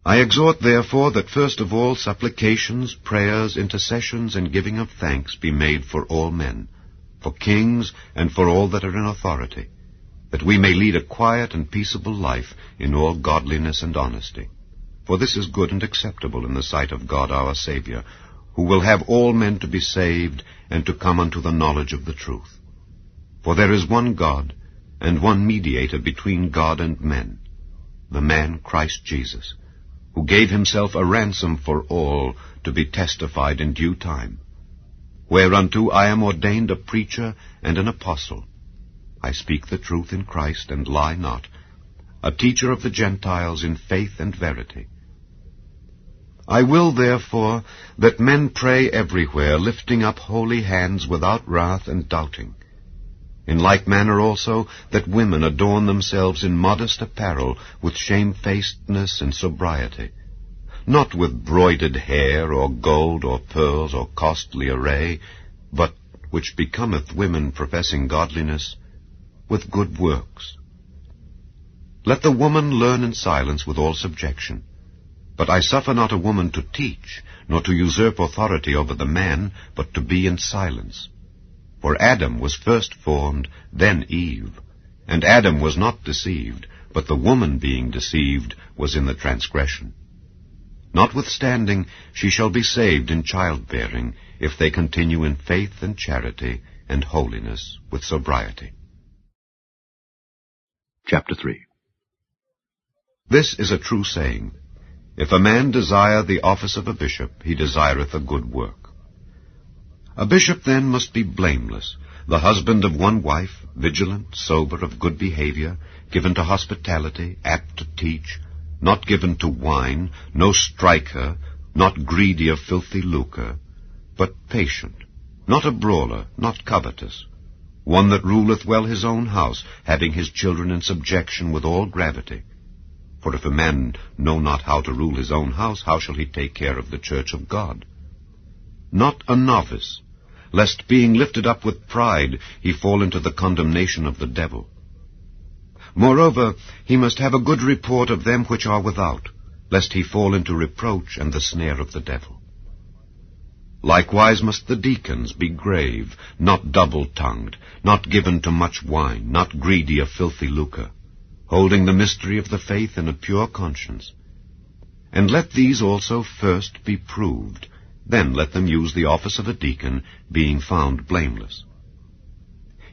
I exhort therefore that first of all supplications, prayers, intercessions, and giving of thanks be made for all men, for kings, and for all that are in authority, that we may lead a quiet and peaceable life in all godliness and honesty. For this is good and acceptable in the sight of God our Saviour, who will have all men to be saved, and to come unto the knowledge of the truth. For there is one God, and one mediator between God and men, the man Christ Jesus, who gave himself a ransom for all, to be testified in due time. Whereunto I am ordained a preacher and an apostle. I speak the truth in Christ, and lie not, a teacher of the Gentiles in faith and verity. I will, therefore, that men pray everywhere, lifting up holy hands without wrath and doubting. In like manner also, that women adorn themselves in modest apparel, with shamefacedness and sobriety, not with broidered hair, or gold, or pearls, or costly array, but, which becometh women professing godliness, with good works. Let the woman learn in silence with all subjection. But I suffer not a woman to teach, nor to usurp authority over the man, but to be in silence. For Adam was first formed, then Eve. And Adam was not deceived, but the woman being deceived was in the transgression. Notwithstanding, she shall be saved in childbearing, if they continue in faith and charity and holiness with sobriety. Chapter 3. This is a true saying. If a man desire the office of a bishop, he desireth a good work. A bishop then must be blameless, the husband of one wife, vigilant, sober, of good behavior, given to hospitality, apt to teach, not given to wine, no striker, not greedy of filthy lucre, but patient, not a brawler, not covetous, one that ruleth well his own house, having his children in subjection with all gravity. For if a man know not how to rule his own house, how shall he take care of the church of God? Not a novice, lest being lifted up with pride, he fall into the condemnation of the devil. Moreover, he must have a good report of them which are without, lest he fall into reproach and the snare of the devil. Likewise must the deacons be grave, not double-tongued, not given to much wine, not greedy of filthy lucre, holding the mystery of the faith in a pure conscience. And let these also first be proved, then let them use the office of a deacon, being found blameless.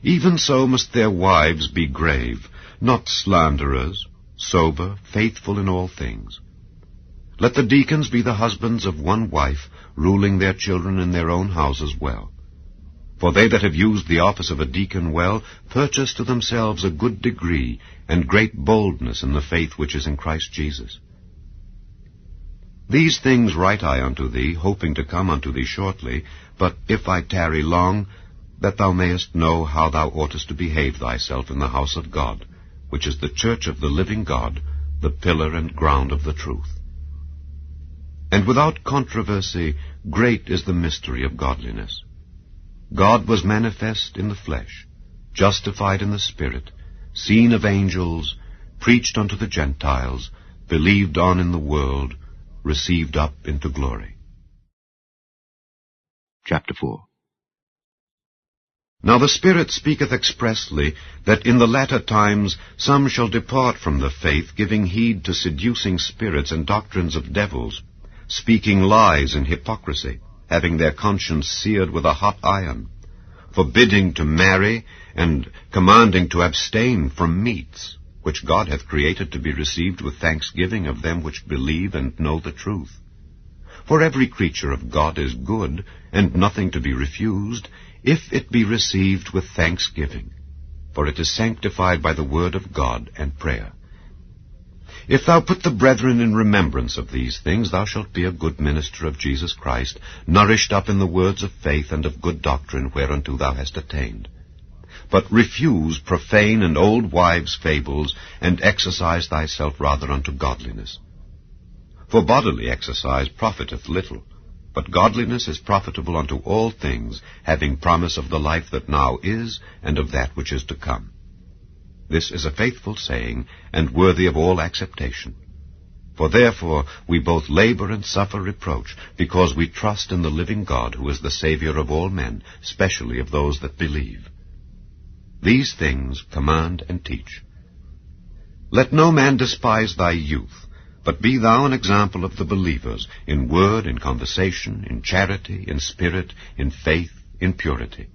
Even so must their wives be grave, not slanderers, sober, faithful in all things. Let the deacons be the husbands of one wife, ruling their children in their own houses well. For they that have used the office of a deacon well purchase to themselves a good degree and great boldness in the faith which is in Christ Jesus. These things write I unto thee, hoping to come unto thee shortly, but if I tarry long, that thou mayest know how thou oughtest to behave thyself in the house of God, which is the church of the living God, the pillar and ground of the truth. And without controversy, great is the mystery of godliness. God was manifest in the flesh, justified in the Spirit, seen of angels, preached unto the Gentiles, believed on in the world, received up into glory. Chapter 4. Now the Spirit speaketh expressly that in the latter times some shall depart from the faith, giving heed to seducing spirits and doctrines of devils, speaking lies and hypocrisy, having their conscience seared with a hot iron, forbidding to marry, and commanding to abstain from meats, which God hath created to be received with thanksgiving of them which believe and know the truth. For every creature of God is good, and nothing to be refused, if it be received with thanksgiving, for it is sanctified by the word of God and prayer. If thou put the brethren in remembrance of these things, thou shalt be a good minister of Jesus Christ, nourished up in the words of faith and of good doctrine whereunto thou hast attained. But refuse profane and old wives' fables, and exercise thyself rather unto godliness. For bodily exercise profiteth little, but godliness is profitable unto all things, having promise of the life that now is, and of that which is to come. This is a faithful saying, and worthy of all acceptation. For therefore we both labor and suffer reproach, because we trust in the living God, who is the Saviour of all men, specially of those that believe. These things command and teach. Let no man despise thy youth, but be thou an example of the believers, in word, in conversation, in charity, in spirit, in faith, in purity.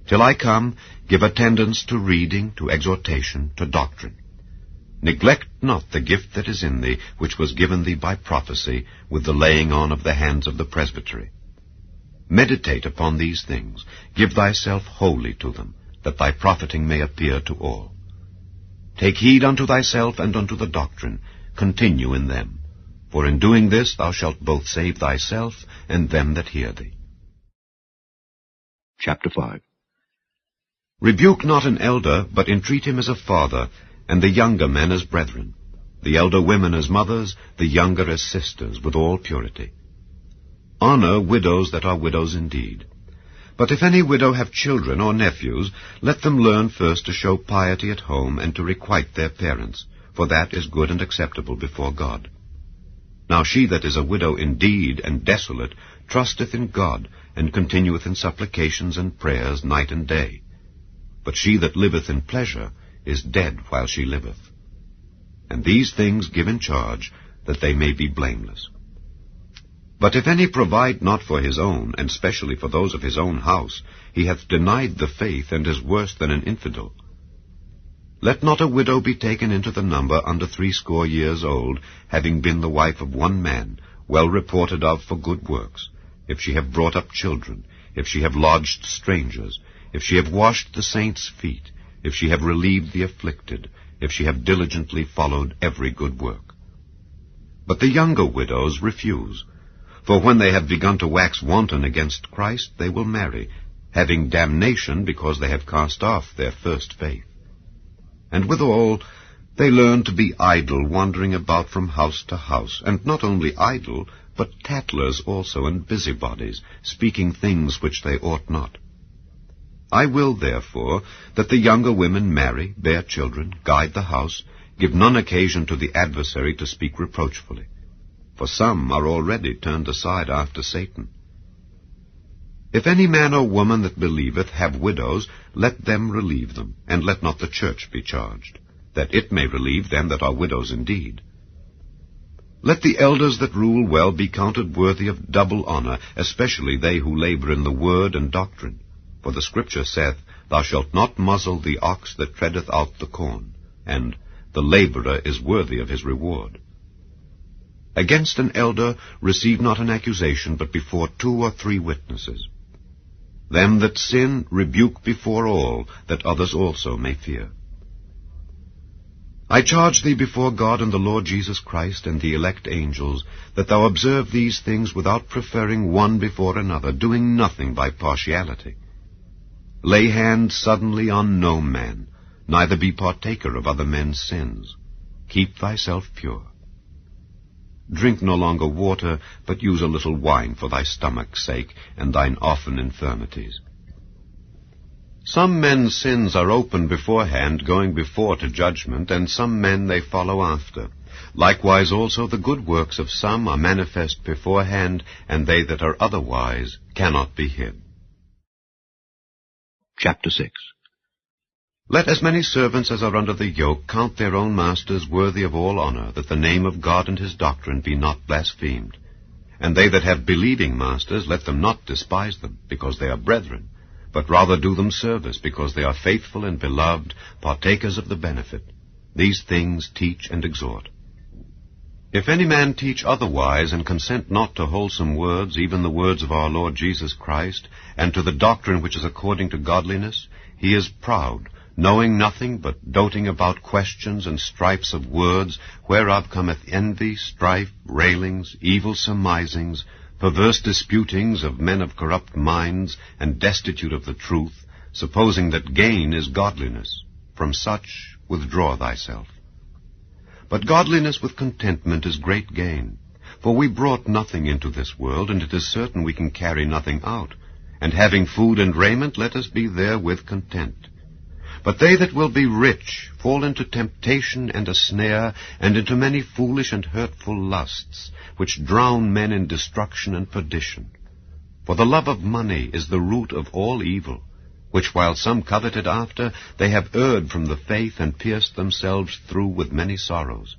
Till I come, give attendance to reading, to exhortation, to doctrine. Neglect not the gift that is in thee, which was given thee by prophecy, with the laying on of the hands of the presbytery. Meditate upon these things, give thyself wholly to them, that thy profiting may appear to all. Take heed unto thyself and unto the doctrine, continue in them. For in doing this thou shalt both save thyself and them that hear thee. Chapter 5. Rebuke not an elder, but entreat him as a father, and the younger men as brethren, the elder women as mothers, the younger as sisters, with all purity. Honor widows that are widows indeed. But if any widow have children or nephews, let them learn first to show piety at home, and to requite their parents, for that is good and acceptable before God. Now she that is a widow indeed and desolate trusteth in God, and continueth in supplications and prayers night and day. But she that liveth in pleasure is dead while she liveth. And these things give in charge, that they may be blameless. But if any provide not for his own, and specially for those of his own house, he hath denied the faith, and is worse than an infidel. Let not a widow be taken into the number under 60 years old, having been the wife of one man, well reported of for good works, if she have brought up children, if she have lodged strangers, if she have washed the saints' feet, if she have relieved the afflicted, if she have diligently followed every good work. But the younger widows refuse, for when they have begun to wax wanton against Christ, they will marry, having damnation because they have cast off their first faith. And withal, they learn to be idle, wandering about from house to house, and not only idle, but tattlers also, and busybodies, speaking things which they ought not. I will, therefore, that the younger women marry, bear children, guide the house, give none occasion to the adversary to speak reproachfully. For some are already turned aside after Satan. If any man or woman that believeth have widows, let them relieve them, and let not the church be charged, that it may relieve them that are widows indeed. Let the elders that rule well be counted worthy of double honor, especially they who labor in the word and doctrine. For the Scripture saith, Thou shalt not muzzle the ox that treadeth out the corn, and the laborer is worthy of his reward. Against an elder receive not an accusation, but before 2 or 3 witnesses. Them that sin rebuke before all, that others also may fear. I charge thee before God and the Lord Jesus Christ and the elect angels, that thou observe these things without preferring one before another, doing nothing by partiality. Lay hand suddenly on no man, neither be partaker of other men's sins. Keep thyself pure. Drink no longer water, but use a little wine for thy stomach's sake, and thine often infirmities. Some men's sins are open beforehand, going before to judgment, and some men they follow after. Likewise also the good works of some are manifest beforehand, and they that are otherwise cannot be hid. Chapter 6. Let as many servants as are under the yoke count their own masters worthy of all honor, that the name of God and his doctrine be not blasphemed. And they that have believing masters, let them not despise them, because they are brethren, but rather do them service, because they are faithful and beloved, partakers of the benefit. These things teach and exhort. If any man teach otherwise, and consent not to wholesome words, even the words of our Lord Jesus Christ, and to the doctrine which is according to godliness, he is proud, knowing nothing, but doting about questions and strifes of words, whereof cometh envy, strife, railings, evil surmisings, perverse disputings of men of corrupt minds, and destitute of the truth, supposing that gain is godliness. From such withdraw thyself. But godliness with contentment is great gain. For we brought nothing into this world, and it is certain we can carry nothing out. And having food and raiment, let us be therewith content. But they that will be rich fall into temptation and a snare, and into many foolish and hurtful lusts, which drown men in destruction and perdition. For the love of money is the root of all evil, which while some coveted after, they have erred from the faith, and pierced themselves through with many sorrows.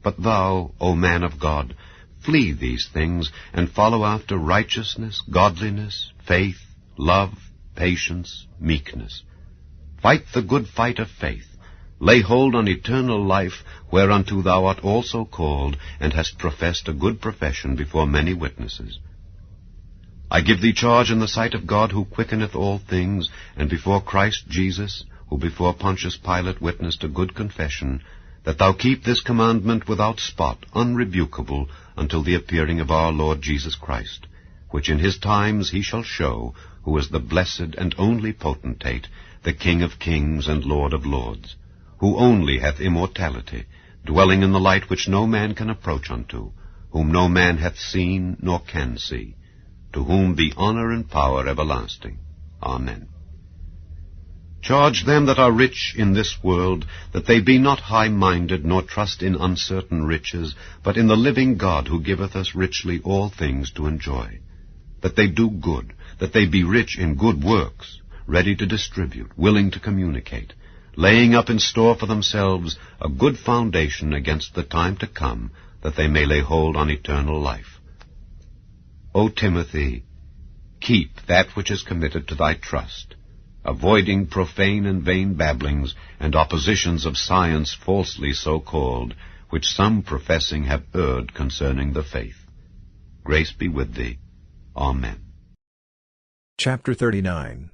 But thou, O man of God, flee these things, and follow after righteousness, godliness, faith, love, patience, meekness. Fight the good fight of faith. Lay hold on eternal life, whereunto thou art also called, and hast professed a good profession before many witnesses. I give thee charge in the sight of God, who quickeneth all things, and before Christ Jesus, who before Pontius Pilate witnessed a good confession, that thou keep this commandment without spot, unrebukable, until the appearing of our Lord Jesus Christ, which in his times he shall show, who is the blessed and only potentate, the King of kings and Lord of lords, who only hath immortality, dwelling in the light which no man can approach unto, whom no man hath seen nor can see, to whom be honor and power everlasting. Amen. Charge them that are rich in this world, that they be not high-minded, nor trust in uncertain riches, but in the living God, who giveth us richly all things to enjoy. That they do good, that they be rich in good works, ready to distribute, willing to communicate, laying up in store for themselves a good foundation against the time to come, that they may lay hold on eternal life. O Timothy, keep that which is committed to thy trust, avoiding profane and vain babblings, and oppositions of science falsely so called, which some professing have erred concerning the faith. Grace be with thee. Amen. Chapter 39.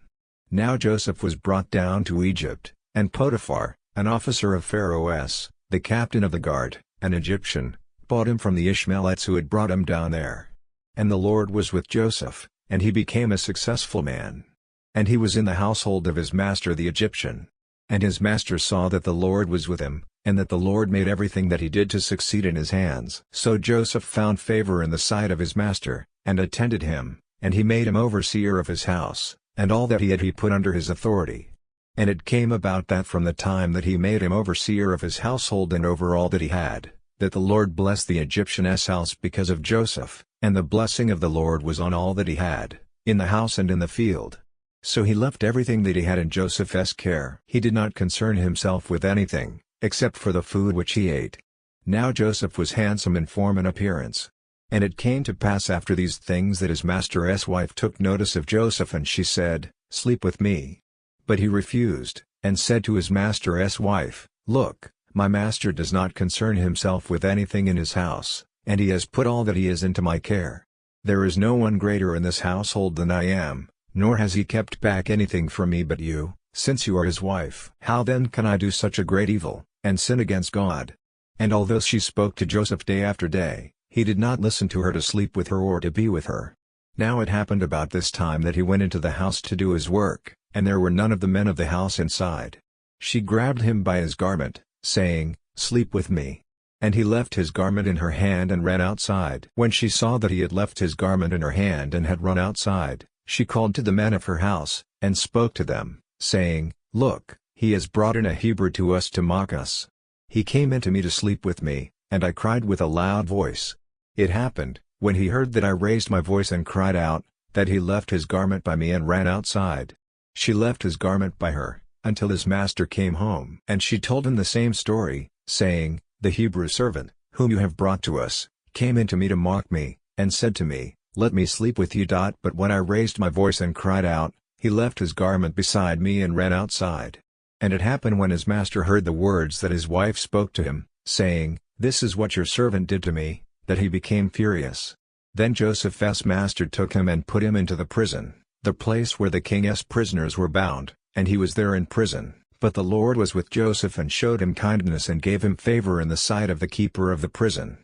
Now Joseph was brought down to Egypt, and Potiphar, an officer of Pharaoh's, the captain of the guard, an Egyptian, bought him from the Ishmaelites who had brought him down there. And the Lord was with Joseph, and he became a successful man. And he was in the household of his master the Egyptian. And his master saw that the Lord was with him, and that the Lord made everything that he did to succeed in his hands. So Joseph found favor in the sight of his master, and attended him, and he made him overseer of his house, and all that he had he put under his authority. And it came about that from the time that he made him overseer of his household and over all that he had, that the Lord blessed the Egyptian's house because of Joseph, and the blessing of the Lord was on all that he had, in the house and in the field. So he left everything that he had in Joseph's care. He did not concern himself with anything, except for the food which he ate. Now Joseph was handsome in form and appearance. And it came to pass after these things that his master's wife took notice of Joseph, and she said, Sleep with me. But he refused, and said to his master's wife, Look, my master does not concern himself with anything in his house, and he has put all that he is into my care. There is no one greater in this household than I am, nor has he kept back anything from me but you, since you are his wife. How then can I do such a great evil, and sin against God? And although she spoke to Joseph day after day, he did not listen to her to sleep with her or to be with her. Now it happened about this time that he went into the house to do his work, and there were none of the men of the house inside. She grabbed him by his garment, saying, Sleep with me. And he left his garment in her hand and ran outside. When she saw that he had left his garment in her hand and had run outside, she called to the men of her house, and spoke to them, saying, Look, he has brought in a Hebrew to us to mock us. He came in to me to sleep with me, and I cried with a loud voice. It happened, when he heard that I raised my voice and cried out, that he left his garment by me and ran outside. She left his garment by her, until his master came home. And she told him the same story, saying, The Hebrew servant, whom you have brought to us, came in to me to mock me, and said to me, Let me sleep with you. But when I raised my voice and cried out, he left his garment beside me and ran outside. And it happened when his master heard the words that his wife spoke to him, saying, This is what your servant did to me, that he became furious. Then Joseph's master took him and put him into the prison, the place where the king's prisoners were bound, and he was there in prison. But the Lord was with Joseph and showed him kindness and gave him favor in the sight of the keeper of the prison.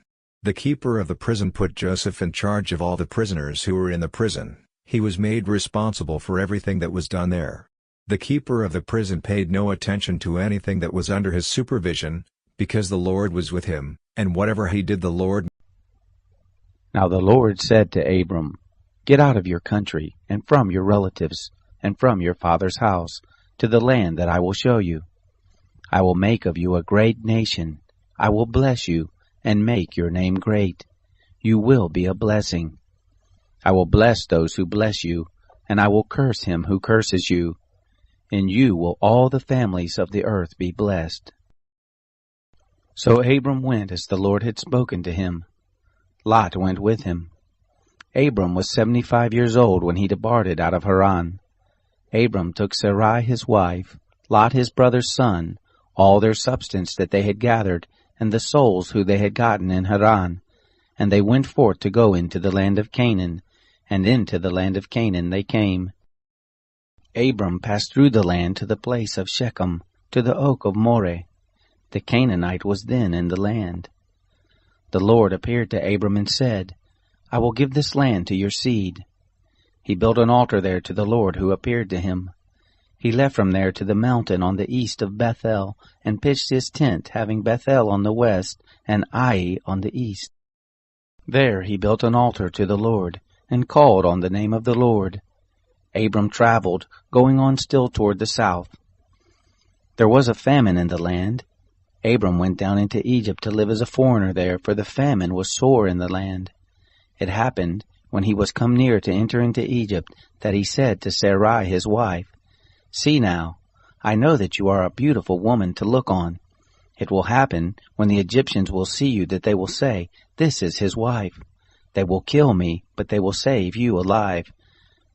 The keeper of the prison put Joseph in charge of all the prisoners who were in the prison. He was made responsible for everything that was done there. The keeper of the prison paid no attention to anything that was under his supervision, because the Lord was with him, and whatever he did the Lord. Now the Lord said to Abram, Get out of your country, and from your relatives, and from your father's house, to the land that I will show you. I will make of you a great nation. I will bless you, and make your name great. You will be a blessing. I will bless those who bless you, and I will curse him who curses you. In you will all the families of the earth be blessed. So Abram went as the Lord had spoken to him. Lot went with him. Abram was 75 years old when he departed out of Haran. Abram took Sarai his wife, Lot his brother's son, all their substance that they had gathered, and the souls who they had gotten in Haran. And they went forth to go into the land of Canaan, and into the land of Canaan they came. Abram passed through the land to the place of Shechem, to the oak of Moreh. The Canaanite was then in the land. The Lord appeared to Abram and said, I will give this land to your seed. He built an altar there to the Lord who appeared to him. He left from there to the mountain on the east of Bethel, and pitched his tent, having Bethel on the west, and Ai on the east. There he built an altar to the Lord, and called on the name of the Lord. Abram traveled, going on still toward the south. There was a famine in the land. Abram went down into Egypt to live as a foreigner there, for the famine was sore in the land. It happened, when he was come near to enter into Egypt, that he said to Sarai his wife, See now, I know that you are a beautiful woman to look on. It will happen, when the Egyptians will see you, that they will say, This is his wife. They will kill me, but they will save you alive.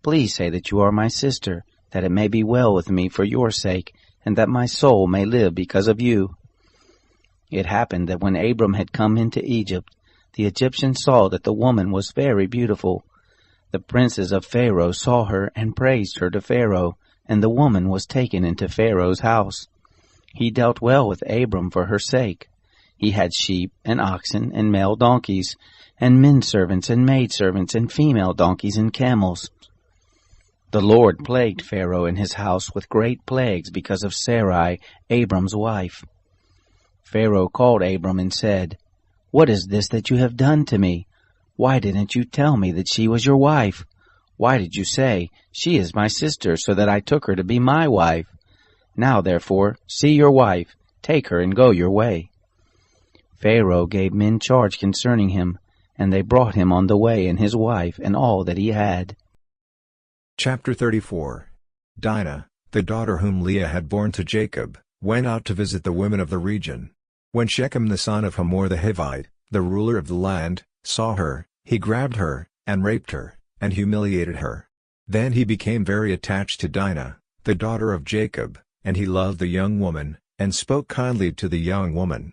Please say that you are my sister, that it may be well with me for your sake, and that my soul may live because of you. It happened that when Abram had come into Egypt, the Egyptians saw that the woman was very beautiful. The princes of Pharaoh saw her and praised her to Pharaoh, and the woman was taken into Pharaoh's house. He dealt well with Abram for her sake. He had sheep and oxen and male donkeys, and men servants and maid servants and female donkeys and camels. The Lord plagued Pharaoh and his house with great plagues because of Sarai, Abram's wife. Pharaoh called Abram and said, What is this that you have done to me? Why didn't you tell me that she was your wife? Why did you say, She is my sister, so that I took her to be my wife? Now therefore, see your wife, take her and go your way. Pharaoh gave men charge concerning him, and they brought him on the way and his wife and all that he had. Chapter 34. Dinah, the daughter whom Leah had borne to Jacob, went out to visit the women of the region. When Shechem the son of Hamor the Hivite, the ruler of the land, saw her, he grabbed her, and raped her, and humiliated her. Then he became very attached to Dinah, the daughter of Jacob, and he loved the young woman, and spoke kindly to the young woman.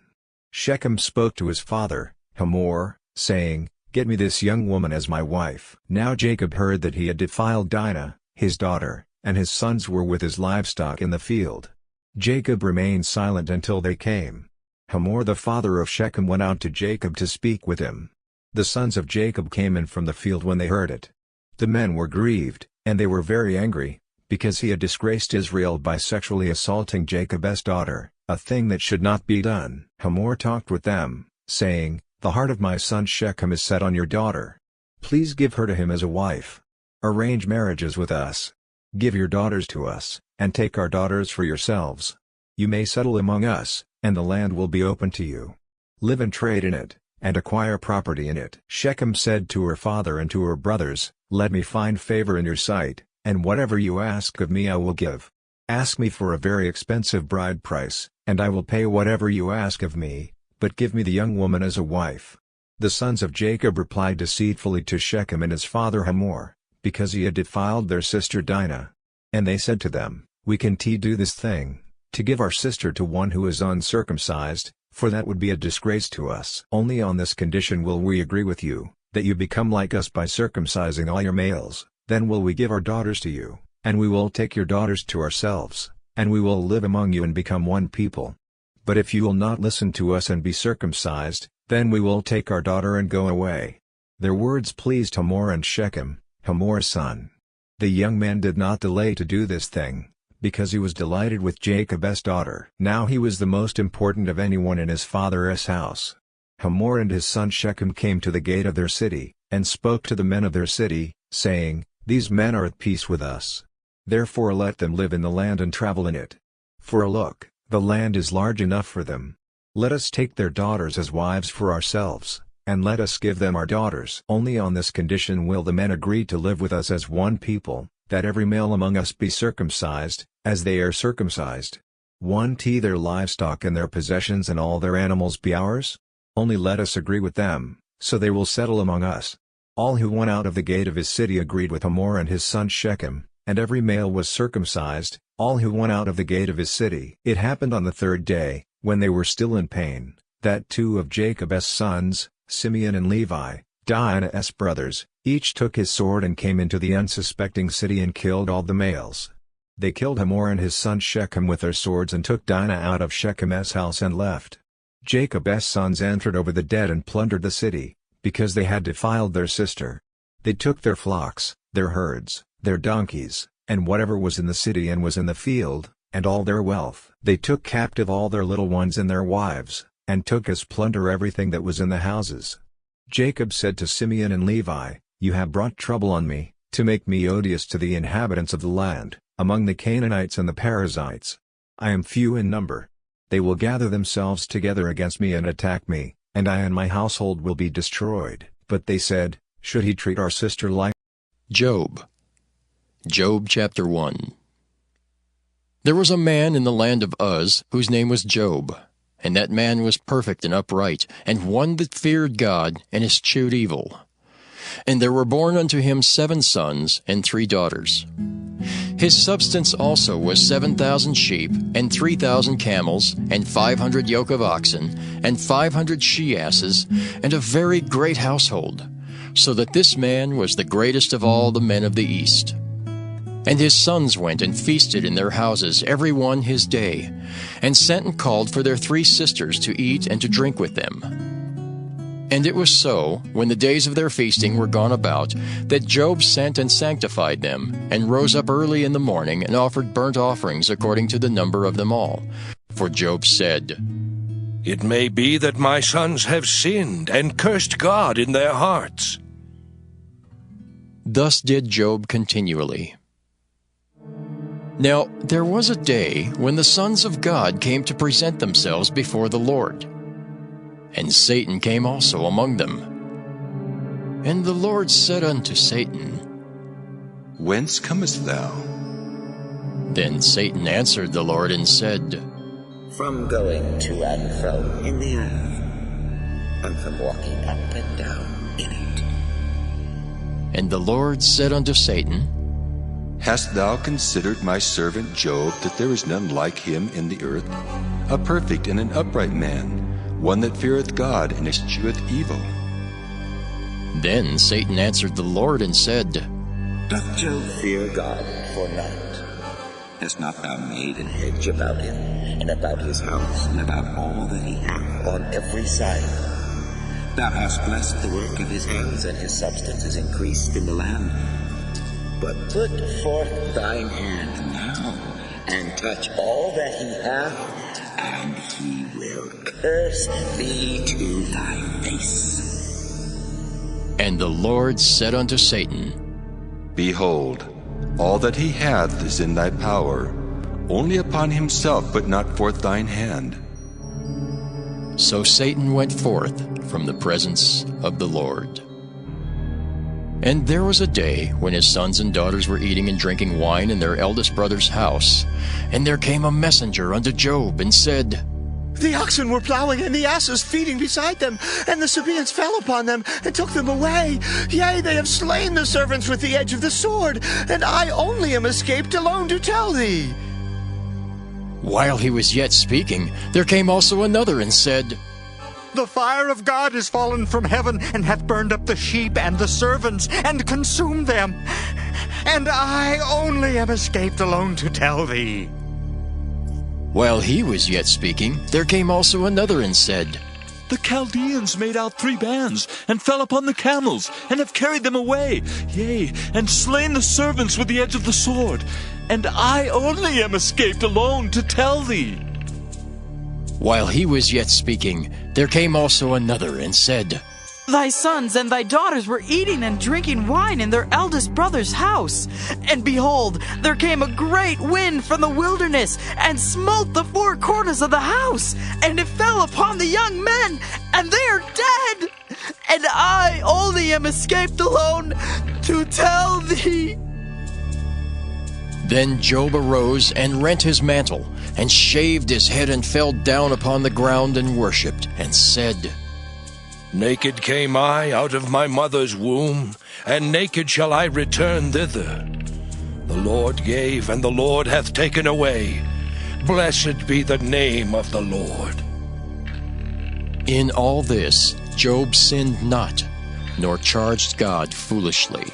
Shechem spoke to his father, Hamor, saying, Get me this young woman as my wife. Now Jacob heard that he had defiled Dinah, his daughter, and his sons were with his livestock in the field. Jacob remained silent until they came. Hamor the father of Shechem went out to Jacob to speak with him. The sons of Jacob came in from the field when they heard it. The men were grieved, and they were very angry, because he had disgraced Israel by sexually assaulting Jacob's daughter, a thing that should not be done. Hamor talked with them, saying, The heart of my son Shechem is set on your daughter. Please give her to him as a wife. Arrange marriages with us. Give your daughters to us, and take our daughters for yourselves. You may settle among us, and the land will be open to you. Live and trade in it, and acquire property in it." Shechem said to her father and to her brothers, "Let me find favor in your sight, and whatever you ask of me I will give. Ask me for a very expensive bride price, and I will pay whatever you ask of me, but give me the young woman as a wife." The sons of Jacob replied deceitfully to Shechem and his father Hamor, because he had defiled their sister Dinah. And they said to them, "We can do this thing, to give our sister to one who is uncircumcised, for that would be a disgrace to us. Only on this condition will we agree with you, that you become like us by circumcising all your males, then will we give our daughters to you, and we will take your daughters to ourselves, and we will live among you and become one people. But if you will not listen to us and be circumcised, then we will take our daughter and go away." Their words pleased Hamor and Shechem, Hamor's son. The young man did not delay to do this thing, because he was delighted with Jacob's daughter. Now he was the most important of anyone in his father's house. Hamor and his son Shechem came to the gate of their city, and spoke to the men of their city, saying, "These men are at peace with us. Therefore let them live in the land and travel in it. For look, the land is large enough for them. Let us take their daughters as wives for ourselves, and let us give them our daughters. Only on this condition will the men agree to live with us as one people, that every male among us be circumcised, as they are circumcised. Their livestock and their possessions and all their animals be ours? Only let us agree with them, so they will settle among us." All who went out of the gate of his city agreed with Hamor and his son Shechem, and every male was circumcised, all who went out of the gate of his city. It happened on the third day, when they were still in pain, that two of Jacob's sons, Simeon and Levi, Dinah's brothers, each took his sword and came into the unsuspecting city and killed all the males. They killed Hamor and his son Shechem with their swords and took Dinah out of Shechem's house and left. Jacob's sons entered over the dead and plundered the city, because they had defiled their sister. They took their flocks, their herds, their donkeys, and whatever was in the city and was in the field, and all their wealth. They took captive all their little ones and their wives, and took as plunder everything that was in the houses. Jacob said to Simeon and Levi, "You have brought trouble on me, to make me odious to the inhabitants of the land, among the Canaanites and the Perizzites. I am few in number. They will gather themselves together against me and attack me, and I and my household will be destroyed." But they said, "Should he treat our sister like?" Job chapter 1. There was a man in the land of Uz, whose name was Job. And that man was perfect and upright, and one that feared God, and eschewed evil. And there were born unto him 7 sons and 3 daughters. His substance also was 7,000 sheep, and 3,000 camels, and 500 yoke of oxen, and 500 she-asses, and a very great household, so that this man was the greatest of all the men of the east. And his sons went and feasted in their houses, every one his day, and sent and called for their 3 sisters to eat and to drink with them. And it was so, when the days of their feasting were gone about, that Job sent and sanctified them, and rose up early in the morning, and offered burnt offerings according to the number of them all. For Job said, "It may be that my sons have sinned, and cursed God in their hearts." Thus did Job continually. Now there was a day when the sons of God came to present themselves before the Lord. And Satan came also among them. And the Lord said unto Satan, "Whence comest thou?" Then Satan answered the Lord and said, "From going to and fro in the earth, and from walking up and down in it." And the Lord said unto Satan, "Hast thou considered my servant Job, that there is none like him in the earth, a perfect and an upright man, one that feareth God and escheweth evil?" Then Satan answered the Lord and said, "Doth Job fear God for naught? Hast not thou made an hedge about him, and about his house, and about all that he hath on every side? Thou hast blessed the work of his hands, and his substance is increased in the land. But put forth thine hand now, and touch all that he hath, and he will curse thee to thy face." And the Lord said unto Satan, "Behold, all that he hath is in thy power, only upon himself put not forth thine hand." So Satan went forth from the presence of the Lord. And there was a day when his sons and daughters were eating and drinking wine in their eldest brother's house. And there came a messenger unto Job, and said, The oxen were plowing, and the asses feeding beside them, and the Sabaeans fell upon them, and took them away. Yea, they have slain the servants with the edge of the sword, and I only am escaped alone to tell thee. While he was yet speaking, there came also another, and said, The fire of God is fallen from heaven, and hath burned up the sheep and the servants, and consumed them. And I only am escaped alone to tell thee. While he was yet speaking, there came also another, and said, The Chaldeans made out 3 bands, and fell upon the camels, and have carried them away, yea, and slain the servants with the edge of the sword. And I only am escaped alone to tell thee. While he was yet speaking, there came also another, and said, Thy sons and thy daughters were eating and drinking wine in their eldest brother's house. And behold, there came a great wind from the wilderness, and smote the 4 corners of the house, and it fell upon the young men, and they are dead. And I only am escaped alone to tell thee. Then Job arose and rent his mantle, and shaved his head, and fell down upon the ground, and worshipped, and said, Naked came I out of my mother's womb, and naked shall I return thither. The Lord gave, and the Lord hath taken away. Blessed be the name of the Lord. In all this Job sinned not, nor charged God foolishly.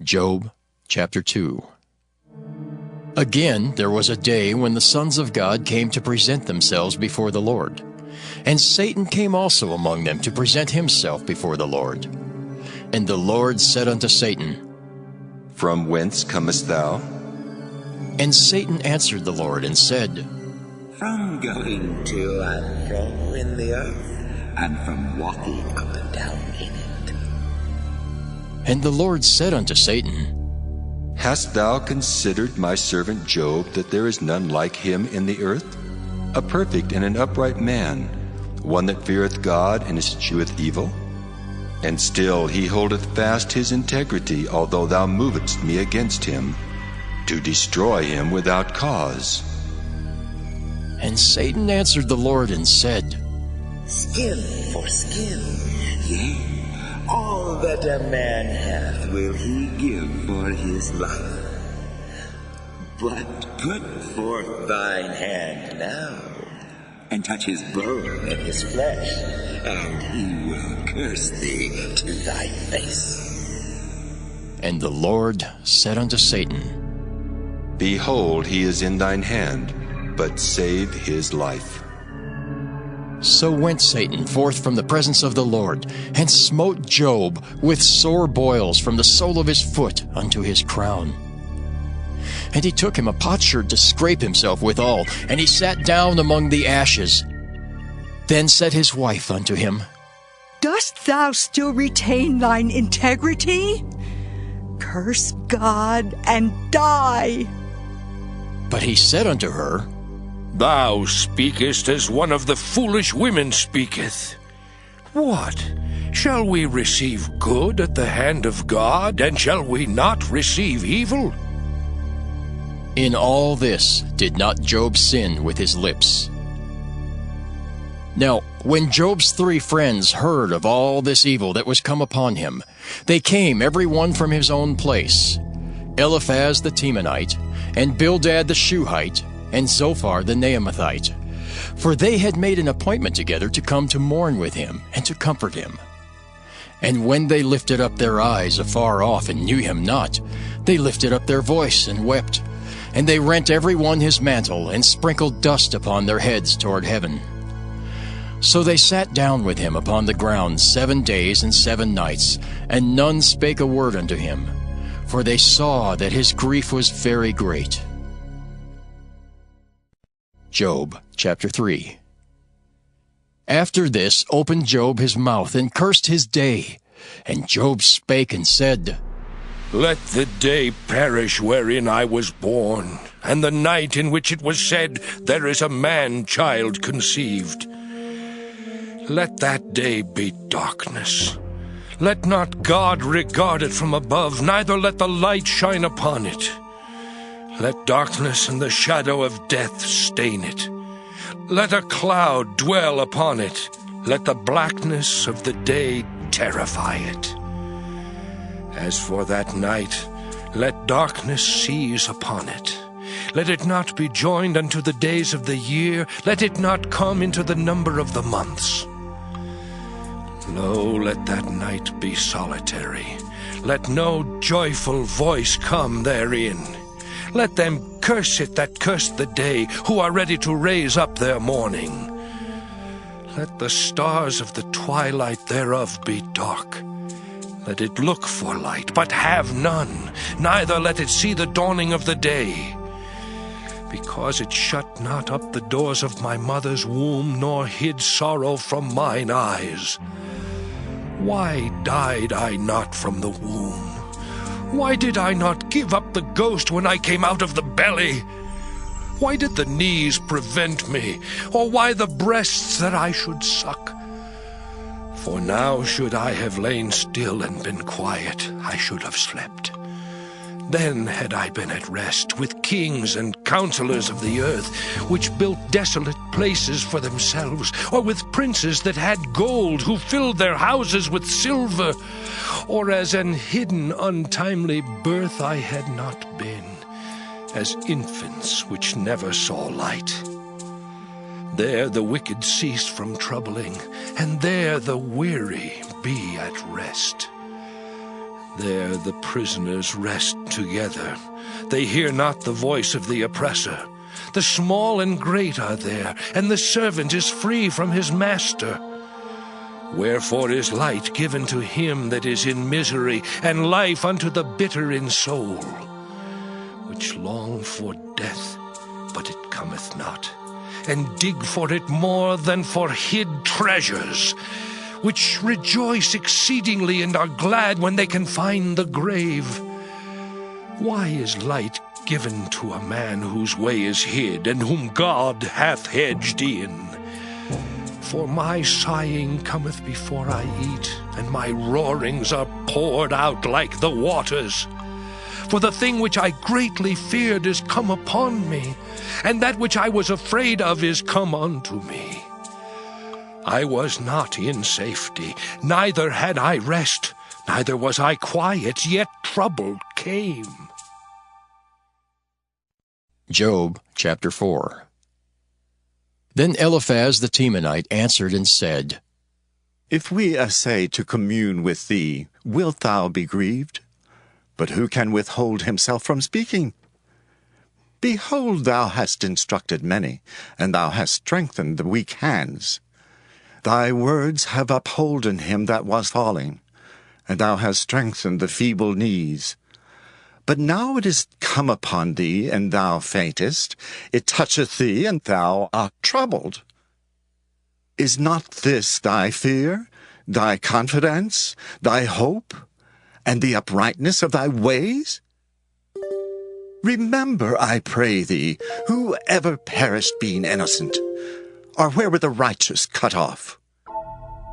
Job chapter 2. Again there was a day when the sons of God came to present themselves before the Lord. And Satan came also among them to present himself before the Lord. And the Lord said unto Satan, From whence comest thou? And Satan answered the Lord, and said, From going to and fro in the earth, and from walking up and down in it. And the Lord said unto Satan, Hast thou considered my servant Job, that there is none like him in the earth? A perfect and an upright man, one that feareth God and escheweth evil? And still he holdeth fast his integrity, although thou movest me against him, to destroy him without cause. And Satan answered the Lord, and said, Skin for skin, yea, all that a man hath will he give for his life. But put forth thine hand now, and touch his bone and his flesh, and he will curse thee to thy face. And the Lord said unto Satan, Behold, he is in thine hand, but save his life. So went Satan forth from the presence of the Lord, and smote Job with sore boils from the sole of his foot unto his crown. And he took him a potsherd to scrape himself withal, and he sat down among the ashes. Then said his wife unto him, Dost thou still retain thine integrity? Curse God and die. But he said unto her, Thou speakest as one of the foolish women speaketh. What? Shall we receive good at the hand of God, and shall we not receive evil? In all this did not Job sin with his lips. Now, when Job's 3 friends heard of all this evil that was come upon him, they came every one from his own place, Eliphaz the Temanite, and Bildad the Shuhite, and Zophar the Naamathite. For they had made an appointment together to come to mourn with him, and to comfort him. And when they lifted up their eyes afar off, and knew him not, they lifted up their voice, and wept. And they rent every one his mantle, and sprinkled dust upon their heads toward heaven. So they sat down with him upon the ground 7 days and 7 nights, and none spake a word unto him, for they saw that his grief was very great. Job chapter 3. After this opened Job his mouth, and cursed his day. And Job spake and said, Let the day perish wherein I was born. and the night in which it was said, There is a man-child conceived. Let that day be darkness. Let not God regard it from above, neither let the light shine upon it. Let darkness and the shadow of death stain it. Let a cloud dwell upon it. Let the blackness of the day terrify it. As for that night, let darkness seize upon it. Let it not be joined unto the days of the year. Let it not come into the number of the months. Lo, let that night be solitary. Let no joyful voice come therein. Let them curse it that curse the day, who are ready to raise up their mourning. Let the stars of the twilight thereof be dark. Let it look for light, but have none, neither let it see the dawning of the day. Because it shut not up the doors of my mother's womb, nor hid sorrow from mine eyes. Why died I not from the womb? Why did I not give up the ghost when I came out of the belly? Why did the knees prevent me, or why the breasts that I should suck? For now should I have lain still and been quiet, I should have slept. Then had I been at rest with kings and counselors of the earth, which built desolate places for themselves, or with princes that had gold, who filled their houses with silver, or as an hidden untimely birth I had not been, as infants which never saw light. There the wicked cease from troubling, and there the weary be at rest. There the prisoners rest together. They hear not the voice of the oppressor. The small and great are there, and the servant is free from his master. Wherefore is light given to him that is in misery, and life unto the bitter in soul, which long for death, but it cometh not, and dig for it more than for hid treasures, which rejoice exceedingly and are glad when they can find the grave. Why is light given to a man whose way is hid, and whom God hath hedged in? For my sighing cometh before I eat, and my roarings are poured out like the waters. For the thing which I greatly feared is come upon me, and that which I was afraid of is come unto me. I was not in safety, neither had I rest, neither was I quiet, yet trouble came. Job chapter 4. Then Eliphaz the Temanite answered and said, If we essay to commune with thee, wilt thou be grieved? But who can withhold himself from speaking? Behold, thou hast instructed many, and thou hast strengthened the weak hands. Thy words have upholden him that was falling, and thou hast strengthened the feeble knees. But now it is come upon thee, and thou faintest. It toucheth thee, and thou art troubled. Is not this thy fear, thy confidence, thy hope, and the uprightness of thy ways? Remember, I pray thee, who ever perished being innocent, or where were the righteous cut off?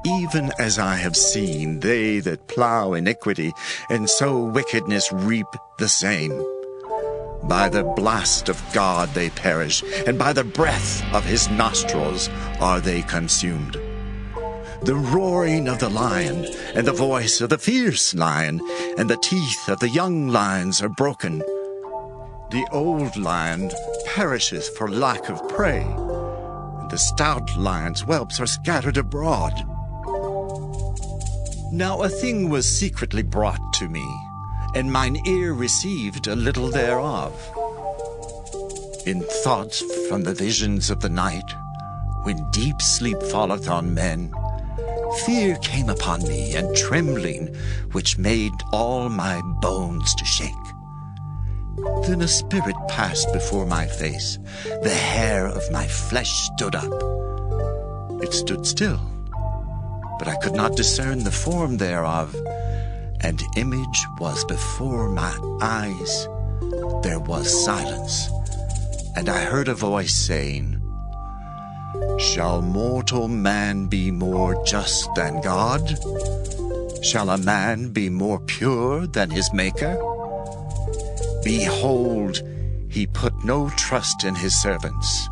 Even as I have seen, they that plough iniquity, and sow wickedness reap the same. By the blast of God they perish, and by the breath of his nostrils are they consumed. The roaring of the lion, and the voice of the fierce lion, and the teeth of the young lions are broken. The old lion perisheth for lack of prey, and the stout lion's whelps are scattered abroad. Now a thing was secretly brought to me, and mine ear received a little thereof. In thoughts from the visions of the night, when deep sleep falleth on men, fear came upon me, and trembling, which made all my bones to shake. Then a spirit passed before my face, the hair of my flesh stood up. It stood still, but I could not discern the form thereof. An image was before my eyes. There was silence, and I heard a voice saying, "Shall mortal man be more just than God? Shall a man be more pure than his Maker? Behold, he put no trust in his servants,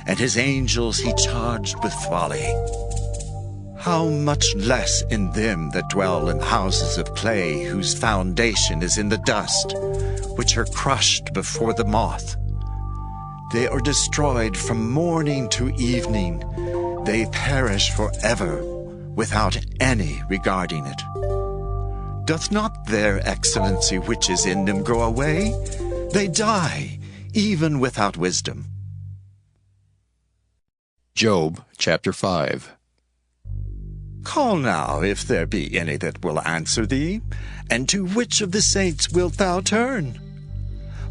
and his angels he charged with folly. How much less in them that dwell in houses of clay, whose foundation is in the dust, which are crushed before the moth. They are destroyed from morning to evening. They perish forever, without any regarding it. Doth not their excellency which is in them go away? They die, even without wisdom." Job chapter 5. Call now, if there be any that will answer thee, and to which of the saints wilt thou turn?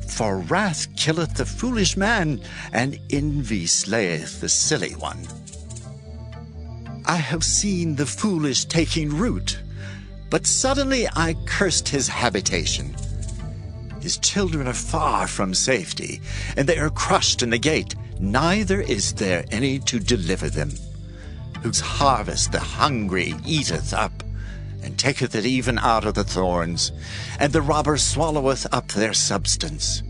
For wrath killeth the foolish man, and envy slayeth the silly one. I have seen the foolish taking root, but suddenly I cursed his habitation. His children are far from safety, and they are crushed in the gate, neither is there any to deliver them. Whose harvest the hungry eateth up, and taketh it even out of the thorns, and the robber swalloweth up their substance.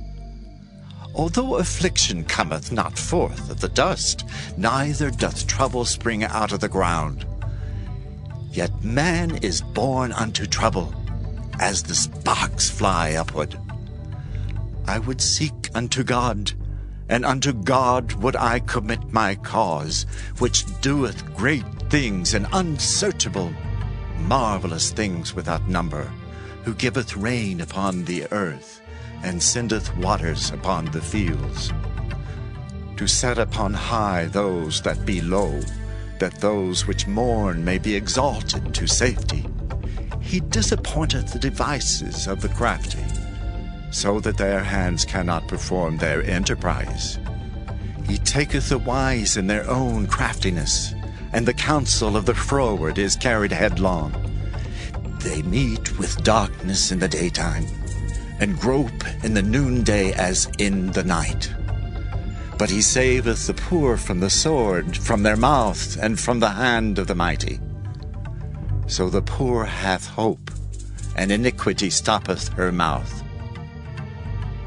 Although affliction cometh not forth of the dust, neither doth trouble spring out of the ground. Yet man is born unto trouble, as the sparks fly upward. I would seek unto God, and unto God would I commit my cause, which doeth great things and unsearchable, marvelous things without number, who giveth rain upon the earth, and sendeth waters upon the fields. To set upon high those that be low, that those which mourn may be exalted to safety. He disappointeth the devices of the crafty, so that their hands cannot perform their enterprise. He taketh the wise in their own craftiness, and the counsel of the froward is carried headlong. They meet with darkness in the daytime, and grope in the noonday as in the night. But he saveth the poor from the sword, from their mouth, and from the hand of the mighty. So the poor hath hope, and iniquity stoppeth her mouth.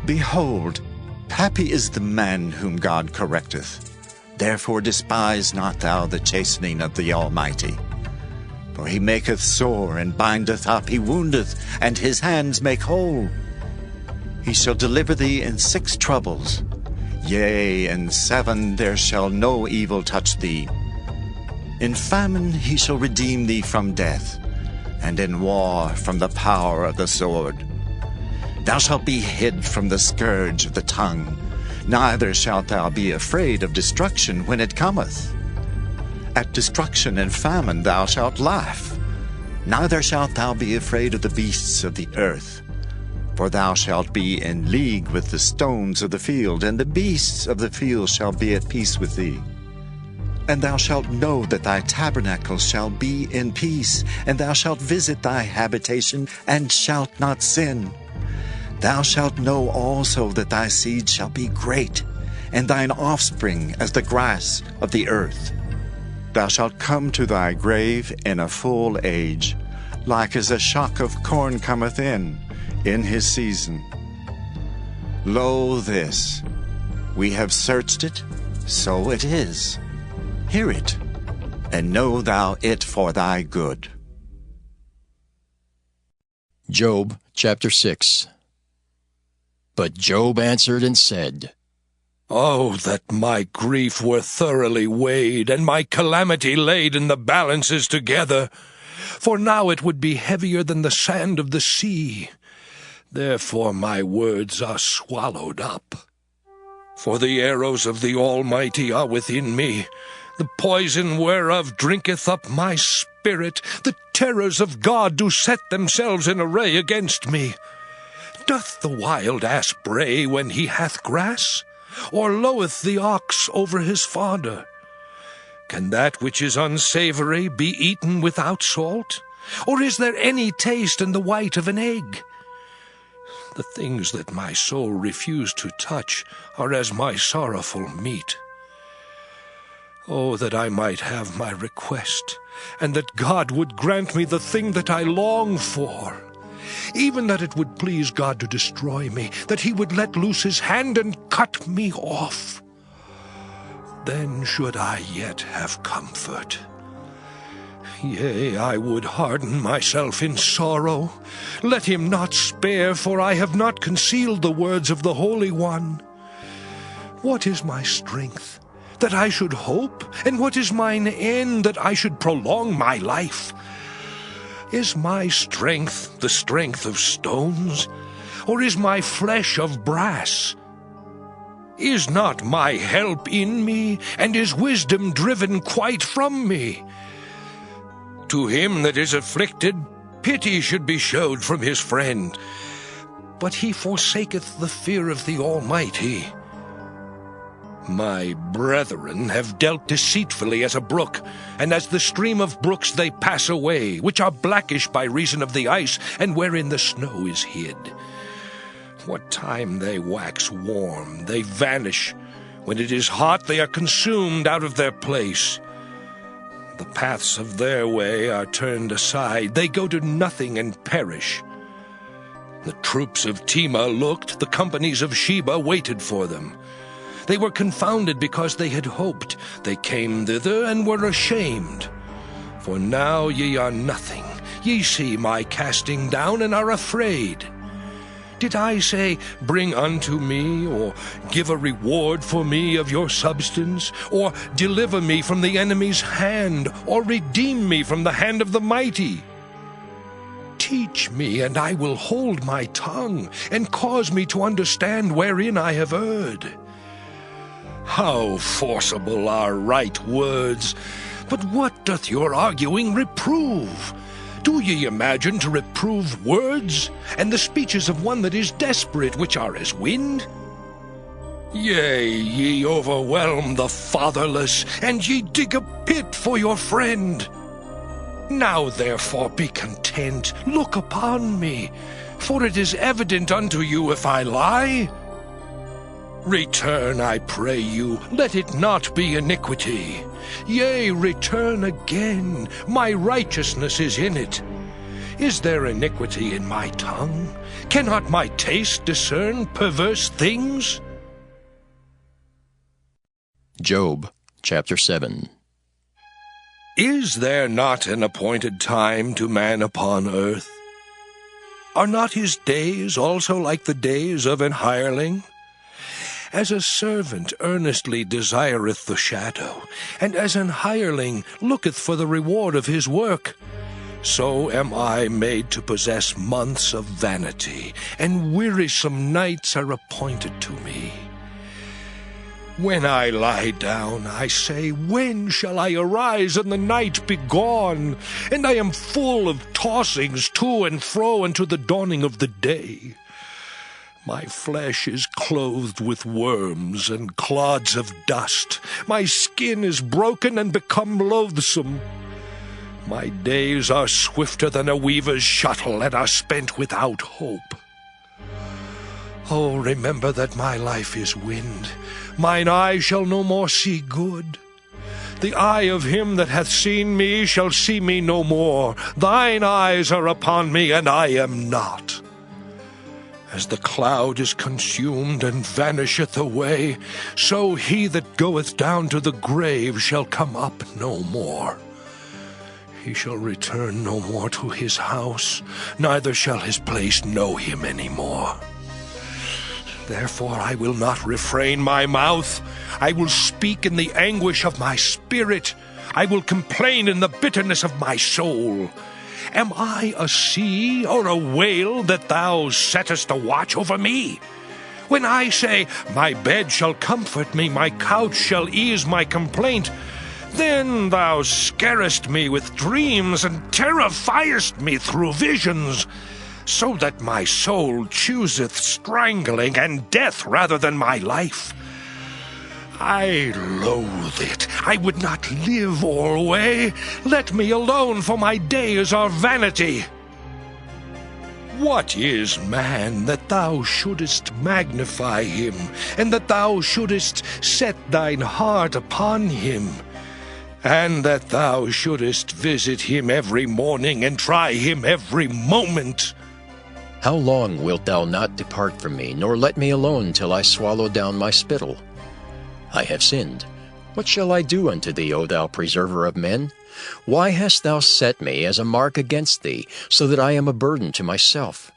Behold, happy is the man whom God correcteth. Therefore despise not thou the chastening of the Almighty. For he maketh sore and bindeth up, he woundeth, and his hands make whole. He shall deliver thee in 6 troubles. Yea, in 7 there shall no evil touch thee. In famine he shall redeem thee from death, and in war from the power of the sword. Thou shalt be hid from the scourge of the tongue, neither shalt thou be afraid of destruction when it cometh. At destruction and famine thou shalt laugh, neither shalt thou be afraid of the beasts of the earth. For thou shalt be in league with the stones of the field, and the beasts of the field shall be at peace with thee. And thou shalt know that thy tabernacle shall be in peace, and thou shalt visit thy habitation, and shalt not sin. Thou shalt know also that thy seed shall be great, and thine offspring as the grass of the earth. Thou shalt come to thy grave in a full age, like as a shock of corn cometh in his season. Lo this, we have searched it, so it is. Hear it, and know thou it for thy good. Job chapter 6. But Job answered and said, Oh, that my grief were thoroughly weighed, and my calamity laid in the balances together! For now it would be heavier than the sand of the sea. Therefore my words are swallowed up. For the arrows of the Almighty are within me, the poison whereof drinketh up my spirit. The terrors of God do set themselves in array against me. Doth the wild ass bray when he hath grass? Or loweth the ox over his fodder? Can that which is unsavory be eaten without salt? Or is there any taste in the white of an egg? The things that my soul refused to touch are as my sorrowful meat. Oh, that I might have my request, and that God would grant me the thing that I long for. Even that it would please God to destroy me, that he would let loose his hand and cut me off. Then should I yet have comfort. Yea, I would harden myself in sorrow. Let him not spare, for I have not concealed the words of the Holy One. What is my strength, that I should hope? And what is mine end, that I should prolong my life? Is my strength the strength of stones, or is my flesh of brass? Is not my help in me, and is wisdom driven quite from me? To him that is afflicted, pity should be showed from his friend, but he forsaketh the fear of the Almighty. My brethren have dealt deceitfully as a brook, and as the stream of brooks they pass away, which are blackish by reason of the ice, and wherein the snow is hid. What time they wax warm, they vanish. When it is hot, they are consumed out of their place. The paths of their way are turned aside. They go to nothing and perish. The troops of Tema looked, the companies of Sheba waited for them. They were confounded because they had hoped. They came thither and were ashamed. For now ye are nothing. Ye see my casting down and are afraid. Did I say, bring unto me, or give a reward for me of your substance, or deliver me from the enemy's hand, or redeem me from the hand of the mighty? Teach me, and I will hold my tongue, and cause me to understand wherein I have erred. How forcible are right words! But what doth your arguing reprove? Do ye imagine to reprove words, and the speeches of one that is desperate, which are as wind? Yea, ye overwhelm the fatherless, and ye dig a pit for your friend. Now therefore be content, look upon me, for it is evident unto you if I lie. Return, I pray you, let it not be iniquity. Yea, return again, my righteousness is in it. Is there iniquity in my tongue? Cannot my taste discern perverse things? Job, chapter 7. Is there not an appointed time to man upon earth? Are not his days also like the days of an hireling? As a servant earnestly desireth the shadow, and as an hireling looketh for the reward of his work, so am I made to possess months of vanity, and wearisome nights are appointed to me. When I lie down, I say, when shall I arise and the night be gone? And I am full of tossings to and fro unto the dawning of the day. My flesh is clothed with worms and clods of dust. My skin is broken and become loathsome. My days are swifter than a weaver's shuttle, and are spent without hope. Oh, remember that my life is wind. Mine eye shall no more see good. The eye of him that hath seen me shall see me no more. Thine eyes are upon me, and I am not. As the cloud is consumed and vanisheth away, so he that goeth down to the grave shall come up no more. He shall return no more to his house, neither shall his place know him any more. Therefore I will not refrain my mouth. I will speak in the anguish of my spirit. I will complain in the bitterness of my soul. Am I a sea or a whale that thou settest a watch over me? When I say, my bed shall comfort me, my couch shall ease my complaint, then thou scarest me with dreams, and terrifiest me through visions, so that my soul chooseth strangling and death rather than my life. I loathe it. I would not live alway. Let me alone, for my days are vanity. What is man that thou shouldest magnify him, and that thou shouldest set thine heart upon him, and that thou shouldest visit him every morning and try him every moment? How long wilt thou not depart from me, nor let me alone till I swallow down my spittle? I have sinned. What shall I do unto thee, O thou preserver of men? Why hast thou set me as a mark against thee, so that I am a burden to myself?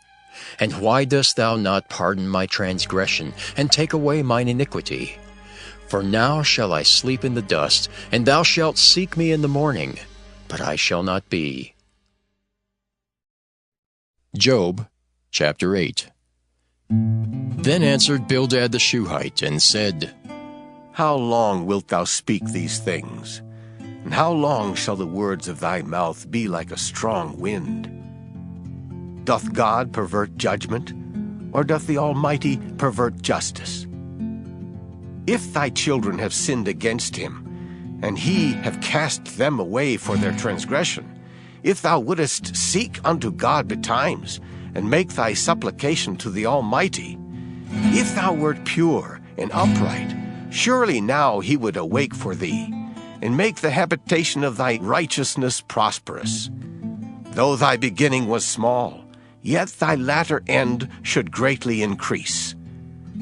And why dost thou not pardon my transgression, and take away mine iniquity? For now shall I sleep in the dust, and thou shalt seek me in the morning, but I shall not be. Job chapter 8. Then answered Bildad the Shuhite, and said, How long wilt thou speak these things? And how long shall the words of thy mouth be like a strong wind? Doth God pervert judgment, or doth the Almighty pervert justice? If thy children have sinned against him, and he have cast them away for their transgression, if thou wouldest seek unto God betimes, and make thy supplication to the Almighty, if thou wert pure and upright, surely now he would awake for thee, and make the habitation of thy righteousness prosperous. Though thy beginning was small, yet thy latter end should greatly increase.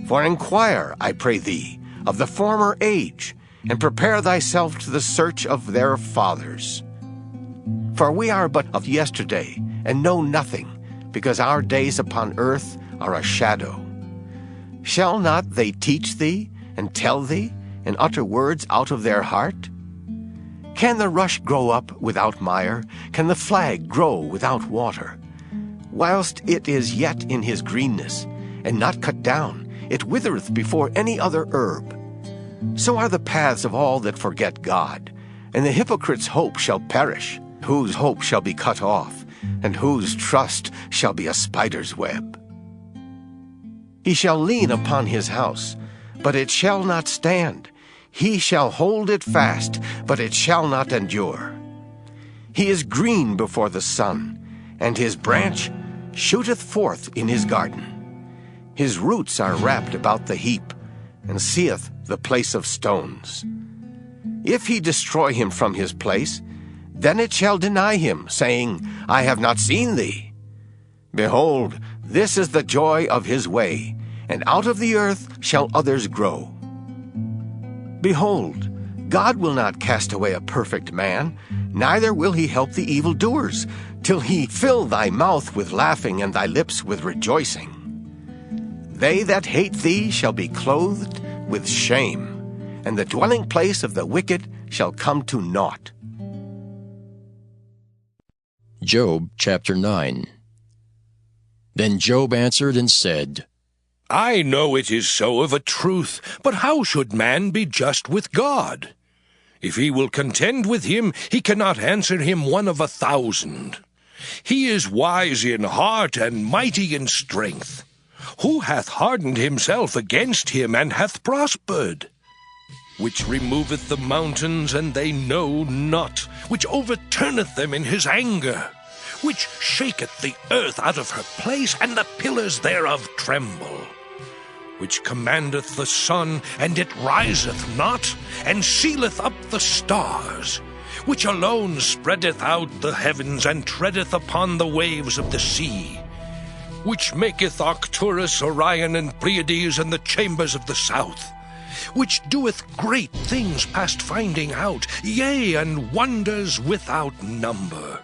For inquire, I pray thee, of the former age, and prepare thyself to the search of their fathers. For we are but of yesterday, and know nothing, because our days upon earth are a shadow. Shall not they teach thee, and tell thee, and utter words out of their heart? Can the rush grow up without mire? Can the flag grow without water? Whilst it is yet in his greenness, and not cut down, it withereth before any other herb. So are the paths of all that forget God, and the hypocrite's hope shall perish, whose hope shall be cut off, and whose trust shall be a spider's web. He shall lean upon his house, but it shall not stand. He shall hold it fast, but it shall not endure. He is green before the sun, and his branch shooteth forth in his garden. His roots are wrapped about the heap, and seeth the place of stones. If he destroy him from his place, then it shall deny him, saying, I have not seen thee. Behold, this is the joy of his way, and out of the earth shall others grow. Behold, God will not cast away a perfect man, neither will he help the evildoers, till he fill thy mouth with laughing and thy lips with rejoicing. They that hate thee shall be clothed with shame, and the dwelling place of the wicked shall come to naught. Job chapter 9. Then Job answered and said, I know it is so of a truth, but how should man be just with God? If he will contend with him, he cannot answer him 1 of 1,000. He is wise in heart and mighty in strength. Who hath hardened himself against him, and hath prospered? Which removeth the mountains, and they know not, which overturneth them in his anger, which shaketh the earth out of her place, and the pillars thereof tremble, which commandeth the sun, and it riseth not, and sealeth up the stars, which alone spreadeth out the heavens, and treadeth upon the waves of the sea, which maketh Arcturus, Orion, and Pleiades, and the chambers of the south, which doeth great things past finding out, yea, and wonders without number.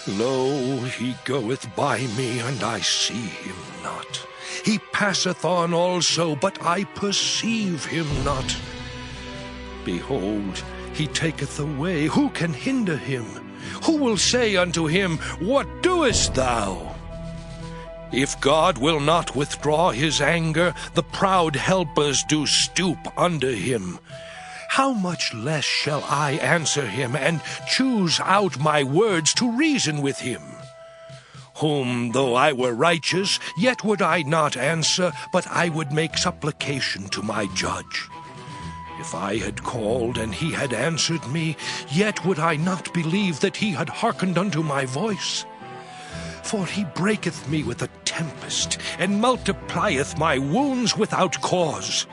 Lo, he goeth by me, and I see him not. He passeth on also, but I perceive him not. Behold, he taketh away. Who can hinder him? Who will say unto him, What doest thou? If God will not withdraw his anger, the proud helpers do stoop under him. How much less shall I answer him, and choose out my words to reason with him? Whom, though I were righteous, yet would I not answer, but I would make supplication to my judge. If I had called, and he had answered me, yet would I not believe that he had hearkened unto my voice. For he breaketh me with a tempest, and multiplieth my wounds without cause.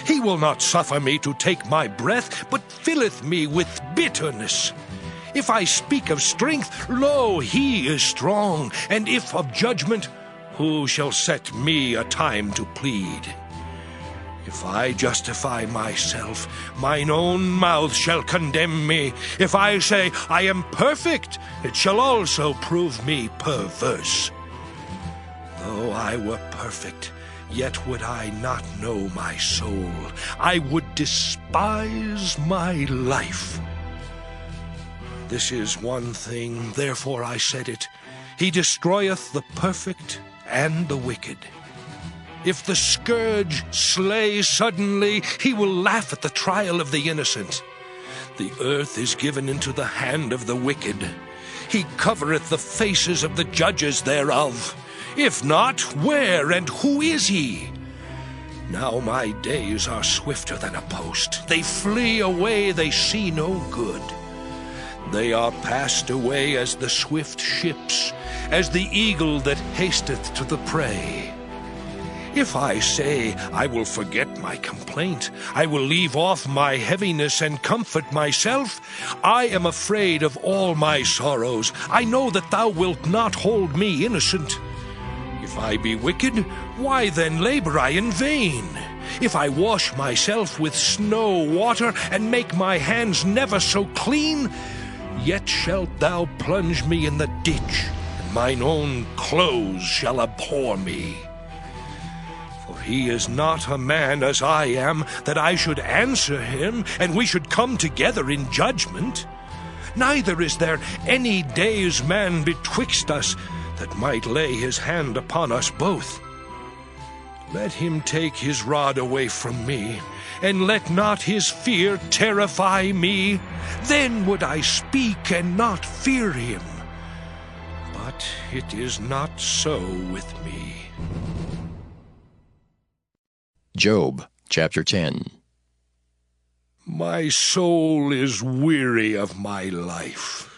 He will not suffer me to take my breath, but filleth me with bitterness. If I speak of strength, lo, he is strong, and if of judgment, who shall set me a time to plead? If I justify myself, mine own mouth shall condemn me. If I say, I am perfect, it shall also prove me perverse. Though I were perfect, yet would I not know my soul. I would despise my life. This is one thing, therefore I said it. He destroyeth the perfect and the wicked. If the scourge slay suddenly, he will laugh at the trial of the innocent. The earth is given into the hand of the wicked. He covereth the faces of the judges thereof. If not, where and who is he? Now my days are swifter than a post. They flee away, they see no good. They are passed away as the swift ships, as the eagle that hasteth to the prey. If I say, I will forget my complaint, I will leave off my heaviness and comfort myself, I am afraid of all my sorrows. I know that thou wilt not hold me innocent. If I be wicked, why then labor I in vain? If I wash myself with snow water, and make my hands never so clean, yet shalt thou plunge me in the ditch, and mine own clothes shall abhor me. For he is not a man as I am, that I should answer him, and we should come together in judgment. Neither is there any day's man betwixt us, that might lay his hand upon us both. Let him take his rod away from me, and let not his fear terrify me. Then would I speak and not fear him. But it is not so with me. Job chapter 10. My soul is weary of my life.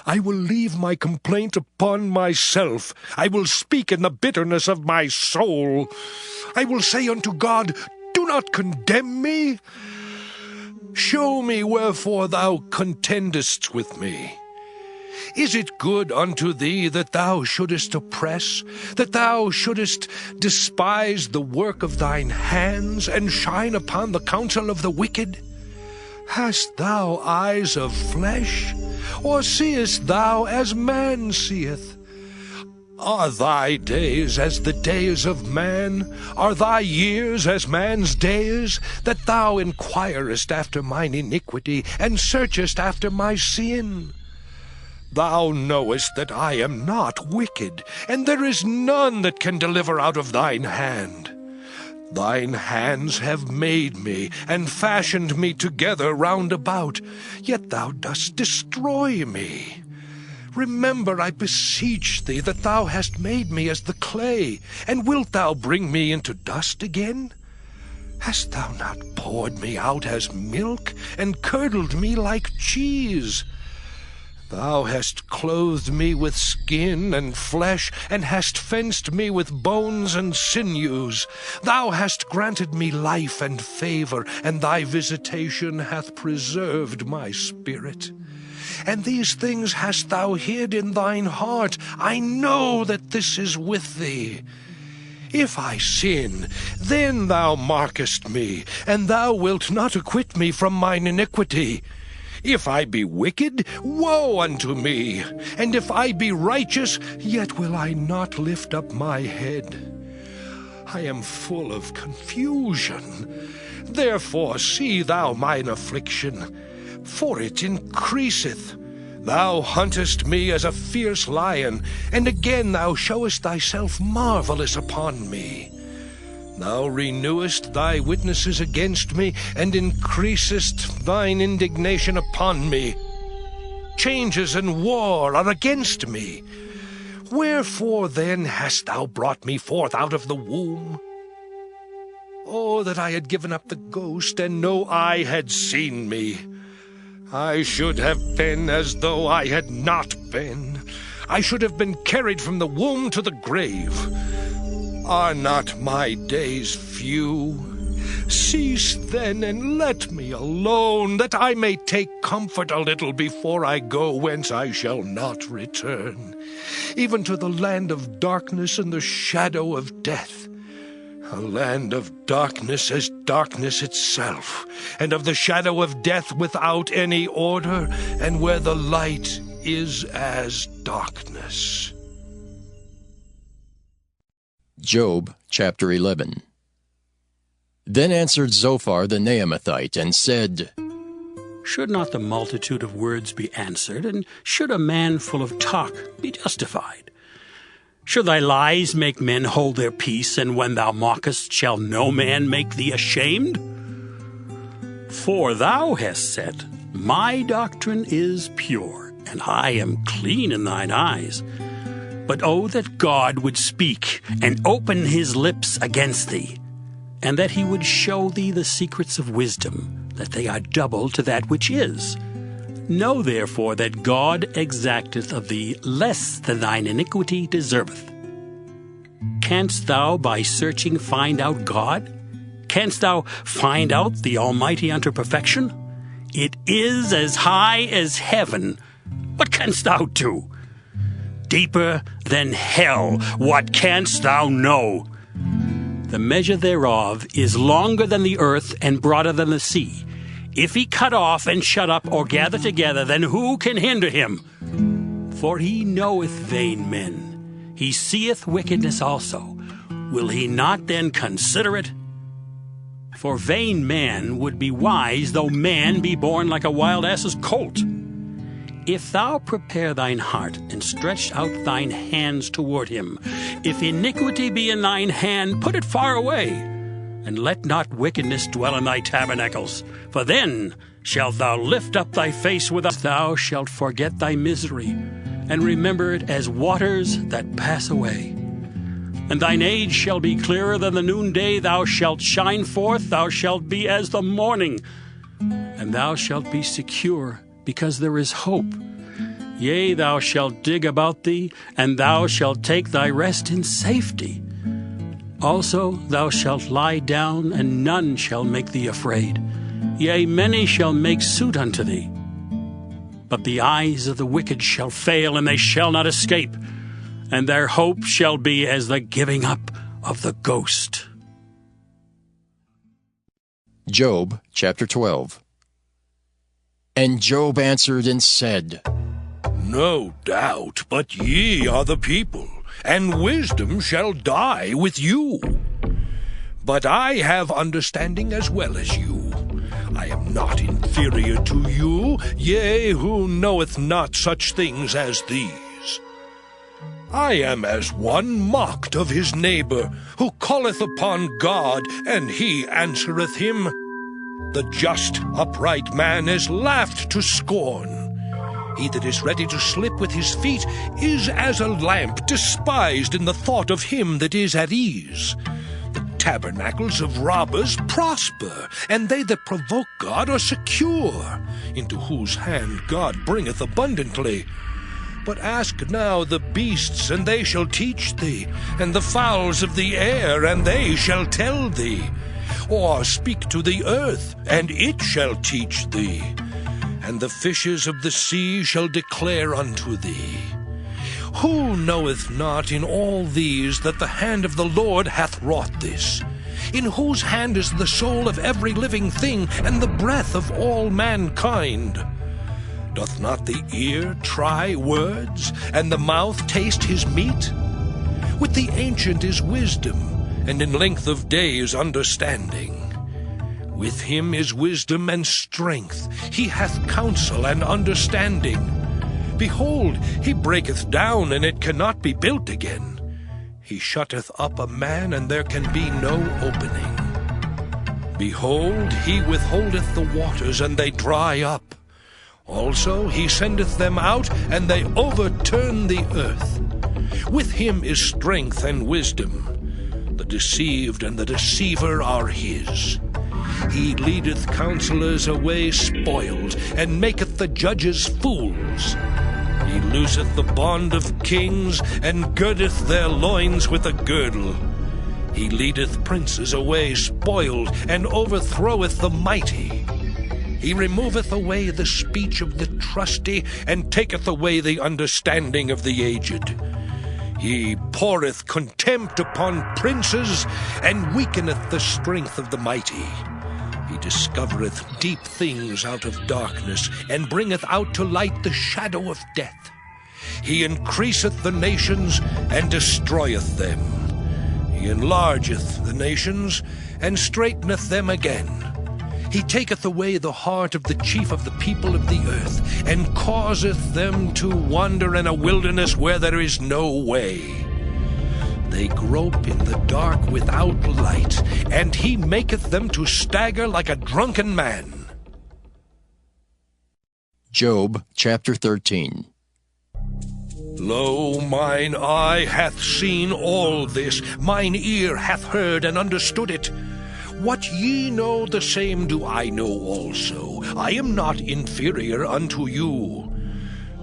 I will leave my complaint upon myself. I will speak in the bitterness of my soul. I will say unto God, do not condemn me. Show me wherefore thou contendest with me. Is it good unto thee that thou shouldest oppress, that thou shouldest despise the work of thine hands, and shine upon the counsel of the wicked? Hast thou eyes of flesh, or seest thou as man seeth? Are thy days as the days of man? Are thy years as man's days? That thou inquirest after mine iniquity, and searchest after my sin? Thou knowest that I am not wicked, and there is none that can deliver out of thine hand. Thine hands have made me, and fashioned me together round about, yet thou dost destroy me. Remember, I beseech thee, that thou hast made me as the clay, and wilt thou bring me into dust again? Hast thou not poured me out as milk, and curdled me like cheese? Thou hast clothed me with skin and flesh, and hast fenced me with bones and sinews. Thou hast granted me life and favor, and thy visitation hath preserved my spirit. And these things hast thou hid in thine heart. I know that this is with thee. If I sin, then thou markest me, and thou wilt not acquit me from mine iniquity. If I be wicked, woe unto me! And if I be righteous, yet will I not lift up my head. I am full of confusion. Therefore see thou mine affliction, for it increaseth. Thou huntest me as a fierce lion, and again thou showest thyself marvelous upon me. Thou renewest thy witnesses against me, and increasest thine indignation upon me. Changes and war are against me. Wherefore then hast thou brought me forth out of the womb? Oh, that I had given up the ghost, and no eye had seen me. I should have been as though I had not been. I should have been carried from the womb to the grave. Are not my days few? Cease then, and let me alone, that I may take comfort a little before I go whence I shall not return, even to the land of darkness and the shadow of death. A land of darkness as darkness itself, and of the shadow of death without any order, and where the light is as darkness. Job chapter 11. Then answered Zophar the Naamathite, and said, Should not the multitude of words be answered, and should a man full of talk be justified? Should thy lies make men hold their peace, and when thou mockest, shall no man make thee ashamed? For thou hast said, My doctrine is pure, and I am clean in thine eyes. But oh, that God would speak, and open his lips against thee, and that he would show thee the secrets of wisdom, that they are double to that which is. Know therefore that God exacteth of thee less than thine iniquity deserveth. Canst thou by searching find out God? Canst thou find out the Almighty unto perfection? It is as high as heaven. What canst thou do? Deeper than hell. What canst thou know? The measure thereof is longer than the earth and broader than the sea. If he cut off and shut up or gather together, then who can hinder him? For he knoweth vain men. He seeth wickedness also. Will he not then consider it? For vain man would be wise, though man be born like a wild ass's colt. If thou prepare thine heart, and stretch out thine hands toward him, if iniquity be in thine hand, put it far away, and let not wickedness dwell in thy tabernacles. For then shalt thou lift up thy face with us. Thou shalt forget thy misery, and remember it as waters that pass away. And thine age shall be clearer than the noonday. Thou shalt shine forth, thou shalt be as the morning, and thou shalt be secure, because there is hope. Yea, thou shalt dig about thee, and thou shalt take thy rest in safety. Also thou shalt lie down, and none shall make thee afraid. Yea, many shall make suit unto thee. But the eyes of the wicked shall fail, and they shall not escape, and their hope shall be as the giving up of the ghost. Job chapter 12. And Job answered and said, No doubt, but ye are the people, and wisdom shall die with you. But I have understanding as well as you. I am not inferior to you, yea, who knoweth not such things as these. I am as one mocked of his neighbor, who calleth upon God, and he answereth him. The just, upright man is laughed to scorn. He that is ready to slip with his feet is as a lamp despised in the thought of him that is at ease. The tabernacles of robbers prosper, and they that provoke God are secure, into whose hand God bringeth abundantly. But ask now the beasts, and they shall teach thee, and the fowls of the air, and they shall tell thee. Or speak to the earth, and it shall teach thee. And the fishes of the sea shall declare unto thee. Who knoweth not in all these that the hand of the Lord hath wrought this? In whose hand is the soul of every living thing, and the breath of all mankind? Doth not the ear try words, and the mouth taste his meat? With the ancient is wisdom, and in length of days understanding. With him is wisdom and strength. He hath counsel and understanding. Behold, he breaketh down, and it cannot be built again. He shutteth up a man, and there can be no opening. Behold, he withholdeth the waters, and they dry up. Also he sendeth them out, and they overturn the earth. With him is strength and wisdom. The deceived and the deceiver are his. He leadeth counselors away spoiled, and maketh the judges fools. He looseth the bond of kings, and girdeth their loins with a girdle. He leadeth princes away spoiled, and overthroweth the mighty. He removeth away the speech of the trusty, and taketh away the understanding of the aged. He poureth contempt upon princes, and weakeneth the strength of the mighty. He discovereth deep things out of darkness, and bringeth out to light the shadow of death. He increaseth the nations, and destroyeth them. He enlargeth the nations, and straighteneth them again. He taketh away the heart of the chief of the people of the earth, and causeth them to wander in a wilderness where there is no way. They grope in the dark without light, and he maketh them to stagger like a drunken man. Job chapter 13. Lo, mine eye hath seen all this, mine ear hath heard and understood it. What ye know, the same do I know also. I am not inferior unto you.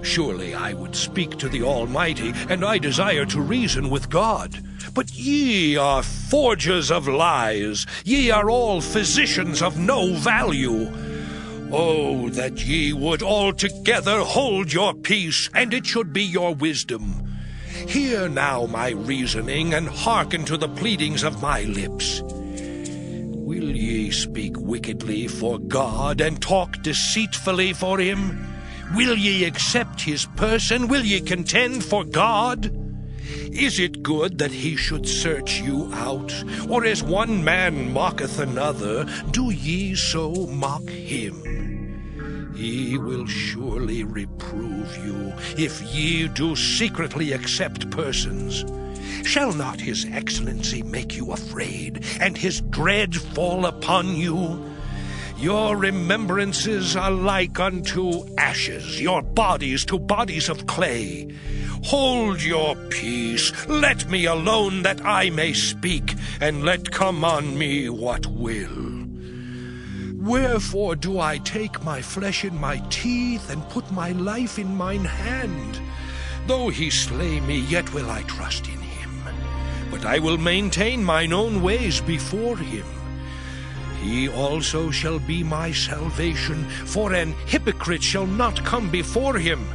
Surely I would speak to the Almighty, and I desire to reason with God. But ye are forgers of lies, ye are all physicians of no value. Oh, that ye would altogether hold your peace, and it should be your wisdom. Hear now my reasoning, and hearken to the pleadings of my lips. Will ye speak wickedly for God, and talk deceitfully for him? Will ye accept his person? Will ye contend for God? Is it good that he should search you out? Or as one man mocketh another, do ye so mock him? He will surely reprove you, if ye do secretly accept persons. Shall not his excellency make you afraid, and his dread fall upon you? Your remembrances are like unto ashes, your bodies to bodies of clay. Hold your peace, let me alone that I may speak, and let come on me what will. Wherefore do I take my flesh in my teeth, and put my life in mine hand? Though he slay me, yet will I trust in him. But I will maintain mine own ways before him. He also shall be my salvation, for an hypocrite shall not come before him.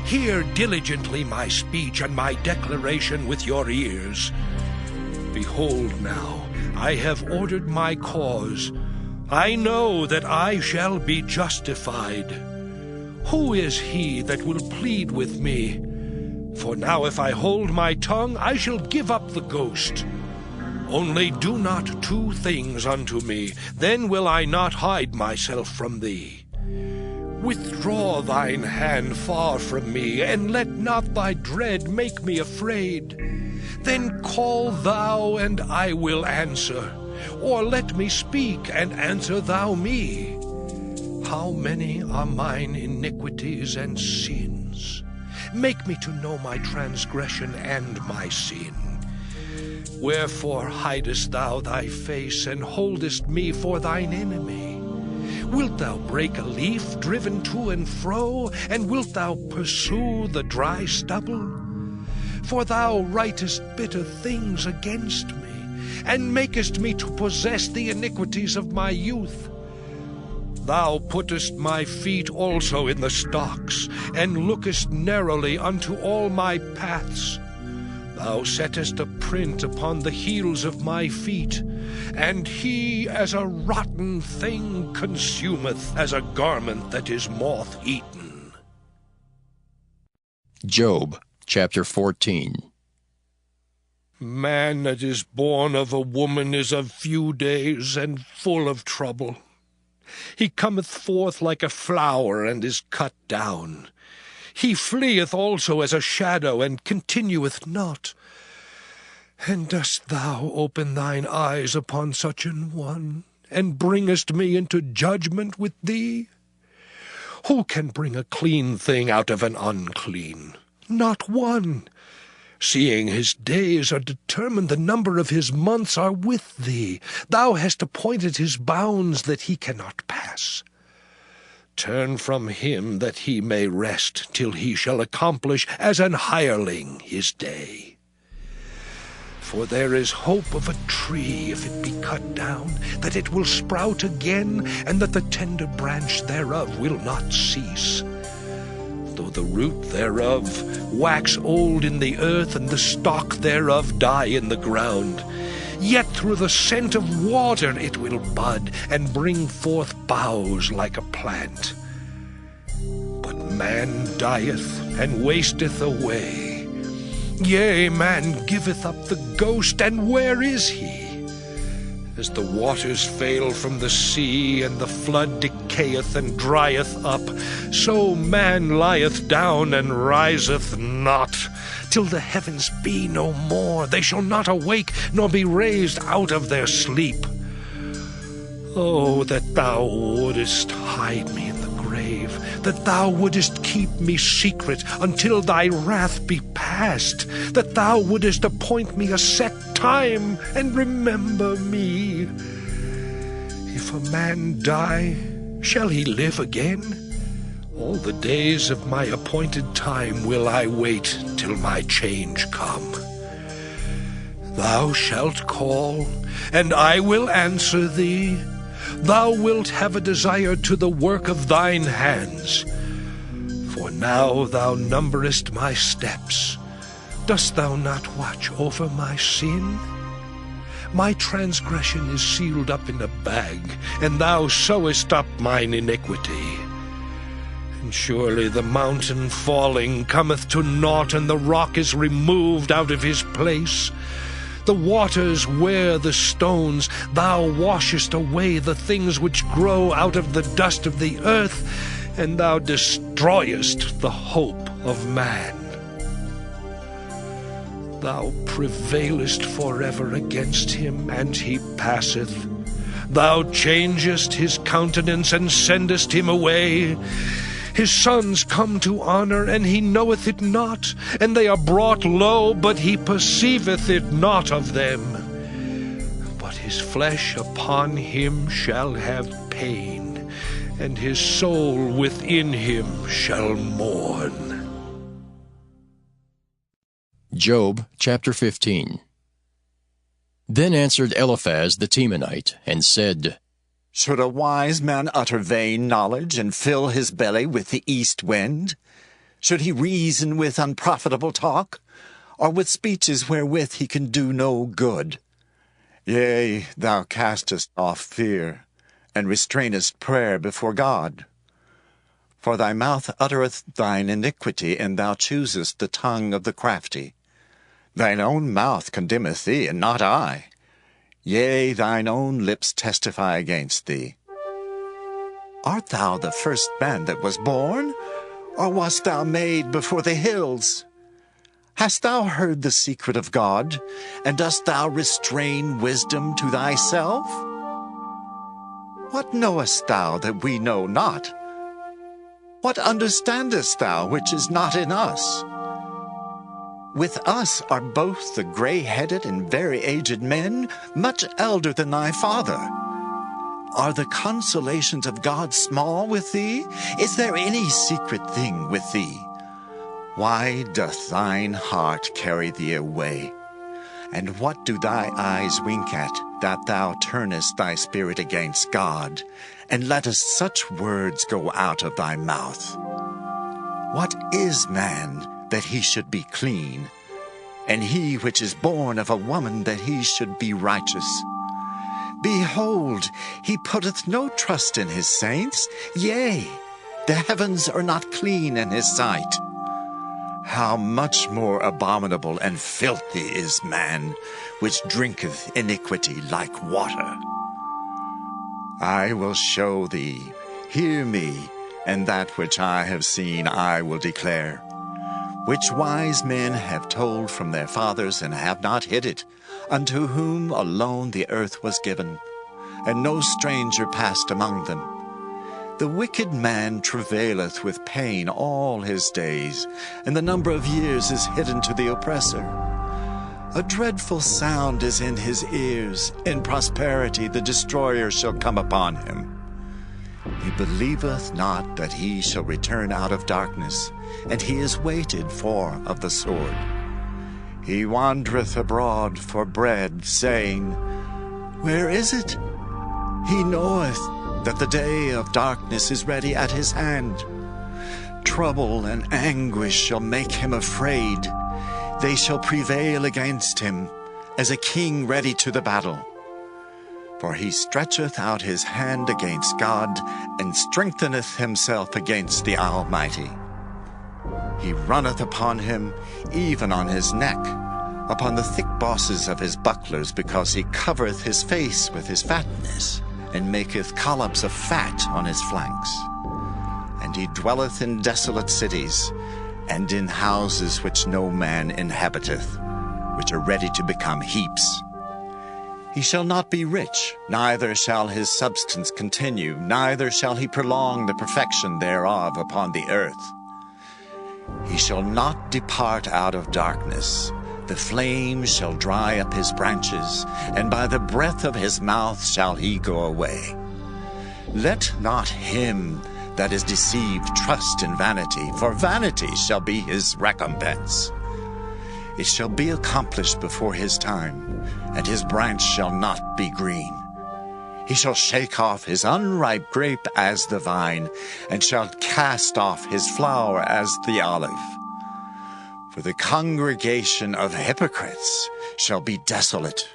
Hear diligently my speech and my declaration with your ears. Behold now, I have ordered my cause. I know that I shall be justified. Who is he that will plead with me? For now if I hold my tongue, I shall give up the ghost. Only do not two things unto me, then will I not hide myself from thee. Withdraw thine hand far from me, and let not thy dread make me afraid. Then call thou, and I will answer, or let me speak, and answer thou me. How many are mine iniquities and sins? Make me to know my transgression and my sin. Wherefore hidest thou thy face, and holdest me for thine enemy? Wilt thou break a leaf driven to and fro, and wilt thou pursue the dry stubble? For thou writest bitter things against me, and makest me to possess the iniquities of my youth. Thou puttest my feet also in the stocks, and lookest narrowly unto all my paths. Thou settest a print upon the heels of my feet, and he as a rotten thing consumeth, as a garment that is moth-eaten. Job chapter 14. Man that is born of a woman is of few days, and full of trouble. He cometh forth like a flower, and is cut down. He fleeth also as a shadow, and continueth not. And dost thou open thine eyes upon such an one, and bringest me into judgment with thee? Who can bring a clean thing out of an unclean? Not one. Seeing his days are determined, the number of his months are with thee. Thou hast appointed his bounds that he cannot pass. turn from him that he may rest, till he shall accomplish as an hireling his day. For there is hope of a tree, if it be cut down, that it will sprout again, and that the tender branch thereof will not cease. Though the root thereof wax old in the earth, and the stalk thereof die in the ground, yet through the scent of water it will bud, and bring forth boughs like a plant. But man dieth, and wasteth away. Yea, man giveth up the ghost, and where is he? As the waters fail from the sea, and the flood decayeth and drieth up, so man lieth down and riseth not. Till the heavens be no more, they shall not awake, nor be raised out of their sleep. Oh, that thou wouldest hide me in the grave, that thou wouldest keep me secret until thy wrath be past, that thou wouldest appoint me a set time, and remember me. If a man die, shall he live again? All the days of my appointed time will I wait till my change come. Thou shalt call, and I will answer thee. Thou wilt have a desire to the work of thine hands. For now thou numberest my steps. Dost thou not watch over my sin? My transgression is sealed up in a bag, and thou sewest up mine iniquity. And surely the mountain falling cometh to naught, and the rock is removed out of his place. The waters wear the stones. Thou washest away the things which grow out of the dust of the earth, and thou destroyest the hope of man. Thou prevailest forever against him, and he passeth. Thou changest his countenance, and sendest him away. His sons come to honor, and he knoweth it not, and they are brought low, but he perceiveth it not of them. But his flesh upon him shall have pain, and his soul within him shall mourn. Job chapter 15. Then answered Eliphaz the Temanite, and said, Should a wise man utter vain knowledge, and fill his belly with the east wind? Should he reason with unprofitable talk, or with speeches wherewith he can do no good? Yea, thou castest off fear, and restrainest prayer before God. For thy mouth uttereth thine iniquity, and thou choosest the tongue of the crafty. Thine own mouth condemneth thee, and not I. Yea, thine own lips testify against thee. Art thou the first man that was born, or wast thou made before the hills? Hast thou heard the secret of God, and dost thou restrain wisdom to thyself? What knowest thou that we know not? What understandest thou which is not in us? With us are both the gray-headed and very aged men, much elder than thy father. Are the consolations of God small with thee? Is there any secret thing with thee? Why doth thine heart carry thee away? And what do thy eyes wink at, that thou turnest thy spirit against God, and lettest such words go out of thy mouth? What is man, that he should be clean, and he which is born of a woman, that he should be righteous? Behold, he putteth no trust in his saints, yea, the heavens are not clean in his sight. How much more abominable and filthy is man, which drinketh iniquity like water. I will show thee, hear me, and that which I have seen I will declare, which wise men have told from their fathers, and have not hid it, unto whom alone the earth was given, and no stranger passed among them. The wicked man travaileth with pain all his days, and the number of years is hidden to the oppressor. A dreadful sound is in his ears. In prosperity the destroyer shall come upon him. He believeth not that he shall return out of darkness, and he is waited for of the sword. He wandereth abroad for bread, saying, Where is it? He knoweth that the day of darkness is ready at his hand. Trouble and anguish shall make him afraid. They shall prevail against him, as a king ready to the battle. For he stretcheth out his hand against God, and strengtheneth himself against the Almighty. He runneth upon him, even on his neck, upon the thick bosses of his bucklers, because he covereth his face with his fatness, and maketh collops of fat on his flanks. And he dwelleth in desolate cities, and in houses which no man inhabiteth, which are ready to become heaps. He shall not be rich, neither shall his substance continue, neither shall he prolong the perfection thereof upon the earth. He shall not depart out of darkness. The flame shall dry up his branches, and by the breath of his mouth shall he go away. Let not him that is deceived trust in vanity, for vanity shall be his recompense. It shall be accomplished before his time, and his branch shall not be green. He shall shake off his unripe grape as the vine, and shall cast off his flower as the olive. For the congregation of hypocrites shall be desolate,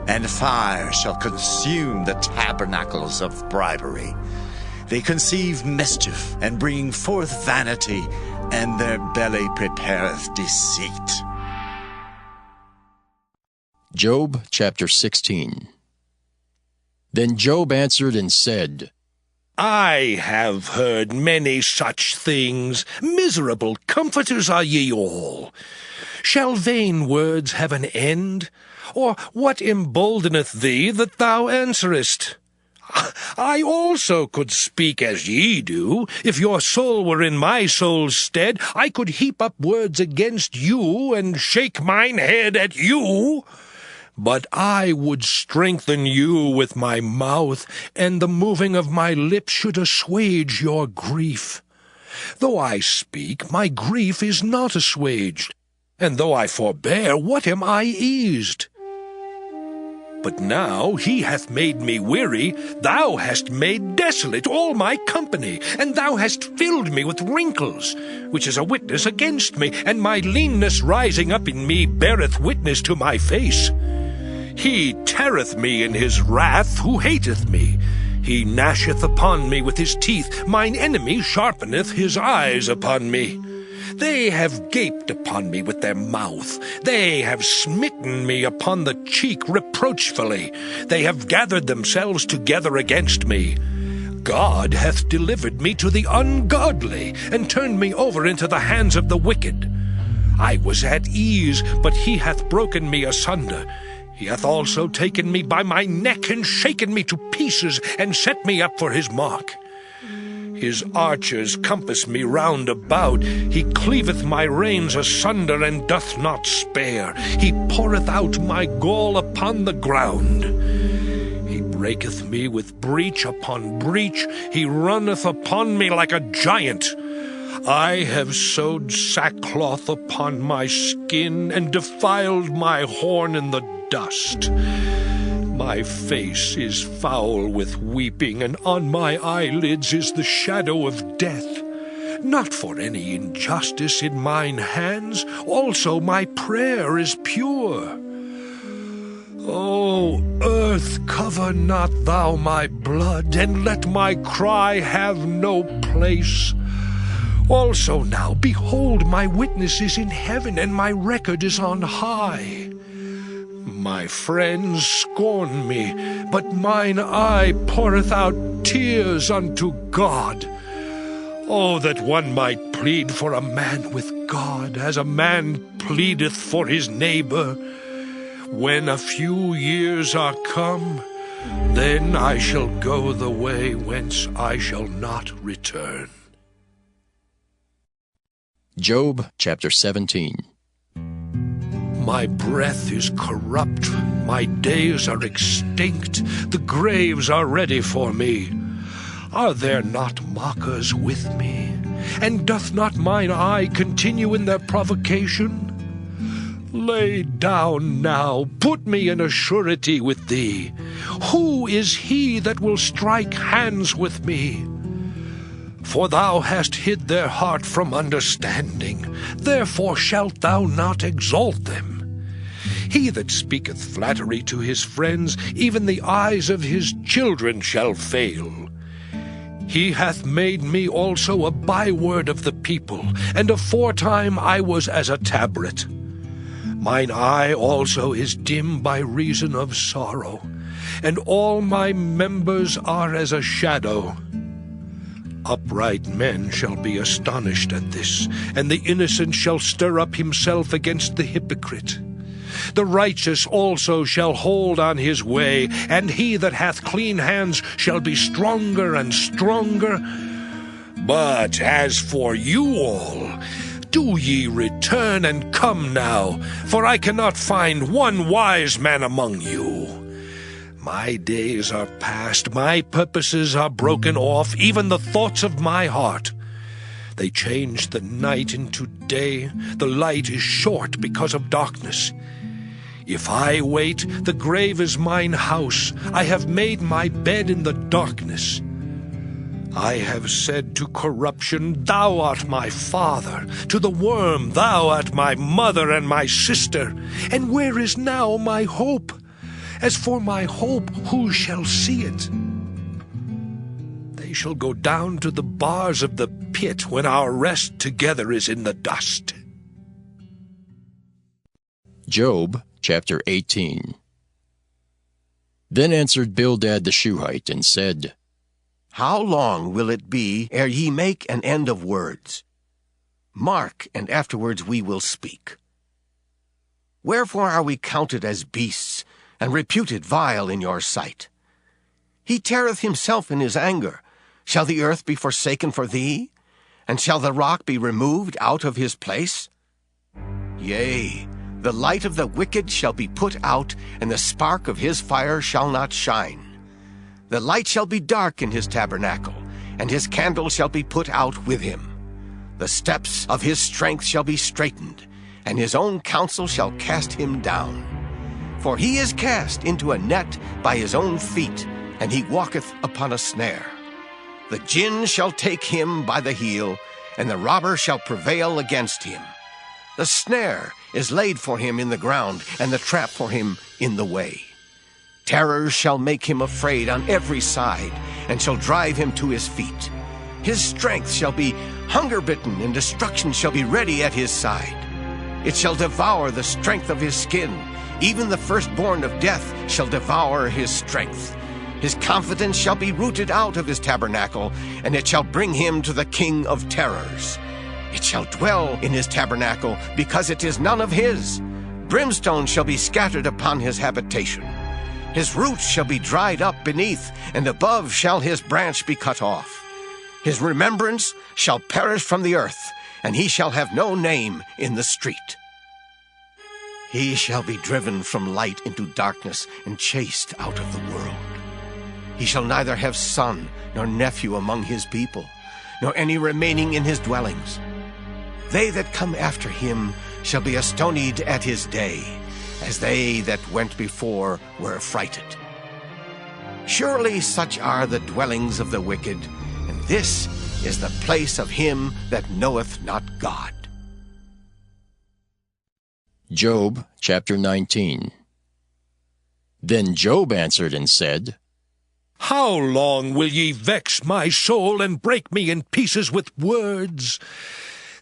and fire shall consume the tabernacles of bribery. They conceive mischief, and bring forth vanity, and their belly prepareth deceit. Job chapter 16. Then Job answered and said, I have heard many such things. Miserable comforters are ye all. Shall vain words have an end? Or what emboldeneth thee that thou answerest? I also could speak as ye do. If your soul were in my soul's stead, I could heap up words against you, and shake mine head at you. But I would strengthen you with my mouth, and the moving of my lips should assuage your grief. Though I speak, my grief is not assuaged, and though I forbear, what am I eased? But now he hath made me weary, thou hast made desolate all my company, and thou hast filled me with wrinkles, which is a witness against me, and my leanness rising up in me beareth witness to my face. He teareth me in his wrath who hateth me. He gnasheth upon me with his teeth. Mine enemy sharpeneth his eyes upon me. They have gaped upon me with their mouth. They have smitten me upon the cheek reproachfully. They have gathered themselves together against me. God hath delivered me to the ungodly, and turned me over into the hands of the wicked. I was at ease, but he hath broken me asunder. He hath also taken me by my neck, and shaken me to pieces, and set me up for his mark. His archers compass me round about. He cleaveth my reins asunder, and doth not spare. He poureth out my gall upon the ground. He breaketh me with breach upon breach. He runneth upon me like a giant. I have sewed sackcloth upon my skin, and defiled my horn in the dust. My face is foul with weeping, and on my eyelids is the shadow of death. Not for any injustice in mine hands, also my prayer is pure. O earth, cover not thou my blood, and let my cry have no place. Also now, behold, my witness is in heaven, and my record is on high. My friends scorn me, but mine eye poureth out tears unto God. Oh, that one might plead for a man with God, as a man pleadeth for his neighbor. When a few years are come, then I shall go the way whence I shall not return. Job chapter 17. My breath is corrupt, my days are extinct, the graves are ready for me. Are there not mockers with me? And doth not mine eye continue in their provocation? Lay down now, put me in a surety with thee. Who is he that will strike hands with me? For thou hast hid their heart from understanding, therefore shalt thou not exalt them. He that speaketh flattery to his friends, even the eyes of his children shall fail. He hath made me also a byword of the people, and aforetime I was as a tabret. Mine eye also is dim by reason of sorrow, and all my members are as a shadow. Upright men shall be astonished at this, and the innocent shall stir up himself against the hypocrite. The righteous also shall hold on his way, and he that hath clean hands shall be stronger and stronger. But as for you all, do ye return and come now, for I cannot find one wise man among you. My days are past, my purposes are broken off, even the thoughts of my heart. They change the night into day, the light is short because of darkness. If I wait, the grave is mine house, I have made my bed in the darkness. I have said to corruption, Thou art my father, to the worm, Thou art my mother and my sister. And where is now my hope? As for my hope, who shall see it? They shall go down to the bars of the pit when our rest together is in the dust. Job chapter 18. Then answered Bildad the Shuhite, and said, How long will it be ere ye make an end of words? Mark, and afterwards we will speak. Wherefore are we counted as beasts, and reputed vile in your sight? He teareth himself in his anger. Shall the earth be forsaken for thee? And shall the rock be removed out of his place? Yea, the light of the wicked shall be put out, and the spark of his fire shall not shine. The light shall be dark in his tabernacle, and his candle shall be put out with him. The steps of his strength shall be straitened, and his own counsel shall cast him down. For he is cast into a net by his own feet, and he walketh upon a snare. The gin shall take him by the heel, and the robber shall prevail against him. The snare is laid for him in the ground, and the trap for him in the way. Terrors shall make him afraid on every side, and shall drive him to his feet. His strength shall be hunger-bitten, and destruction shall be ready at his side. It shall devour the strength of his skin. Even the firstborn of death shall devour his strength. His confidence shall be rooted out of his tabernacle, and it shall bring him to the king of terrors. It shall dwell in his tabernacle, because it is none of his. Brimstone shall be scattered upon his habitation. His roots shall be dried up beneath, and above shall his branch be cut off. His remembrance shall perish from the earth, and he shall have no name in the street. He shall be driven from light into darkness, and chased out of the world. He shall neither have son nor nephew among his people, nor any remaining in his dwellings. They that come after him shall be astonied at his day, as they that went before were affrighted. Surely such are the dwellings of the wicked, and this is the place of him that knoweth not God. Job chapter 19. Then Job answered and said, How long will ye vex my soul, and break me in pieces with words?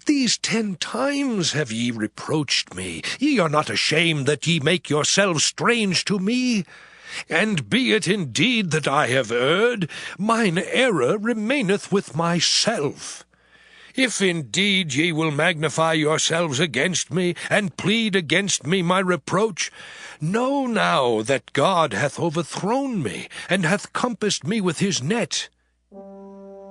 These 10 times have ye reproached me. Ye are not ashamed that ye make yourselves strange to me. And be it indeed that I have erred, mine error remaineth with myself. If indeed ye will magnify yourselves against me, and plead against me my reproach, know now that God hath overthrown me, and hath compassed me with his net.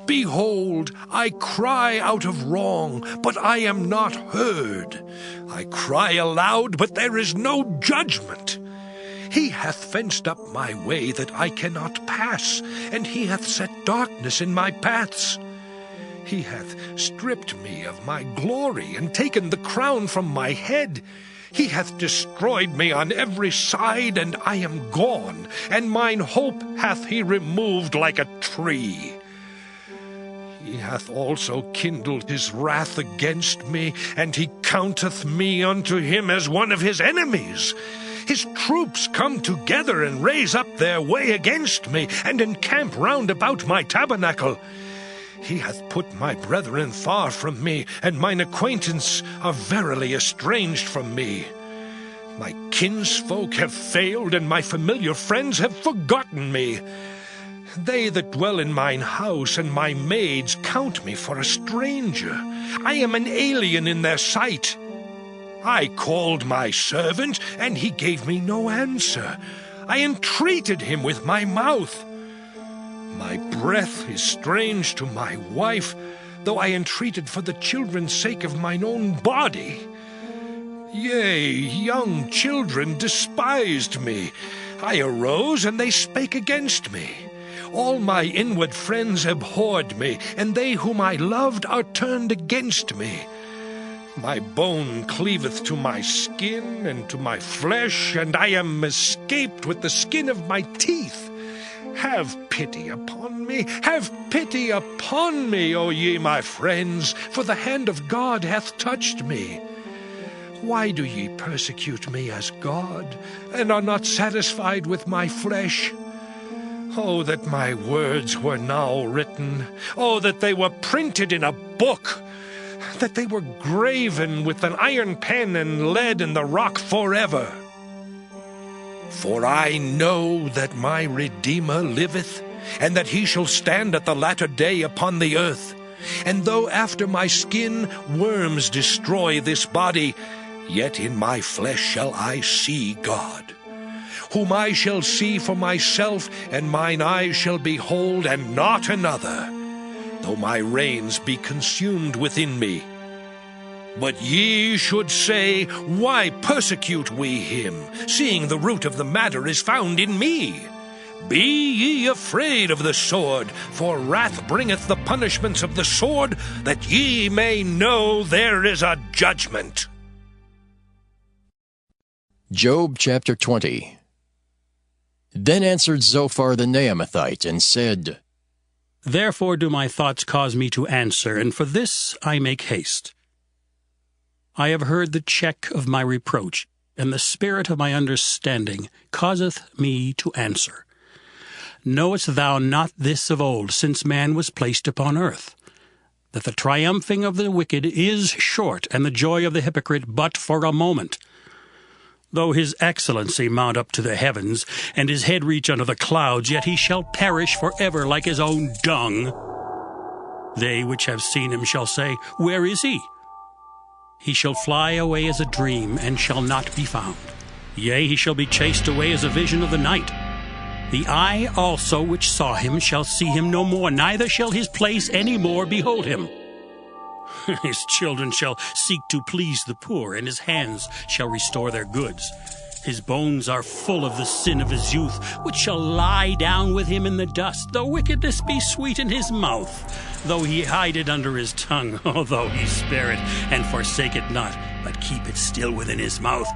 Behold, I cry out of wrong, but I am not heard. I cry aloud, but there is no judgment. He hath fenced up my way that I cannot pass, and he hath set darkness in my paths. He hath stripped me of my glory, and taken the crown from my head. He hath destroyed me on every side, and I am gone, and mine hope hath he removed like a tree. He hath also kindled his wrath against me, and he counteth me unto him as one of his enemies. His troops come together and raise up their way against me, and encamp round about my tabernacle. He hath put my brethren far from me, and mine acquaintance are verily estranged from me. My kinsfolk have failed, and my familiar friends have forgotten me. They that dwell in mine house and my maids count me for a stranger. I am an alien in their sight. I called my servant, and he gave me no answer. I entreated him with my mouth. My breath is strange to my wife, though I entreated for the children's sake of mine own body. Yea, young children despised me. I arose, and they spake against me. All my inward friends abhorred me, and they whom I loved are turned against me. My bone cleaveth to my skin, and to my flesh, and I am escaped with the skin of my teeth. Have pity upon me, have pity upon me, O ye my friends, for the hand of God hath touched me. Why do ye persecute me as God, and are not satisfied with my flesh? Oh, that my words were now written! Oh, that they were printed in a book! That they were graven with an iron pen and lead in the rock forever! For I know that my Redeemer liveth, and that he shall stand at the latter day upon the earth. And though after my skin worms destroy this body, yet in my flesh shall I see God, whom I shall see for myself, and mine eyes shall behold, and not another, though my reins be consumed within me. But ye should say, Why persecute we him, seeing the root of the matter is found in me? Be ye afraid of the sword, for wrath bringeth the punishments of the sword, that ye may know there is a judgment. Job chapter 20. Then answered Zophar the Naamathite, and said, Therefore do my thoughts cause me to answer, and for this I make haste. I have heard the check of my reproach, and the spirit of my understanding causeth me to answer. Knowest thou not this of old, since man was placed upon earth, that the triumphing of the wicked is short, and the joy of the hypocrite but for a moment? Though his excellency mount up to the heavens, and his head reach unto the clouds, yet he shall perish forever like his own dung. They which have seen him shall say, Where is he? He shall fly away as a dream, and shall not be found. Yea, he shall be chased away as a vision of the night. The eye also which saw him shall see him no more, neither shall his place any more behold him. His children shall seek to please the poor, and his hands shall restore their goods. His bones are full of the sin of his youth, which shall lie down with him in the dust. Though wickedness be sweet in his mouth, though he hide it under his tongue, although he spare it and forsake it not, but keep it still within his mouth,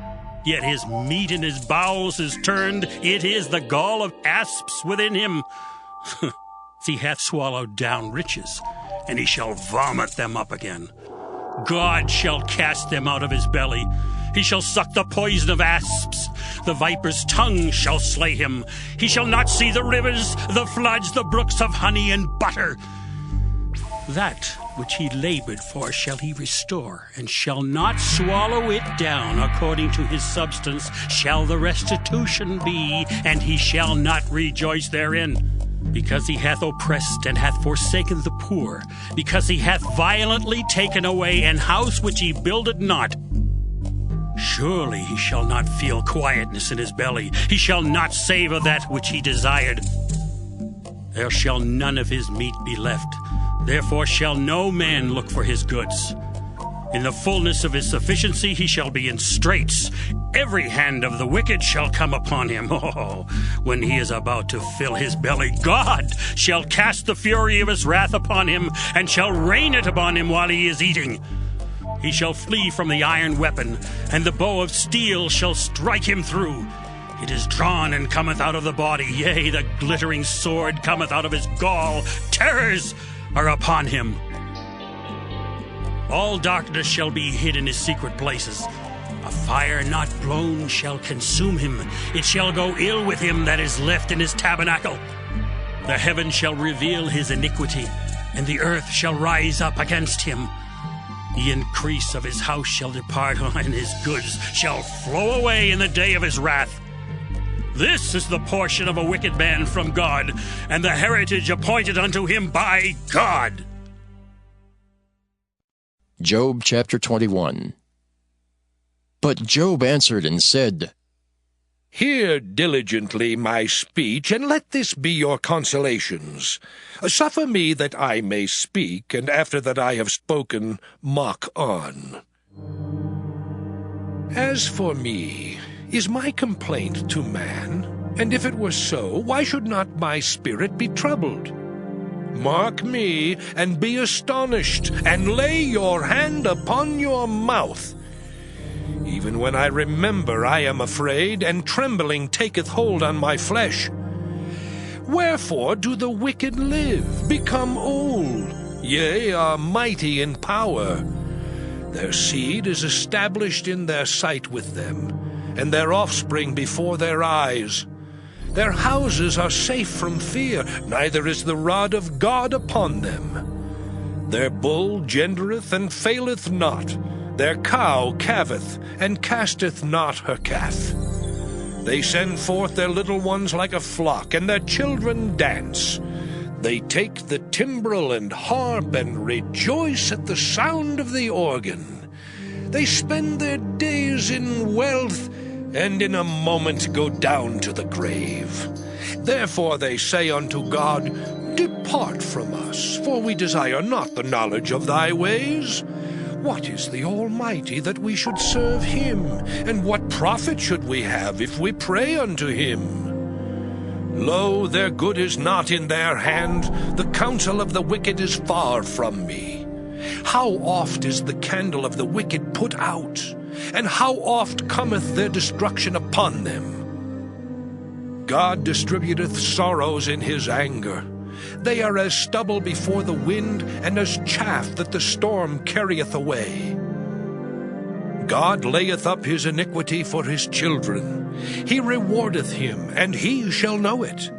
yet his meat in his bowels is turned, it is the gall of asps within him. He hath swallowed down riches, and he shall vomit them up again. God shall cast them out of his belly. He shall suck the poison of asps. The viper's tongue shall slay him. He shall not see the rivers, the floods, the brooks of honey and butter. That which he labored for shall he restore, and shall not swallow it down. According to his substance shall the restitution be, and he shall not rejoice therein. Because he hath oppressed and hath forsaken the poor, because he hath violently taken away an house which he builded not. Surely he shall not feel quietness in his belly. He shall not savour that which he desired. There shall none of his meat be left. Therefore shall no man look for his goods. In the fullness of his sufficiency he shall be in straits. Every hand of the wicked shall come upon him. Oh, when he is about to fill his belly, God shall cast the fury of his wrath upon him, and shall rain it upon him while he is eating. He shall flee from the iron weapon, and the bow of steel shall strike him through. It is drawn and cometh out of the body, yea, the glittering sword cometh out of his gall. Terrors are upon him. All darkness shall be hid in his secret places. A fire not blown shall consume him. It shall go ill with him that is left in his tabernacle. The heaven shall reveal his iniquity, and the earth shall rise up against him. The increase of his house shall depart, and his goods shall flow away in the day of his wrath. This is the portion of a wicked man from God, and the heritage appointed unto him by God. Job chapter 21. But Job answered and said, Hear diligently my speech, and let this be your consolations. Suffer me that I may speak, and after that I have spoken, mock on. As for me, is my complaint to man? And if it were so, why should not my spirit be troubled? Mark me, and be astonished, and lay your hand upon your mouth. Even when I remember, I am afraid, and trembling taketh hold on my flesh. Wherefore do the wicked live, become old, yea, are mighty in power? Their seed is established in their sight with them, and their offspring before their eyes. Their houses are safe from fear, neither is the rod of God upon them. Their bull gendereth and faileth not. Their cow calveth, and casteth not her calf. They send forth their little ones like a flock, and their children dance. They take the timbrel and harp, and rejoice at the sound of the organ. They spend their days in wealth, and in a moment go down to the grave. Therefore they say unto God, Depart from us, for we desire not the knowledge of thy ways. What is the Almighty that we should serve him? And what profit should we have if we pray unto him? Lo, their good is not in their hand, the counsel of the wicked is far from me. How oft is the candle of the wicked put out, and how oft cometh their destruction upon them? God distributeth sorrows in his anger. They are as stubble before the wind, and as chaff that the storm carrieth away. God layeth up his iniquity for his children. He rewardeth him, and he shall know it.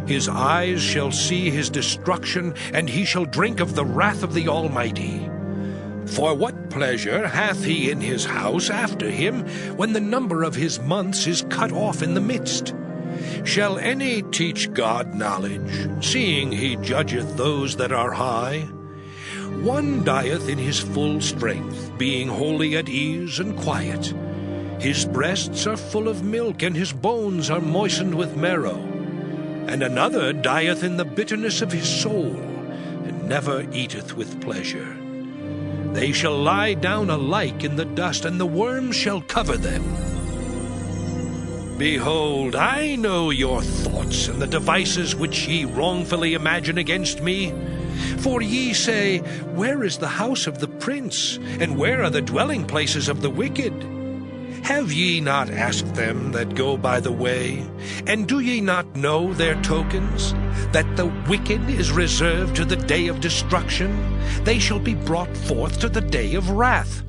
His eyes shall see his destruction, and he shall drink of the wrath of the Almighty. For what pleasure hath he in his house after him, when the number of his months is cut off in the midst? Shall any teach God knowledge, seeing he judgeth those that are high? One dieth in his full strength, being wholly at ease and quiet. His breasts are full of milk, and his bones are moistened with marrow. And another dieth in the bitterness of his soul, and never eateth with pleasure. They shall lie down alike in the dust, and the worms shall cover them. Behold, I know your thoughts, and the devices which ye wrongfully imagine against me. For ye say, Where is the house of the prince, and where are the dwelling places of the wicked? Have ye not asked them that go by the way? And do ye not know their tokens? That the wicked is reserved to the day of destruction? They shall be brought forth to the day of wrath.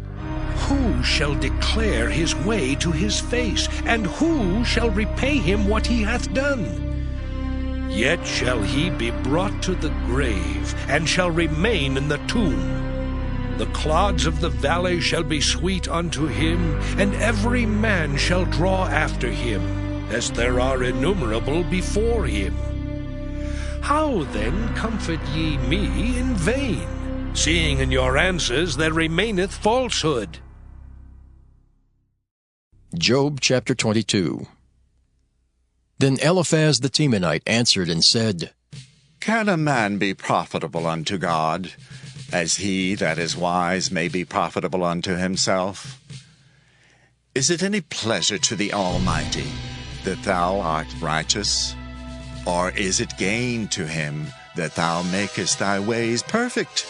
Who shall declare his way to his face? And who shall repay him what he hath done? Yet shall he be brought to the grave, and shall remain in the tomb. The clods of the valley shall be sweet unto him, and every man shall draw after him, as there are innumerable before him. How then comfort ye me in vain, seeing in your answers there remaineth falsehood? Job chapter 22. Then Eliphaz the Temanite answered and said, Can a man be profitable unto God? as he that is wise may be profitable unto himself? Is it any pleasure to the Almighty that thou art righteous? Or is it gain to him that thou makest thy ways perfect?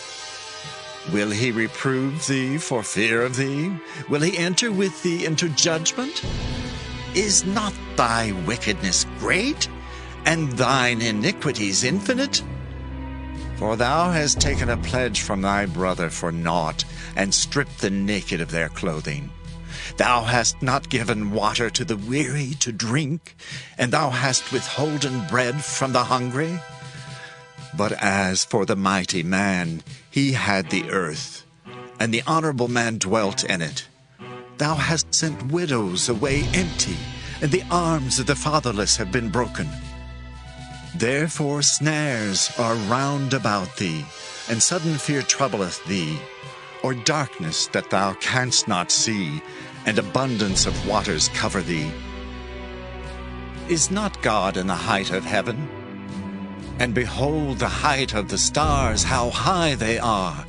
Will he reprove thee for fear of thee? Will he enter with thee into judgment? Is not thy wickedness great, and thine iniquities infinite? For thou hast taken a pledge from thy brother for naught, and stripped the naked of their clothing. Thou hast not given water to the weary to drink, and thou hast withholden bread from the hungry. But as for the mighty man, he had the earth, and the honorable man dwelt in it. Thou hast sent widows away empty, and the arms of the fatherless have been broken. Therefore snares are round about thee, and sudden fear troubleth thee, or darkness that thou canst not see, and abundance of waters cover thee. Is not God in the height of heaven? And behold the height of the stars, how high they are.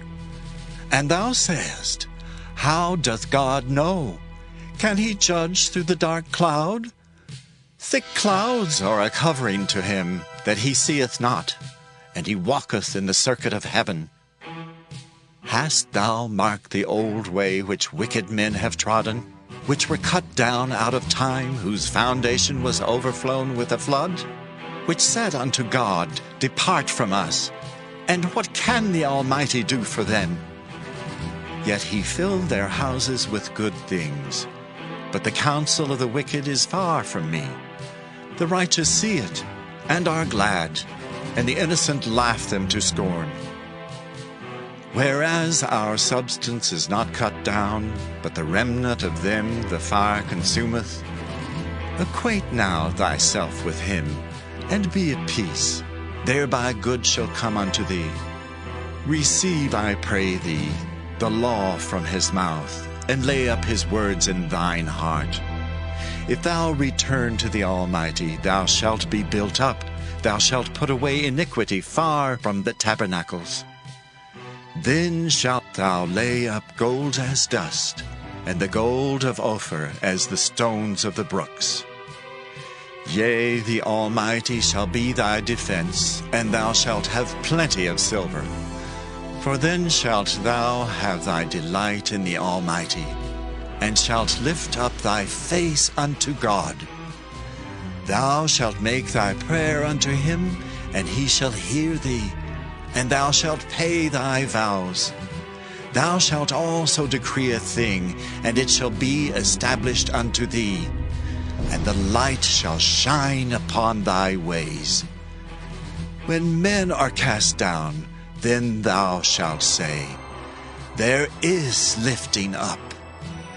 And thou sayest, how doth God know? Can he judge through the dark cloud? Thick clouds are a covering to him, that he seeth not, and he walketh in the circuit of heaven. Hast thou marked the old way which wicked men have trodden, which were cut down out of time, whose foundation was overflown with a flood? Which said unto God, Depart from us, and what can the Almighty do for them? Yet he filled their houses with good things. But the counsel of the wicked is far from me. The righteous see it, and are glad, and the innocent laugh them to scorn. Whereas our substance is not cut down, but the remnant of them the fire consumeth, acquaint now thyself with him, and be at peace. Thereby good shall come unto thee. Receive, I pray thee, the law from his mouth, and lay up his words in thine heart. If thou return to the Almighty, thou shalt be built up. Thou shalt put away iniquity far from the tabernacles. Then shalt thou lay up gold as dust, and the gold of Ophir as the stones of the brooks. Yea, the Almighty shall be thy defense, and thou shalt have plenty of silver. For then shalt thou have thy delight in the Almighty, and shalt lift up thy face unto God. Thou shalt make thy prayer unto him, and he shall hear thee, and thou shalt pay thy vows. Thou shalt also decree a thing, and it shall be established unto thee, and the light shall shine upon thy ways. When men are cast down, then thou shalt say, There is lifting up,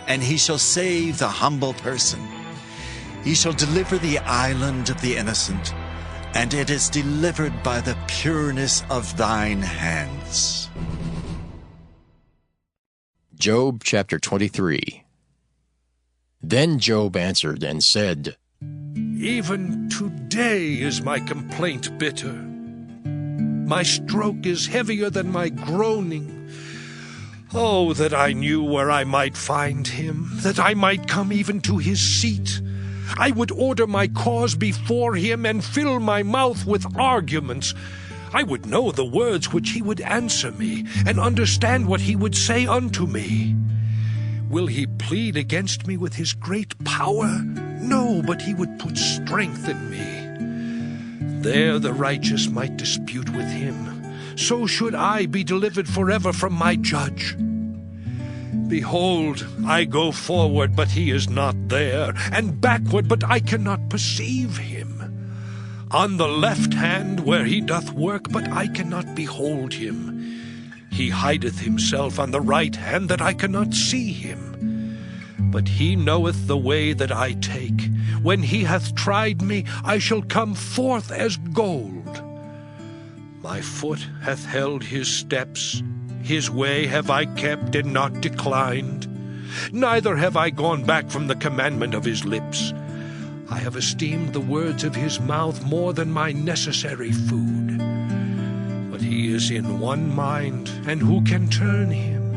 and he shall save the humble person. He shall deliver the island of the innocent, and it is delivered by the pureness of thine hands. Job chapter 23. Then Job answered and said, Even today is my complaint bitter. My stroke is heavier than my groaning. Oh, that I knew where I might find him, that I might come even to his seat. I would order my cause before him and fill my mouth with arguments. I would know the words which he would answer me, and understand what he would say unto me. Will he plead against me with his great power? No, but he would put strength in me. There the righteous might dispute with him. So should I be delivered forever from my judge. Behold, I go forward, but he is not there, and backward, but I cannot perceive him. On the left hand where he doth work, but I cannot behold him. He hideth himself on the right hand, that I cannot see him. But he knoweth the way that I take. When he hath tried me, I shall come forth as gold. My foot hath held his steps. His way have I kept and not declined. Neither have I gone back from the commandment of his lips. I have esteemed the words of his mouth more than my necessary food. But he He is in one mind, and who can turn him?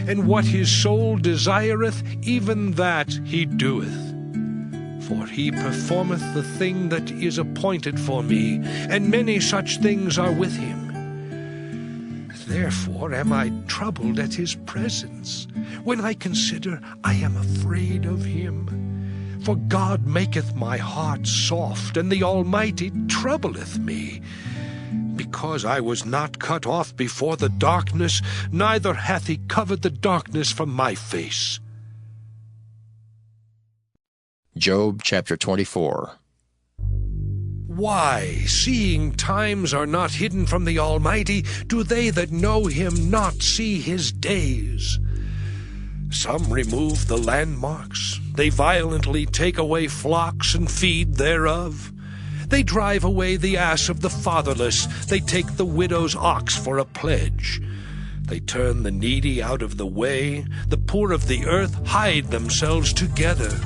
And what his soul desireth, even that he doeth. For he performeth the thing that is appointed for me, and many such things are with him. Therefore am I troubled at his presence. When I consider, I am afraid of him. For God maketh my heart soft, and the Almighty troubleth me. Because I was not cut off before the darkness, neither hath he covered the darkness from my face. Job chapter 24. Why, seeing times are not hidden from the Almighty, do they that know him not see his days? Some remove the landmarks, they violently take away flocks and feed thereof. They drive away the ass of the fatherless, they take the widow's ox for a pledge. They turn the needy out of the way, the poor of the earth hide themselves together.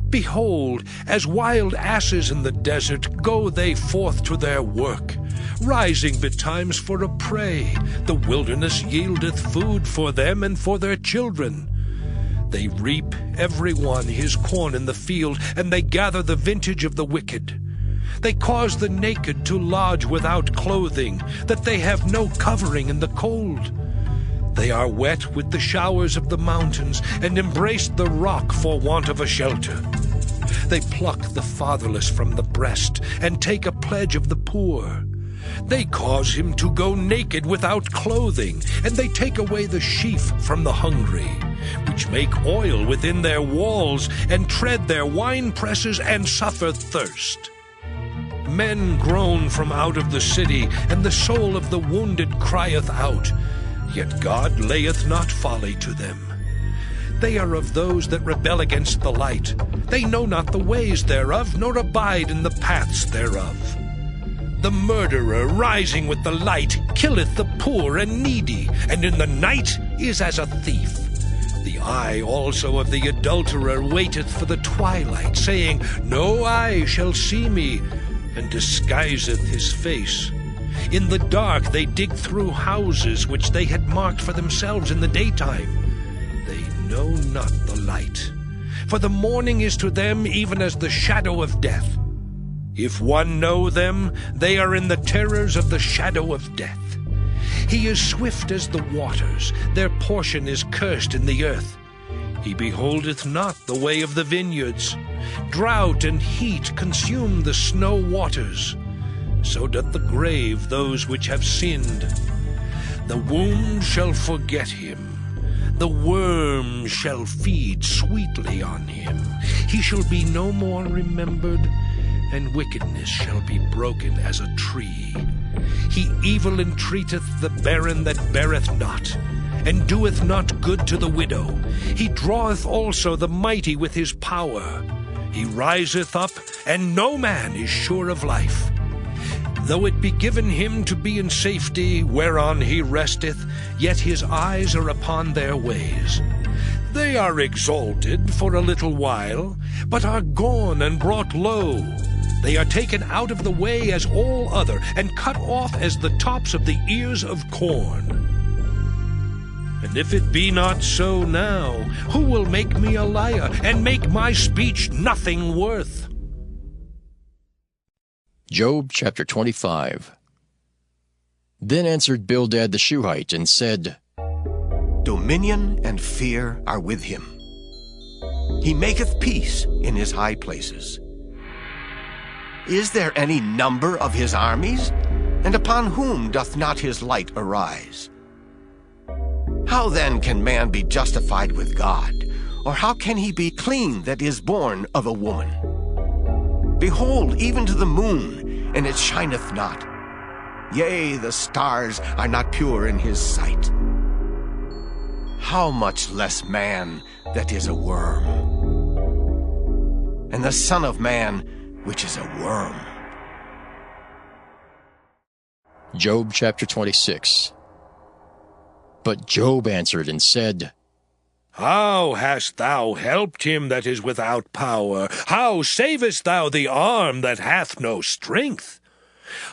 Behold, as wild asses in the desert, go they forth to their work, rising betimes for a prey. The wilderness yieldeth food for them and for their children. They reap every one his corn in the field, and they gather the vintage of the wicked. They cause the naked to lodge without clothing, that they have no covering in the cold. They are wet with the showers of the mountains, and embrace the rock for want of a shelter. They pluck the fatherless from the breast, and take a pledge of the poor. They cause him to go naked without clothing, and they take away the sheaf from the hungry, which make oil within their walls, and tread their winepresses, and suffer thirst. Men groan from out of the city, and the soul of the wounded crieth out. Yet God layeth not folly to them. They are of those that rebel against the light. They know not the ways thereof, nor abide in the paths thereof. The murderer, rising with the light, killeth the poor and needy, and in the night is as a thief. The eye also of the adulterer waiteth for the twilight, saying, No eye shall see me, and disguiseth his face. In the dark they dig through houses which they had marked for themselves in the daytime. They know not the light, for the morning is to them even as the shadow of death. If one know them, they are in the terrors of the shadow of death. He is swift as the waters, their portion is cursed in the earth. He beholdeth not the way of the vineyards. Drought and heat consume the snow waters. So doth the grave those which have sinned. The womb shall forget him. The worm shall feed sweetly on him. He shall be no more remembered, and wickedness shall be broken as a tree. He evil entreateth the barren that beareth not, and doeth not good to the widow. He draweth also the mighty with his power. He riseth up, and no man is sure of life. Though it be given him to be in safety, whereon he resteth, yet his eyes are upon their ways. They are exalted for a little while, but are gone and brought low. They are taken out of the way as all other, and cut off as the tops of the ears of corn. And if it be not so now, who will make me a liar, and make my speech nothing worth? Job chapter 25. Then answered Bildad the Shuhite, and said, Dominion and fear are with him. He maketh peace in his high places. Is there any number of his armies? And upon whom doth not his light arise? How then can man be justified with God? Or how can he be clean that is born of a woman? Behold, even to the moon, and it shineth not. Yea, the stars are not pure in his sight. How much less man that is a worm? And the Son of Man, which is a worm. Job chapter 26. But Job answered and said, How hast thou helped him that is without power? How savest thou the arm that hath no strength?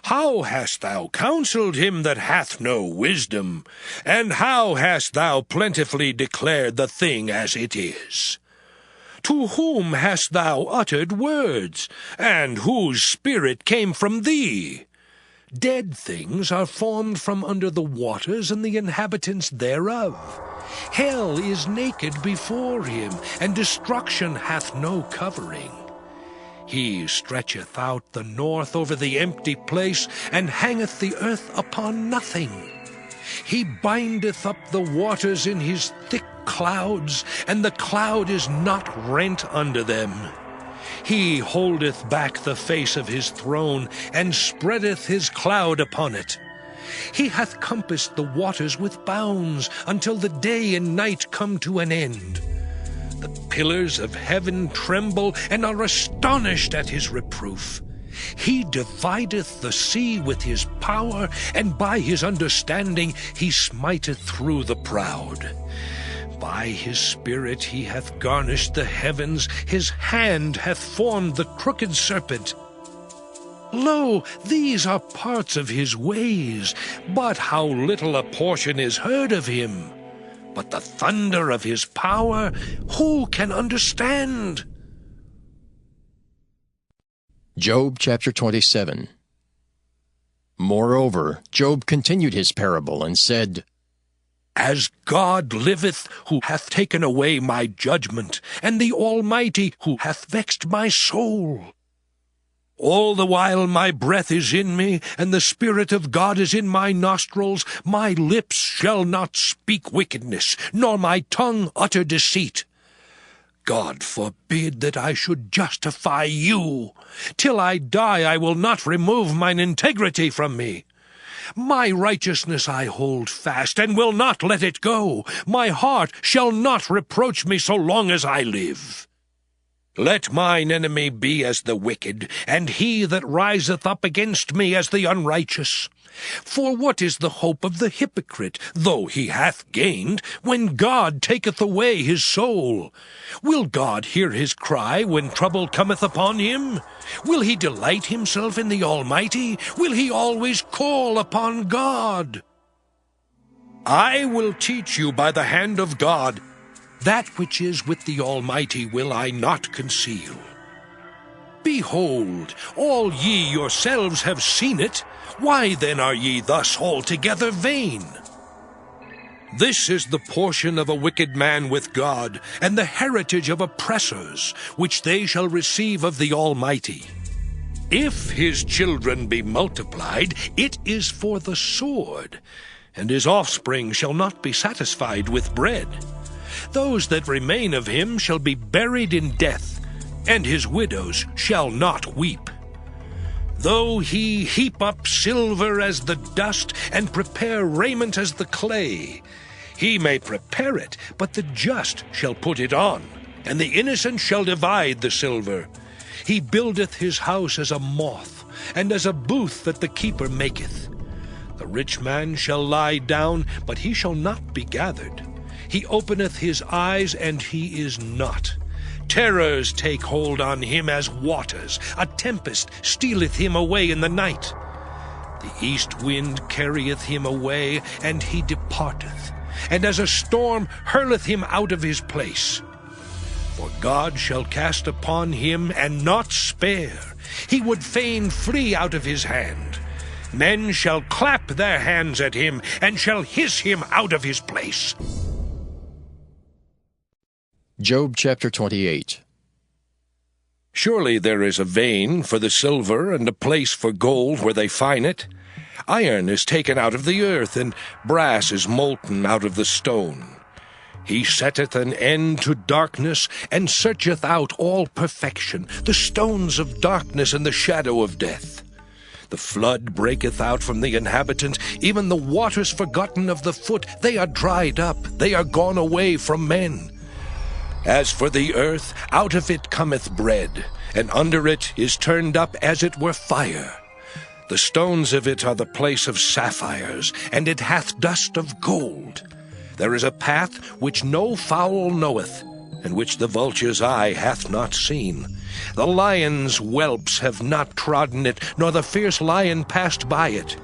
How hast thou counselled him that hath no wisdom? And how hast thou plentifully declared the thing as it is? To whom hast thou uttered words, and whose spirit came from thee? Dead things are formed from under the waters, and the inhabitants thereof. Hell is naked before him, and destruction hath no covering. He stretcheth out the north over the empty place, and hangeth the earth upon nothing. He bindeth up the waters in his thick clouds, and the cloud is not rent under them. He holdeth back the face of his throne, and spreadeth his cloud upon it. He hath compassed the waters with bounds, until the day and night come to an end. The pillars of heaven tremble, and are astonished at his reproof. He divideth the sea with his power, and by his understanding he smiteth through the proud. By his spirit he hath garnished the heavens, his hand hath formed the crooked serpent. Lo, these are parts of his ways, but how little a portion is heard of him. But the thunder of his power, who can understand? Job chapter 27. Moreover, Job continued his parable and said, As God liveth, who hath taken away my judgment, and the Almighty, who hath vexed my soul. All the while my breath is in me, and the Spirit of God is in my nostrils, my lips shall not speak wickedness, nor my tongue utter deceit. God forbid that I should justify you. Till I die I will not remove mine integrity from me. My righteousness I hold fast, and will not let it go. My heart shall not reproach me so long as I live. Let mine enemy be as the wicked, and he that riseth up against me as the unrighteous. For what is the hope of the hypocrite, though he hath gained, when God taketh away his soul? Will God hear his cry when trouble cometh upon him? Will he delight himself in the Almighty? Will he always call upon God? I will teach you by the hand of God. That which is with the Almighty will I not conceal. Behold, all ye yourselves have seen it. Why then are ye thus altogether vain? This is the portion of a wicked man with God, and the heritage of oppressors, which they shall receive of the Almighty. If his children be multiplied, it is for the sword, and his offspring shall not be satisfied with bread. Those that remain of him shall be buried in death, and his widows shall not weep. Though he heap up silver as the dust, and prepare raiment as the clay, he may prepare it, but the just shall put it on, and the innocent shall divide the silver. He buildeth his house as a moth, and as a booth that the keeper maketh. The rich man shall lie down, but he shall not be gathered. He openeth his eyes, and he is not. Terrors take hold on him as waters. A tempest stealeth him away in the night. The east wind carrieth him away, and he departeth, and as a storm hurleth him out of his place. For God shall cast upon him, and not spare. He would fain flee out of his hand. Men shall clap their hands at him, and shall hiss him out of his place. Job chapter 28. Surely there is a vein for the silver, and a place for gold where they fine it. Iron is taken out of the earth, and brass is molten out of the stone. He setteth an end to darkness, and searcheth out all perfection, the stones of darkness and the shadow of death. The flood breaketh out from the inhabitant, even the waters forgotten of the foot. They are dried up, they are gone away from men. As for the earth, out of it cometh bread, and under it is turned up as it were fire. The stones of it are the place of sapphires, and it hath dust of gold. There is a path which no fowl knoweth, and which the vulture's eye hath not seen. The lion's whelps have not trodden it, nor the fierce lion passed by it.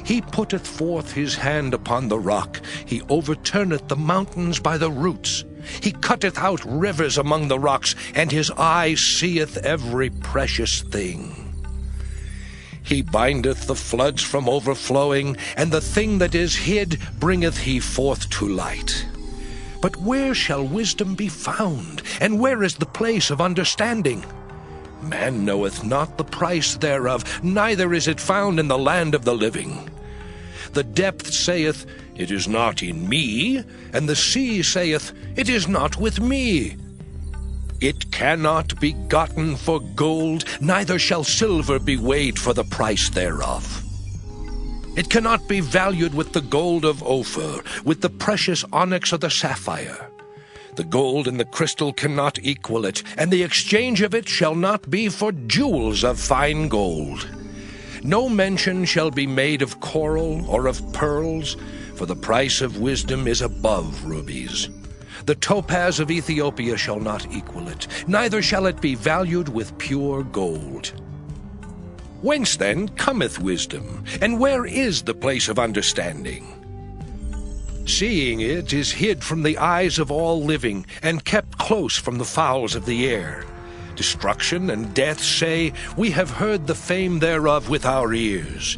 He putteth forth his hand upon the rock, he overturneth the mountains by the roots. He cutteth out rivers among the rocks, and his eye seeth every precious thing. He bindeth the floods from overflowing, and the thing that is hid bringeth he forth to light. But where shall wisdom be found, and where is the place of understanding? Man knoweth not the price thereof, neither is it found in the land of the living. The depth saith, It is not in me, and the sea saith, It is not with me. It cannot be gotten for gold, neither shall silver be weighed for the price thereof. It cannot be valued with the gold of Ophir, with the precious onyx or the sapphire. The gold and the crystal cannot equal it, and the exchange of it shall not be for jewels of fine gold. No mention shall be made of coral or of pearls, for the price of wisdom is above rubies. The topaz of Ethiopia shall not equal it, neither shall it be valued with pure gold. Whence then cometh wisdom, and where is the place of understanding? Seeing it is hid from the eyes of all living, and kept close from the fowls of the air. Destruction and death say, We have heard the fame thereof with our ears.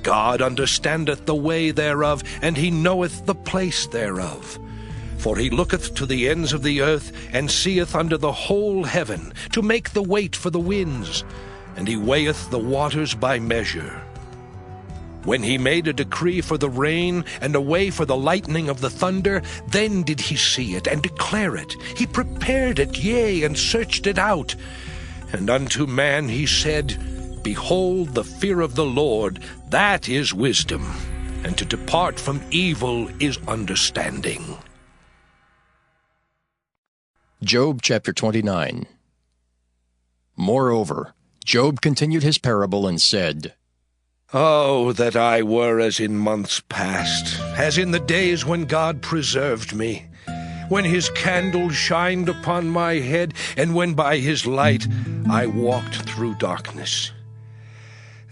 God understandeth the way thereof, and he knoweth the place thereof. For he looketh to the ends of the earth, and seeth under the whole heaven, to make the weight for the winds, and he weigheth the waters by measure. When he made a decree for the rain, and a way for the lightning of the thunder, then did he see it, and declare it. He prepared it, yea, and searched it out. And unto man he said, Behold, the fear of the Lord, that is wisdom, and to depart from evil is understanding. Job chapter 29. Moreover, Job continued his parable and said, Oh, that I were as in months past, as in the days when God preserved me, when his candle shined upon my head, and when by his light I walked through darkness.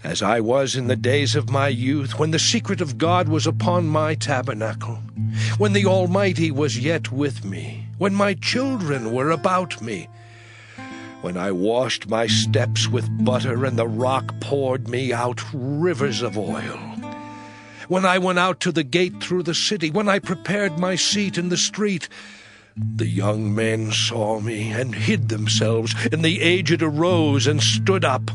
As I was in the days of my youth, when the secret of God was upon my tabernacle, when the Almighty was yet with me, when my children were about me, when I washed my steps with butter, and the rock poured me out rivers of oil, when I went out to the gate through the city, when I prepared my seat in the street, the young men saw me and hid themselves, and the aged arose and stood up.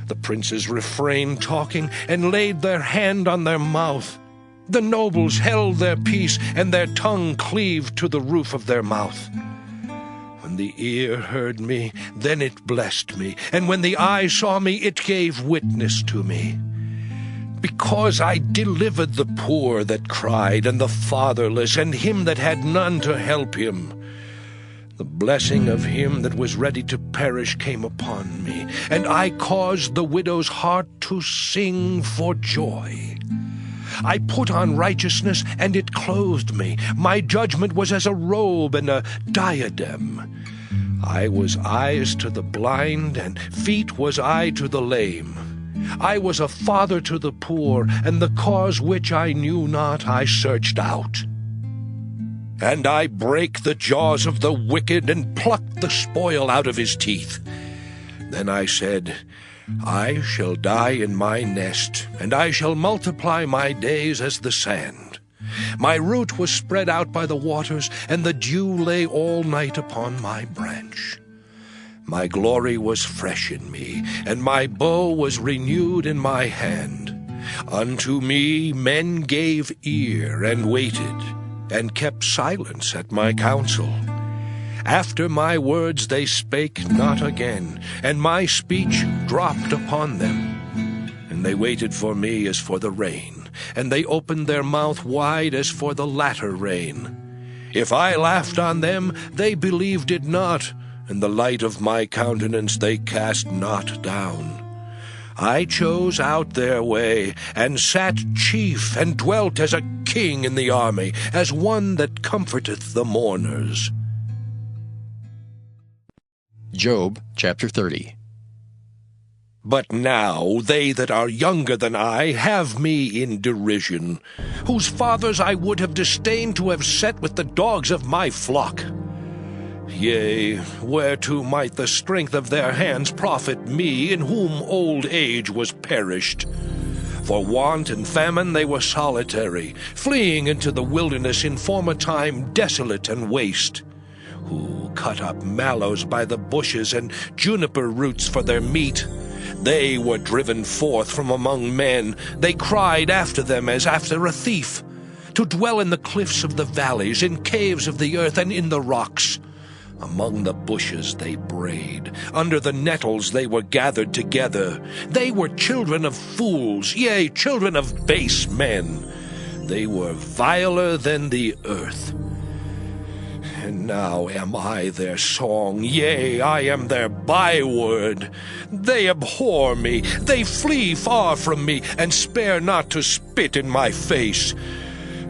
The princes refrained talking, and laid their hand on their mouth. The nobles held their peace, and their tongue cleaved to the roof of their mouth. When the ear heard me, then it blessed me, and when the eye saw me, it gave witness to me. Because I delivered the poor that cried, and the fatherless, and him that had none to help him. The blessing of him that was ready to perish came upon me, and I caused the widow's heart to sing for joy. I put on righteousness, and it clothed me. My judgment was as a robe and a diadem. I was eyes to the blind, and feet was I to the lame. I was a father to the poor, and the cause which I knew not I searched out. And I brake the jaws of the wicked, and plucked the spoil out of his teeth. Then I said, I shall die in my nest, and I shall multiply my days as the sand. My root was spread out by the waters, and the dew lay all night upon my branch. My glory was fresh in me, and my bow was renewed in my hand. Unto me men gave ear, and waited, and kept silence at my counsel. After my words they spake not again, and my speech dropped upon them. And they waited for me as for the rain, and they opened their mouth wide as for the latter rain. If I laughed on them, they believed it not, and the light of my countenance they cast not down. I chose out their way, and sat chief, and dwelt as a king in the army, as one that comforteth the mourners. Job chapter 30. But now they that are younger than I have me in derision, whose fathers I would have disdained to have set with the dogs of my flock. Yea, whereto might the strength of their hands profit me, in whom old age was perished? For want and famine they were solitary, fleeing into the wilderness in former time desolate and waste, who cut up mallows by the bushes and juniper roots for their meat. They were driven forth from among men. They cried after them as after a thief, to dwell in the cliffs of the valleys, in caves of the earth, and in the rocks. Among the bushes they brayed, under the nettles they were gathered together. They were children of fools, yea, children of base men. They were viler than the earth. And now am I their song, yea, I am their byword. They abhor me, they flee far from me, and spare not to spit in my face.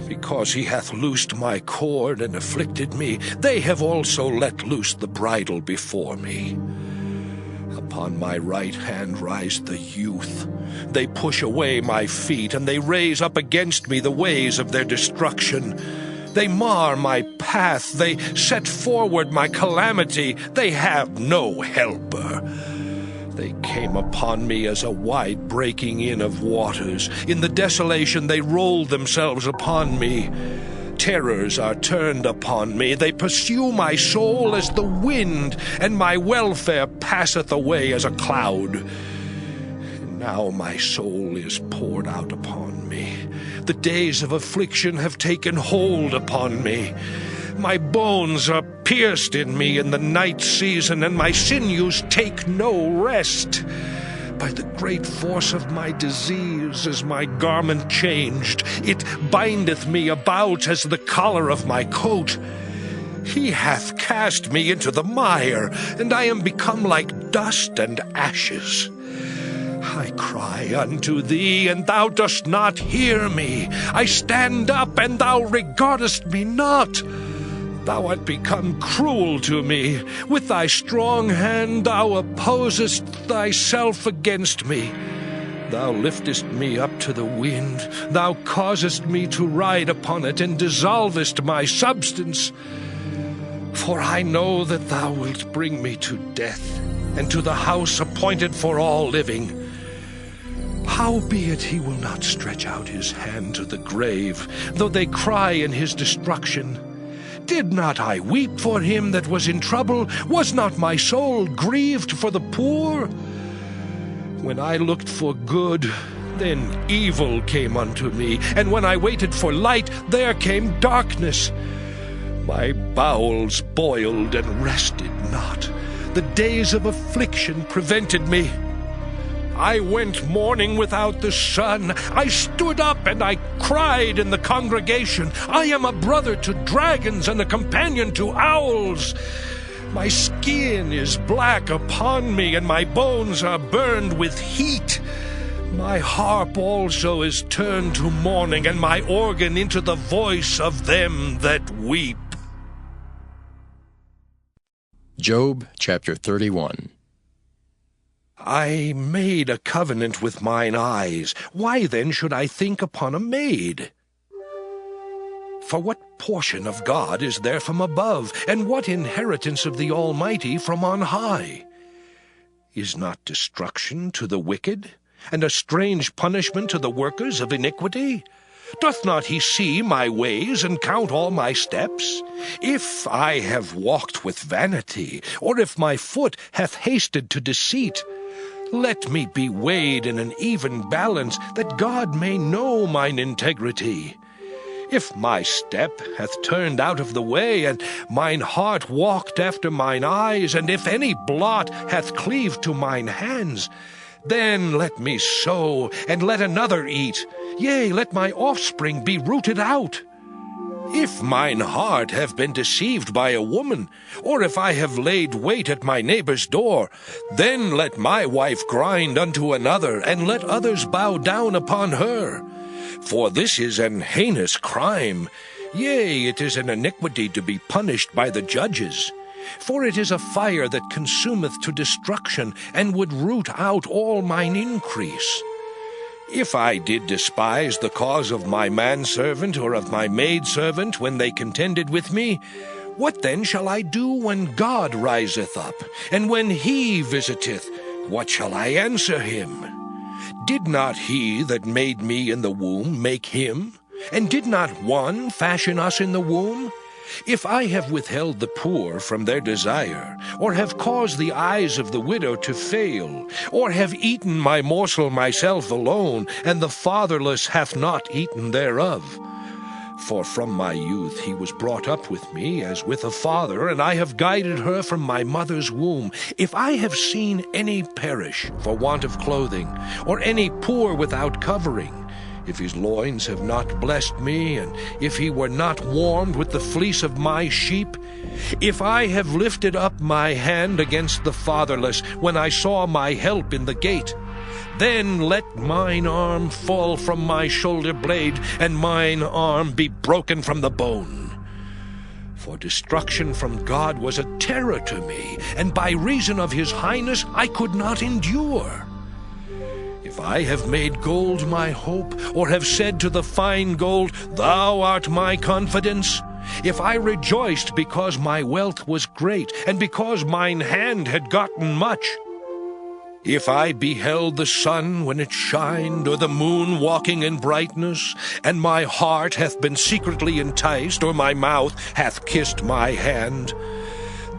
Because he hath loosed my cord and afflicted me, they have also let loose the bridle before me. Upon my right hand rise the youth. They push away my feet, and they raise up against me the ways of their destruction. They mar my path, they set forward my calamity, they have no helper. They came upon me as a wide breaking in of waters. In the desolation they rolled themselves upon me. Terrors are turned upon me, they pursue my soul as the wind, and my welfare passeth away as a cloud. And now my soul is poured out upon me. The days of affliction have taken hold upon me. My bones are pierced in me in the night season, and my sinews take no rest. By the great force of my disease is my garment changed. It bindeth me about as the collar of my coat. He hath cast me into the mire, and I am become like dust and ashes. I cry unto thee, and thou dost not hear me. I stand up, and thou regardest me not. Thou art become cruel to me. With thy strong hand thou opposest thyself against me. Thou liftest me up to the wind. Thou causest me to ride upon it, and dissolvest my substance. For I know that thou wilt bring me to death, and to the house appointed for all living. Howbeit he will not stretch out his hand to the grave, though they cry in his destruction. Did not I weep for him that was in trouble? Was not my soul grieved for the poor? When I looked for good, then evil came unto me, and when I waited for light, there came darkness. My bowels boiled and rested not. The days of affliction prevented me. I went mourning without the sun. I stood up and I cried in the congregation. I am a brother to dragons and a companion to owls. My skin is black upon me, and my bones are burned with heat. My harp also is turned to mourning, and my organ into the voice of them that weep. Job chapter 31. I made a covenant with mine eyes. Why then should I think upon a maid? For what portion of God is there from above, and what inheritance of the Almighty from on high? Is not destruction to the wicked, and a strange punishment to the workers of iniquity? Doth not he see my ways, and count all my steps? If I have walked with vanity, or if my foot hath hasted to deceit, let me be weighed in an even balance, that God may know mine integrity. If my step hath turned out of the way, and mine heart walked after mine eyes, and if any blot hath cleaved to mine hands, then let me sow, and let another eat. Yea, let my offspring be rooted out. If mine heart have been deceived by a woman, or if I have laid wait at my neighbor's door, then let my wife grind unto another, and let others bow down upon her. For this is an heinous crime. Yea, it is an iniquity to be punished by the judges. For it is a fire that consumeth to destruction, and would root out all mine increase. If I did despise the cause of my manservant or of my maidservant when they contended with me, what then shall I do when God riseth up, and when he visiteth? What shall I answer him? Did not he that made me in the womb make him? And did not one fashion us in the womb? If I have withheld the poor from their desire, or have caused the eyes of the widow to fail, or have eaten my morsel myself alone, and the fatherless hath not eaten thereof. For from my youth he was brought up with me as with a father, and I have guided her from my mother's womb. If I have seen any perish for want of clothing, or any poor without covering, if his loins have not blessed me, and if he were not warmed with the fleece of my sheep, if I have lifted up my hand against the fatherless, when I saw my help in the gate, then let mine arm fall from my shoulder blade, and mine arm be broken from the bone. For destruction from God was a terror to me, and by reason of his highness I could not endure. If I have made gold my hope, or have said to the fine gold, Thou art my confidence, if I rejoiced because my wealth was great, and because mine hand had gotten much, if I beheld the sun when it shined, or the moon walking in brightness, and my heart hath been secretly enticed, or my mouth hath kissed my hand,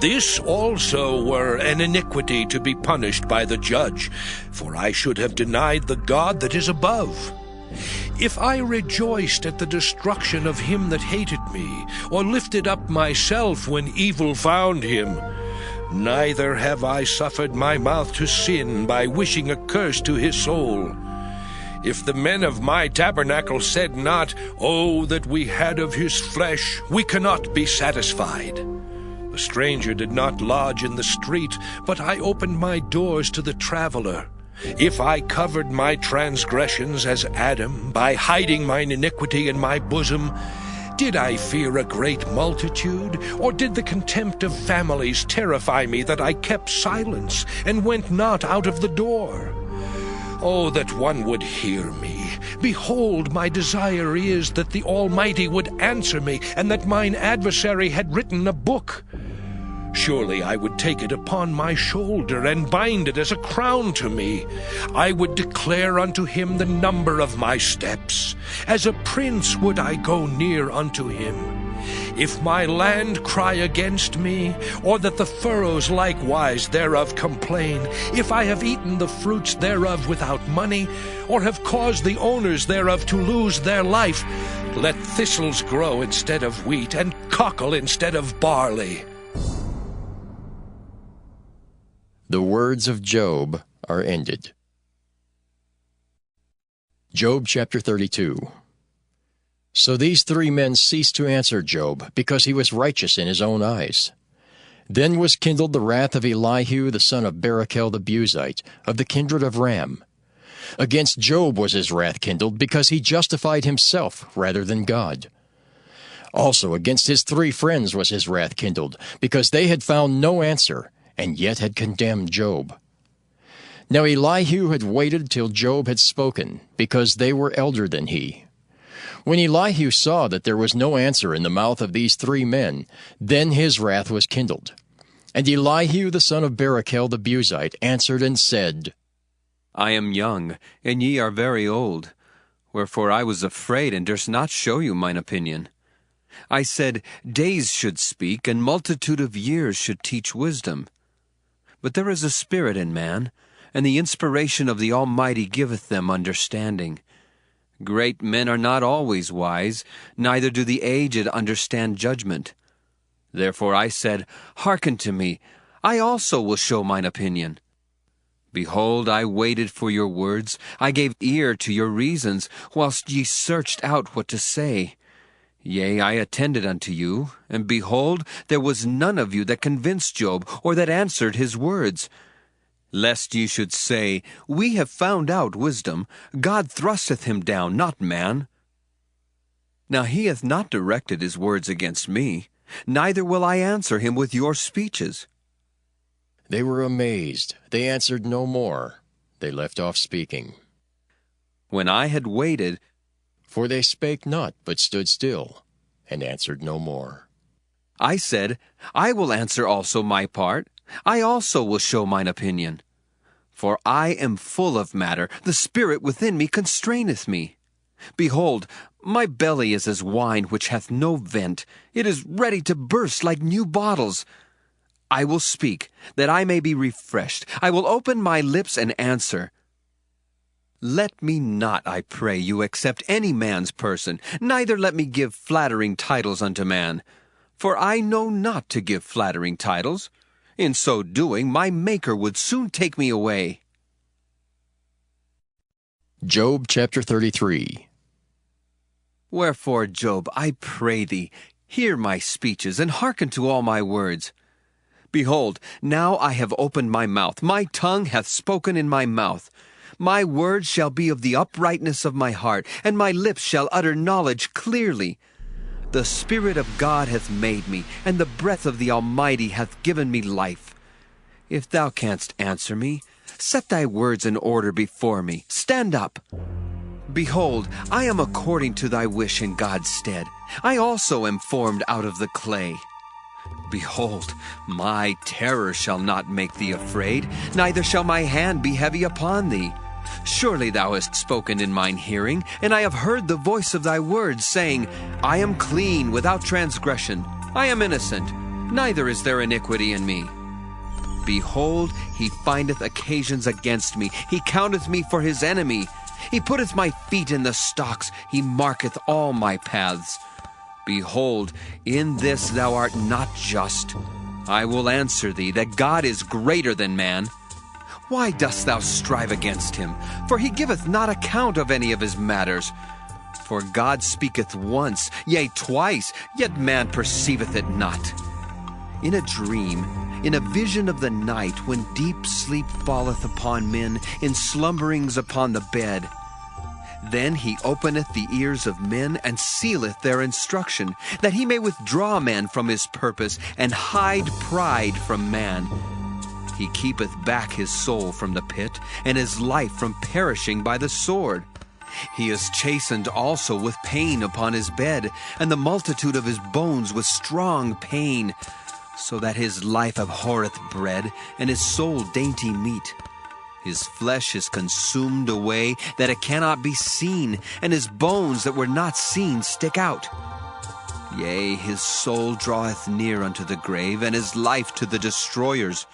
this also were an iniquity to be punished by the judge, for I should have denied the God that is above. If I rejoiced at the destruction of him that hated me, or lifted up myself when evil found him, neither have I suffered my mouth to sin by wishing a curse to his soul. If the men of my tabernacle said not, Oh, that we had of his flesh, we cannot be satisfied. The stranger did not lodge in the street, but I opened my doors to the traveler. If I covered my transgressions as Adam, by hiding mine iniquity in my bosom, did I fear a great multitude, or did the contempt of families terrify me that I kept silence, and went not out of the door? Oh, that one would hear me! Behold, my desire is that the Almighty would answer me, and that mine adversary had written a book. Surely I would take it upon my shoulder, and bind it as a crown to me. I would declare unto him the number of my steps. As a prince would I go near unto him. If my land cry against me, or that the furrows likewise thereof complain, if I have eaten the fruits thereof without money, or have caused the owners thereof to lose their life, let thistles grow instead of wheat, and cockle instead of barley. The words of Job are ended. Job chapter 32. So these three men ceased to answer Job, because he was righteous in his own eyes. Then was kindled the wrath of Elihu the son of Barachel the Buzite, of the kindred of Ram. Against Job was his wrath kindled, because he justified himself rather than God. Also against his three friends was his wrath kindled, because they had found no answer, and yet had condemned Job. Now Elihu had waited till Job had spoken, because they were elder than he. When Elihu saw that there was no answer in the mouth of these three men, then his wrath was kindled. And Elihu the son of Barachel the Buzite answered and said, I am young, and ye are very old. Wherefore I was afraid, and durst not show you mine opinion. I said, Days should speak, and multitude of years should teach wisdom. But there is a spirit in man, and the inspiration of the Almighty giveth them understanding. Great men are not always wise, neither do the aged understand judgment. Therefore I said, Hearken to me, I also will show mine opinion. Behold, I waited for your words, I gave ear to your reasons, whilst ye searched out what to say. Yea, I attended unto you, and behold, there was none of you that convinced Job, or that answered his words. Lest ye should say, We have found out wisdom, God thrusteth him down, not man. Now he hath not directed his words against me, neither will I answer him with your speeches. They were amazed. They answered no more. They left off speaking. When I had waited, for they spake not, but stood still, and answered no more. I said, I will answer also my part. I also will show mine opinion. For I am full of matter, the spirit within me constraineth me. Behold, my belly is as wine which hath no vent. It is ready to burst like new bottles. I will speak, that I may be refreshed. I will open my lips and answer. Let me not, I pray you, accept any man's person, neither let me give flattering titles unto man. For I know not to give flattering titles. In so doing, my Maker would soon take me away. Job chapter 33. Wherefore, Job, I pray thee, hear my speeches, and hearken to all my words. Behold, now I have opened my mouth, my tongue hath spoken in my mouth. My words shall be of the uprightness of my heart, and my lips shall utter knowledge clearly. The Spirit of God hath made me, and the breath of the Almighty hath given me life. If thou canst answer me, set thy words in order before me. Stand up. Behold, I am according to thy wish in God's stead. I also am formed out of the clay. Behold, my terror shall not make thee afraid, neither shall my hand be heavy upon thee. Surely thou hast spoken in mine hearing, and I have heard the voice of thy words, saying, I am clean, without transgression. I am innocent, neither is there iniquity in me. Behold, he findeth occasions against me. He counteth me for his enemy. He putteth my feet in the stocks. He marketh all my paths. Behold, in this thou art not just. I will answer thee, that God is greater than man. Why dost thou strive against him? For he giveth not account of any of his matters. For God speaketh once, yea, twice, yet man perceiveth it not. In a dream, in a vision of the night, when deep sleep falleth upon men, in slumberings upon the bed, then he openeth the ears of men, and sealeth their instruction, that he may withdraw man from his purpose, and hide pride from man. He keepeth back his soul from the pit, and his life from perishing by the sword. He is chastened also with pain upon his bed, and the multitude of his bones with strong pain, so that his life abhorreth bread, and his soul dainty meat. His flesh is consumed away, that it cannot be seen, and his bones that were not seen stick out. Yea, his soul draweth near unto the grave, and his life to the destroyers.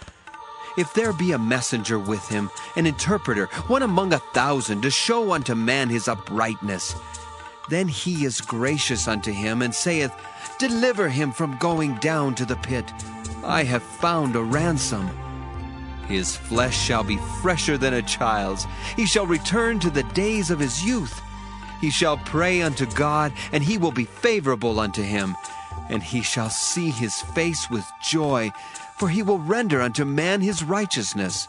If there be a messenger with him, an interpreter, one among 1,000, to show unto man his uprightness, then he is gracious unto him, and saith, Deliver him from going down to the pit. I have found a ransom. His flesh shall be fresher than a child's. He shall return to the days of his youth. He shall pray unto God, and he will be favorable unto him. And he shall see his face with joy, for he will render unto man his righteousness.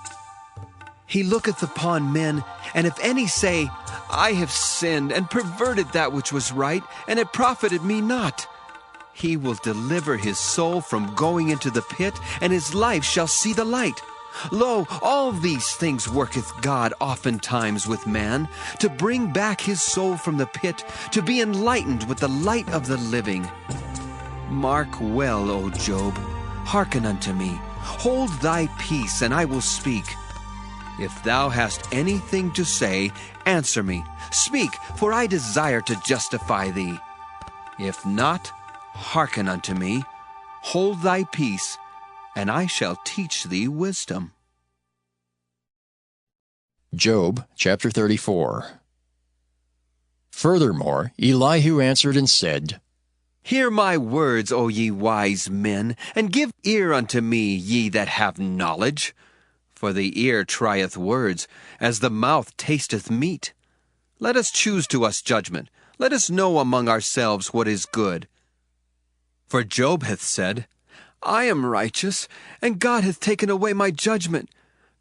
He looketh upon men, and if any say, I have sinned, and perverted that which was right, and it profited me not, he will deliver his soul from going into the pit, and his life shall see the light. Lo, all these things worketh God oftentimes with man, to bring back his soul from the pit, to be enlightened with the light of the living. Mark well, O Job, hearken unto me. Hold thy peace, and I will speak. If thou hast anything to say, answer me. Speak, for I desire to justify thee. If not, hearken unto me. Hold thy peace, and I shall teach thee wisdom. Job chapter 34. Furthermore, Elihu answered and said, Hear my words, O ye wise men, and give ear unto me, ye that have knowledge. For the ear trieth words, as the mouth tasteth meat. Let us choose to us judgment. Let us know among ourselves what is good. For Job hath said, I am righteous, and God hath taken away my judgment.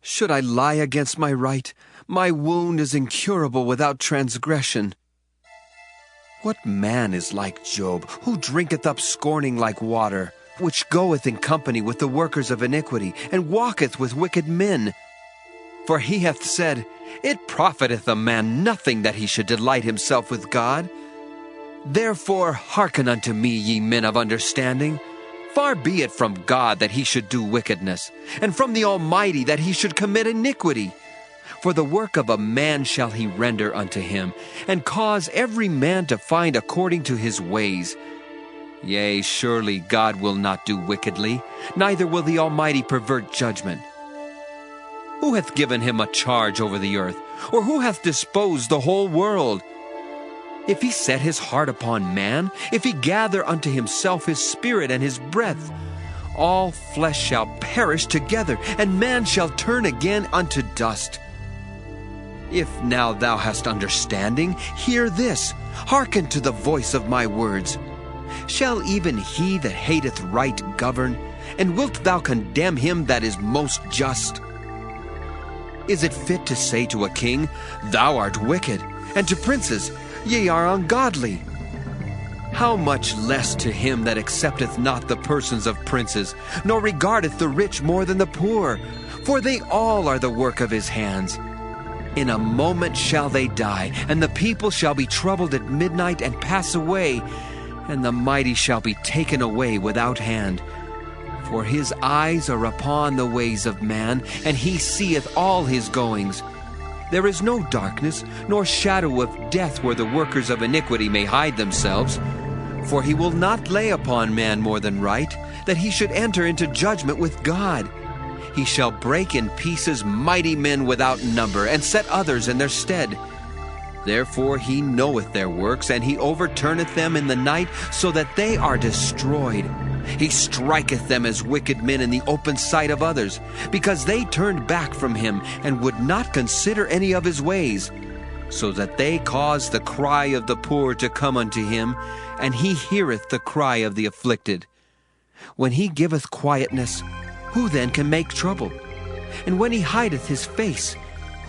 Should I lie against my right? My wound is incurable without transgression. What man is like Job, who drinketh up scorning like water, which goeth in company with the workers of iniquity, and walketh with wicked men? For he hath said, It profiteth a man nothing that he should delight himself with God. Therefore hearken unto me, ye men of understanding. Far be it from God that he should do wickedness, and from the Almighty that he should commit iniquity. For the work of a man shall he render unto him, and cause every man to find according to his ways. Yea, surely God will not do wickedly, neither will the Almighty pervert judgment. Who hath given him a charge over the earth, or who hath disposed the whole world? If he set his heart upon man, if he gather unto himself his spirit and his breath, all flesh shall perish together, and man shall turn again unto dust. If now thou hast understanding, hear this, hearken to the voice of my words. Shall even he that hateth right govern? And wilt thou condemn him that is most just? Is it fit to say to a king, Thou art wicked, and to princes, Ye are ungodly? How much less to him that accepteth not the persons of princes, nor regardeth the rich more than the poor? For they all are the work of his hands. In a moment shall they die, and the people shall be troubled at midnight and pass away, and the mighty shall be taken away without hand. For his eyes are upon the ways of man, and he seeth all his goings. There is no darkness, nor shadow of death where the workers of iniquity may hide themselves. For he will not lay upon man more than right, that he should enter into judgment with God. He shall break in pieces mighty men without number, and set others in their stead. Therefore he knoweth their works, and he overturneth them in the night, so that they are destroyed. He striketh them as wicked men in the open sight of others, because they turned back from him, and would not consider any of his ways, so that they cause the cry of the poor to come unto him, and he heareth the cry of the afflicted. When he giveth quietness, who then can make trouble? And when he hideth his face,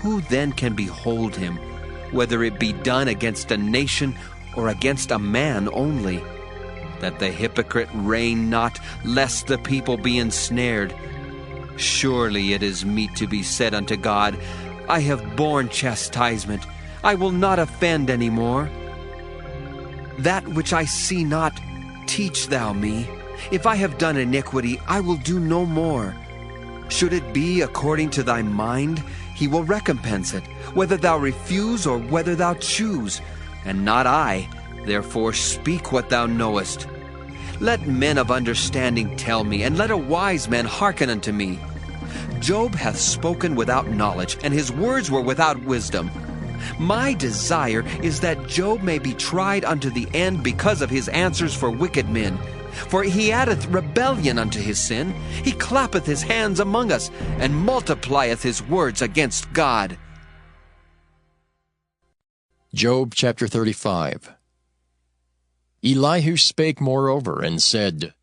who then can behold him, whether it be done against a nation or against a man only? That the hypocrite reign not, lest the people be ensnared. Surely it is meet to be said unto God, I have borne chastisement, I will not offend any more. That which I see not, teach thou me. If I have done iniquity, I will do no more. Should it be according to thy mind, he will recompense it, whether thou refuse or whether thou choose, and not I. Therefore speak what thou knowest. Let men of understanding tell me, and let a wise man hearken unto me. Job hath spoken without knowledge, and his words were without wisdom. My desire is that Job may be tried unto the end because of his answers for wicked men. For he addeth rebellion unto his sin. He clappeth his hands among us, and multiplieth his words against God. Job chapter 35. Elihu spake moreover, and said,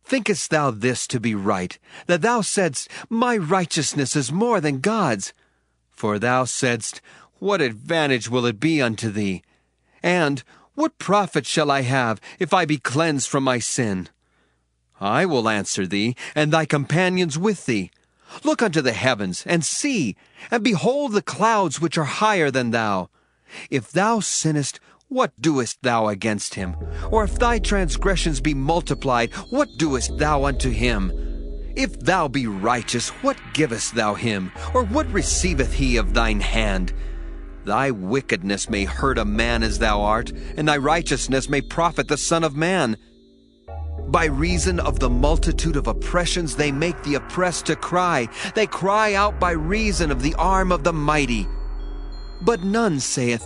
Thinkest thou this to be right, that thou saidst, My righteousness is more than God's? For thou saidst, What advantage will it be unto thee? And, What profit shall I have, if I be cleansed from my sin? I will answer thee, and thy companions with thee. Look unto the heavens, and see, and behold the clouds which are higher than thou. If thou sinnest, what doest thou against him? Or if thy transgressions be multiplied, what doest thou unto him? If thou be righteous, what givest thou him? Or what receiveth he of thine hand? Thy wickedness may hurt a man as thou art, and thy righteousness may profit the Son of Man. By reason of the multitude of oppressions they make the oppressed to cry. They cry out by reason of the arm of the mighty. But none saith,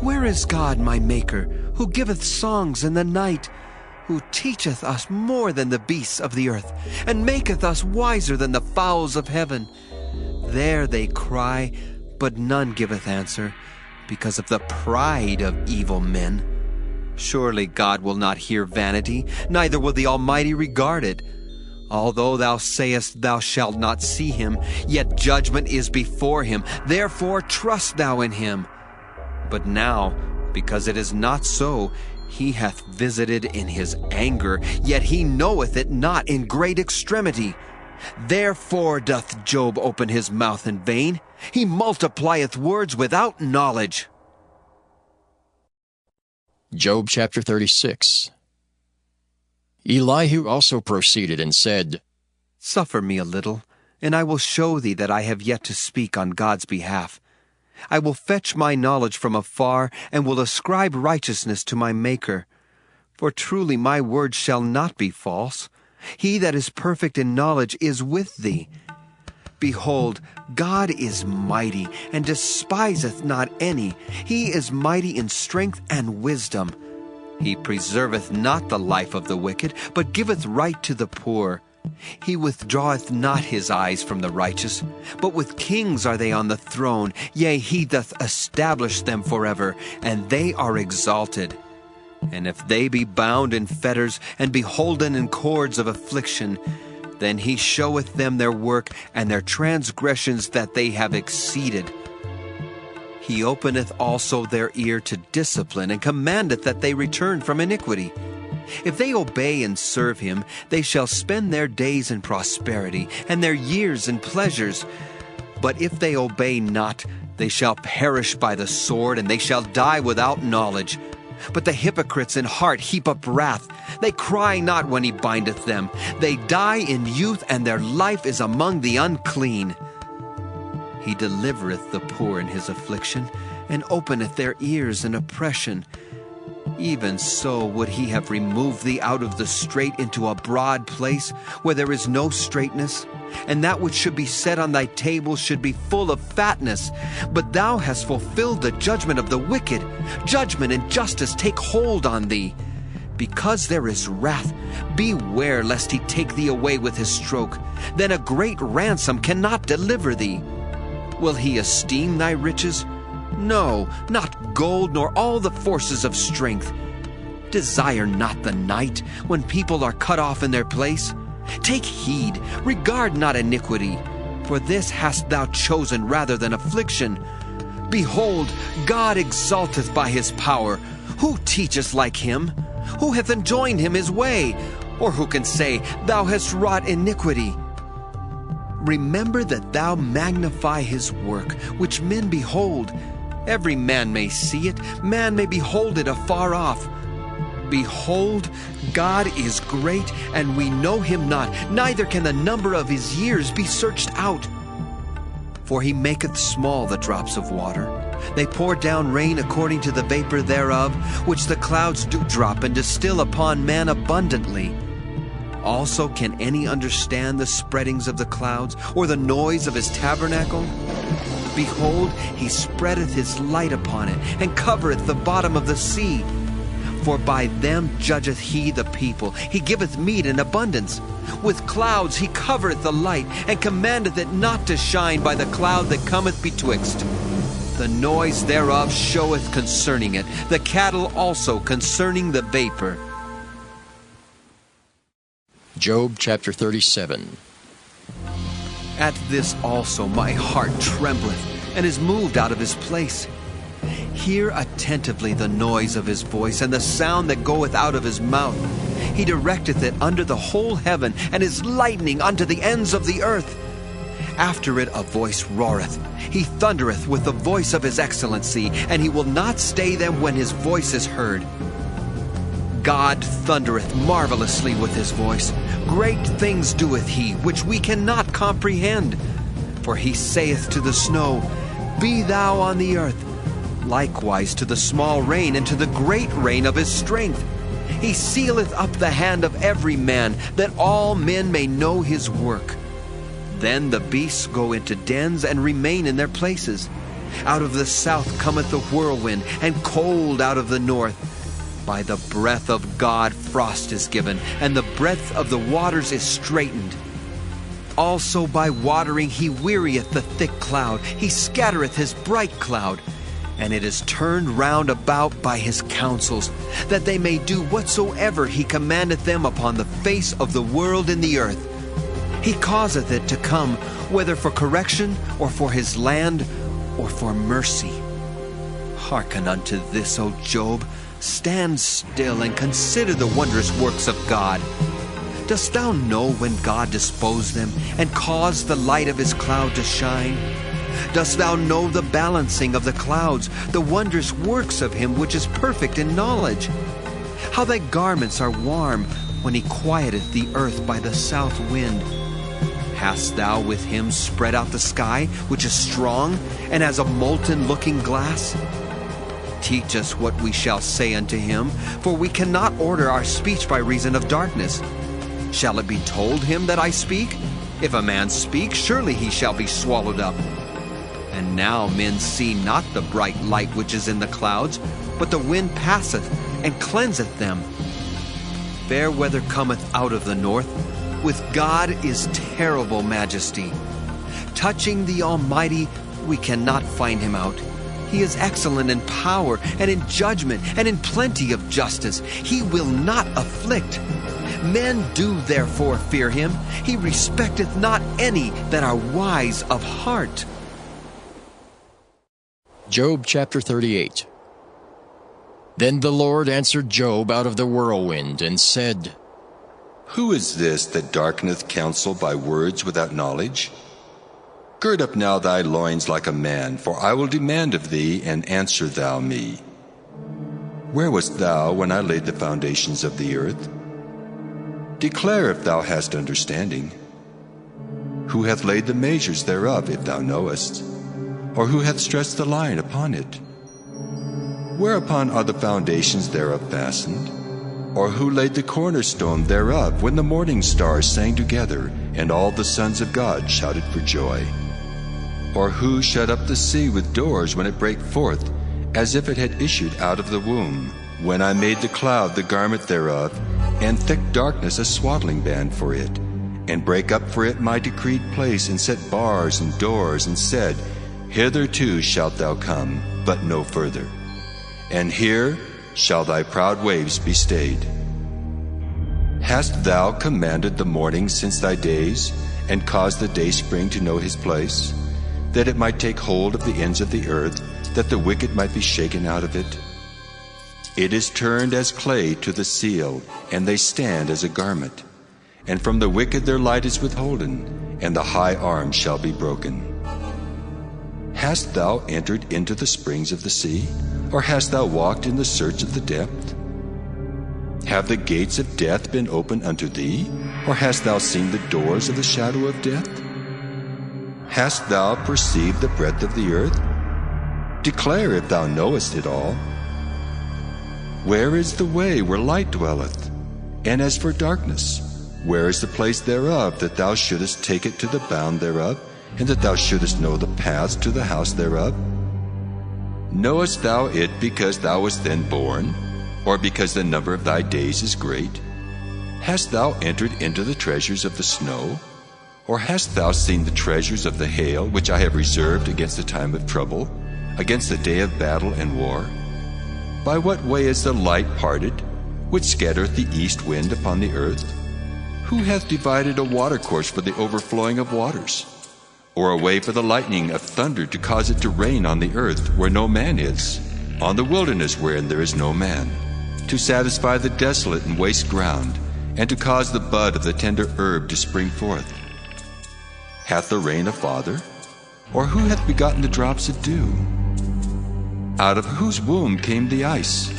Where is God my Maker, who giveth songs in the night, who teacheth us more than the beasts of the earth, and maketh us wiser than the fowls of heaven? There they cry, but none giveth answer, because of the pride of evil men. Surely God will not hear vanity, neither will the Almighty regard it. Although thou sayest thou shalt not see him, yet judgment is before him. Therefore trust thou in him. But now Because it is not so, he hath visited in his anger, yet he knoweth it not in great extremity. Therefore doth Job open his mouth in vain. He multiplieth words without knowledge. Job chapter 36. Elihu also proceeded and said, Suffer me a little, and I will show thee that I have yet to speak on God's behalf. I will fetch my knowledge from afar, and will ascribe righteousness to my Maker. For truly my word shall not be false. He that is perfect in knowledge is with thee. Behold, God is mighty, and despiseth not any. He is mighty in strength and wisdom. He preserveth not the life of the wicked, but giveth right to the poor. He withdraweth not his eyes from the righteous, but with kings are they on the throne. Yea, he doth establish them forever, and they are exalted. And if they be bound in fetters, and beholden in cords of affliction, then he showeth them their work, and their transgressions that they have exceeded. He openeth also their ear to discipline, and commandeth that they return from iniquity. If they obey and serve him, they shall spend their days in prosperity, and their years in pleasures. But if they obey not, they shall perish by the sword, and they shall die without knowledge. But the hypocrites in heart heap up wrath. They cry not when he bindeth them. They die in youth, and their life is among the unclean. He delivereth the poor in his affliction, and openeth their ears in oppression. Even so would he have removed thee out of the strait into a broad place, where there is no straightness, and that which should be set on thy table should be full of fatness. But thou hast fulfilled the judgment of the wicked. Judgment and justice take hold on thee. Because there is wrath, beware lest he take thee away with his stroke. Then a great ransom cannot deliver thee. Will he esteem thy riches? No, not gold, nor all the forces of strength. Desire not the night, when people are cut off in their place. Take heed, regard not iniquity, for this hast thou chosen rather than affliction. Behold, God exalteth by his power. Who teacheth like him? Who hath enjoined him his way? Or who can say, Thou hast wrought iniquity? Remember that thou magnify his work, which men behold. Every man may see it, man may behold it afar off. Behold, God is great, and we know him not, neither can the number of his years be searched out. For he maketh small the drops of water. They pour down rain according to the vapor thereof, which the clouds do drop and distill upon man abundantly. Also can any understand the spreadings of the clouds, or the noise of his tabernacle? Behold, he spreadeth his light upon it, and covereth the bottom of the sea. For by them judgeth he the people. He giveth meat in abundance. With clouds he covereth the light, and commandeth it not to shine by the cloud that cometh betwixt. The noise thereof showeth concerning it, the cattle also concerning the vapor. Job chapter 37. At this also my heart trembleth, and is moved out of his place. Hear attentively the noise of his voice, and the sound that goeth out of his mouth. He directeth it under the whole heaven, and his lightning unto the ends of the earth. After it a voice roareth. He thundereth with the voice of his excellency, and he will not stay them when his voice is heard. God thundereth marvelously with his voice. Great things doeth he, which we cannot comprehend. For he saith to the snow, Be thou on the earth. Likewise to the small rain, and to the great rain of his strength. He sealeth up the hand of every man, that all men may know his work. Then the beasts go into dens, and remain in their places. Out of the south cometh the whirlwind, and cold out of the north. By the breath of God frost is given, and the breadth of the waters is straitened. Also by watering he wearieth the thick cloud. He scattereth his bright cloud. And it is turned round about by his counsels, that they may do whatsoever he commandeth them upon the face of the world in the earth. He causeth it to come, whether for correction, or for his land, or for mercy. Hearken unto this, O Job. Stand still and consider the wondrous works of God. Dost thou know when God disposed them, and caused the light of his cloud to shine? Dost thou know the balancing of the clouds, the wondrous works of him which is perfect in knowledge? How thy garments are warm, when he quieteth the earth by the south wind. Hast thou with him spread out the sky, which is strong, and as a molten looking glass? Teach us what we shall say unto him, for we cannot order our speech by reason of darkness. Shall it be told him that I speak? If a man speak, surely he shall be swallowed up. And now men see not the bright light which is in the clouds, but the wind passeth and cleanseth them. Fair weather cometh out of the north. With God is terrible majesty. Touching the Almighty, we cannot find him out. He is excellent in power and in judgment and in plenty of justice. He will not afflict. Men do therefore fear him. He respecteth not any that are wise of heart. Job chapter 38. Then the Lord answered Job out of the whirlwind, and said, Who is this that darkeneth counsel by words without knowledge? Gird up now thy loins like a man, for I will demand of thee, and answer thou me. Where wast thou when I laid the foundations of the earth? Declare if thou hast understanding. Who hath laid the measures thereof, if thou knowest? Or who hath stretched the line upon it? Whereupon are the foundations thereof fastened? Or who laid the cornerstone thereof, when the morning stars sang together, and all the sons of God shouted for joy? Or who shut up the sea with doors when it brake forth, as if it had issued out of the womb? When I made the cloud the garment thereof, and thick darkness a swaddling band for it, and brake up for it my decreed place, and set bars and doors, and said, Hitherto shalt thou come, but no further. And here shall thy proud waves be stayed. Hast thou commanded the morning since thy days, and caused the dayspring to know his place, that it might take hold of the ends of the earth, that the wicked might be shaken out of it? It is turned as clay to the seal, and they stand as a garment. And from the wicked their light is withholden, and the high arm shall be broken. Hast thou entered into the springs of the sea? Or hast thou walked in the search of the depth? Have the gates of death been opened unto thee? Or hast thou seen the doors of the shadow of death? Hast thou perceived the breadth of the earth? Declare if thou knowest it all. Where is the way where light dwelleth? And as for darkness, where is the place thereof, that thou shouldest take it to the bound thereof, and that thou shouldest know the paths to the house thereof? Knowest thou it because thou wast then born, or because the number of thy days is great? Hast thou entered into the treasures of the snow? Or hast thou seen the treasures of the hail, which I have reserved against the time of trouble, against the day of battle and war? By what way is the light parted, which scattereth the east wind upon the earth? Who hath divided a watercourse for the overflowing of waters? Or a way for the lightning of thunder to cause it to rain on the earth where no man is, on the wilderness wherein there is no man, to satisfy the desolate and waste ground, and to cause the bud of the tender herb to spring forth? Hath the rain a father? Or who hath begotten the drops of dew? Out of whose womb came the ice?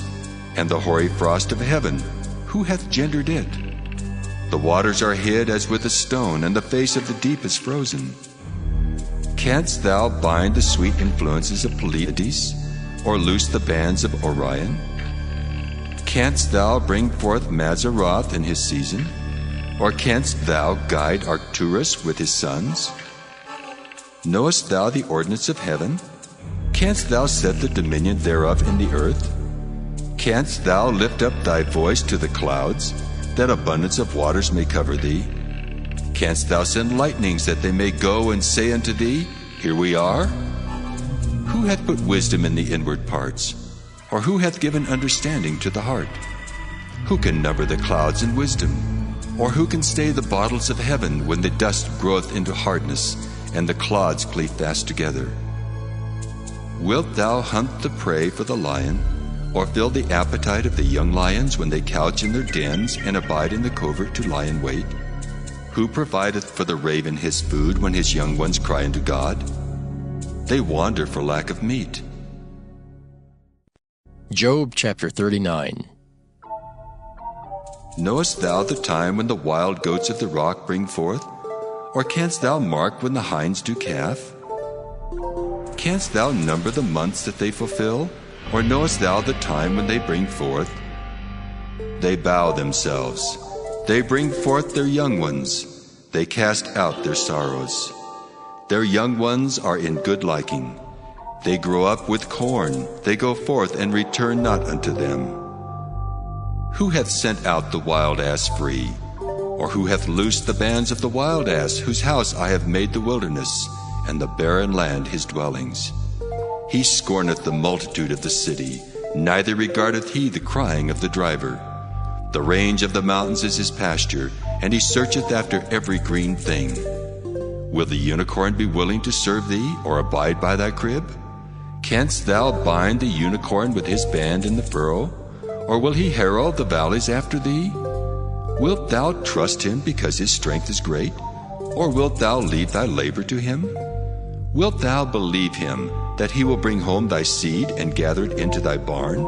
And the hoary frost of heaven, who hath gendered it? The waters are hid as with a stone, and the face of the deep is frozen. Canst thou bind the sweet influences of Pleiades, or loose the bands of Orion? Canst thou bring forth Mazzaroth in his season? Or canst thou guide Arcturus with his sons? Knowest thou the ordinance of heaven? Canst thou set the dominion thereof in the earth? Canst thou lift up thy voice to the clouds, that abundance of waters may cover thee? Canst thou send lightnings, that they may go and say unto thee, Here we are? Who hath put wisdom in the inward parts? Or who hath given understanding to the heart? Who can number the clouds in wisdom? Or who can stay the bottles of heaven, when the dust groweth into hardness, and the clods cleave fast together? Wilt thou hunt the prey for the lion, or fill the appetite of the young lions when they couch in their dens and abide in the covert to lie in wait? Who provideth for the raven his food when his young ones cry unto God? They wander for lack of meat. Job chapter 39. Knowest thou the time when the wild goats of the rock bring forth? Or canst thou mark when the hinds do calf? Canst thou number the months that they fulfill? Or knowest thou the time when they bring forth? They bow themselves. They bring forth their young ones. They cast out their sorrows. Their young ones are in good liking. They grow up with corn. They go forth and return not unto them. Who hath sent out the wild ass free? Or who hath loosed the bands of the wild ass, whose house I have made the wilderness, and the barren land his dwellings? He scorneth the multitude of the city, neither regardeth he the crying of the driver. The range of the mountains is his pasture, and he searcheth after every green thing. Will the unicorn be willing to serve thee, or abide by thy crib? Canst thou bind the unicorn with his band in the furrow? Or will he herald the valleys after thee? Wilt thou trust him because his strength is great? Or wilt thou leave thy labor to him? Wilt thou believe him, that he will bring home thy seed and gather it into thy barn?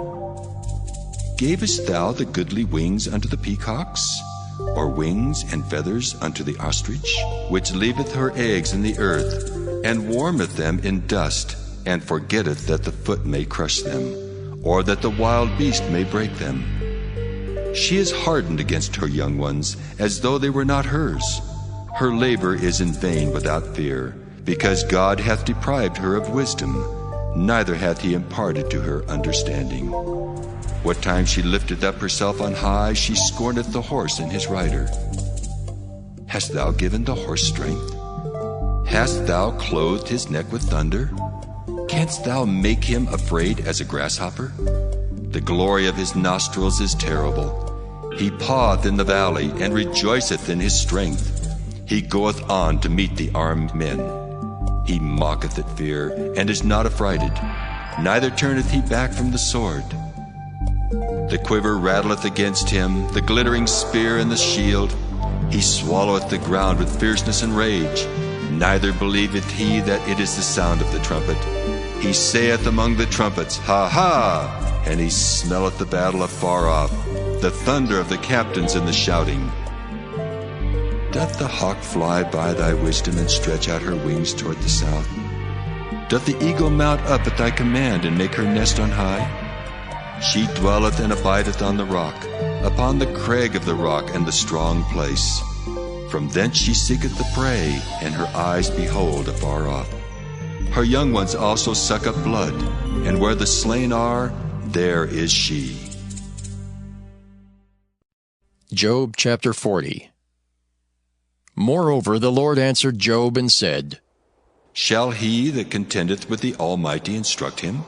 Gavest thou the goodly wings unto the peacocks? Or wings and feathers unto the ostrich, which leaveth her eggs in the earth, and warmeth them in dust, and forgetteth that the foot may crush them, or that the wild beast may break them? She is hardened against her young ones, as though they were not hers. Her labor is in vain without fear, because God hath deprived her of wisdom, neither hath he imparted to her understanding. What time she lifteth up herself on high, she scorneth the horse and his rider. Hast thou given the horse strength? Hast thou clothed his neck with thunder? Canst thou make him afraid as a grasshopper? The glory of his nostrils is terrible. He paweth in the valley, and rejoiceth in his strength. He goeth on to meet the armed men. He mocketh at fear, and is not affrighted, neither turneth he back from the sword. The quiver rattleth against him, the glittering spear and the shield. He swalloweth the ground with fierceness and rage, neither believeth he that it is the sound of the trumpet. He saith among the trumpets, Ha ha! And he smelleth the battle afar off, the thunder of the captains and the shouting. Doth the hawk fly by thy wisdom, and stretch out her wings toward the south? Doth the eagle mount up at thy command, and make her nest on high? She dwelleth and abideth on the rock, upon the crag of the rock and the strong place. From thence she seeketh the prey, and her eyes behold afar off. Her young ones also suck up blood, and where the slain are, there is she. Job chapter 40. Moreover, the Lord answered Job and said, Shall he that contendeth with the Almighty instruct him?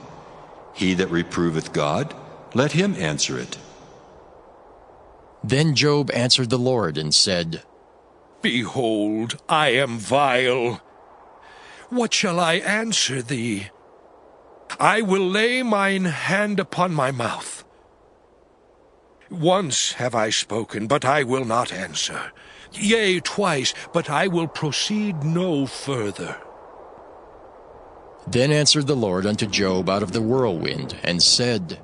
He that reproveth God, let him answer it. Then Job answered the Lord and said, Behold, I am vile. What shall I answer thee? I will lay mine hand upon my mouth. Once have I spoken, but I will not answer. Yea, twice, but I will proceed no further. Then answered the Lord unto Job out of the whirlwind, and said,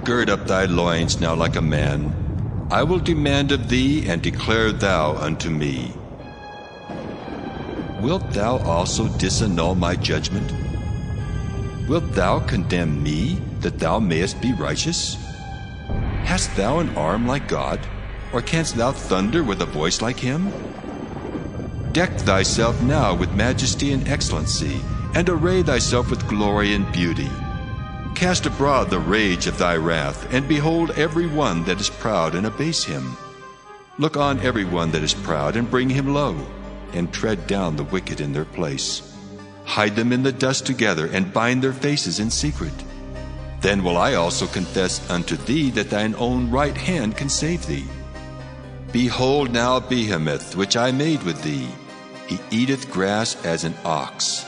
Gird up thy loins now like a man. I will demand of thee, and declare thou unto me. Wilt thou also disannul my judgment? Wilt thou condemn me, that thou mayest be righteous? Hast thou an arm like God, or canst thou thunder with a voice like him? Deck thyself now with majesty and excellency, and array thyself with glory and beauty. Cast abroad the rage of thy wrath, and behold every one that is proud, and abase him. Look on every one that is proud, and bring him low, and tread down the wicked in their place. Hide them in the dust together, and bind their faces in secret. Then will I also confess unto thee that thine own right hand can save thee. Behold now Behemoth, which I made with thee. He eateth grass as an ox.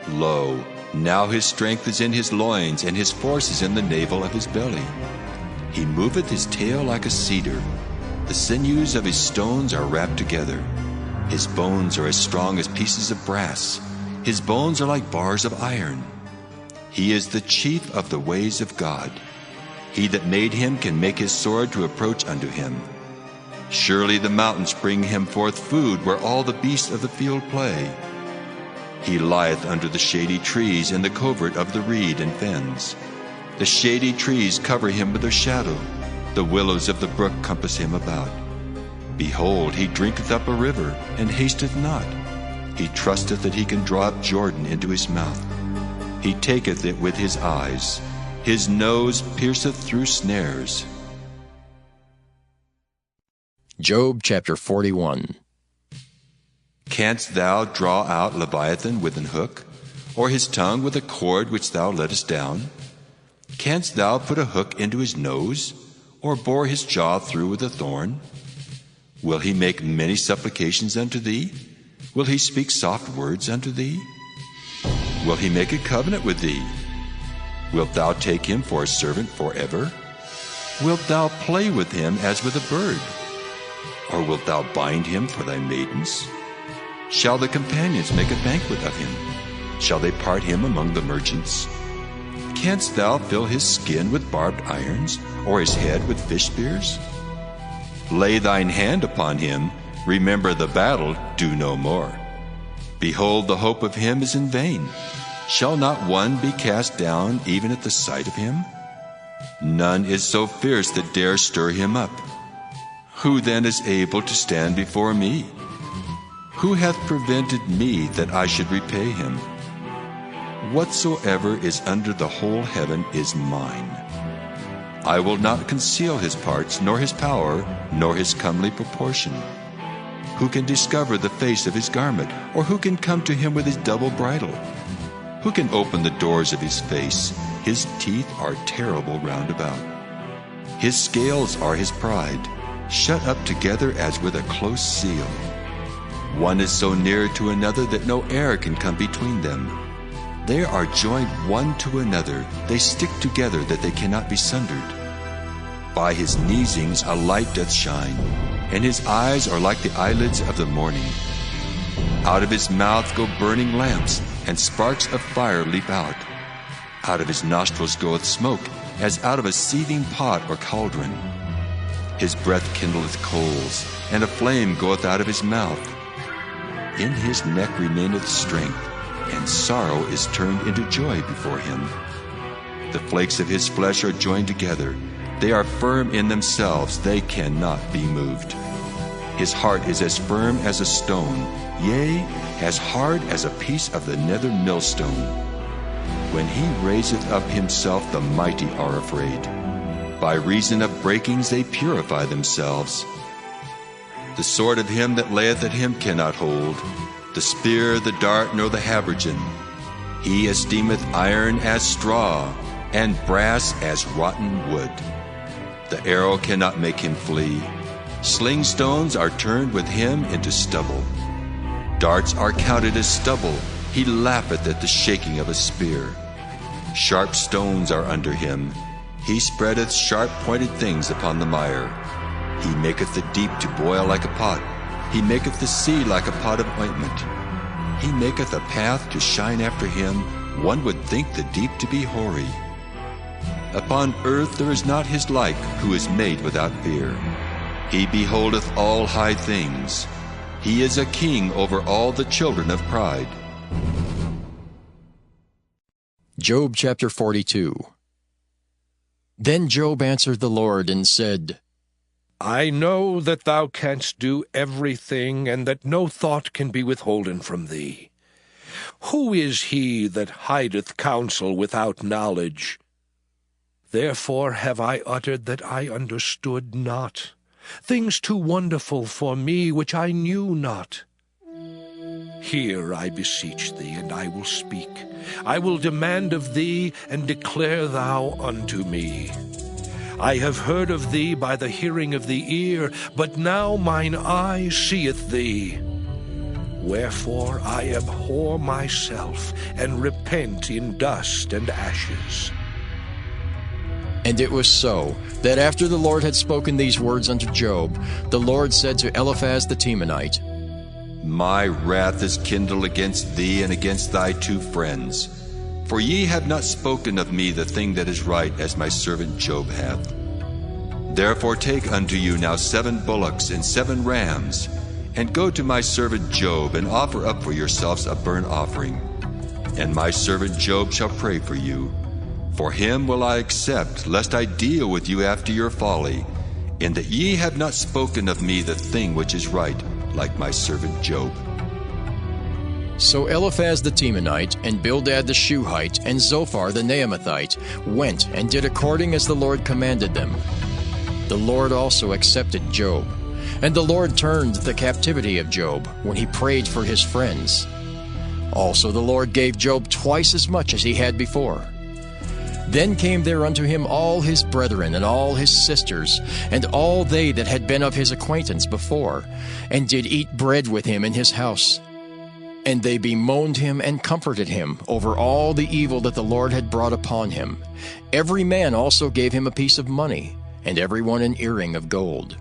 Lo, Now his strength is in his loins, and his force is in the navel of his belly. He moveth his tail like a cedar. The sinews of his stones are wrapped together. His bones are as strong as pieces of brass. His bones are like bars of iron. He is the chief of the ways of God. He that made him can make his sword to approach unto him. Surely the mountains bring him forth food, where all the beasts of the field play. He lieth under the shady trees in the covert of the reed and fens. The shady trees cover him with their shadow. The willows of the brook compass him about. Behold, he drinketh up a river, and hasteth not. He trusteth that he can draw up Jordan into his mouth. He taketh it with his eyes. His nose pierceth through snares. Job chapter 41. Canst thou draw out Leviathan with an hook, or his tongue with a cord which thou lettest down? Canst thou put a hook into his nose, or bore his jaw through with a thorn? Will he make many supplications unto thee? Will he speak soft words unto thee? Will he make a covenant with thee? Wilt thou take him for a servant forever? Wilt thou play with him as with a bird? Or wilt thou bind him for thy maidens? Shall the companions make a banquet of him? Shall they part him among the merchants? Canst thou fill his skin with barbed irons, or his head with fish spears? Lay thine hand upon him, remember the battle, do no more. Behold, the hope of him is in vain. Shall not one be cast down even at the sight of him? None is so fierce that dare stir him up. Who then is able to stand before me? Who hath prevented me that I should repay him? Whatsoever is under the whole heaven is mine. I will not conceal his parts, nor his power, nor his comely proportion. Who can discover the face of his garment, or who can come to him with his double bridle? Who can open the doors of his face? His teeth are terrible round about. His scales are his pride, shut up together as with a close seal. One is so near to another that no air can come between them. They are joined one to another. They stick together that they cannot be sundered. By his neesings a light doth shine, and his eyes are like the eyelids of the morning. Out of his mouth go burning lamps, and sparks of fire leap out. Out of his nostrils goeth smoke, as out of a seething pot or cauldron. His breath kindleth coals, and a flame goeth out of his mouth. In his neck remaineth strength, and sorrow is turned into joy before him. The flakes of his flesh are joined together. They are firm in themselves, they cannot be moved. His heart is as firm as a stone, yea, as hard as a piece of the nether millstone. When he raiseth up himself, the mighty are afraid. By reason of breakings they purify themselves. The sword of him that layeth at him cannot hold, the spear, the dart, nor the habergeon. He esteemeth iron as straw, and brass as rotten wood. The arrow cannot make him flee. Sling stones are turned with him into stubble. Darts are counted as stubble. He laugheth at the shaking of a spear. Sharp stones are under him. He spreadeth sharp-pointed things upon the mire. He maketh the deep to boil like a pot. He maketh the sea like a pot of ointment. He maketh a path to shine after him. One would think the deep to be hoary. Upon earth there is not his like, who is made without fear. He beholdeth all high things. He is a king over all the children of pride. Job chapter 42. Then Job answered the Lord and said, I know that thou canst do everything, and that no thought can be withholden from thee. Who is he that hideth counsel without knowledge? Therefore have I uttered that I understood not, things too wonderful for me which I knew not. Hear, I beseech thee, and I will speak. I will demand of thee, and declare thou unto me. I have heard of thee by the hearing of the ear, but now mine eye seeth thee. Wherefore I abhor myself, and repent in dust and ashes. And it was so, that after the Lord had spoken these words unto Job, the Lord said to Eliphaz the Temanite, My wrath is kindled against thee and against thy 2 friends. For ye have not spoken of me the thing that is right, as my servant Job hath. Therefore take unto you now 7 bullocks and 7 rams, and go to my servant Job, and offer up for yourselves a burnt offering. And my servant Job shall pray for you. For him will I accept, lest I deal with you after your folly, in that ye have not spoken of me the thing which is right, like my servant Job. So Eliphaz the Temanite, and Bildad the Shuhite, and Zophar the Naamathite went and did according as the Lord commanded them. The Lord also accepted Job, and the Lord turned the captivity of Job when he prayed for his friends. Also the Lord gave Job twice as much as he had before. Then came there unto him all his brethren, and all his sisters, and all they that had been of his acquaintance before, and did eat bread with him in his house. And they bemoaned him and comforted him over all the evil that the Lord had brought upon him. Every man also gave him a piece of money, and every one an earring of gold.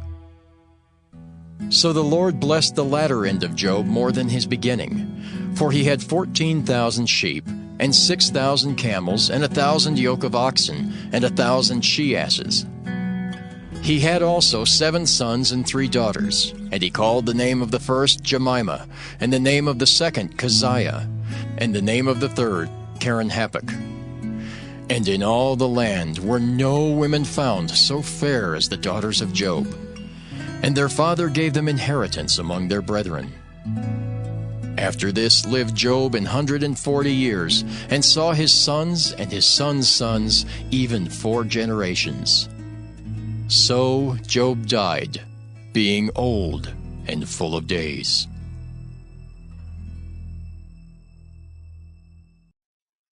So the Lord blessed the latter end of Job more than his beginning, for he had 14,000 sheep, and 6,000 camels, and 1,000 yoke of oxen, and 1,000 she-asses. He had also 7 sons and 3 daughters, and he called the name of the first Jemimah, and the name of the second Keziah, and the name of the third Keren-Happuch. And in all the land were no women found so fair as the daughters of Job. And their father gave them inheritance among their brethren. After this lived Job 140 years, and saw his sons and his sons' sons, even 4 generations. So Job died, being old and full of days.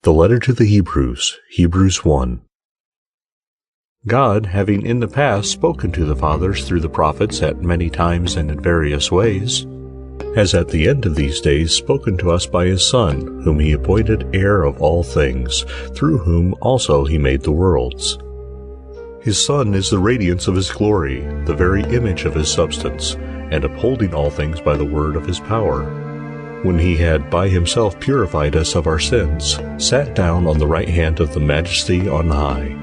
The letter to the Hebrews, Hebrews 1. God, having in the past spoken to the fathers through the prophets at many times and in various ways, has at the end of these days spoken to us by his Son, whom he appointed heir of all things, through whom also he made the worlds. His Son is the radiance of his glory, the very image of his substance, and upholding all things by the word of his power. When he had by himself purified us of our sins, sat down on the right hand of the Majesty on high,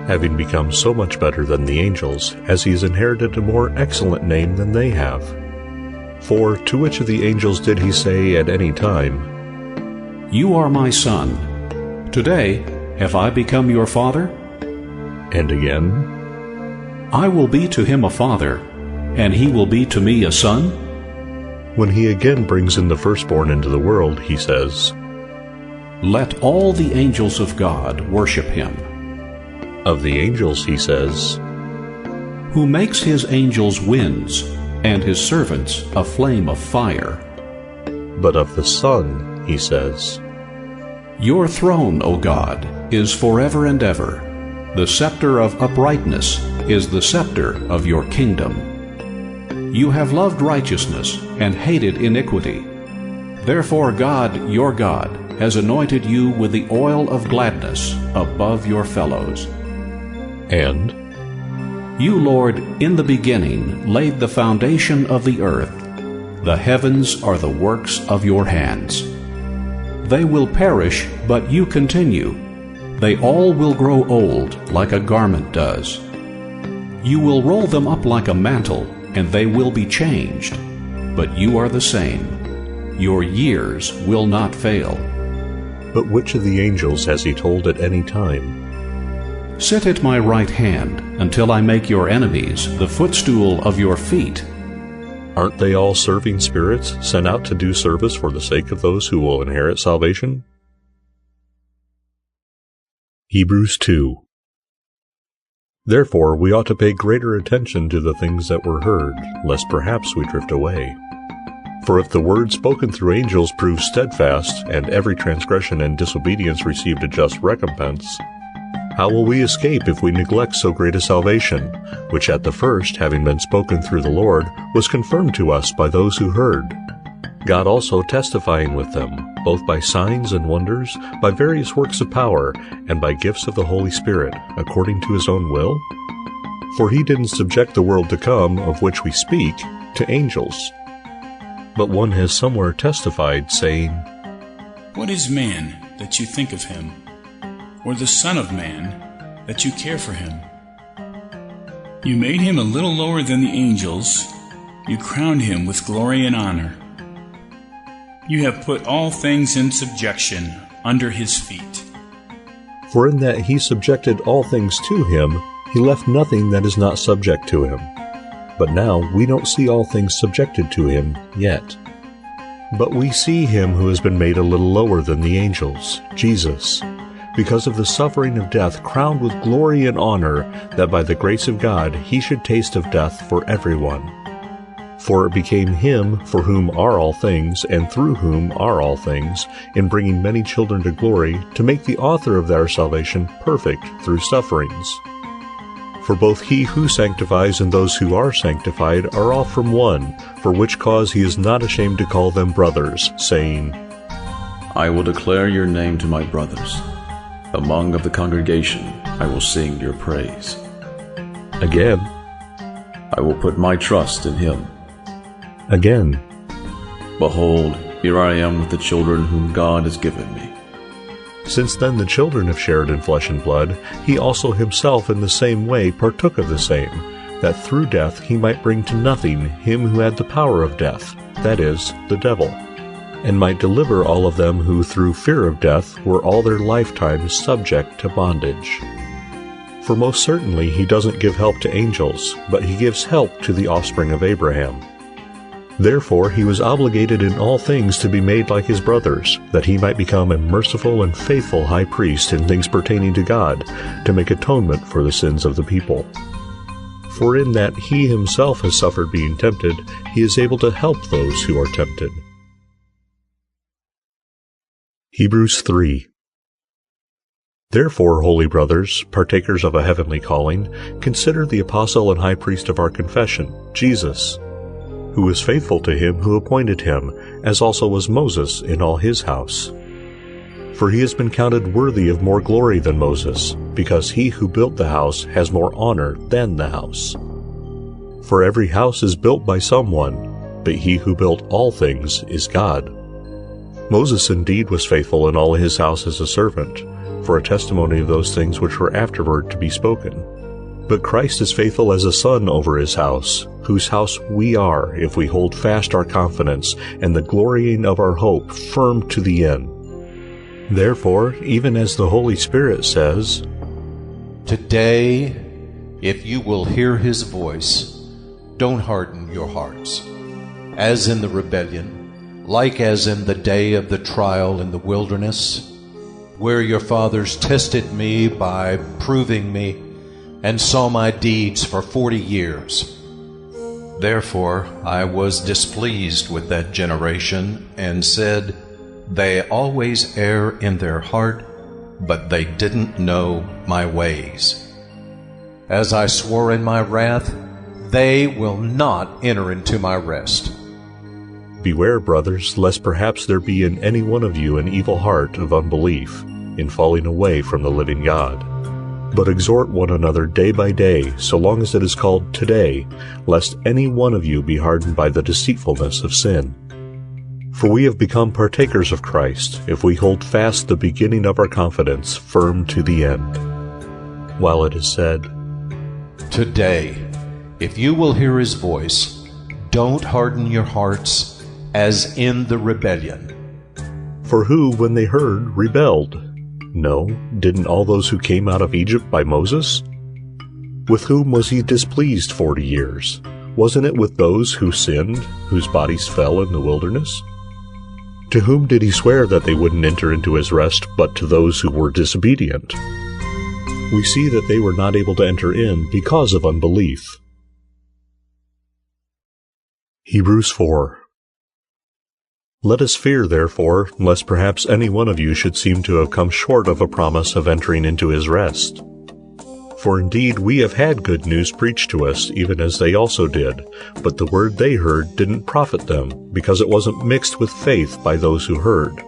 having become so much better than the angels, as he has inherited a more excellent name than they have. For to which of the angels did he say at any time, You are my son. Today have I become your father? And again, I will be to him a father, and he will be to me a son? When he again brings in the firstborn into the world, he says, Let all the angels of God worship him. Of the angels he says, Who makes his angels winds, and his servants a flame of fire. But of the Son he says, Your throne, O God, is forever and ever. The scepter of uprightness is the scepter of your kingdom. You have loved righteousness and hated iniquity. Therefore God, your God, has anointed you with the oil of gladness above your fellows. And You, Lord, in the beginning laid the foundation of the earth. The heavens are the works of your hands. They will perish, but you continue. They all will grow old, like a garment does. You will roll them up like a mantle, and they will be changed. But you are the same. Your years will not fail. But which of the angels has he told at any time, Sit at my right hand, until I make your enemies the footstool of your feet? Aren't they all serving spirits, sent out to do service for the sake of those who will inherit salvation? Hebrews 2. Therefore we ought to pay greater attention to the things that were heard, lest perhaps we drift away. For if the word spoken through angels proved steadfast, and every transgression and disobedience received a just recompense, how will we escape if we neglect so great a salvation, which at the first, having been spoken through the Lord, was confirmed to us by those who heard? God also testifying with them, both by signs and wonders, by various works of power, and by gifts of the Holy Spirit, according to his own will? For he didn't subject the world to come, of which we speak, to angels. But one has somewhere testified, saying, What is man, that you think of him? Or the Son of Man, that you care for him? You made him a little lower than the angels. You crowned him with glory and honor. You have put all things in subjection under his feet. For in that he subjected all things to him, he left nothing that is not subject to him. But now we don't see all things subjected to him yet. But we see him who has been made a little lower than the angels, Jesus, because of the suffering of death, crowned with glory and honor, that by the grace of God he should taste of death for everyone. For it became him for whom are all things, and through whom are all things, in bringing many children to glory, to make the author of their salvation perfect through sufferings. For both he who sanctifies and those who are sanctified are all from one, for which cause he is not ashamed to call them brothers, saying, I will declare your name to my brothers. Among of the congregation I will sing your praise. Again, I will put my trust in him. Again, behold, here I am with the children whom God has given me. Since then the children have shared in flesh and blood, he also himself in the same way partook of the same, that through death he might bring to nothing him who had the power of death, that is, the devil, and might deliver all of them who through fear of death were all their lifetime subject to bondage. For most certainly he doesn't give help to angels, but he gives help to the offspring of Abraham. Therefore he was obligated in all things to be made like his brothers, that he might become a merciful and faithful high priest in things pertaining to God, to make atonement for the sins of the people. For in that he himself has suffered being tempted, he is able to help those who are tempted. Hebrews 3. Therefore, holy brothers, partakers of a heavenly calling, consider the apostle and high priest of our confession, Jesus, who was faithful to him who appointed him, as also was Moses in all his house. For he has been counted worthy of more glory than Moses, because he who built the house has more honor than the house. For every house is built by someone, but he who built all things is God. Moses indeed was faithful in all his house as a servant, for a testimony of those things which were afterward to be spoken. But Christ is faithful as a son over his house, whose house we are, if we hold fast our confidence and the glorying of our hope firm to the end. Therefore, even as the Holy Spirit says, Today, if you will hear his voice, don't harden your hearts, as in the rebellion, like as in the day of the trial in the wilderness, where your fathers tested me by proving me, and saw my deeds for 40 years. Therefore I was displeased with that generation, and said, They always err in their heart, but they didn't know my ways. As I swore in my wrath, they will not enter into my rest. Beware, brothers, lest perhaps there be in any one of you an evil heart of unbelief, in falling away from the living God. But exhort one another day by day, so long as it is called today, lest any one of you be hardened by the deceitfulness of sin. For we have become partakers of Christ, if we hold fast the beginning of our confidence firm to the end. While it is said, Today, if you will hear his voice, don't harden your hearts as in the rebellion. For who, when they heard, rebelled? No, didn't all those who came out of Egypt by Moses? With whom was he displeased 40 years? Wasn't it with those who sinned, whose bodies fell in the wilderness? To whom did he swear that they wouldn't enter into his rest, but to those who were disobedient? We see that they were not able to enter in because of unbelief. Hebrews 4. Let us fear, therefore, lest perhaps any one of you should seem to have come short of a promise of entering into his rest. For indeed we have had good news preached to us, even as they also did. But the word they heard didn't profit them, because it wasn't mixed with faith by those who heard.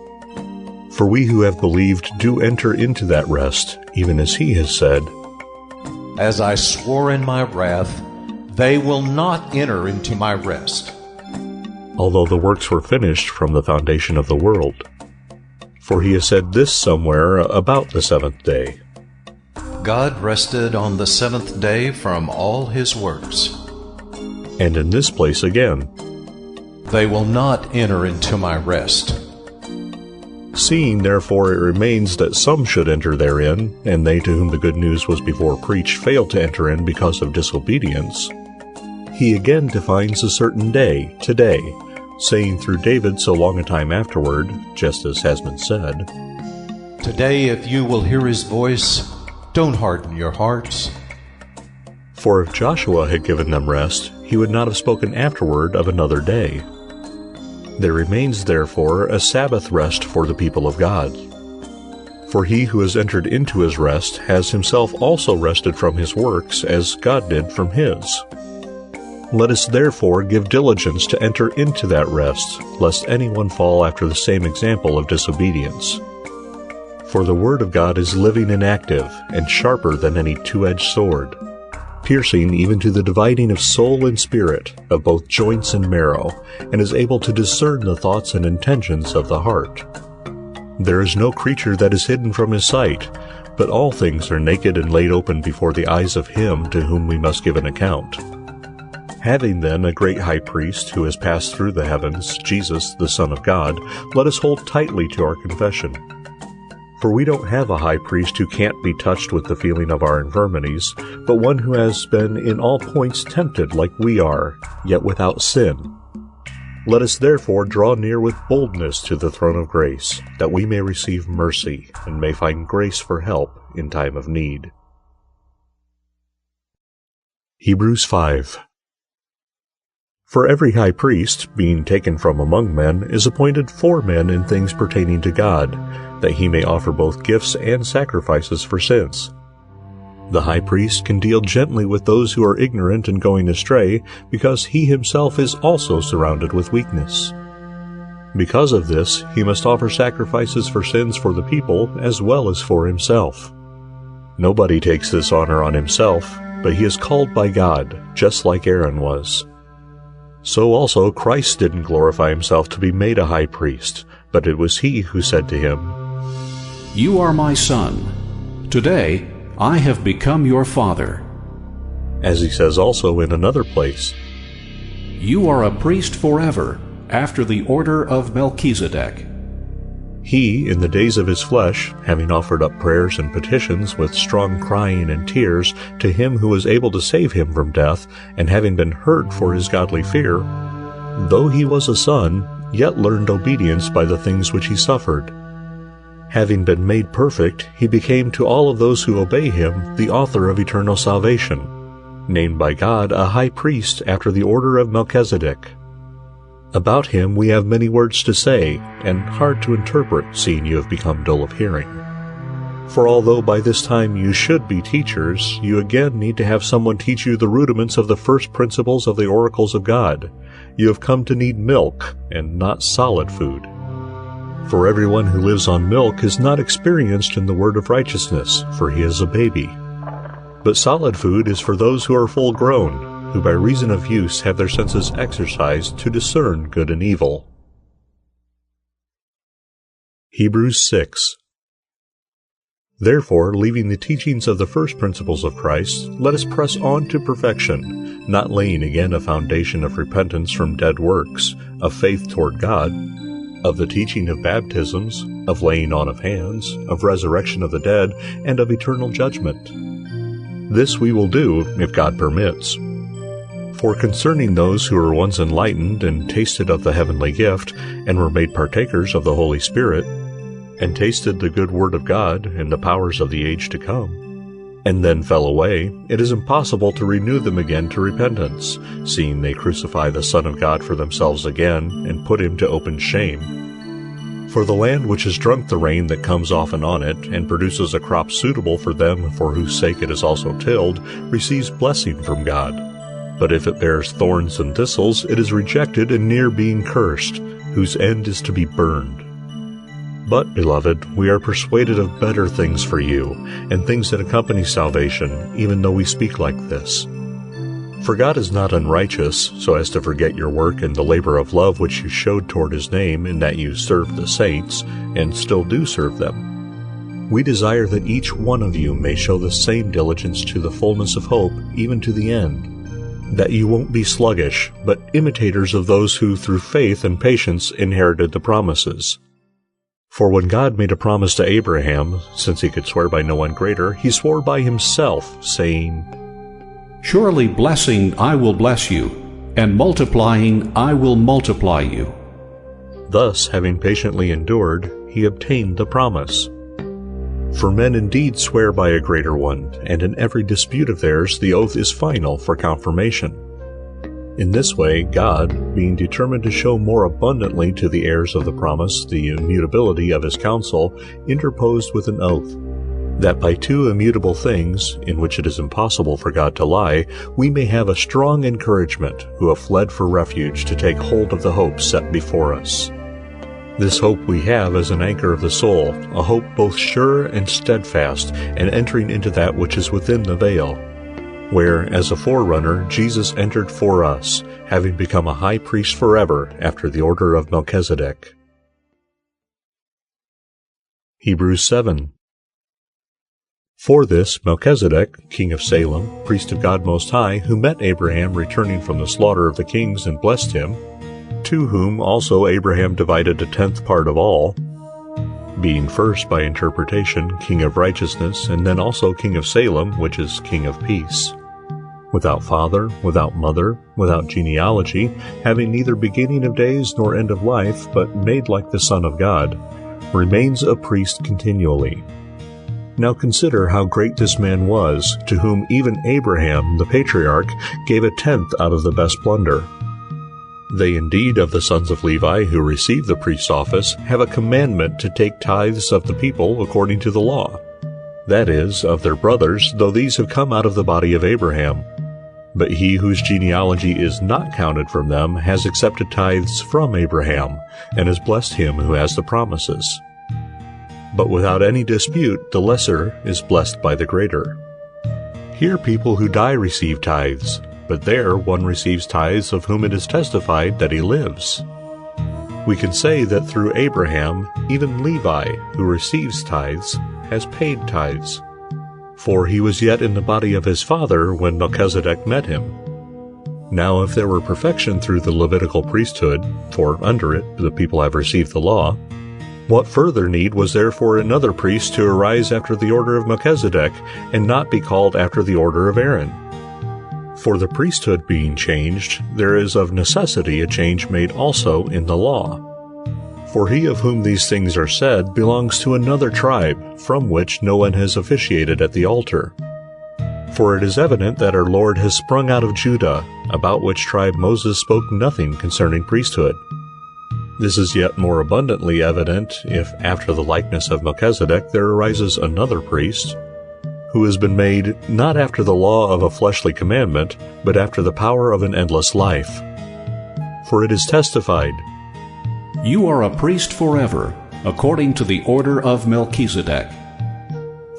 For we who have believed do enter into that rest, even as he has said, As I swore in my wrath, they will not enter into my rest. Although the works were finished from the foundation of the world. For he has said this somewhere about the seventh day. God rested on the seventh day from all his works. And in this place again, They will not enter into my rest. Seeing therefore it remains that some should enter therein, and they to whom the good news was before preached failed to enter in because of disobedience, he again defines a certain day, today, saying through David so long a time afterward, just as has been said, Today if you will hear his voice, don't harden your hearts. For if Joshua had given them rest, he would not have spoken afterward of another day. There remains therefore a Sabbath rest for the people of God. For he who has entered into his rest has himself also rested from his works, as God did from his. Let us therefore give diligence to enter into that rest, lest anyone fall after the same example of disobedience. For the word of God is living and active, and sharper than any two-edged sword, piercing even to the dividing of soul and spirit, of both joints and marrow, and is able to discern the thoughts and intentions of the heart. There is no creature that is hidden from his sight, but all things are naked and laid open before the eyes of him to whom we must give an account. Having then a great high priest who has passed through the heavens, Jesus, the Son of God, let us hold tightly to our confession. For we don't have a high priest who can't be touched with the feeling of our infirmities, but one who has been in all points tempted like we are, yet without sin. Let us therefore draw near with boldness to the throne of grace, that we may receive mercy, and may find grace for help in time of need. Hebrews 5. For every high priest, being taken from among men, is appointed for men in things pertaining to God, that he may offer both gifts and sacrifices for sins. The high priest can deal gently with those who are ignorant and going astray, because he himself is also surrounded with weakness. Because of this, he must offer sacrifices for sins for the people as well as for himself. Nobody takes this honor on himself, but he is called by God, just like Aaron was. So also Christ didn't glorify himself to be made a high priest, but it was he who said to him, You are my son. Today I have become your father. As he says also in another place, You are a priest forever, after the order of Melchizedek. He, in the days of his flesh, having offered up prayers and petitions with strong crying and tears to him who was able to save him from death, and having been heard for his godly fear, though he was a son, yet learned obedience by the things which he suffered. Having been made perfect, he became to all of those who obey him the author of eternal salvation, named by God a high priest after the order of Melchizedek. About him we have many words to say, and hard to interpret, seeing you have become dull of hearing. For although by this time you should be teachers, you again need to have someone teach you the rudiments of the first principles of the oracles of God. You have come to need milk, and not solid food. For everyone who lives on milk is not experienced in the word of righteousness, for he is a baby. But solid food is for those who are full grown, who by reason of use have their senses exercised to discern good and evil. Hebrews 6. Therefore, leaving the teachings of the first principles of Christ, let us press on to perfection, not laying again a foundation of repentance from dead works, of faith toward God, of the teaching of baptisms, of laying on of hands, of resurrection of the dead, and of eternal judgment. This we will do, if God permits. For concerning those who were once enlightened and tasted of the heavenly gift, and were made partakers of the Holy Spirit, and tasted the good word of God and the powers of the age to come, and then fell away, it is impossible to renew them again to repentance, seeing they crucify the Son of God for themselves again, and put him to open shame. For the land which has drunk the rain that comes often on it, and produces a crop suitable for them for whose sake it is also tilled, receives blessing from God. But if it bears thorns and thistles, it is rejected and near being cursed, whose end is to be burned. But, beloved, we are persuaded of better things for you, and things that accompany salvation, even though we speak like this. For God is not unrighteous, so as to forget your work and the labor of love which you showed toward his name, in that you served the saints, and still do serve them. We desire that each one of you may show the same diligence to the fullness of hope, even to the end, that you won't be sluggish, but imitators of those who through faith and patience inherited the promises. For when God made a promise to Abraham, since he could swear by no one greater, he swore by himself, saying, Surely blessing I will bless you, and multiplying I will multiply you. Thus, having patiently endured, he obtained the promise. For men indeed swear by a greater one, and in every dispute of theirs the oath is final for confirmation. In this way, God, being determined to show more abundantly to the heirs of the promise the immutability of his counsel, interposed with an oath, that by two immutable things, in which it is impossible for God to lie, we may have a strong encouragement, who have fled for refuge, to take hold of the hope set before us. This hope we have as an anchor of the soul, a hope both sure and steadfast, and entering into that which is within the veil, where, as a forerunner, Jesus entered for us, having become a high priest forever, after the order of Melchizedek. Hebrews 7. For this, Melchizedek, king of Salem, priest of God Most High, who met Abraham returning from the slaughter of the kings and blessed him, to whom also Abraham divided a tenth part of all, being first by interpretation king of righteousness, and then also king of Salem, which is king of peace, without father, without mother, without genealogy, having neither beginning of days nor end of life, but made like the Son of God, remains a priest continually. Now consider how great this man was, to whom even Abraham, the patriarch, gave a tenth out of the best plunder. They indeed of the sons of Levi who receive the priest's office have a commandment to take tithes of the people according to the law, that is, of their brothers, though these have come out of the body of Abraham. But he whose genealogy is not counted from them has accepted tithes from Abraham, and has blessed him who has the promises. But without any dispute, the lesser is blessed by the greater. Here people who die receive tithes, but there one receives tithes of whom it is testified that he lives. We can say that through Abraham, even Levi, who receives tithes, has paid tithes. For he was yet in the body of his father when Melchizedek met him. Now if there were perfection through the Levitical priesthood, for under it the people have received the law, what further need was there for another priest to arise after the order of Melchizedek, and not be called after the order of Aaron? For the priesthood being changed, there is of necessity a change made also in the law. For he of whom these things are said belongs to another tribe, from which no one has officiated at the altar. For it is evident that our Lord has sprung out of Judah, about which tribe Moses spoke nothing concerning priesthood. This is yet more abundantly evident if, after the likeness of Melchizedek, there arises another priest, who has been made not after the law of a fleshly commandment, but after the power of an endless life. For it is testified, You are a priest forever, according to the order of Melchizedek.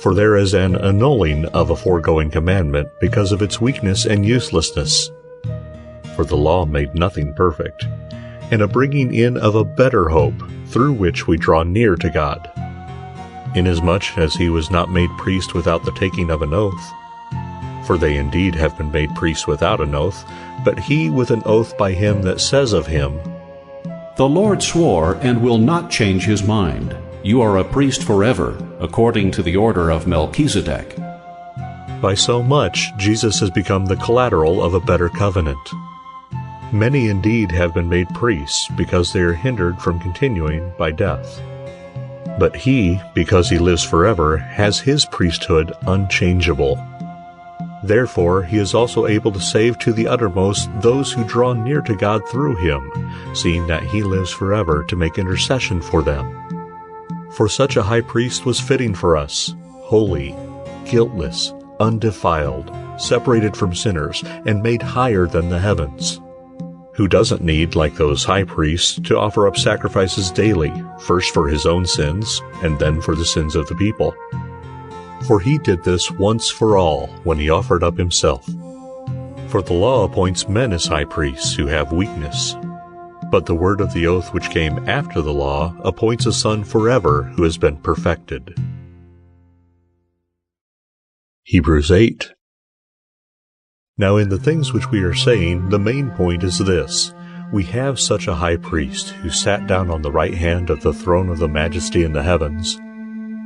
For there is an annulling of a foregoing commandment because of its weakness and uselessness. For the law made nothing perfect, and a bringing in of a better hope, through which we draw near to God, inasmuch as he was not made priest without the taking of an oath. For they indeed have been made priests without an oath, but he with an oath by him that says of him, The Lord swore and will not change his mind. You are a priest forever, according to the order of Melchizedek. By so much Jesus has become the collateral of a better covenant. Many indeed have been made priests, because they are hindered from continuing by death. But he, because he lives forever, has his priesthood unchangeable. Therefore he is also able to save to the uttermost those who draw near to God through him, seeing that he lives forever to make intercession for them. For such a high priest was fitting for us, holy, guiltless, undefiled, separated from sinners, and made higher than the heavens, who doesn't need, like those high priests, to offer up sacrifices daily, first for his own sins, and then for the sins of the people. For he did this once for all when he offered up himself. For the law appoints men as high priests who have weakness. But the word of the oath which came after the law appoints a son forever who has been perfected. Hebrews 8. Now in the things which we are saying, the main point is this: we have such a high priest who sat down on the right hand of the throne of the majesty in the heavens,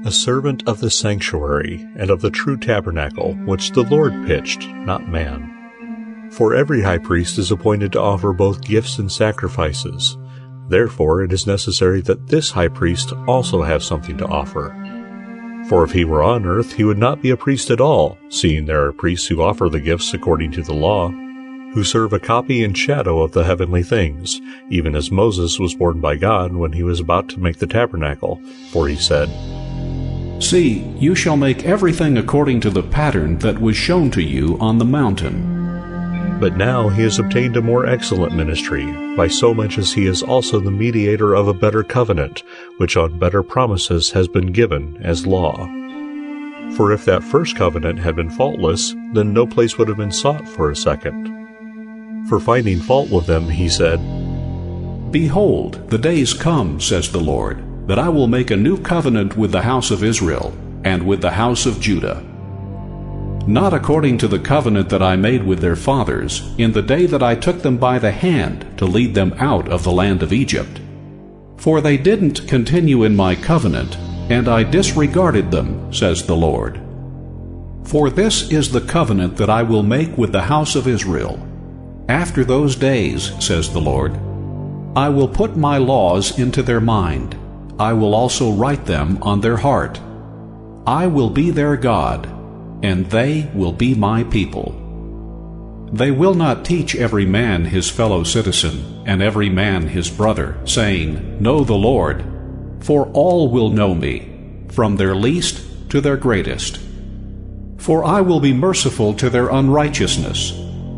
a servant of the sanctuary and of the true tabernacle, which the Lord pitched, not man. For every high priest is appointed to offer both gifts and sacrifices. Therefore it is necessary that this high priest also have something to offer. For if he were on earth, he would not be a priest at all, seeing there are priests who offer the gifts according to the law, who serve a copy and shadow of the heavenly things, even as Moses was warned by God when he was about to make the tabernacle. For he said, "See, you shall make everything according to the pattern that was shown to you on the mountain." But now he has obtained a more excellent ministry, by so much as he is also the mediator of a better covenant, which on better promises has been given as law. For if that first covenant had been faultless, then no place would have been sought for a second. For finding fault with them, he said, "Behold, the days come, says the Lord, that I will make a new covenant with the house of Israel and with the house of Judah. Not according to the covenant that I made with their fathers in the day that I took them by the hand to lead them out of the land of Egypt. For they didn't continue in my covenant, and I disregarded them, says the Lord. For this is the covenant that I will make with the house of Israel. After those days, says the Lord, I will put my laws into their mind. I will also write them on their heart. I will be their God, and they will be my people. They will not teach every man his fellow citizen, and every man his brother, saying, Know the Lord, for all will know me, from their least to their greatest. For I will be merciful to their unrighteousness.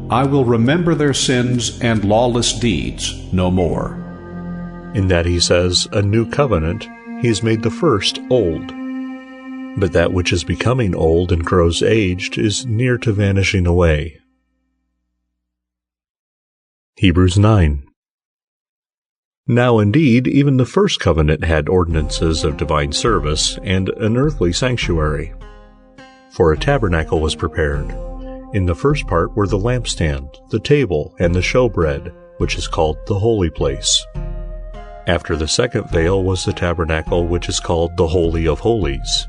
I will remember their sins and lawless deeds no more." In that he says, a new covenant, he has made the first old. But that which is becoming old and grows aged is near to vanishing away. Hebrews 9. Now indeed, even the first covenant had ordinances of divine service and an earthly sanctuary. For a tabernacle was prepared. In the first part were the lampstand, the table, and the showbread, which is called the holy place. After the second veil was the tabernacle, which is called the Holy of Holies,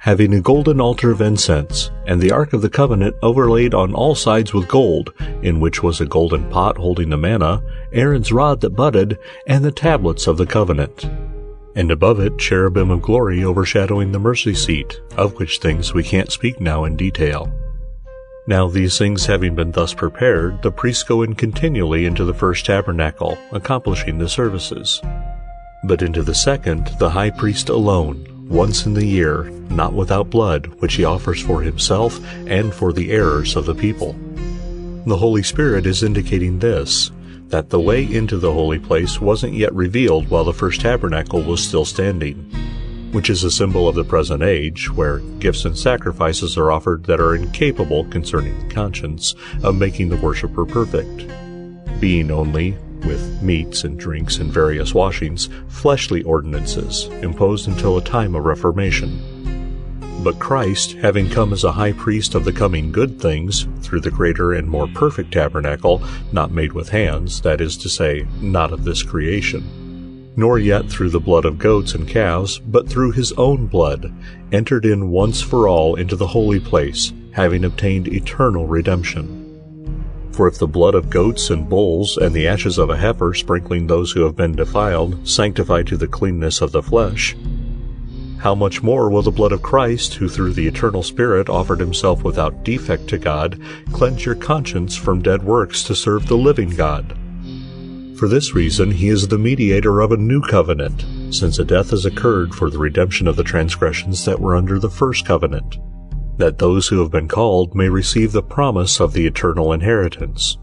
having a golden altar of incense, and the ark of the covenant overlaid on all sides with gold, in which was a golden pot holding the manna, Aaron's rod that budded, and the tablets of the covenant. And above it cherubim of glory overshadowing the mercy seat, of which things we can't speak now in detail. Now these things having been thus prepared, the priests go in continually into the first tabernacle, accomplishing the services. But into the second the high priest alone, once in the year, not without blood, which he offers for himself and for the errors of the people. The Holy Spirit is indicating this, that the way into the holy place wasn't yet revealed while the first tabernacle was still standing, which is a symbol of the present age, where gifts and sacrifices are offered that are incapable concerning the conscience of making the worshipper perfect, being only, with meats and drinks and various washings, fleshly ordinances imposed until a time of reformation. But Christ, having come as a high priest of the coming good things, through the greater and more perfect tabernacle, not made with hands, that is to say, not of this creation, nor yet through the blood of goats and calves, but through his own blood, entered in once for all into the holy place, having obtained eternal redemption. For if the blood of goats and bulls and the ashes of a heifer sprinkling those who have been defiled sanctify to the cleanness of the flesh, how much more will the blood of Christ, who through the eternal Spirit offered himself without defect to God, cleanse your conscience from dead works to serve the living God? For this reason he is the mediator of a new covenant, since a death has occurred for the redemption of the transgressions that were under the first covenant, that those who have been called may receive the promise of the eternal inheritance.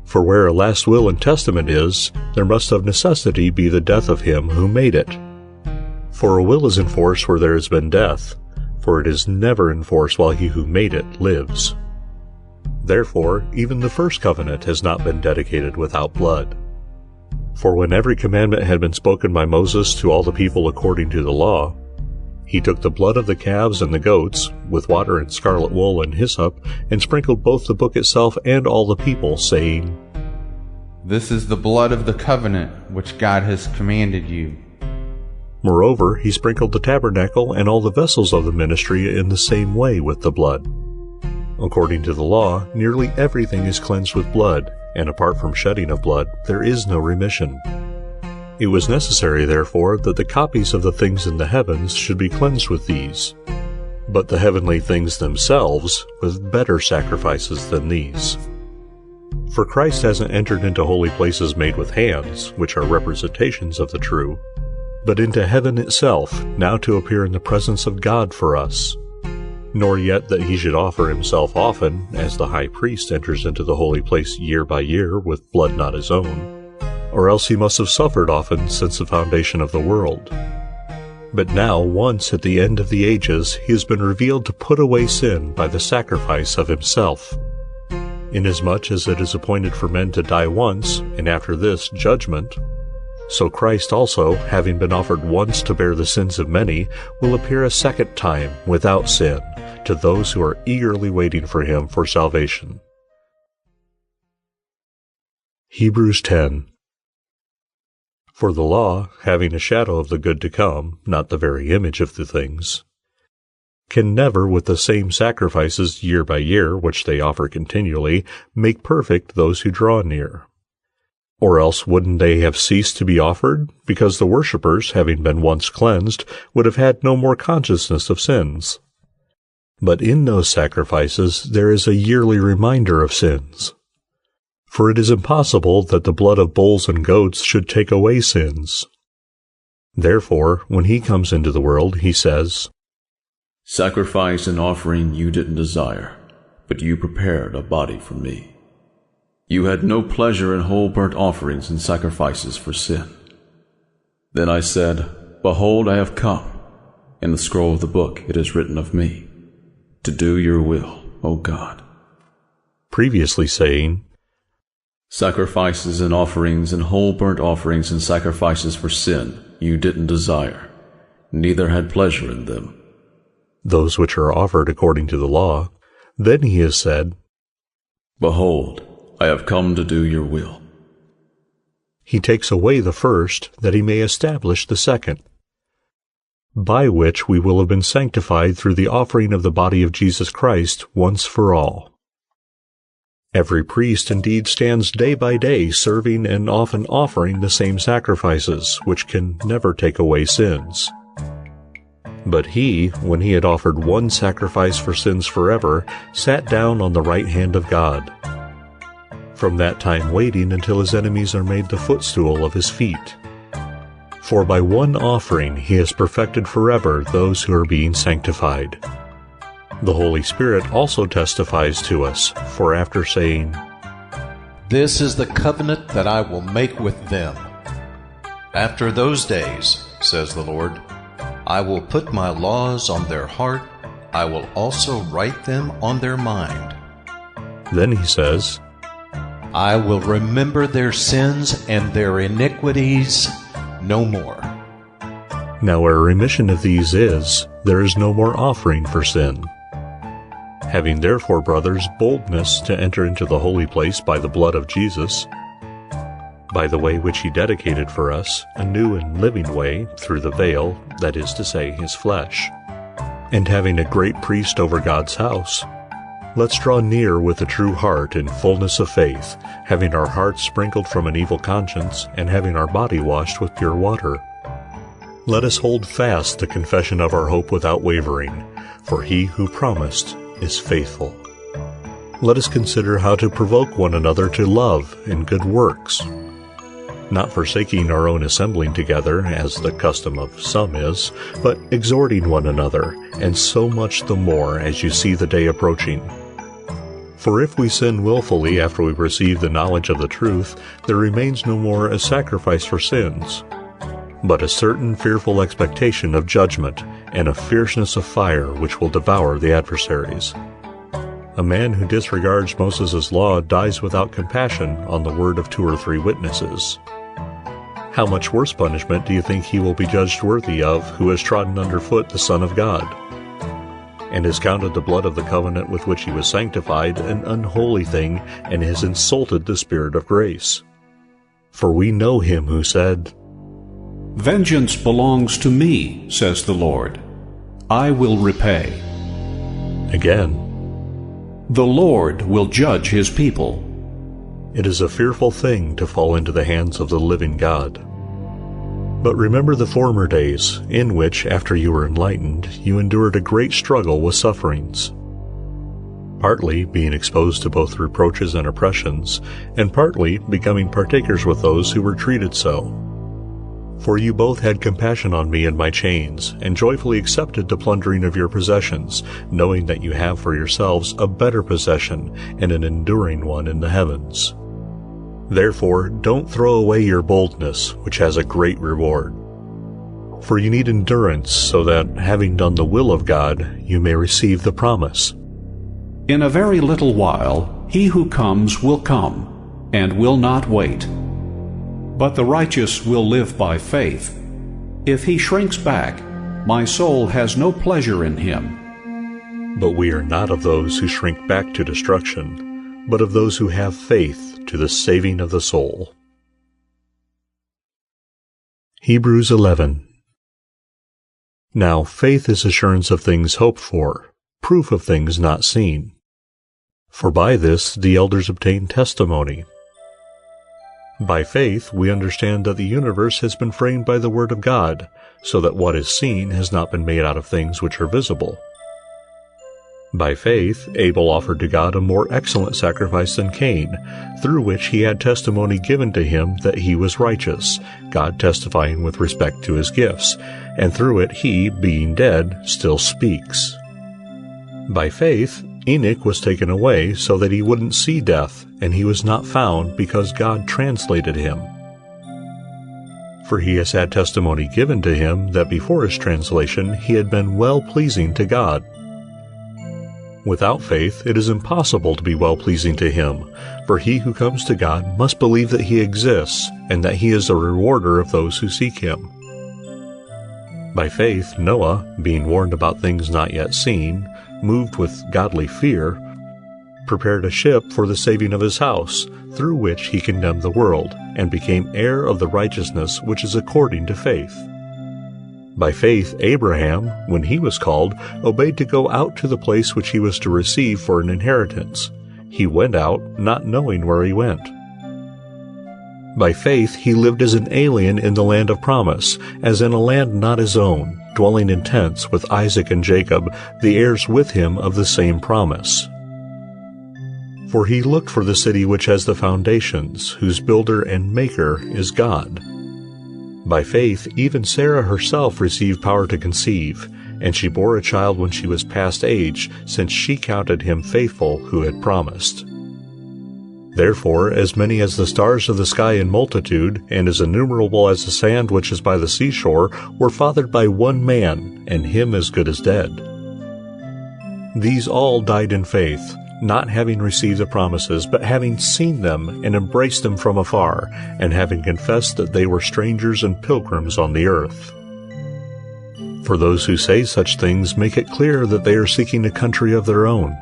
For where a last will and testament is, there must of necessity be the death of him who made it. For a will is in force where there has been death, for it is never in force while he who made it lives. Therefore, even the first covenant has not been dedicated without blood. For when every commandment had been spoken by Moses to all the people according to the law, he took the blood of the calves and the goats, with water and scarlet wool and hyssop, and sprinkled both the book itself and all the people, saying, "This is the blood of the covenant which God has commanded you." Moreover, he sprinkled the tabernacle and all the vessels of the ministry in the same way with the blood. According to the law, nearly everything is cleansed with blood, and apart from shedding of blood, there is no remission. It was necessary, therefore, that the copies of the things in the heavens should be cleansed with these, but the heavenly things themselves with better sacrifices than these. For Christ hasn't entered into holy places made with hands, which are representations of the true, but into heaven itself, now to appear in the presence of God for us. Nor yet that he should offer himself often, as the high priest enters into the holy place year by year with blood not his own, or else he must have suffered often since the foundation of the world. But now, once at the end of the ages, he has been revealed to put away sin by the sacrifice of himself. Inasmuch as it is appointed for men to die once, and after this judgment, so Christ also, having been offered once to bear the sins of many, will appear a second time without sin to those who are eagerly waiting for him for salvation. Hebrews 10. For the law, having a shadow of the good to come, not the very image of the things, can never, with the same sacrifices year by year which they offer continually, make perfect those who draw near. Or else wouldn't they have ceased to be offered, because the worshippers, having been once cleansed, would have had no more consciousness of sins? But in those sacrifices there is a yearly reminder of sins. For it is impossible that the blood of bulls and goats should take away sins. Therefore, when he comes into the world, he says, "Sacrifice and offering you didn't desire, but you prepared a body for me. You had no pleasure in whole burnt offerings and sacrifices for sin. Then I said, Behold, I have come. In the scroll of the book it is written of me, to do your will, O God." Previously saying, "Sacrifices and offerings and whole burnt offerings and sacrifices for sin you didn't desire, neither had pleasure in them." Those which are offered according to the law. Then he has said, "Behold, I have come to do your will." He takes away the first, that he may establish the second, by which we will have been sanctified through the offering of the body of Jesus Christ once for all. Every priest indeed stands day by day serving and often offering the same sacrifices, which can never take away sins. But he, when he had offered one sacrifice for sins forever, sat down on the right hand of God, from that time waiting until his enemies are made the footstool of his feet. For by one offering he has perfected forever those who are being sanctified. The Holy Spirit also testifies to us, for after saying, "This is the covenant that I will make with them. After those days, says the Lord, I will put my laws on their heart, I will also write them on their mind." Then he says, "I will remember their sins and their iniquities no more." Now where remission of these is, there is no more offering for sin. Having therefore, brothers, boldness to enter into the holy place by the blood of Jesus, by the way which he dedicated for us, a new and living way, through the veil, that is to say, his flesh, and having a great priest over God's house, let's draw near with a true heart in fullness of faith, having our hearts sprinkled from an evil conscience, and having our body washed with pure water. Let us hold fast the confession of our hope without wavering, for he who promised is faithful. Let us consider how to provoke one another to love and good works, not forsaking our own assembling together, as the custom of some is, but exhorting one another, and so much the more as you see the day approaching. For if we sin wilfully after we receive the knowledge of the truth, there remains no more a sacrifice for sins, but a certain fearful expectation of judgment, and a fierceness of fire which will devour the adversaries. A man who disregards Moses' law dies without compassion on the word of 2 or 3 witnesses. How much worse punishment do you think he will be judged worthy of who has trodden underfoot the Son of God, and has counted the blood of the covenant with which he was sanctified an unholy thing, and has insulted the Spirit of grace? For we know him who said, "Vengeance belongs to me, says the Lord. I will repay." Again, "The Lord will judge his people." it is a fearful thing to fall into the hands of the living God. But remember the former days, in which, after you were enlightened, you endured a great struggle with sufferings, partly being exposed to both reproaches and oppressions, and partly becoming partakers with those who were treated so. For you both had compassion on me in my chains, and joyfully accepted the plundering of your possessions, knowing that you have for yourselves a better possession, and an enduring one in the heavens. Therefore, don't throw away your boldness, which has a great reward. For you need endurance, so that, having done the will of God, you may receive the promise. In a very little while he who comes will come, and will not wait. But the righteous will live by faith. If he shrinks back, my soul has no pleasure in him. But we are not of those who shrink back to destruction, but of those who have faith to the saving of the soul. Hebrews 11. Now faith is assurance of things hoped for, proof of things not seen. For by this the elders obtained testimony. By faith we understand that the universe has been framed by the word of God, so that what is seen has not been made out of things which are visible. By faith Abel offered to God a more excellent sacrifice than Cain, through which he had testimony given to him that he was righteous, God testifying with respect to his gifts, and through it he, being dead, still speaks. By faith Enoch was taken away so that he wouldn't see death, and he was not found because God translated him. For he has had testimony given to him that before his translation he had been well-pleasing to God. Without faith it is impossible to be well-pleasing to him, for he who comes to God must believe that he exists, and that he is a rewarder of those who seek him. By faith Noah, being warned about things not yet seen, moved with godly fear, prepared a ship for the saving of his house, through which he condemned the world, and became heir of the righteousness which is according to faith. By faith Abraham, when he was called, obeyed to go out to the place which he was to receive for an inheritance. He went out, not knowing where he went. By faith he lived as an alien in the land of promise, as in a land not his own, dwelling in tents with Isaac and Jacob, the heirs with him of the same promise. For he looked for the city which has the foundations, whose builder and maker is God. By faith even Sarah herself received power to conceive, and she bore a child when she was past age, since she counted him faithful who had promised. Therefore, as many as the stars of the sky in multitude, and as innumerable as the sand which is by the seashore, were fathered by one man, and him as good as dead. These all died in faith, not having received the promises, but having seen them and embraced them from afar, and having confessed that they were strangers and pilgrims on the earth. For those who say such things make it clear that they are seeking a country of their own.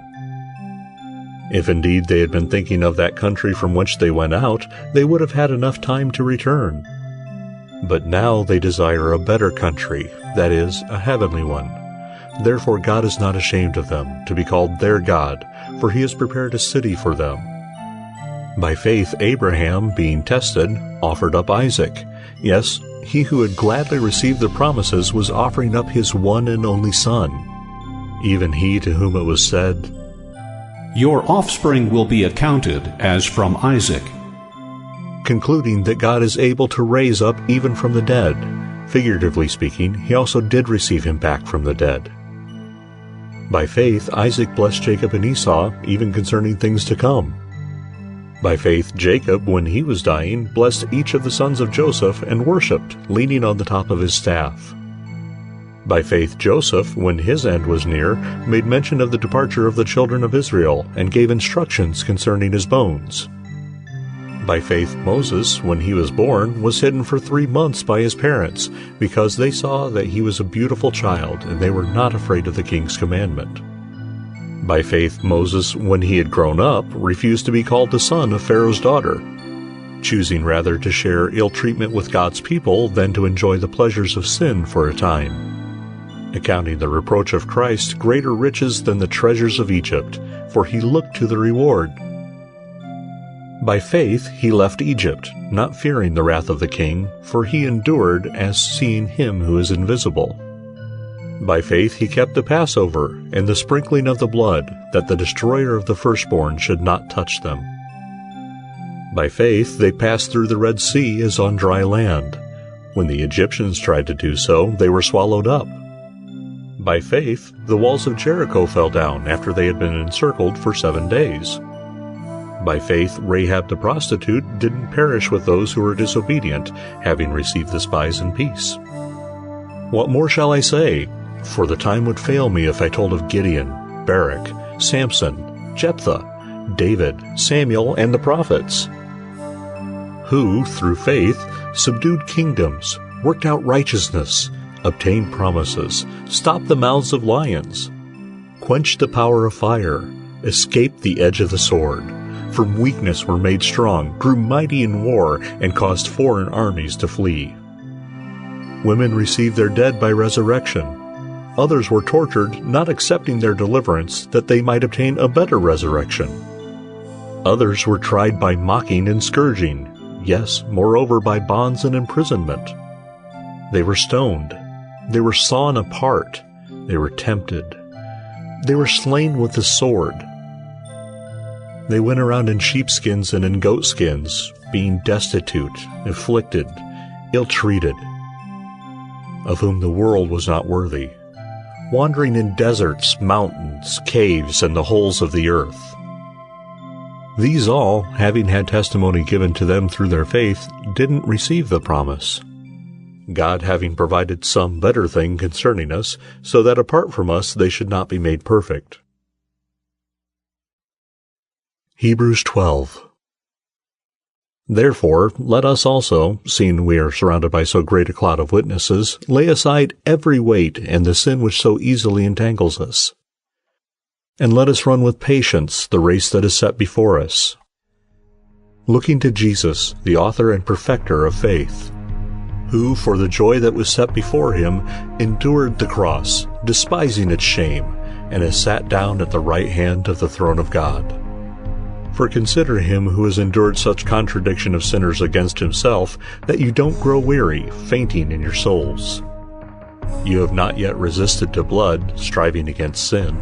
If indeed they had been thinking of that country from which they went out, they would have had enough time to return. But now they desire a better country, that is, a heavenly one. Therefore God is not ashamed of them, to be called their God, for he has prepared a city for them. By faith Abraham, being tested, offered up Isaac. Yes, he who had gladly received the promises was offering up his one and only son, even he to whom it was said, "Your offspring will be accounted as from Isaac," concluding that God is able to raise up even from the dead. Figuratively speaking, he also did receive him back from the dead. By faith, Isaac blessed Jacob and Esau, even concerning things to come. By faith, Jacob, when he was dying, blessed each of the sons of Joseph and worshipped, leaning on the top of his staff. By faith, Joseph, when his end was near, made mention of the departure of the children of Israel and gave instructions concerning his bones. By faith, Moses, when he was born, was hidden for 3 months by his parents, because they saw that he was a beautiful child, and they were not afraid of the king's commandment. By faith, Moses, when he had grown up, refused to be called the son of Pharaoh's daughter, choosing rather to share ill treatment with God's people than to enjoy the pleasures of sin for a time, accounting the reproach of Christ greater riches than the treasures of Egypt, for he looked to the reward. By faith he left Egypt, not fearing the wrath of the king, for he endured as seeing him who is invisible. By faith he kept the Passover and the sprinkling of the blood, that the destroyer of the firstborn should not touch them. By faith they passed through the Red Sea as on dry land. When the Egyptians tried to do so, they were swallowed up. By faith the walls of Jericho fell down after they had been encircled for 7 days. By faith Rahab the prostitute didn't perish with those who were disobedient, having received the spies in peace. What more shall I say? For the time would fail me if I told of Gideon, Barak, Samson, Jephthah, David, Samuel, and the prophets, who, through faith, subdued kingdoms, worked out righteousness, obtained promises, stopped the mouths of lions, quenched the power of fire, escaped the edge of the sword, from weakness were made strong, grew mighty in war, and caused foreign armies to flee. Women received their dead by resurrection. Others were tortured, not accepting their deliverance, that they might obtain a better resurrection. Others were tried by mocking and scourging, yes, moreover by bonds and imprisonment. They were stoned. They were sawn apart. They were tempted. They were slain with the sword. They went around in sheepskins and in goatskins, being destitute, afflicted, ill-treated, of whom the world was not worthy, wandering in deserts, mountains, caves, and the holes of the earth. These all, having had testimony given to them through their faith, didn't receive the promise, God having provided some better thing concerning us, so that apart from us they should not be made perfect. Hebrews 12. Therefore, let us also, seeing we are surrounded by so great a cloud of witnesses, lay aside every weight and the sin which so easily entangles us. And let us run with patience the race that is set before us, looking to Jesus, the author and perfecter of faith, who, for the joy that was set before him, endured the cross, despising its shame, and has sat down at the right hand of the throne of God. For consider him who has endured such contradiction of sinners against himself, that you don't grow weary, fainting in your souls. You have not yet resisted to blood, striving against sin.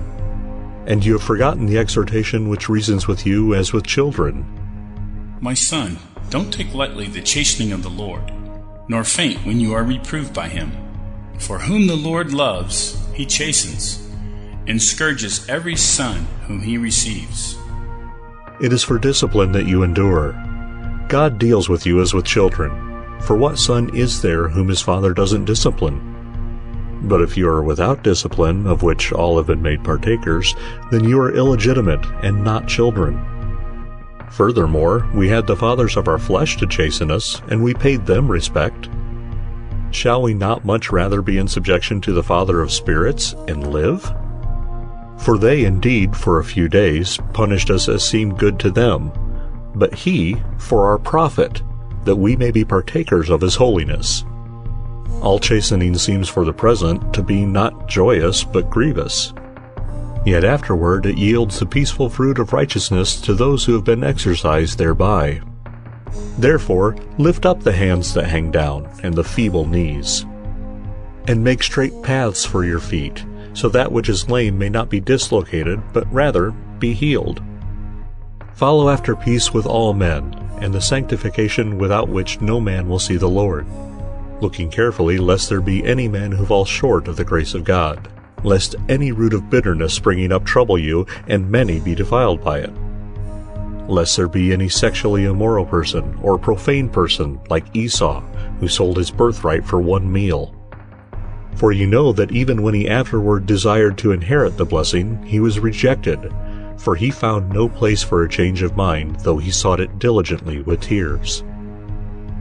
And you have forgotten the exhortation which reasons with you as with children. My son, don't take lightly the chastening of the Lord, nor faint when you are reproved by him. For whom the Lord loves, he chastens, and scourges every son whom he receives. It is for discipline that you endure. God deals with you as with children. For what son is there whom his father doesn't discipline? But if you are without discipline, of which all have been made partakers, then you are illegitimate and not children. Furthermore, we had the fathers of our flesh to chasten us, and we paid them respect. Shall we not much rather be in subjection to the Father of spirits and live? For they indeed, for a few days, punished us as seemed good to them, but he for our profit, that we may be partakers of his holiness. All chastening seems for the present to be not joyous but grievous. Yet afterward it yields the peaceful fruit of righteousness to those who have been exercised thereby. Therefore, lift up the hands that hang down, and the feeble knees. And make straight paths for your feet, so that which is lame may not be dislocated, but rather be healed. Follow after peace with all men, and the sanctification without which no man will see the Lord, looking carefully lest there be any man who falls short of the grace of God, lest any root of bitterness springing up trouble you, and many be defiled by it. Lest there be any sexually immoral person, or profane person, like Esau, who sold his birthright for one meal. For you know that even when he afterward desired to inherit the blessing, he was rejected, for he found no place for a change of mind, though he sought it diligently with tears.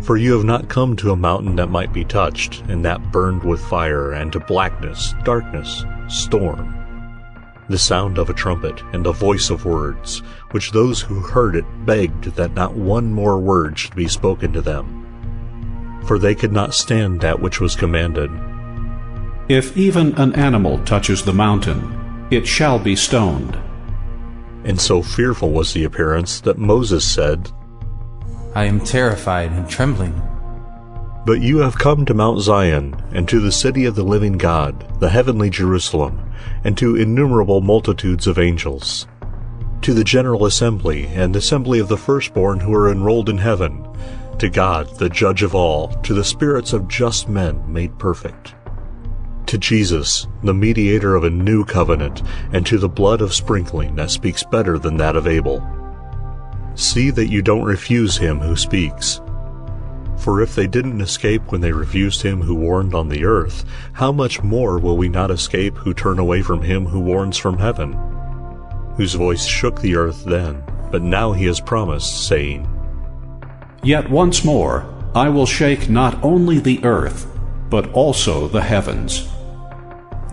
For you have not come to a mountain that might be touched, and that burned with fire, and to blackness, darkness, storm, the sound of a trumpet, and the voice of words, which those who heard it begged that not one more word should be spoken to them. For they could not stand that which was commanded. If even an animal touches the mountain, it shall be stoned. And so fearful was the appearance that Moses said, I am terrified and trembling. But you have come to Mount Zion, and to the city of the living God, the heavenly Jerusalem, and to innumerable multitudes of angels, to the general assembly and assembly of the firstborn who are enrolled in heaven, to God, the judge of all, to the spirits of just men made perfect, to Jesus, the mediator of a new covenant, and to the blood of sprinkling that speaks better than that of Abel. See that you don't refuse him who speaks. For if they didn't escape when they refused him who warned on the earth, how much more will we not escape who turn away from him who warns from heaven, whose voice shook the earth then, but now he has promised, saying, Yet once more I will shake not only the earth, but also the heavens.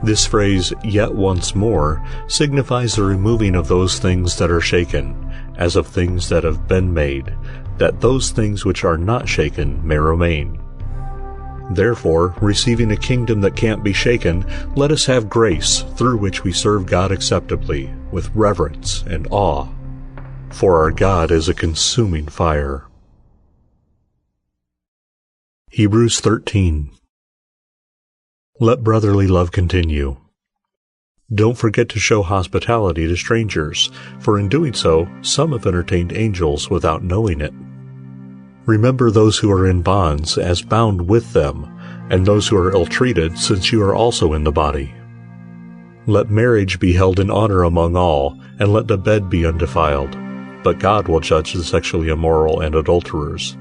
This phrase, yet once more, signifies the removing of those things that are shaken, as of things that have been made, that those things which are not shaken may remain. Therefore, receiving a kingdom that can't be shaken, let us have grace through which we serve God acceptably, with reverence and awe. For our God is a consuming fire. Hebrews 13. Let brotherly love continue. Don't forget to show hospitality to strangers, for in doing so, some have entertained angels without knowing it. Remember those who are in bonds as bound with them, and those who are ill-treated, since you are also in the body. Let marriage be held in honor among all, and let the bed be undefiled, but God will judge the sexually immoral and adulterers.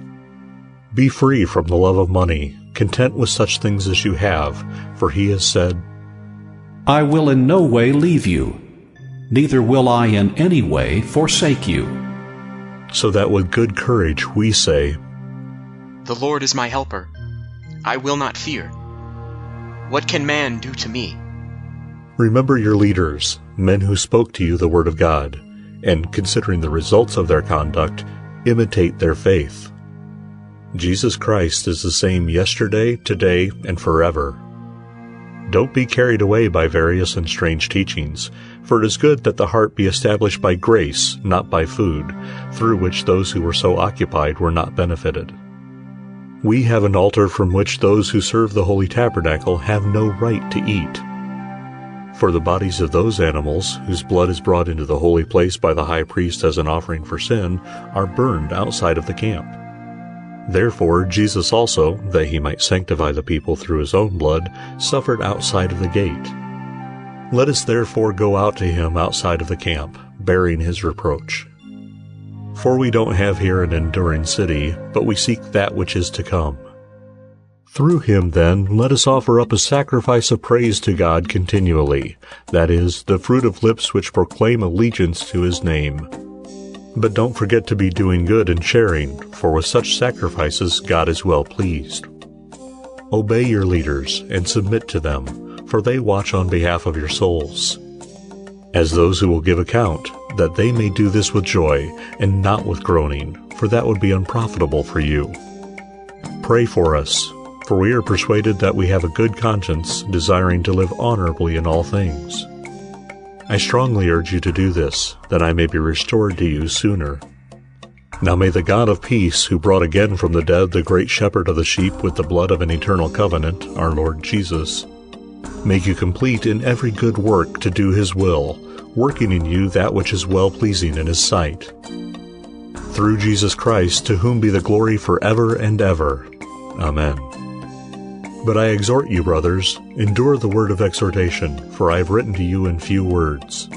Be free from the love of money, content with such things as you have, for he has said, I will in no way leave you, neither will I in any way forsake you. So that with good courage we say, The Lord is my helper. I will not fear. What can man do to me? Remember your leaders, men who spoke to you the word of God, and considering the results of their conduct, imitate their faith. Jesus Christ is the same yesterday, today, and forever. Don't be carried away by various and strange teachings, for it is good that the heart be established by grace, not by food, through which those who were so occupied were not benefited. We have an altar from which those who serve the holy tabernacle have no right to eat. For the bodies of those animals, whose blood is brought into the holy place by the high priest as an offering for sin, are burned outside of the camp. Therefore Jesus also, that he might sanctify the people through his own blood, suffered outside of the gate. Let us therefore go out to him outside of the camp, bearing his reproach. For we don't have here an enduring city, but we seek that which is to come. Through him, then, let us offer up a sacrifice of praise to God continually, that is, the fruit of lips which proclaim allegiance to his name. But don't forget to be doing good and sharing, for with such sacrifices God is well pleased. Obey your leaders and submit to them, for they watch on behalf of your souls, as those who will give account, that they may do this with joy and not with groaning, for that would be unprofitable for you. Pray for us, for we are persuaded that we have a good conscience, desiring to live honorably in all things. I strongly urge you to do this, that I may be restored to you sooner. Now may the God of peace, who brought again from the dead the great shepherd of the sheep with the blood of an eternal covenant, our Lord Jesus, make you complete in every good work to do his will, working in you that which is well-pleasing in his sight. Through Jesus Christ, to whom be the glory forever and ever. Amen. But I exhort you, brothers, endure the word of exhortation, for I have written to you in few words.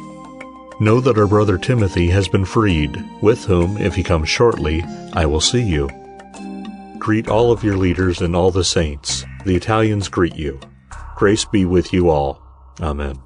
Know that our brother Timothy has been freed, with whom, if he comes shortly, I will see you. Greet all of your leaders and all the saints. The Italians greet you. Grace be with you all. Amen.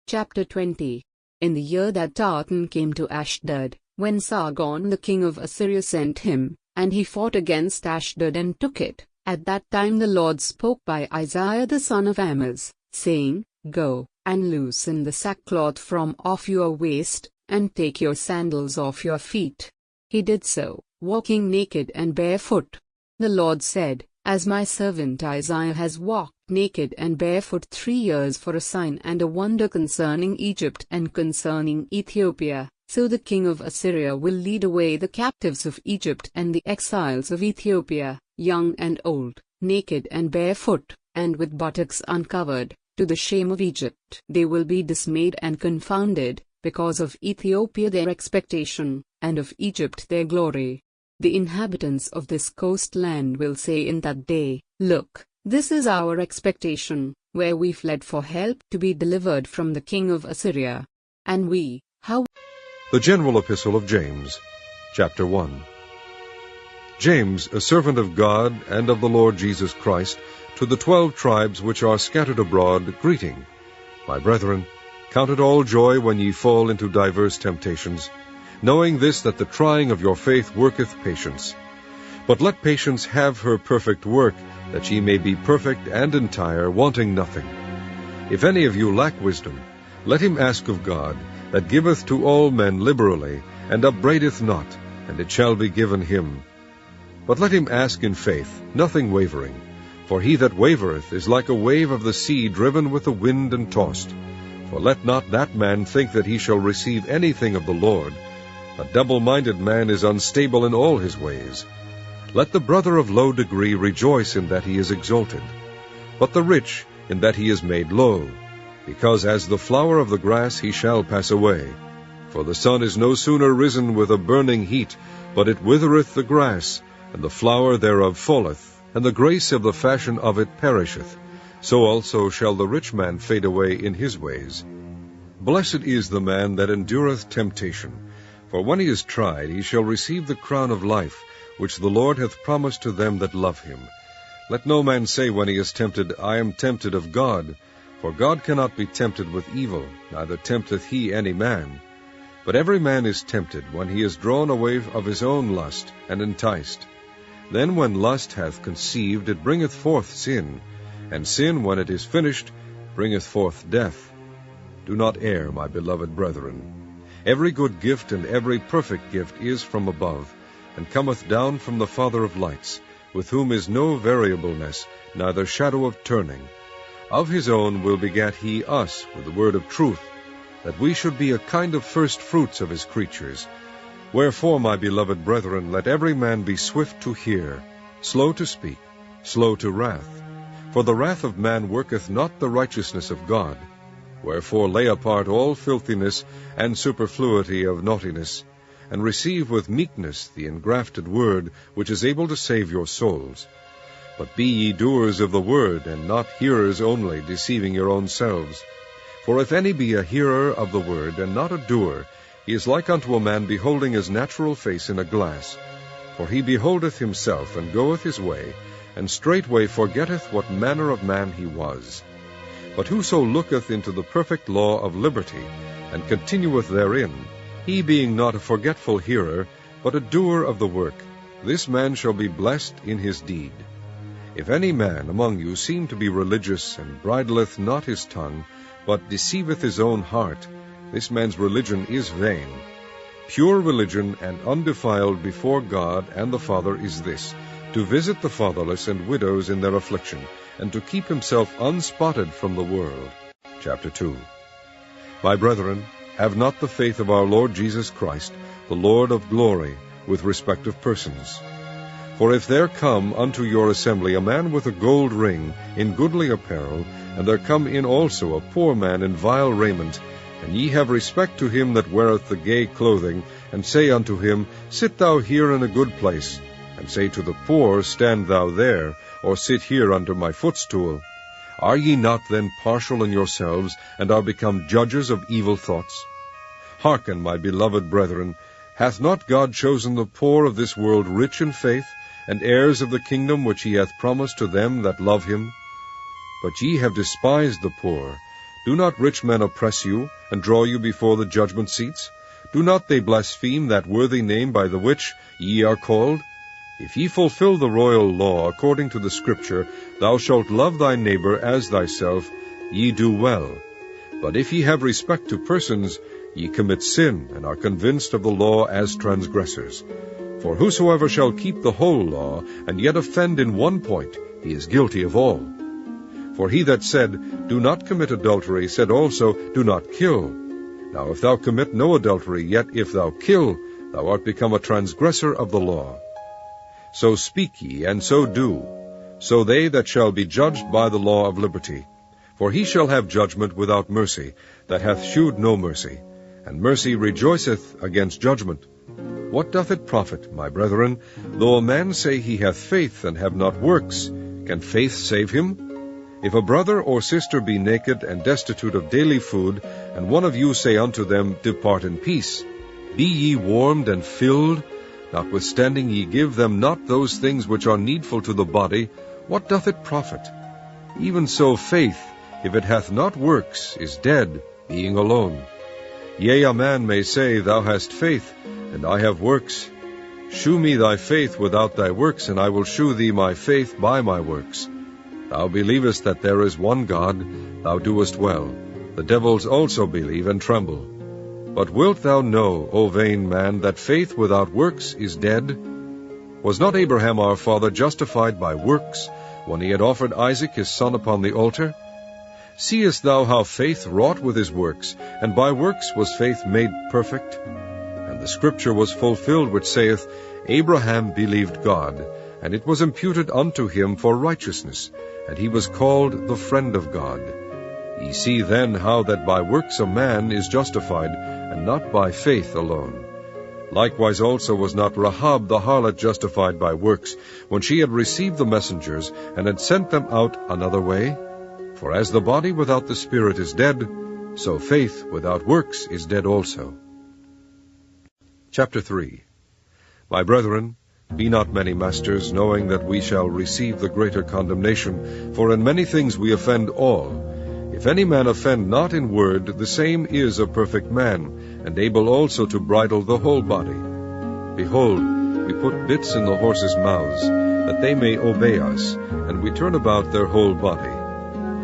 Chapter 20. In the year that Tartan came to Ashdod, when Sargon the king of Assyria sent him, and he fought against Ashdod and took it, at that time the Lord spoke by Isaiah the son of Amoz, saying, Go, and loosen the sackcloth from off your waist, and take your sandals off your feet. He did so, walking naked and barefoot. The Lord said, As my servant Isaiah has walked naked and barefoot 3 years for a sign and a wonder concerning Egypt and concerning Ethiopia, so the king of Assyria will lead away the captives of Egypt and the exiles of Ethiopia, young and old, naked and barefoot, and with buttocks uncovered, to the shame of Egypt. They will be dismayed and confounded, because of Ethiopia their expectation, and of Egypt their glory. The inhabitants of this coastland will say in that day, Look, this is our expectation, where we fled for help to be delivered from the king of Assyria. And we, how? The General Epistle of James, Chapter 1. James, a servant of God and of the Lord Jesus Christ, to the 12 tribes which are scattered abroad, greeting. My brethren, count it all joy when ye fall into diverse temptations, knowing this, that the trying of your faith worketh patience. But let patience have her perfect work, that ye may be perfect and entire, wanting nothing. If any of you lack wisdom, let him ask of God, that giveth to all men liberally, and upbraideth not, and it shall be given him. But let him ask in faith, nothing wavering. For he that wavereth is like a wave of the sea driven with the wind and tossed. For let not that man think that he shall receive anything of the Lord. A double-minded man is unstable in all his ways. Let the brother of low degree rejoice in that he is exalted, but the rich in that he is made low, because as the flower of the grass he shall pass away. For the sun is no sooner risen with a burning heat, but it withereth the grass, and the flower thereof falleth, and the grace of the fashion of it perisheth. So also shall the rich man fade away in his ways. Blessed is the man that endureth temptation, for when he is tried he shall receive the crown of life, which the Lord hath promised to them that love him. Let no man say when he is tempted, I am tempted of God. For God cannot be tempted with evil, neither tempteth he any man. But every man is tempted when he is drawn away of his own lust, and enticed. Then when lust hath conceived, it bringeth forth sin, and sin, when it is finished, bringeth forth death. Do not err, my beloved brethren. Every good gift and every perfect gift is from above, and cometh down from the Father of lights, with whom is no variableness, neither shadow of turning. Of his own will begat he us with the word of truth, that we should be a kind of first fruits of his creatures. Wherefore, my beloved brethren, let every man be swift to hear, slow to speak, slow to wrath. For the wrath of man worketh not the righteousness of God. Wherefore lay apart all filthiness and superfluity of naughtiness, and receive with meekness the engrafted word, which is able to save your souls. But be ye doers of the word, and not hearers only, deceiving your own selves. For if any be a hearer of the word, and not a doer, he is like unto a man beholding his natural face in a glass. For he beholdeth himself, and goeth his way, and straightway forgetteth what manner of man he was. But whoso looketh into the perfect law of liberty, and continueth therein, he being not a forgetful hearer, but a doer of the work, this man shall be blessed in his deed. If any man among you seem to be religious, and bridleth not his tongue, but deceiveth his own heart, this man's religion is vain. Pure religion and undefiled before God and the Father is this, to visit the fatherless and widows in their affliction, and to keep himself unspotted from the world. Chapter 2. My brethren, have not the faith of our Lord Jesus Christ, the Lord of glory, with respect of persons. For if there come unto your assembly a man with a gold ring, in goodly apparel, and there come in also a poor man in vile raiment, and ye have respect to him that weareth the gay clothing, and say unto him, Sit thou here in a good place, and say to the poor, Stand thou there, or sit here under my footstool, are ye not then partial in yourselves, and are become judges of evil thoughts? Hearken, my beloved brethren, hath not God chosen the poor of this world rich in faith, and heirs of the kingdom which he hath promised to them that love him? But ye have despised the poor. Do not rich men oppress you, and draw you before the judgment seats? Do not they blaspheme that worthy name by the which ye are called? If ye fulfill the royal law according to the Scripture, Thou shalt love thy neighbor as thyself, ye do well. But if ye have respect to persons, ye commit sin, and are convinced of the law as transgressors. For whosoever shall keep the whole law, and yet offend in one point, he is guilty of all. For he that said, Do not commit adultery, said also, Do not kill. Now if thou commit no adultery, yet if thou kill, thou art become a transgressor of the law. So speak ye, and so do, so they that shall be judged by the law of liberty. For he shall have judgment without mercy, that hath shewed no mercy, and mercy rejoiceth against judgment. What doth it profit, my brethren, though a man say he hath faith, and have not works? Can faith save him? If a brother or sister be naked, and destitute of daily food, and one of you say unto them, Depart in peace, be ye warmed and filled, notwithstanding ye give them not those things which are needful to the body, what doth it profit? Even so faith, if it hath not works, is dead, being alone. Yea, a man may say, Thou hast faith, and I have works. Shew me thy faith without thy works, and I will shew thee my faith by my works. Thou believest that there is one God, thou doest well. The devils also believe and tremble. But wilt thou know, O vain man, that faith without works is dead? Was not Abraham our father justified by works, when he had offered Isaac his son upon the altar? Seest thou how faith wrought with his works, and by works was faith made perfect? And the Scripture was fulfilled which saith, Abraham believed God, and it was imputed unto him for righteousness, and he was called the friend of God. Ye see then how that by works a man is justified, and not by faith alone. Likewise also was not Rahab the harlot justified by works, when she had received the messengers, and had sent them out another way? For as the body without the spirit is dead, so faith without works is dead also. Chapter 3. My brethren, be not many masters, knowing that we shall receive the greater condemnation, for in many things we offend all. If any man offend not in word, the same is a perfect man, and able also to bridle the whole body. Behold, we put bits in the horses' mouths, that they may obey us, and we turn about their whole body.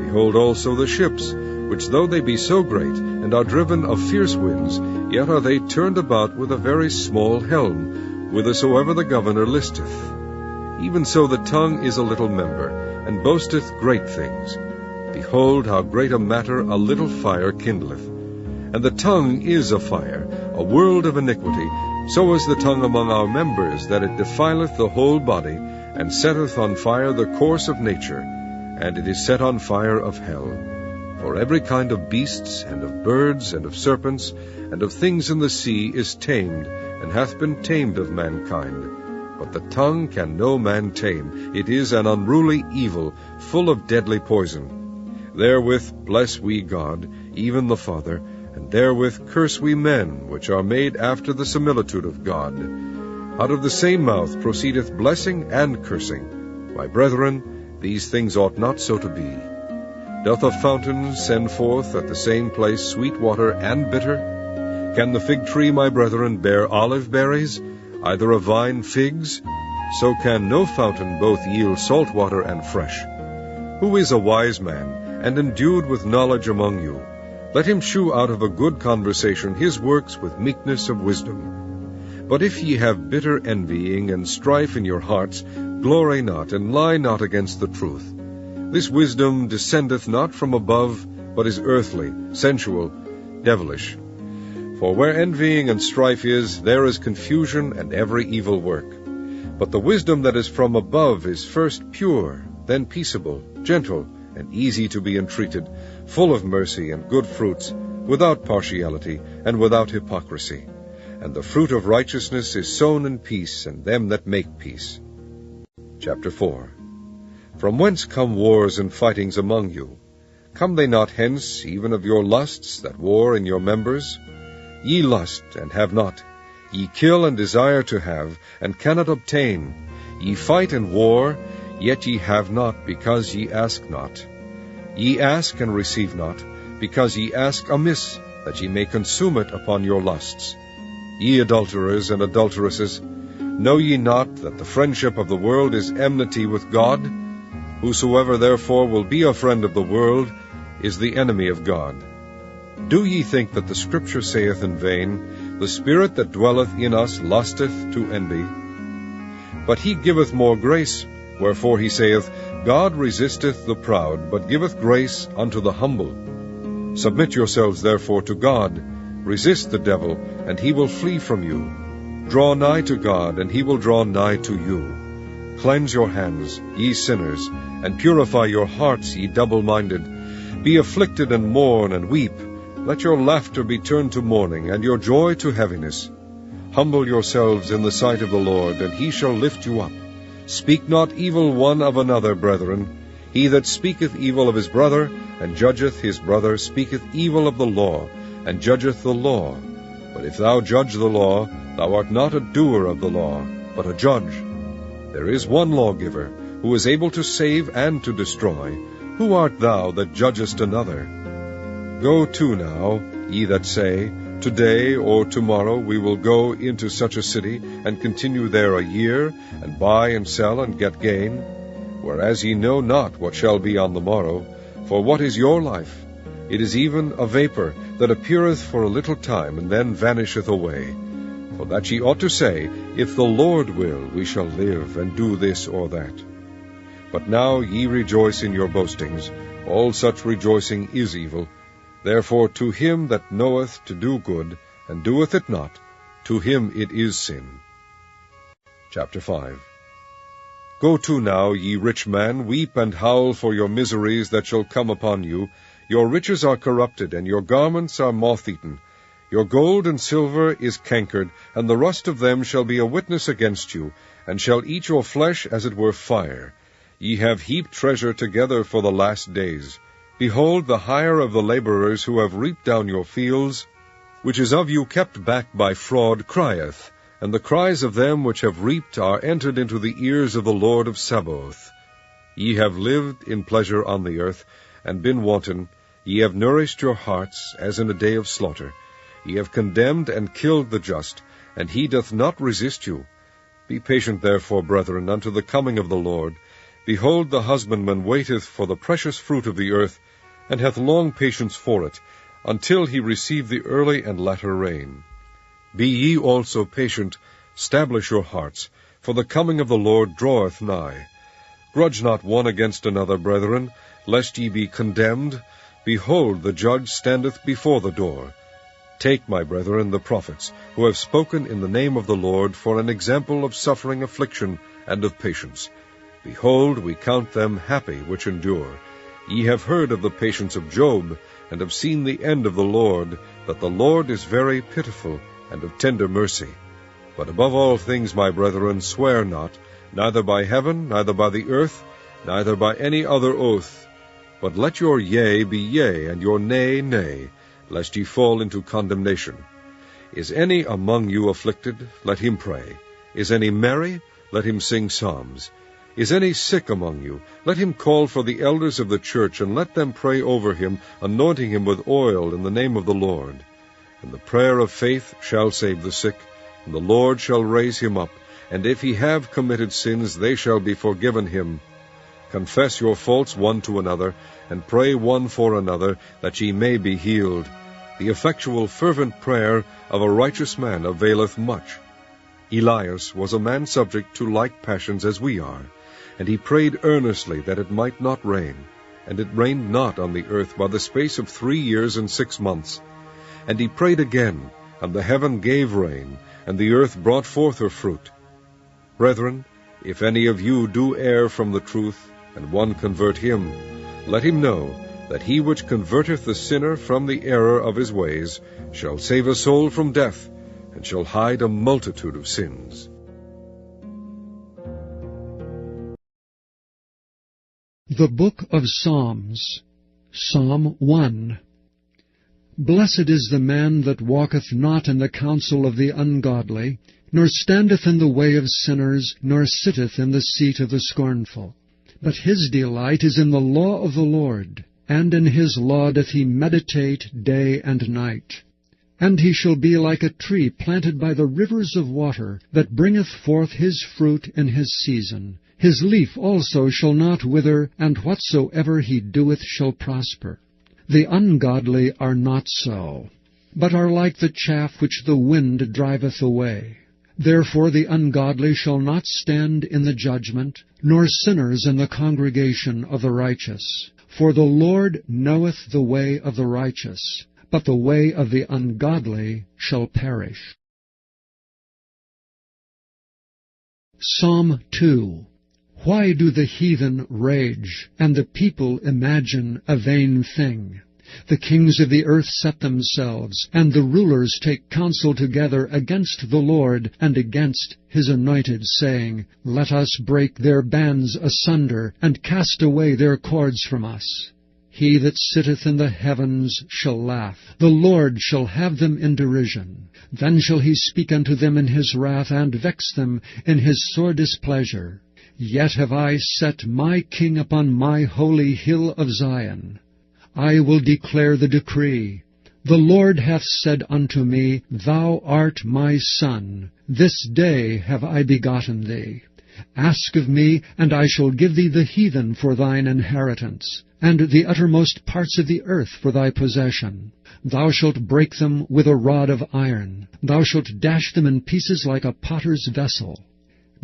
Behold also the ships, which though they be so great, and are driven of fierce winds, yet are they turned about with a very small helm, whithersoever the governor listeth. Even so the tongue is a little member, and boasteth great things. Behold, how great a matter a little fire kindleth. And the tongue is a fire, a world of iniquity. So is the tongue among our members, that it defileth the whole body, and setteth on fire the course of nature, and it is set on fire of hell. For every kind of beasts, and of birds, and of serpents, and of things in the sea is tamed, and hath been tamed of mankind. But the tongue can no man tame. It is an unruly evil, full of deadly poison. Therewith bless we God, even the Father, and therewith curse we men, which are made after the similitude of God. Out of the same mouth proceedeth blessing and cursing. My brethren, these things ought not so to be. Doth a fountain send forth at the same place sweet water and bitter? Can the fig tree, my brethren, bear olive berries, either a vine figs? So can no fountain both yield salt water and fresh. Who is a wise man, and endued with knowledge among you? Let him shew out of a good conversation his works with meekness of wisdom. But if ye have bitter envying and strife in your hearts, glory not, and lie not against the truth. This wisdom descendeth not from above, but is earthly, sensual, devilish. For where envying and strife is, there is confusion and every evil work. But the wisdom that is from above is first pure, then peaceable, gentle, and easy to be entreated, full of mercy and good fruits, without partiality and without hypocrisy. And the fruit of righteousness is sown in peace, and them that make peace. Chapter 4. From whence come wars and fightings among you? Come they not hence, even of your lusts that war in your members? Ye lust, and have not. Ye kill and desire to have, and cannot obtain. Ye fight and war, yet ye have not, because ye ask not. Ye ask and receive not, because ye ask amiss, that ye may consume it upon your lusts. Ye adulterers and adulteresses, know ye not that the friendship of the world is enmity with God? Whosoever therefore will be a friend of the world is the enemy of God. Do ye think that the Scripture saith in vain, The Spirit that dwelleth in us lusteth to envy? But he giveth more grace, wherefore he saith, God resisteth the proud, but giveth grace unto the humble. Submit yourselves therefore to God. Resist the devil, and he will flee from you. Draw nigh to God, and he will draw nigh to you. Cleanse your hands, ye sinners, and purify your hearts, ye double-minded. Be afflicted, and mourn, and weep. Let your laughter be turned to mourning, and your joy to heaviness. Humble yourselves in the sight of the Lord, and he shall lift you up. Speak not evil one of another, brethren. He that speaketh evil of his brother, and judgeth his brother, speaketh evil of the law, and judgeth the law. But if thou judge the law, thou art not a doer of the law, but a judge. There is one lawgiver, who is able to save and to destroy. Who art thou that judgest another? Go to now, ye that say, Today or tomorrow we will go into such a city, and continue there a year, and buy and sell, and get gain. Whereas ye know not what shall be on the morrow. For what is your life? It is even a vapor, that appeareth for a little time, and then vanisheth away. For that ye ought to say, If the Lord will, we shall live, and do this or that. But now ye rejoice in your boastings. All such rejoicing is evil. Therefore to him that knoweth to do good, and doeth it not, to him it is sin. Chapter 5. Go to now, ye rich man, weep and howl for your miseries that shall come upon you. Your riches are corrupted, and your garments are moth-eaten. Your gold and silver is cankered, and the rust of them shall be a witness against you, and shall eat your flesh as it were fire. Ye have heaped treasure together for the last days. Behold, the hire of the laborers who have reaped down your fields, which is of you kept back by fraud, crieth, and the cries of them which have reaped are entered into the ears of the Lord of Sabaoth. Ye have lived in pleasure on the earth, and been wanton. Ye have nourished your hearts, as in a day of slaughter. Ye have condemned and killed the just, and he doth not resist you. Be patient therefore, brethren, unto the coming of the Lord. Behold, the husbandman waiteth for the precious fruit of the earth, and hath long patience for it, until he receive the early and latter rain. Be ye also patient, stablish your hearts, for the coming of the Lord draweth nigh. Grudge not one against another, brethren, lest ye be condemned. Behold, the judge standeth before the door. Take, my brethren, the prophets, who have spoken in the name of the Lord, for an example of suffering affliction and of patience. Behold, we count them happy which endure. Ye have heard of the patience of Job, and have seen the end of the Lord, that the Lord is very pitiful, and of tender mercy. But above all things, my brethren, swear not, neither by heaven, neither by the earth, neither by any other oath. But let your yea be yea, and your nay, nay, lest ye fall into condemnation. Is any among you afflicted? Let him pray. Is any merry? Let him sing psalms. Is any sick among you? Let him call for the elders of the church, and let them pray over him, anointing him with oil in the name of the Lord. And the prayer of faith shall save the sick, and the Lord shall raise him up. And if he have committed sins, they shall be forgiven him. Confess your faults one to another, and pray one for another, that ye may be healed. The effectual fervent prayer of a righteous man availeth much. Elias was a man subject to like passions as we are, and he prayed earnestly that it might not rain. And it rained not on the earth by the space of 3 years and 6 months. And he prayed again, and the heaven gave rain, and the earth brought forth her fruit. Brethren, if any of you do err from the truth, and one convert him, let him know that he which converteth the sinner from the error of his ways shall save a soul from death, and shall hide a multitude of sins. The Book of Psalms, Psalm 1. Blessed is the man that walketh not in the counsel of the ungodly, nor standeth in the way of sinners, nor sitteth in the seat of the scornful. But his delight is in the law of the Lord, and in his law doth he meditate day and night. And he shall be like a tree planted by the rivers of water, that bringeth forth his fruit in his season. His leaf also shall not wither, and whatsoever he doeth shall prosper. The ungodly are not so, but are like the chaff which the wind driveth away. Therefore the ungodly shall not stand in the judgment, nor sinners in the congregation of the righteous. For the Lord knoweth the way of the righteous, but the way of the ungodly shall perish. Psalm 2. Why do the heathen rage, and the people imagine a vain thing? The kings of the earth set themselves, and the rulers take counsel together against the Lord and against his anointed, saying, Let us break their bands asunder, and cast away their cords from us. He that sitteth in the heavens shall laugh. The Lord shall have them in derision. Then shall he speak unto them in his wrath, and vex them in his sore displeasure. Yet have I set my king upon my holy hill of Zion. I will declare the decree. The Lord hath said unto me, Thou art my son. This day have I begotten thee. Ask of me, and I shall give thee the heathen for thine inheritance, and the uttermost parts of the earth for thy possession. Thou shalt break them with a rod of iron. Thou shalt dash them in pieces like a potter's vessel.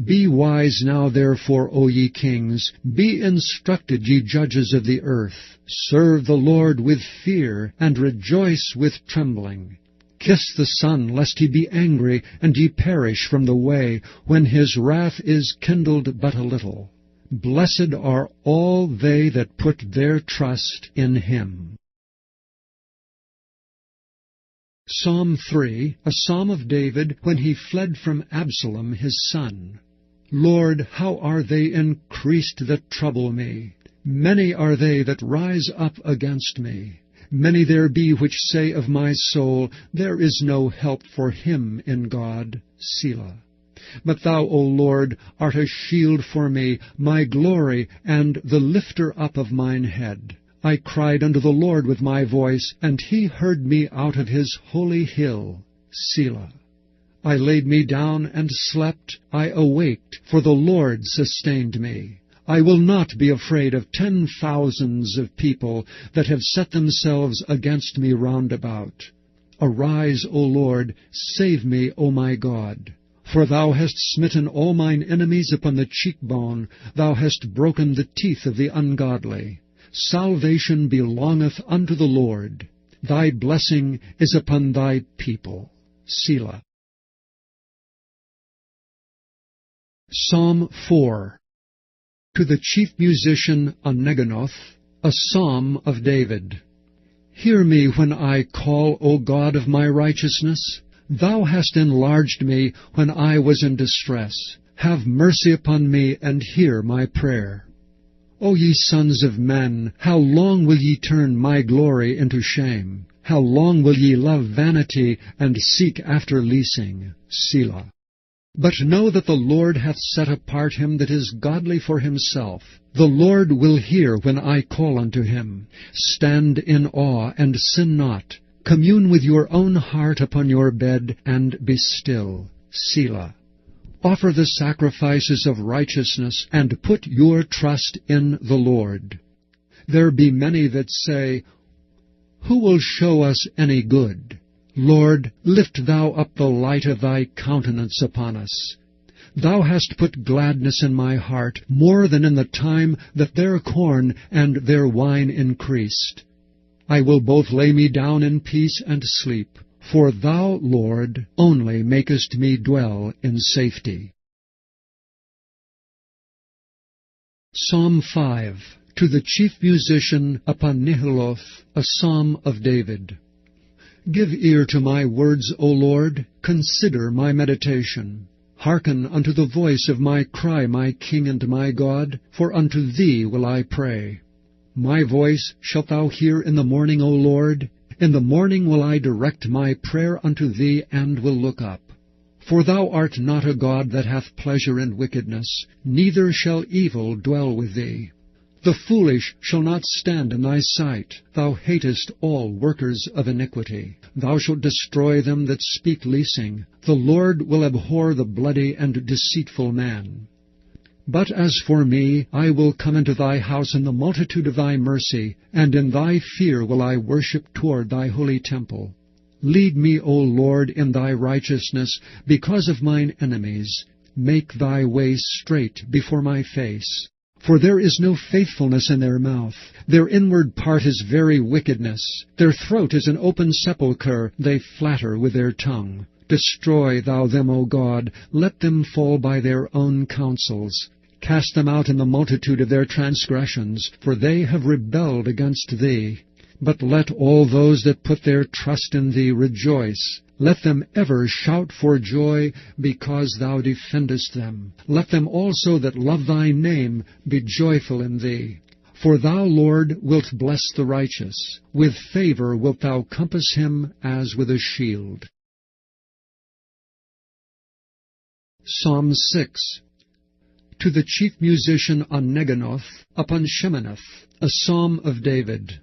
Be wise now, therefore, O ye kings. Be instructed, ye judges of the earth. Serve the Lord with fear, and rejoice with trembling. Kiss the Son, lest he be angry, and ye perish from the way, when his wrath is kindled but a little. Blessed are all they that put their trust in him. Psalm 3, a psalm of David when he fled from Absalom his son. Lord, how are they increased that trouble me? Many are they that rise up against me. Many there be which say of my soul, There is no help for him in God. Selah. But thou, O Lord, art a shield for me, my glory, and the lifter up of mine head. I cried unto the Lord with my voice, and he heard me out of his holy hill. Selah. I laid me down and slept. I awaked, for the Lord sustained me. I will not be afraid of 10,000s of people that have set themselves against me round about. Arise, O Lord, save me, O my God. For thou hast smitten all mine enemies upon the cheekbone. Thou hast broken the teeth of the ungodly. Salvation belongeth unto the Lord. Thy blessing is upon thy people. Selah. Psalm 4. To the chief musician Oneginoth, a psalm of David. Hear me when I call, O God of my righteousness. Thou hast enlarged me when I was in distress. Have mercy upon me, and hear my prayer. O ye sons of men, how long will ye turn my glory into shame? How long will ye love vanity, and seek after leasing? Selah. But know that the Lord hath set apart him that is godly for himself. The Lord will hear when I call unto him. Stand in awe, and sin not. Commune with your own heart upon your bed, and be still. Selah. Offer the sacrifices of righteousness, and put your trust in the Lord. There be many that say, Who will show us any good? Lord, lift thou up the light of thy countenance upon us. Thou hast put gladness in my heart, more than in the time that their corn and their wine increased. I will both lay me down in peace and sleep, For thou, Lord, only makest me dwell in safety. Psalm 5. To the chief musician upon Nihiloth, a psalm of David. Give ear to my words, O Lord, consider my meditation. Hearken unto the voice of my cry, my King and my God, for unto thee will I pray. My voice shalt thou hear in the morning, O Lord. In the morning will I direct my prayer unto thee, and will look up. For thou art not a God that hath pleasure in wickedness, neither shall evil dwell with thee. The foolish shall not stand in thy sight. Thou hatest all workers of iniquity. Thou shalt destroy them that speak leasing. The Lord will abhor the bloody and deceitful man. But as for me, I will come into thy house in the multitude of thy mercy, and in thy fear will I worship toward thy holy temple. Lead me, O Lord, in thy righteousness, because of mine enemies. Make thy way straight before my face. For there is no faithfulness in their mouth. Their inward part is very wickedness. Their throat is an open sepulchre. They flatter with their tongue. Destroy thou them, O God. Let them fall by their own counsels. Cast them out in the multitude of their transgressions, for they have rebelled against thee. But let all those that put their trust in thee rejoice. Let them ever shout for joy, because thou defendest them. Let them also that love thy name be joyful in thee. For thou, Lord, wilt bless the righteous. With favor wilt thou compass him as with a shield. Psalm 6. To the chief musician on Neginoth, upon Sheminith, a psalm of David.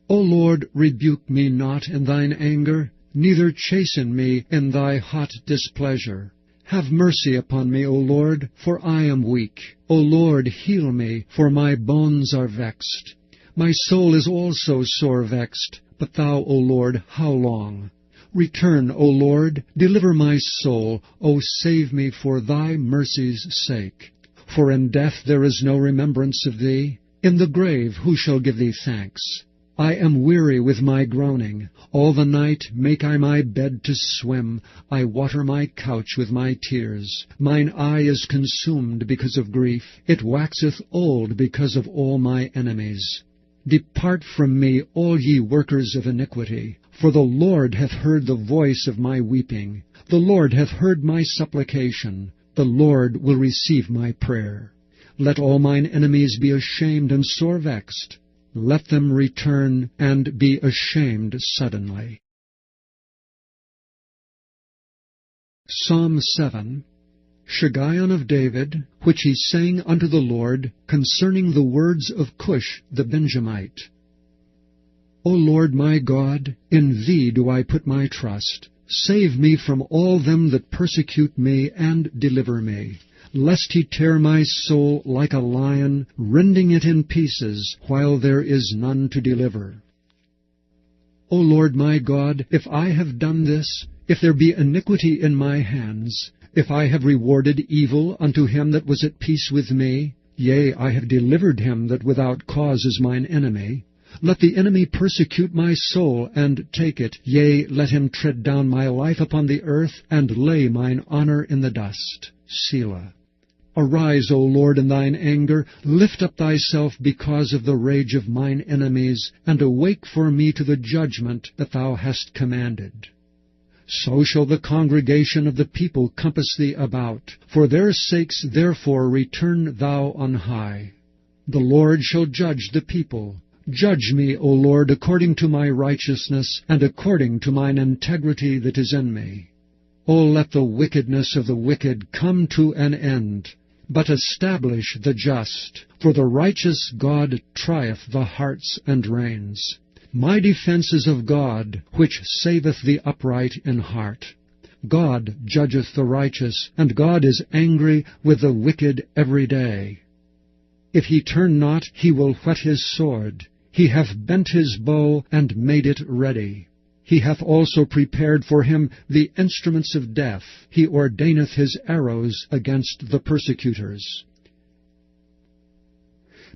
O Lord, rebuke me not in thine anger, neither chasten me in thy hot displeasure. Have mercy upon me, O Lord, for I am weak. O Lord, heal me, for my bones are vexed. My soul is also sore vexed, but thou, O Lord, how long? Return, O Lord, deliver my soul, O save me for thy mercy's sake. For in death there is no remembrance of thee. In the grave who shall give thee thanks? I am weary with my groaning. All the night make I my bed to swim. I water my couch with my tears. Mine eye is consumed because of grief. It waxeth old because of all my enemies. Depart from me, all ye workers of iniquity. For the Lord hath heard the voice of my weeping. The Lord hath heard my supplication. The Lord will receive my prayer. Let all mine enemies be ashamed and sore vexed. Let them return and be ashamed suddenly. Psalm 7. Shiggaion of David, which he sang unto the Lord concerning the words of Cush the Benjamite. O Lord my God, in thee do I put my trust. Save me from all them that persecute me, and deliver me. Lest he tear my soul like a lion, rending it in pieces, while there is none to deliver. O Lord my God, if I have done this, if there be iniquity in my hands, if I have rewarded evil unto him that was at peace with me, yea, I have delivered him that without cause is mine enemy, let the enemy persecute my soul, and take it. Yea, let him tread down my life upon the earth, and lay mine honor in the dust. Selah. Arise, O Lord, in thine anger. Lift up thyself because of the rage of mine enemies, and awake for me to the judgment that thou hast commanded. So shall the congregation of the people compass thee about. For their sakes therefore return thou on high. The Lord shall judge the people. Judge me, O Lord, according to my righteousness, and according to mine integrity that is in me. O let the wickedness of the wicked come to an end, but establish the just. For the righteous God trieth the hearts and reins. My defense is of God, which saveth the upright in heart. God judgeth the righteous, and God is angry with the wicked every day. If he turn not, he will whet his sword. He hath bent his bow, and made it ready. He hath also prepared for him the instruments of death. He ordaineth his arrows against the persecutors.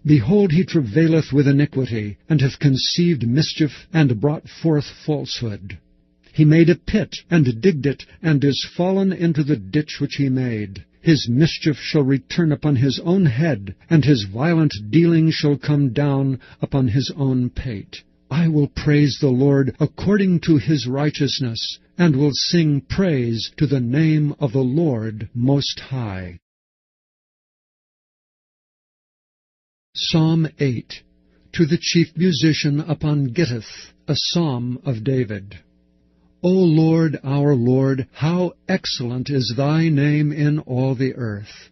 Behold, he travaileth with iniquity, and hath conceived mischief, and brought forth falsehood. He made a pit, and digged it, and is fallen into the ditch which he made. His mischief shall return upon his own head, and his violent dealing shall come down upon his own pate. I will praise the Lord according to his righteousness, and will sing praise to the name of the Lord Most High. Psalm 8. To the chief musician upon Gittith, a psalm of David. O Lord, our Lord, how excellent is thy name in all the earth,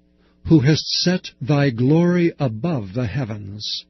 who hast set thy glory above the heavens.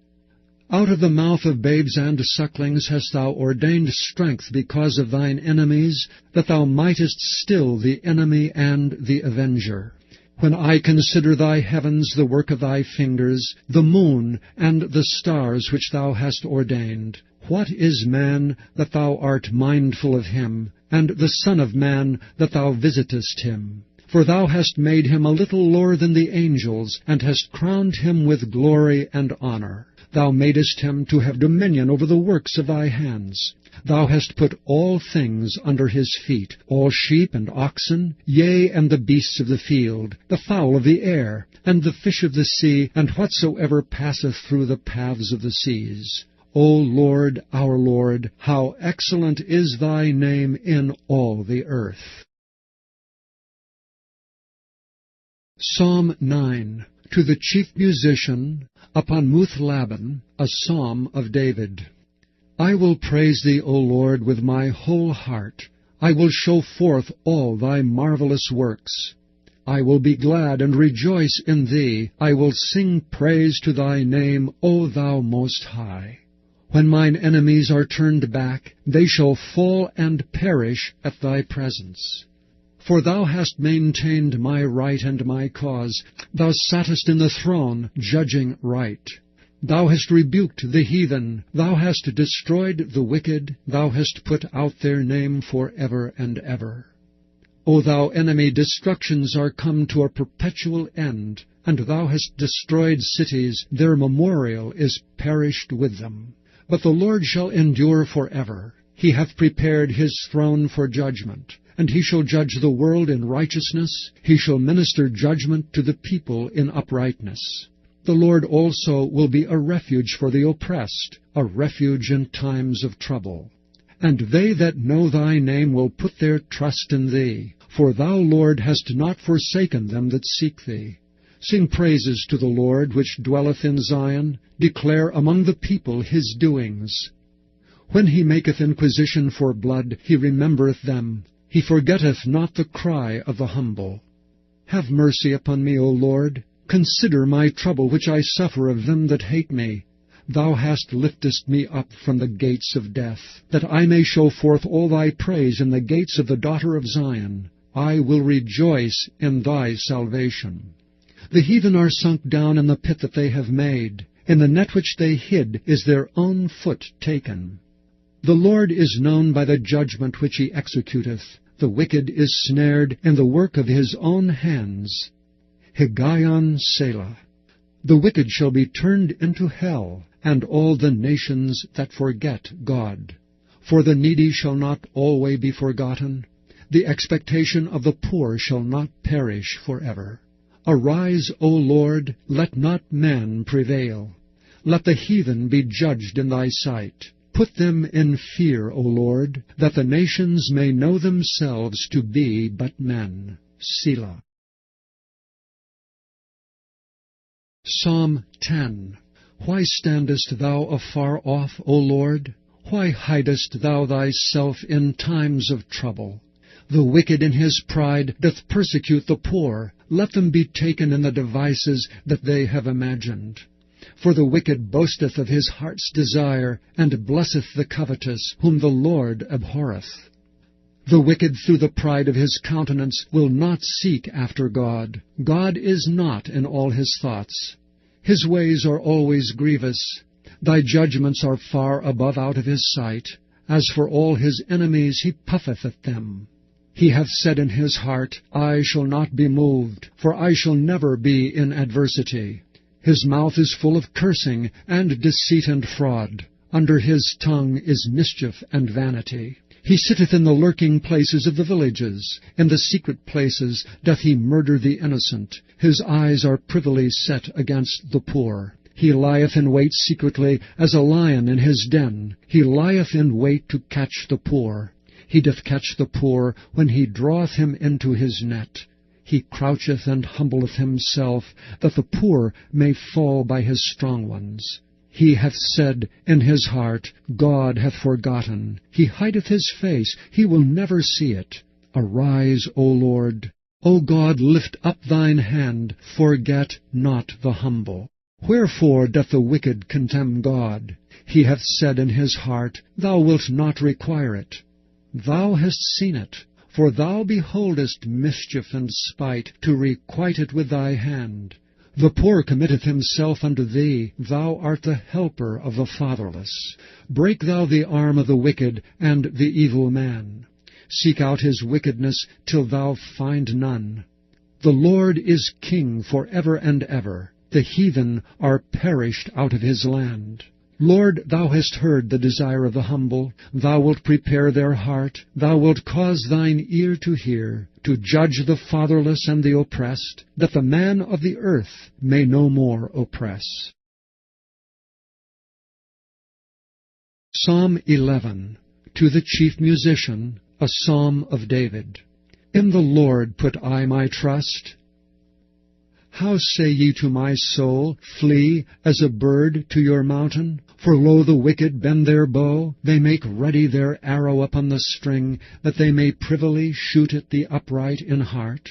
Out of the mouth of babes and sucklings hast thou ordained strength because of thine enemies, that thou mightest still the enemy and the avenger. When I consider thy heavens, the work of thy fingers, the moon and the stars which thou hast ordained, what is man that thou art mindful of him, and the son of man that thou visitest him? For thou hast made him a little lower than the angels, and hast crowned him with glory and honor. Thou madest him to have dominion over the works of thy hands. Thou hast put all things under his feet, all sheep and oxen, yea, and the beasts of the field, the fowl of the air, and the fish of the sea, and whatsoever passeth through the paths of the seas. O Lord, our Lord, how excellent is thy name in all the earth. Psalm 9. To the chief musician, upon Muth-labben, a psalm of David. I will praise thee, O Lord, with my whole heart. I will show forth all thy marvelous works. I will be glad and rejoice in thee. I will sing praise to thy name, O thou Most High. When mine enemies are turned back, they shall fall and perish at thy presence. For thou hast maintained my right and my cause. Thou sattest in the throne, judging right. Thou hast rebuked the heathen. Thou hast destroyed the wicked. Thou hast put out their name for ever and ever. O thou enemy, destructions are come to a perpetual end, and thou hast destroyed cities. Their memorial is perished with them. But the Lord shall endure forever. He hath prepared his throne for judgment, and he shall judge the world in righteousness. He shall minister judgment to the people in uprightness. The Lord also will be a refuge for the oppressed, a refuge in times of trouble. And they that know thy name will put their trust in thee, for thou, Lord, hast not forsaken them that seek thee. Sing praises to the Lord which dwelleth in Zion. Declare among the people his doings. When he maketh inquisition for blood, he remembereth them. He forgetteth not the cry of the humble. Have mercy upon me, O Lord. Consider my trouble which I suffer of them that hate me. Thou hast liftest me up from the gates of death, that I may show forth all thy praise in the gates of the daughter of Zion. I will rejoice in thy salvation. The heathen are sunk down in the pit that they have made. In the net which they hid is their own foot taken. The Lord is known by the judgment which he executeth. The wicked is snared in the work of his own hands. Higgaion Selah. The wicked shall be turned into hell, and all the nations that forget God. For the needy shall not always be forgotten. The expectation of the poor shall not perish forever. Arise, O Lord, let not man prevail. Let the heathen be judged in thy sight. Put them in fear, O Lord, that the nations may know themselves to be but men. Selah. Psalm 10. Why standest thou afar off, O Lord? Why hidest thou thyself in times of trouble? The wicked in his pride doth persecute the poor. Let them be taken in the devices that they have imagined. For the wicked boasteth of his heart's desire, and blesseth the covetous, whom the Lord abhorreth. The wicked through the pride of his countenance will not seek after God. God is not in all his thoughts. His ways are always grievous. Thy judgments are far above out of his sight. As for all his enemies, he puffeth at them. He hath said in his heart, I shall not be moved, for I shall never be in adversity. His mouth is full of cursing, and deceit and fraud. Under his tongue is mischief and vanity. He sitteth in the lurking places of the villages. In the secret places doth he murder the innocent. His eyes are privily set against the poor. He lieth in wait secretly as a lion in his den. He lieth in wait to catch the poor. He doth catch the poor when he draweth him into his net. He croucheth and humbleth himself, that the poor may fall by his strong ones. He hath said in his heart, God hath forgotten. He hideth his face, he will never see it. Arise, O Lord. O God, lift up thine hand, forget not the humble. Wherefore doth the wicked contemn God? He hath said in his heart, Thou wilt not require it. Thou hast seen it, for thou beholdest mischief and spite, to requite it with thy hand. The poor committeth himself unto thee, thou art the helper of the fatherless. Break thou the arm of the wicked and the evil man. Seek out his wickedness till thou find none. The Lord is king for ever and ever. The heathen are perished out of his land. Lord, thou hast heard the desire of the humble. Thou wilt prepare their heart. Thou wilt cause thine ear to hear, to judge the fatherless and the oppressed, that the man of the earth may no more oppress. Psalm 11. To the chief musician, a psalm of David. In the Lord put I my trust. How say ye to my soul, Flee as a bird to your mountain? For lo, the wicked bend their bow, they make ready their arrow upon the string, that they may privily shoot at the upright in heart.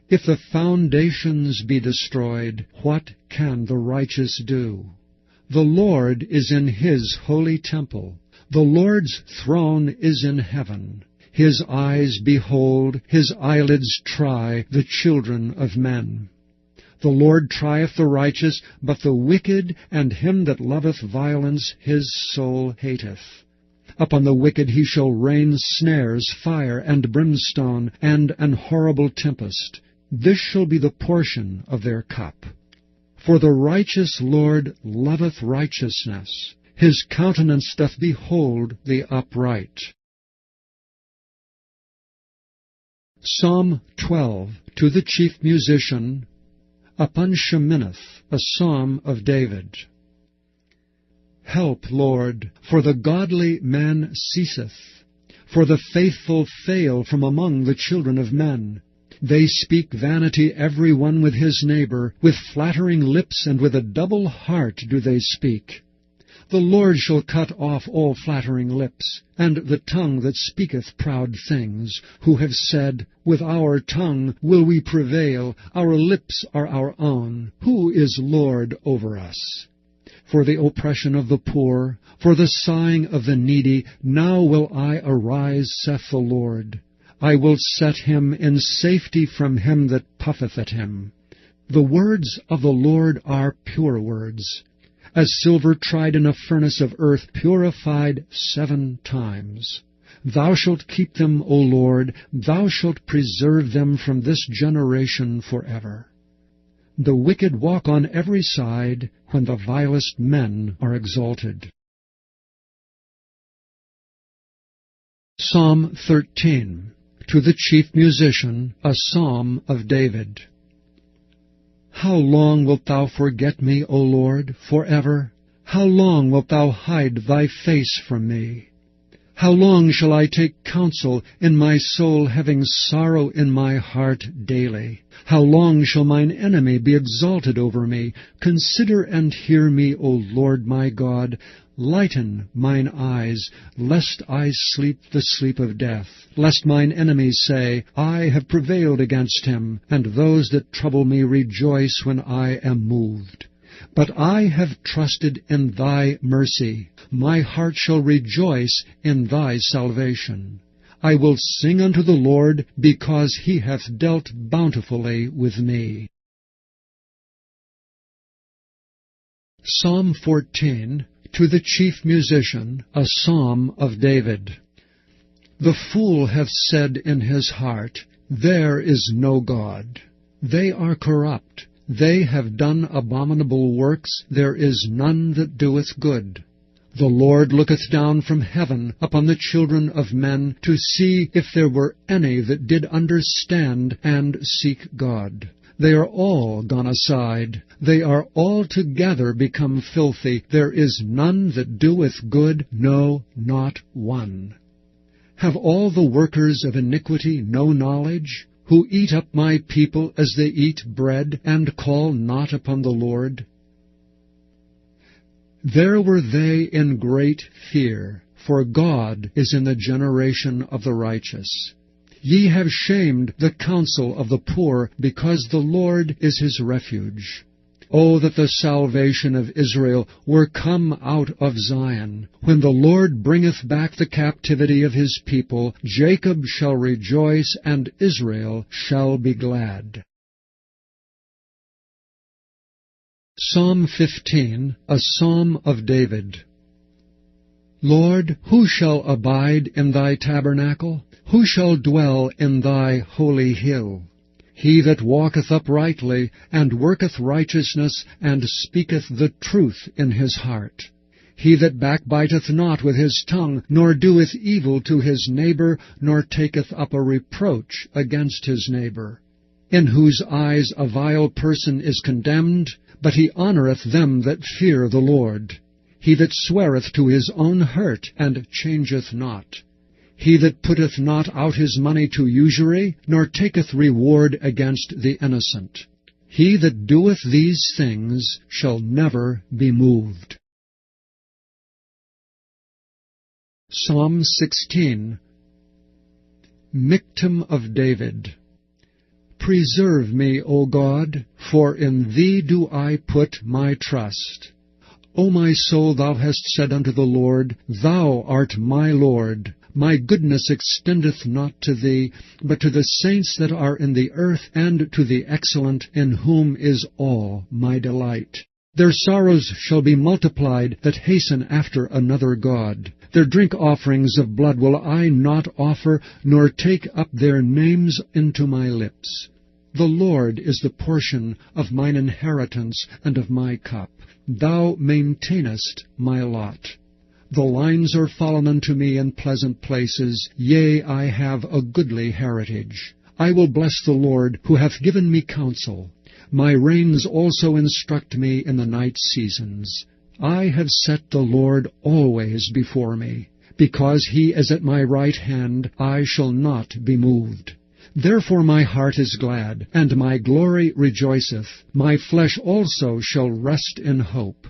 If the foundations be destroyed, what can the righteous do? The Lord is in his holy temple. The Lord's throne is in heaven. His eyes behold, his eyelids try the children of men. The Lord trieth the righteous, but the wicked and him that loveth violence his soul hateth. Upon the wicked he shall rain snares, fire, and brimstone, and an horrible tempest. This shall be the portion of their cup. For the righteous Lord loveth righteousness. His countenance doth behold the upright. Psalm 12. To the chief musician, upon Sheminith, a psalm of David. Help, Lord, for the godly man ceaseth, for the faithful fail from among the children of men. They speak vanity every one with his neighbor, with flattering lips and with a double heart do they speak. The Lord shall cut off all flattering lips, and the tongue that speaketh proud things, who have said, With our tongue will we prevail, our lips are our own. Who is Lord over us? For the oppression of the poor, for the sighing of the needy, now will I arise, saith the Lord. I will set him in safety from him that puffeth at him. The words of the Lord are pure words, as silver tried in a furnace of earth, purified 7 times. Thou shalt keep them, O Lord, thou shalt preserve them from this generation forever. The wicked walk on every side, when the vilest men are exalted. Psalm 13. To the chief musician, a psalm of David. How long wilt thou forget me, O Lord, forever? How long wilt thou hide thy face from me? How long shall I take counsel in my soul, having sorrow in my heart daily? How long shall mine enemy be exalted over me? Consider and hear me, O Lord my God. Lighten mine eyes, lest I sleep the sleep of death, lest mine enemies say, I have prevailed against him, and those that trouble me rejoice when I am moved. But I have trusted in thy mercy. My heart shall rejoice in thy salvation. I will sing unto the Lord, because he hath dealt bountifully with me. Psalm 14. To the chief musician, a psalm of David. The fool hath said in his heart, There is no God. They are corrupt. They have done abominable works. There is none that doeth good. The Lord looketh down from heaven upon the children of men, to see if there were any that did understand and seek God. They are all gone aside. They are altogether become filthy. There is none that doeth good, no, not one. Have all the workers of iniquity no knowledge, who eat up my people as they eat bread, and call not upon the Lord? There were they in great fear, for God is in the generation of the righteous. Ye have shamed the counsel of the poor, because the Lord is his refuge. O that the salvation of Israel were come out of Zion! When the Lord bringeth back the captivity of his people, Jacob shall rejoice, and Israel shall be glad. Psalm 15, a Psalm of David. Lord, who shall abide in thy tabernacle? Who shall dwell in thy holy hill? He that walketh uprightly, and worketh righteousness, and speaketh the truth in his heart. He that backbiteth not with his tongue, nor doeth evil to his neighbor, nor taketh up a reproach against his neighbor. In whose eyes a vile person is condemned, but he honoureth them that fear the Lord. He that sweareth to his own hurt, and changeth not. He that putteth not out his money to usury, nor taketh reward against the innocent. He that doeth these things shall never be moved. Psalm 16, Michtam of David. Preserve me, O God, for in thee do I put my trust. O my soul, thou hast said unto the Lord, Thou art my Lord. My goodness extendeth not to thee, but to the saints that are in the earth, and to the excellent, in whom is all my delight. Their sorrows shall be multiplied that hasten after another God. Their drink offerings of blood will I not offer, nor take up their names into my lips. The Lord is the portion of mine inheritance and of my cup. Thou maintainest my lot. The lines are fallen unto me in pleasant places. Yea, I have a goodly heritage. I will bless the Lord, who hath given me counsel. My reins also instruct me in the night seasons. I have set the Lord always before me. Because he is at my right hand, I shall not be moved. Therefore my heart is glad, and my glory rejoiceth. My flesh also shall rest in hope.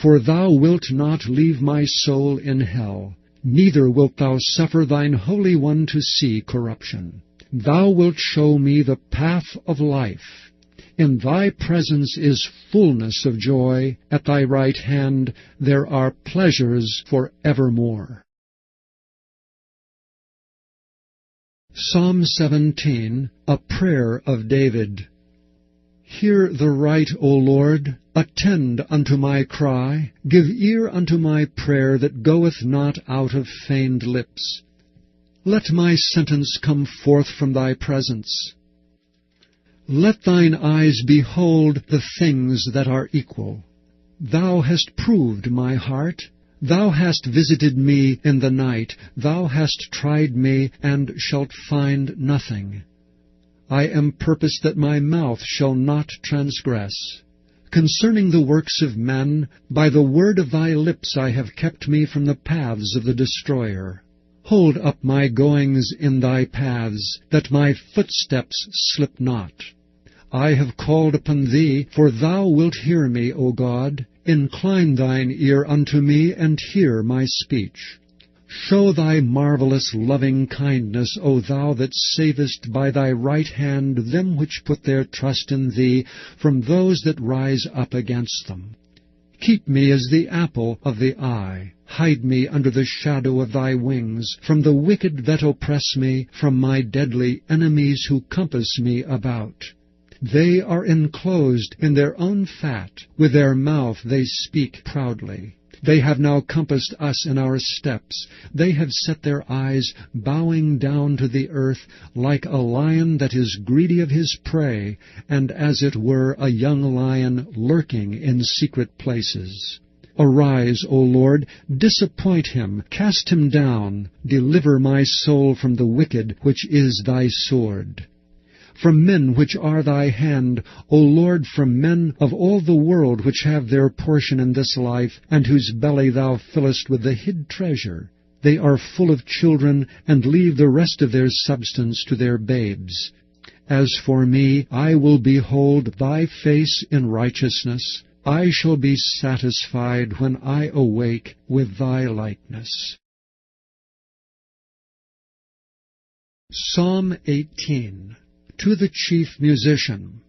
For thou wilt not leave my soul in hell, neither wilt thou suffer thine Holy One to see corruption. Thou wilt show me the path of life. In thy presence is fullness of joy. At thy right hand there are pleasures for evermore. Psalm 17, a prayer of David. Hear the right, O Lord, attend unto my cry, give ear unto my prayer that goeth not out of feigned lips. Let my sentence come forth from thy presence. Let thine eyes behold the things that are equal. Thou hast proved my heart. Thou hast visited me in the night. Thou hast tried me, and shalt find nothing. I am purposed that my mouth shall not transgress. Concerning the works of men, by the word of thy lips I have kept me from the paths of the destroyer. Hold up my goings in thy paths, that my footsteps slip not. I have called upon thee, for thou wilt hear me, O God. Incline thine ear unto me, and hear my speech. Show thy marvelous loving kindness, O thou that savest by thy right hand them which put their trust in thee from those that rise up against them. Keep me as the apple of the eye. Hide me under the shadow of thy wings, from the wicked that oppress me, from my deadly enemies who compass me about. They are enclosed in their own fat. With their mouth they speak proudly. They have now compassed us in our steps. They have set their eyes, bowing down to the earth, like a lion that is greedy of his prey, and as it were a young lion lurking in secret places. Arise, O Lord, disappoint him, cast him down, deliver my soul from the wicked, which is thy sword. From men which are thy hand, O Lord, from men of all the world which have their portion in this life, and whose belly thou fillest with the hid treasure. They are full of children, and leave the rest of their substance to their babes. As for me, I will behold thy face in righteousness. I shall be satisfied when I awake with thy likeness. Psalm 18. To the chief musician.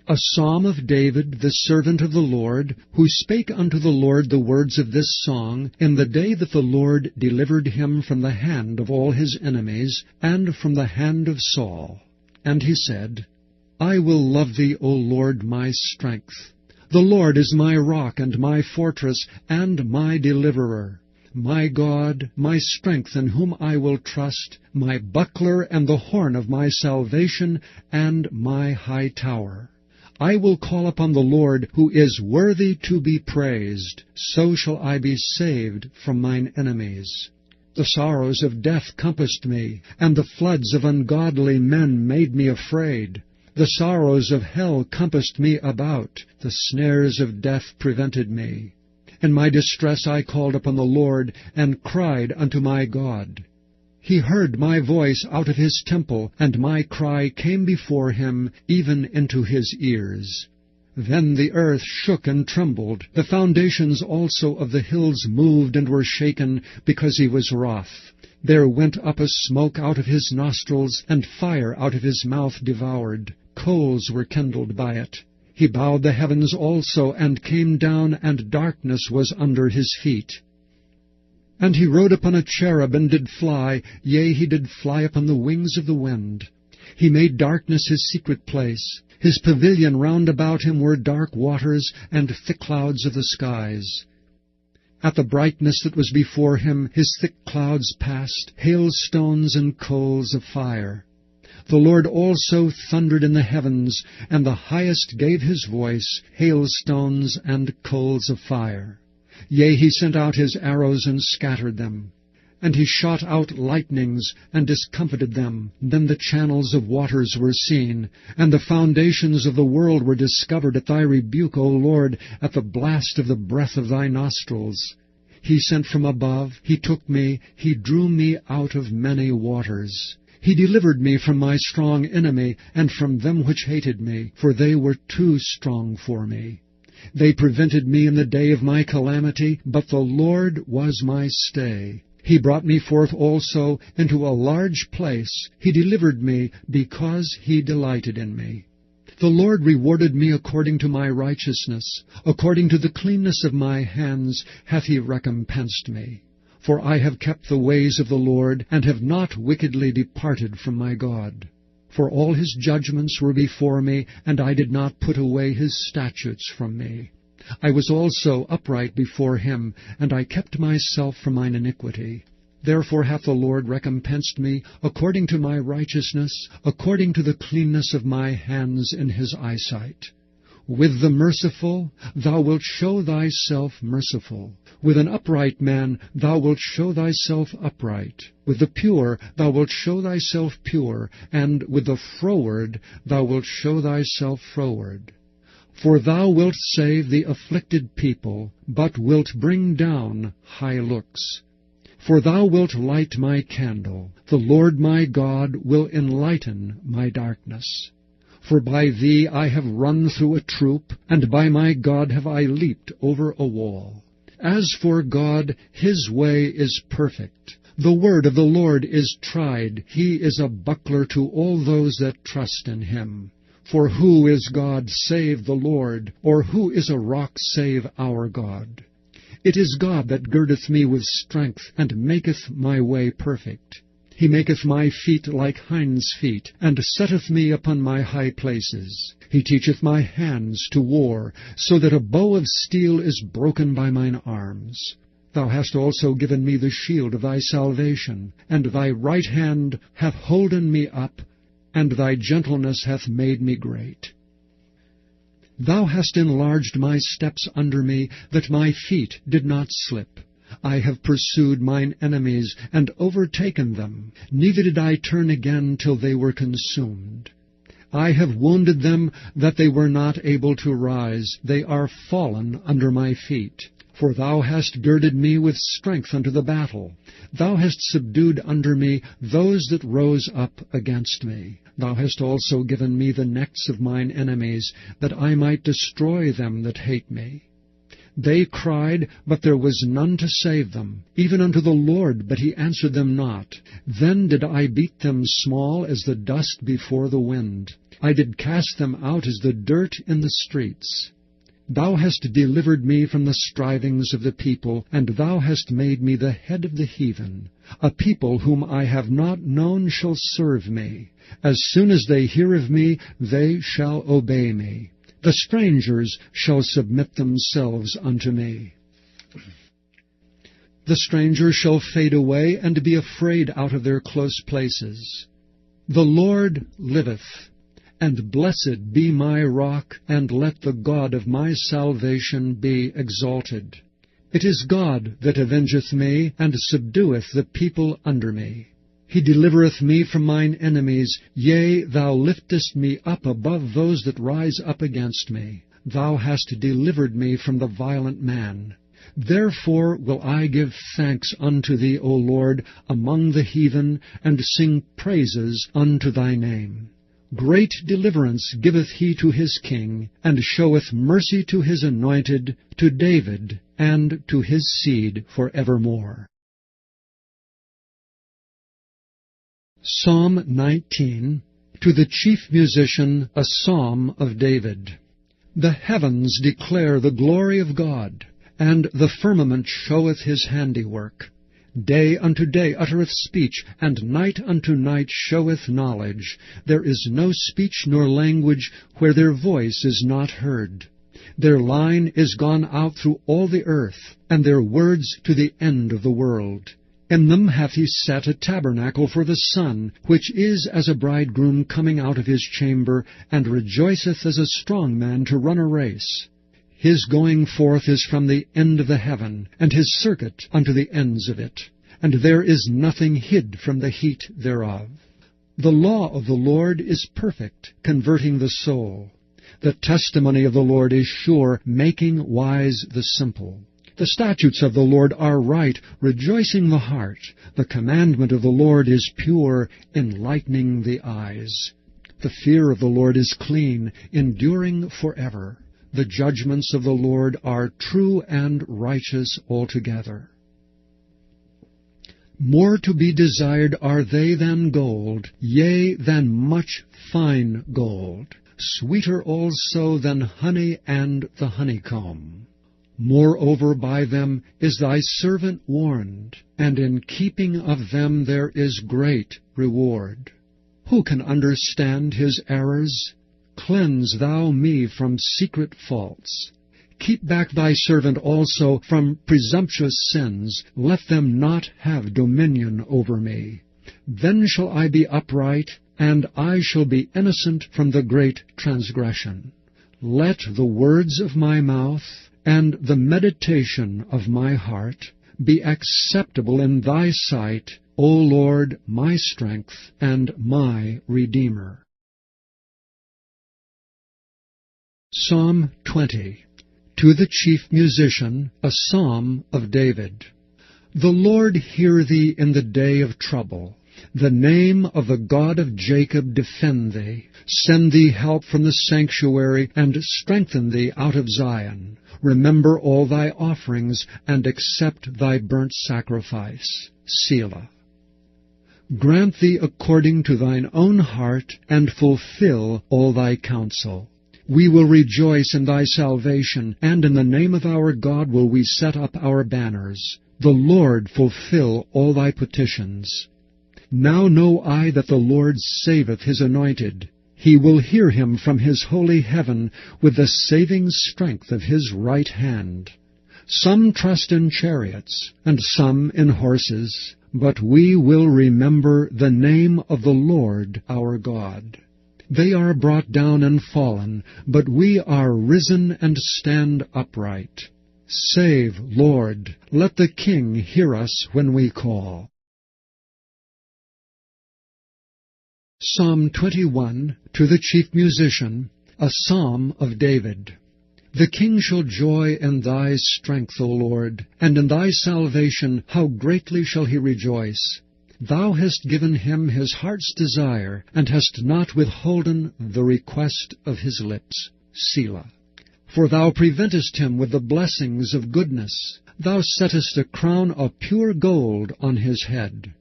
A psalm of David, the servant of the Lord, who spake unto the Lord the words of this song in the day that the Lord delivered him from the hand of all his enemies, and from the hand of Saul. And he said, I will love thee, O Lord, my strength. The Lord is my rock and my fortress and my deliverer, my God, my strength in whom I will trust, my buckler and the horn of my salvation and my high tower. I will call upon the Lord, who is worthy to be praised. So shall I be saved from mine enemies. The sorrows of death compassed me, and the floods of ungodly men made me afraid. The sorrows of hell compassed me about. The snares of death prevented me. In my distress I called upon the Lord, and cried unto my God. He heard my voice out of his temple, and my cry came before him, even into his ears. Then the earth shook and trembled. The foundations also of the hills moved and were shaken, because he was wroth. There went up a smoke out of his nostrils, and fire out of his mouth devoured. Coals were kindled by it. He bowed the heavens also, and came down, and darkness was under his feet. And he rode upon a cherub, and did fly, yea, he did fly upon the wings of the wind. He made darkness his secret place. His pavilion round about him were dark waters, and thick clouds of the skies. At the brightness that was before him, his thick clouds passed, hailstones and coals of fire. The Lord also thundered in the heavens, and the Highest gave his voice, hailstones and coals of fire. Yea, he sent out his arrows and scattered them. And he shot out lightnings, and discomfited them. Then the channels of waters were seen, and the foundations of the world were discovered at thy rebuke, O Lord, at the blast of the breath of thy nostrils. He sent from above, he took me, he drew me out of many waters. He delivered me from my strong enemy, and from them which hated me, for they were too strong for me. They prevented me in the day of my calamity, but the Lord was my stay. He brought me forth also into a large place. He delivered me, because he delighted in me. The Lord rewarded me according to my righteousness. According to the cleanness of my hands hath he recompensed me. For I have kept the ways of the Lord, and have not wickedly departed from my God. For all his judgments were before me, and I did not put away his statutes from me. I was also upright before him, and I kept myself from mine iniquity. Therefore hath the Lord recompensed me according to my righteousness, according to the cleanness of my hands in his eyesight. With the merciful thou wilt show thyself merciful. With an upright man thou wilt show thyself upright. With the pure thou wilt show thyself pure, and with the froward thou wilt show thyself froward. For thou wilt save the afflicted people, but wilt bring down high looks. For thou wilt light my candle. The Lord my God will enlighten my darkness. For by thee I have run through a troop, and by my God have I leaped over a wall. As for God, his way is perfect. The word of the Lord is tried. He is a buckler to all those that trust in him. For who is God save the Lord? Or who is a rock save our God? It is God that girdeth me with strength, and maketh my way perfect. He maketh my feet like hinds' feet, and setteth me upon my high places. He teacheth my hands to war, so that a bow of steel is broken by mine arms. Thou hast also given me the shield of thy salvation, and thy right hand hath holden me up, and thy gentleness hath made me great. Thou hast enlarged my steps under me, that my feet did not slip. I have pursued mine enemies, and overtaken them. Neither did I turn again till they were consumed. I have wounded them, that they were not able to rise. They are fallen under my feet. For thou hast girded me with strength unto the battle. Thou hast subdued under me those that rose up against me. Thou hast also given me the necks of mine enemies, that I might destroy them that hate me. They cried, but there was none to save them, even unto the Lord, but he answered them not. Then did I beat them small as the dust before the wind. I did cast them out as the dirt in the streets. Thou hast delivered me from the strivings of the people, and thou hast made me the head of the heathen. A people whom I have not known shall serve me. As soon as they hear of me, they shall obey me. The strangers shall submit themselves unto me. The strangers shall fade away, and be afraid out of their close places. The Lord liveth. And blessed be my rock, and let the God of my salvation be exalted. It is God that avengeth me, and subdueth the people under me. He delivereth me from mine enemies, yea, thou liftest me up above those that rise up against me. Thou hast delivered me from the violent man. Therefore will I give thanks unto thee, O Lord, among the heathen, and sing praises unto thy name. Great deliverance giveth he to his king, and showeth mercy to his anointed, to David, and to his seed for evermore. Psalm 19. To the chief musician, a psalm of David. The heavens declare the glory of God, and the firmament showeth his handiwork. Day unto day uttereth speech, and night unto night showeth knowledge. There is no speech nor language where their voice is not heard. Their line is gone out through all the earth, and their words to the end of the world. In them hath he set a tabernacle for the sun, which is as a bridegroom coming out of his chamber, and rejoiceth as a strong man to run a race. His going forth is from the end of the heaven, and his circuit unto the ends of it. And there is nothing hid from the heat thereof. The law of the Lord is perfect, converting the soul. The testimony of the Lord is sure, making wise the simple. The statutes of the Lord are right, rejoicing the heart. The commandment of the Lord is pure, enlightening the eyes. The fear of the Lord is clean, enduring forever. The judgments of the Lord are true and righteous altogether. More to be desired are they than gold, yea, than much fine gold. Sweeter also than honey and the honeycomb. Moreover by them is thy servant warned, and in keeping of them there is great reward. Who can understand his errors? Cleanse thou me from secret faults. Keep back thy servant also from presumptuous sins. Let them not have dominion over me. Then shall I be upright, and I shall be innocent from the great transgression. Let the words of my mouth and the meditation of my heart be acceptable in thy sight, O Lord, my strength and my Redeemer. Psalm 20. To the chief musician, a psalm of David. The Lord hear thee in the day of trouble. The name of the God of Jacob defend thee. Send thee help from the sanctuary, and strengthen thee out of Zion. Remember all thy offerings, and accept thy burnt sacrifice. Selah. Grant thee according to thine own heart, and fulfill all thy counsel. We will rejoice in thy salvation, and in the name of our God will we set up our banners. The Lord fulfill all thy petitions. Now know I that the Lord saveth his anointed. He will hear him from his holy heaven with the saving strength of his right hand. Some trust in chariots, and some in horses, but we will remember the name of the Lord our God. They are brought down and fallen, but we are risen and stand upright. Save, Lord, let the King hear us when we call. Psalm 21, to the chief musician, a psalm of David. The king shall joy in thy strength, O Lord, and in thy salvation how greatly shall he rejoice. Thou hast given him his heart's desire, and hast not withholden the request of his lips. Selah. For thou preventest him with the blessings of goodness. Thou settest a crown of pure gold on his head.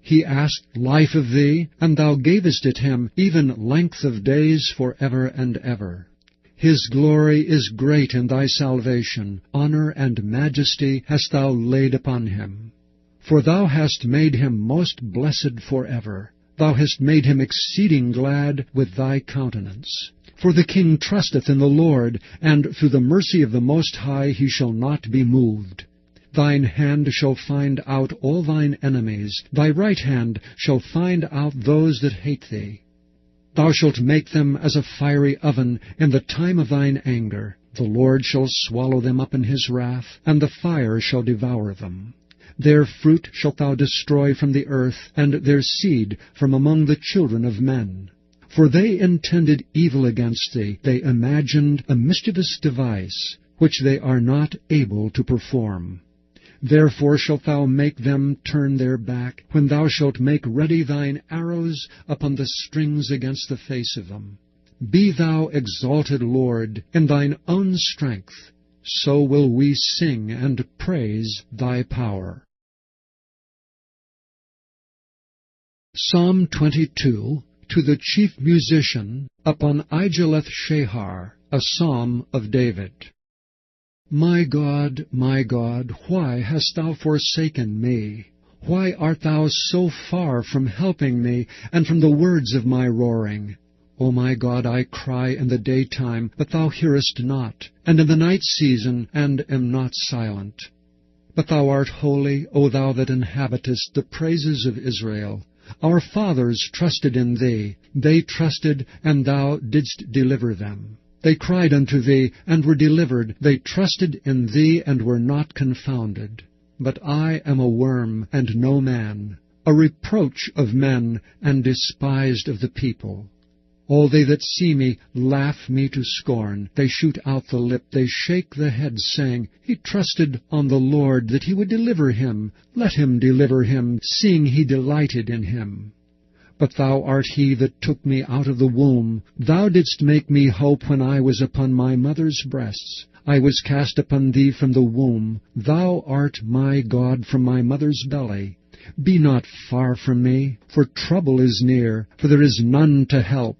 He asked life of thee, and thou gavest it him, even length of days for ever and ever. His glory is great in thy salvation. Honor and majesty hast thou laid upon him. For thou hast made him most blessed forever. Thou hast made him exceeding glad with thy countenance. For the king trusteth in the Lord, and through the mercy of the Most High he shall not be moved. Thine hand shall find out all thine enemies. Thy right hand shall find out those that hate thee. Thou shalt make them as a fiery oven in the time of thine anger. The Lord shall swallow them up in his wrath, and the fire shall devour them. Their fruit shalt thou destroy from the earth, and their seed from among the children of men. For they intended evil against thee. They imagined a mischievous device, which they are not able to perform. Therefore shalt thou make them turn their back, when thou shalt make ready thine arrows upon the strings against the face of them. Be thou exalted, Lord, in thine own strength. So will we sing and praise thy power. Psalm 22, to the chief musician, upon Igeleth-Shehar, a psalm of David. My God, why hast thou forsaken me? Why art thou so far from helping me, and from the words of my roaring? O my God, I cry in the daytime, but thou hearest not, and in the night season, and am not silent. But thou art holy, O thou that inhabitest the praises of Israel. Our fathers trusted in thee. They trusted, and thou didst deliver them. They cried unto thee, and were delivered. They trusted in thee, and were not confounded. But I am a worm, and no man, a reproach of men, and despised of the people. All they that see me laugh me to scorn. They shoot out the lip, they shake the head, saying, He trusted on the Lord, that he would deliver him. Let him deliver him, seeing he delighted in him. But thou art he that took me out of the womb. Thou didst make me hope when I was upon my mother's breasts. I was cast upon thee from the womb. Thou art my God from my mother's belly. Be not far from me, for trouble is near, for there is none to help.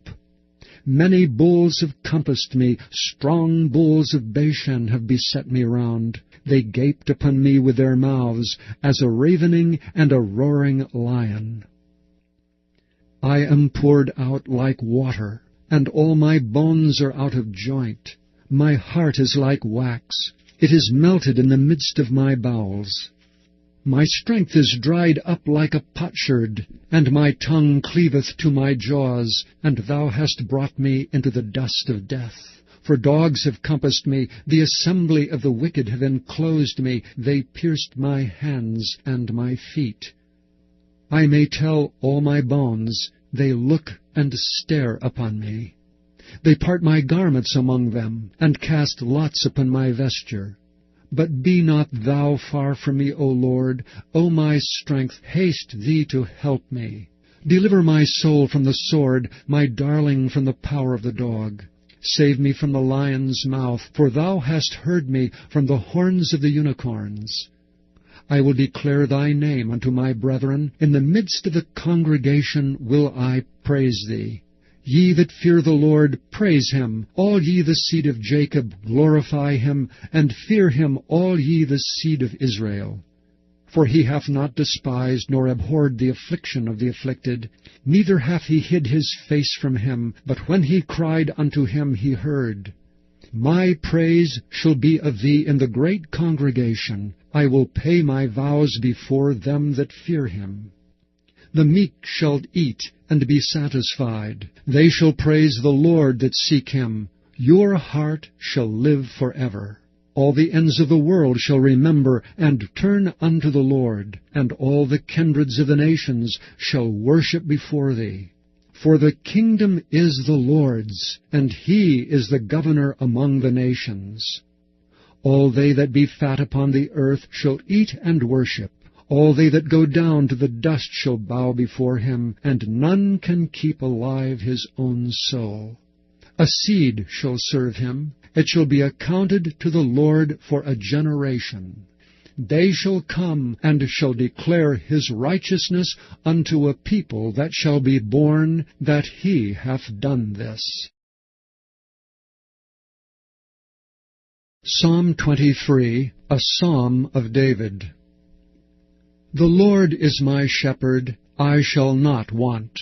Many bulls have compassed me, strong bulls of Bashan have beset me round. They gaped upon me with their mouths, as a ravening and a roaring lion. I am poured out like water, and all my bones are out of joint. My heart is like wax, it is melted in the midst of my bowels. My strength is dried up like a potsherd, and my tongue cleaveth to my jaws, and thou hast brought me into the dust of death. For dogs have compassed me, the assembly of the wicked have enclosed me, they pierced my hands and my feet. I may tell all my bones, they look and stare upon me. They part my garments among them, and cast lots upon my vesture. But be not thou far from me, O Lord. O my strength, haste thee to help me. Deliver my soul from the sword, my darling from the power of the dog. Save me from the lion's mouth, for thou hast heard me from the horns of the unicorns. I will declare thy name unto my brethren. In the midst of the congregation will I praise thee. Ye that fear the Lord, praise him. All ye the seed of Jacob, glorify him, and fear him, all ye the seed of Israel. For he hath not despised nor abhorred the affliction of the afflicted, neither hath he hid his face from him, but when he cried unto him he heard. My praise shall be of thee in the great congregation. I will pay my vows before them that fear him. The meek shall eat and be satisfied. They shall praise the Lord that seek him. Your heart shall live forever. All the ends of the world shall remember and turn unto the Lord, and all the kindreds of the nations shall worship before thee. For the kingdom is the Lord's, and he is the governor among the nations. All they that be fat upon the earth shall eat and worship. All they that go down to the dust shall bow before him, and none can keep alive his own soul. A seed shall serve him. It shall be accounted to the Lord for a generation. They shall come and shall declare his righteousness unto a people that shall be born, that he hath done this. Psalm 23, a Psalm of David. The Lord is my shepherd, I shall not want.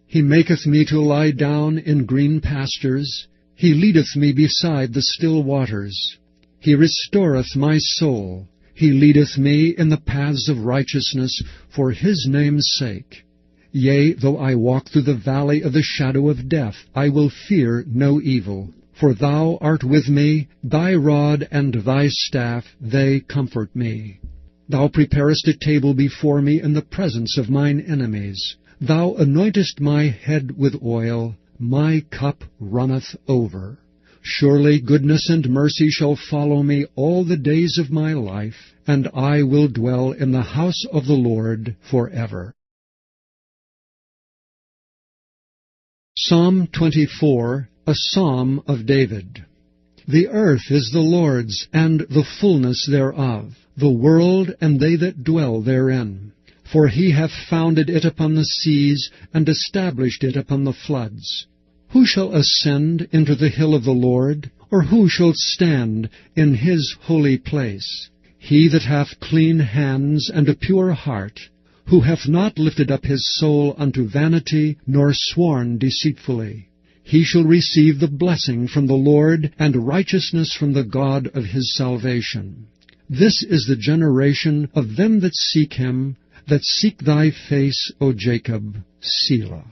He maketh me to lie down in green pastures. He leadeth me beside the still waters. He restoreth my soul. He leadeth me in the paths of righteousness for his name's sake. Yea, though I walk through the valley of the shadow of death, I will fear no evil. For thou art with me, thy rod and thy staff, they comfort me. Thou preparest a table before me in the presence of mine enemies. Thou anointest my head with oil, my cup runneth over. Surely goodness and mercy shall follow me all the days of my life, and I will dwell in the house of the Lord forever. Psalm 24, a Psalm of David. The earth is the Lord's, and the fullness thereof, the world and they that dwell therein. For he hath founded it upon the seas, and established it upon the floods. Who shall ascend into the hill of the Lord? Or who shall stand in his holy place? He that hath clean hands and a pure heart, who hath not lifted up his soul unto vanity, nor sworn deceitfully. He shall receive the blessing from the Lord, and righteousness from the God of his salvation. This is the generation of them that seek him, that seek thy face, O Jacob. Selah.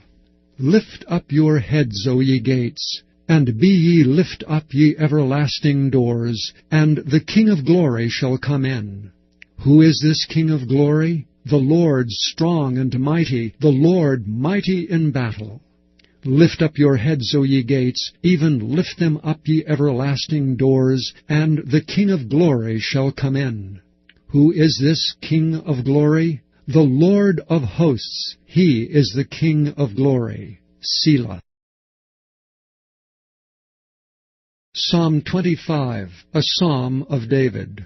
Lift up your heads, O ye gates, and be ye lift up, ye everlasting doors, and the King of glory shall come in. Who is this King of glory? The Lord strong and mighty, the Lord mighty in battle. Lift up your heads, O ye gates, even lift them up, ye everlasting doors, and the King of glory shall come in. Who is this King of glory? The Lord of hosts, he is the King of glory. Selah. Psalm 25, a Psalm of David.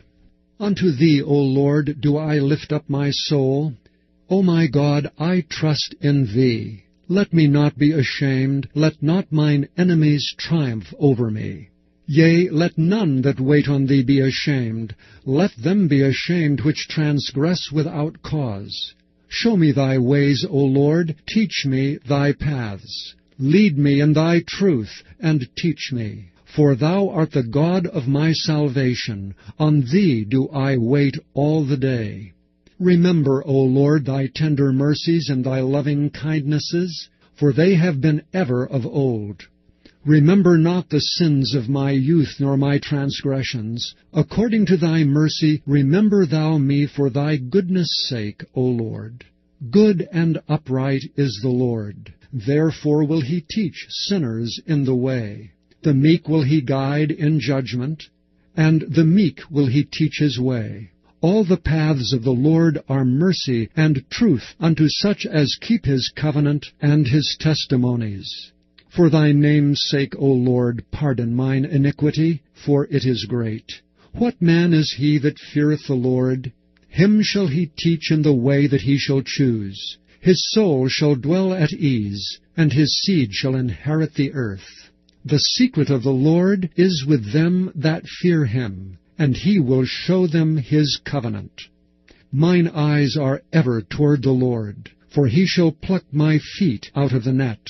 Unto thee, O Lord, do I lift up my soul. O my God, I trust in thee. Let me not be ashamed, let not mine enemies triumph over me. Yea, let none that wait on thee be ashamed. Let them be ashamed which transgress without cause. Show me thy ways, O Lord, teach me thy paths. Lead me in thy truth, and teach me. For thou art the God of my salvation. On thee do I wait all the day. Remember, O Lord, thy tender mercies and thy loving kindnesses, for they have been ever of old. Remember not the sins of my youth, nor my transgressions. According to thy mercy, remember thou me for thy goodness' sake, O Lord. Good and upright is the Lord. Therefore will he teach sinners in the way. The meek will he guide in judgment, and the meek will he teach his way. All the paths of the Lord are mercy and truth unto such as keep his covenant and his testimonies. For thy name's sake, O Lord, pardon mine iniquity, for it is great. What man is he that feareth the Lord? Him shall he teach in the way that he shall choose. His soul shall dwell at ease, and his seed shall inherit the earth. The secret of the Lord is with them that fear him, and he will show them his covenant. Mine eyes are ever toward the Lord, for he shall pluck my feet out of the net.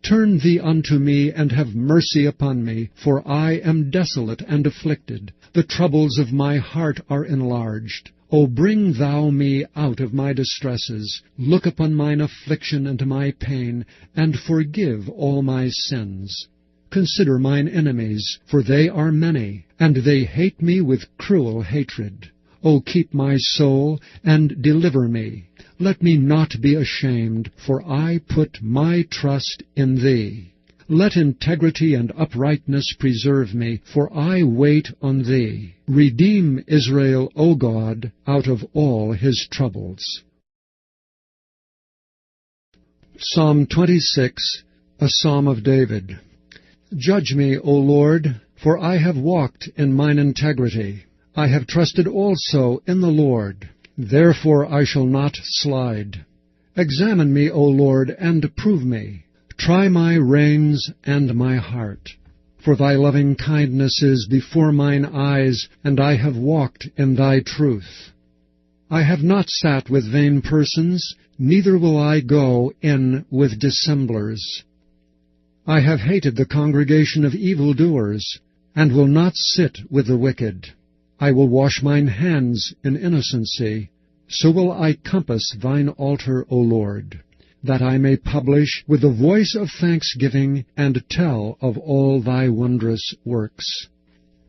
Turn thee unto me, and have mercy upon me, for I am desolate and afflicted. The troubles of my heart are enlarged. O bring thou me out of my distresses. Look upon mine affliction and my pain, and forgive all my sins. Consider mine enemies, for they are many, and they hate me with cruel hatred. O keep my soul, and deliver me. Let me not be ashamed, for I put my trust in thee. Let integrity and uprightness preserve me, for I wait on thee. Redeem Israel, O God, out of all his troubles. Psalm 26, a psalm of David. Judge me, O Lord, for I have walked in mine integrity. I have trusted also in the Lord. Therefore I shall not slide. Examine me, O Lord, and prove me. Try my reins and my heart. For thy loving kindness is before mine eyes, and I have walked in thy truth. I have not sat with vain persons, neither will I go in with dissemblers. I have hated the congregation of evildoers, and will not sit with the wicked. I will wash mine hands in innocency. So will I compass thine altar, O Lord, that I may publish with the voice of thanksgiving and tell of all thy wondrous works.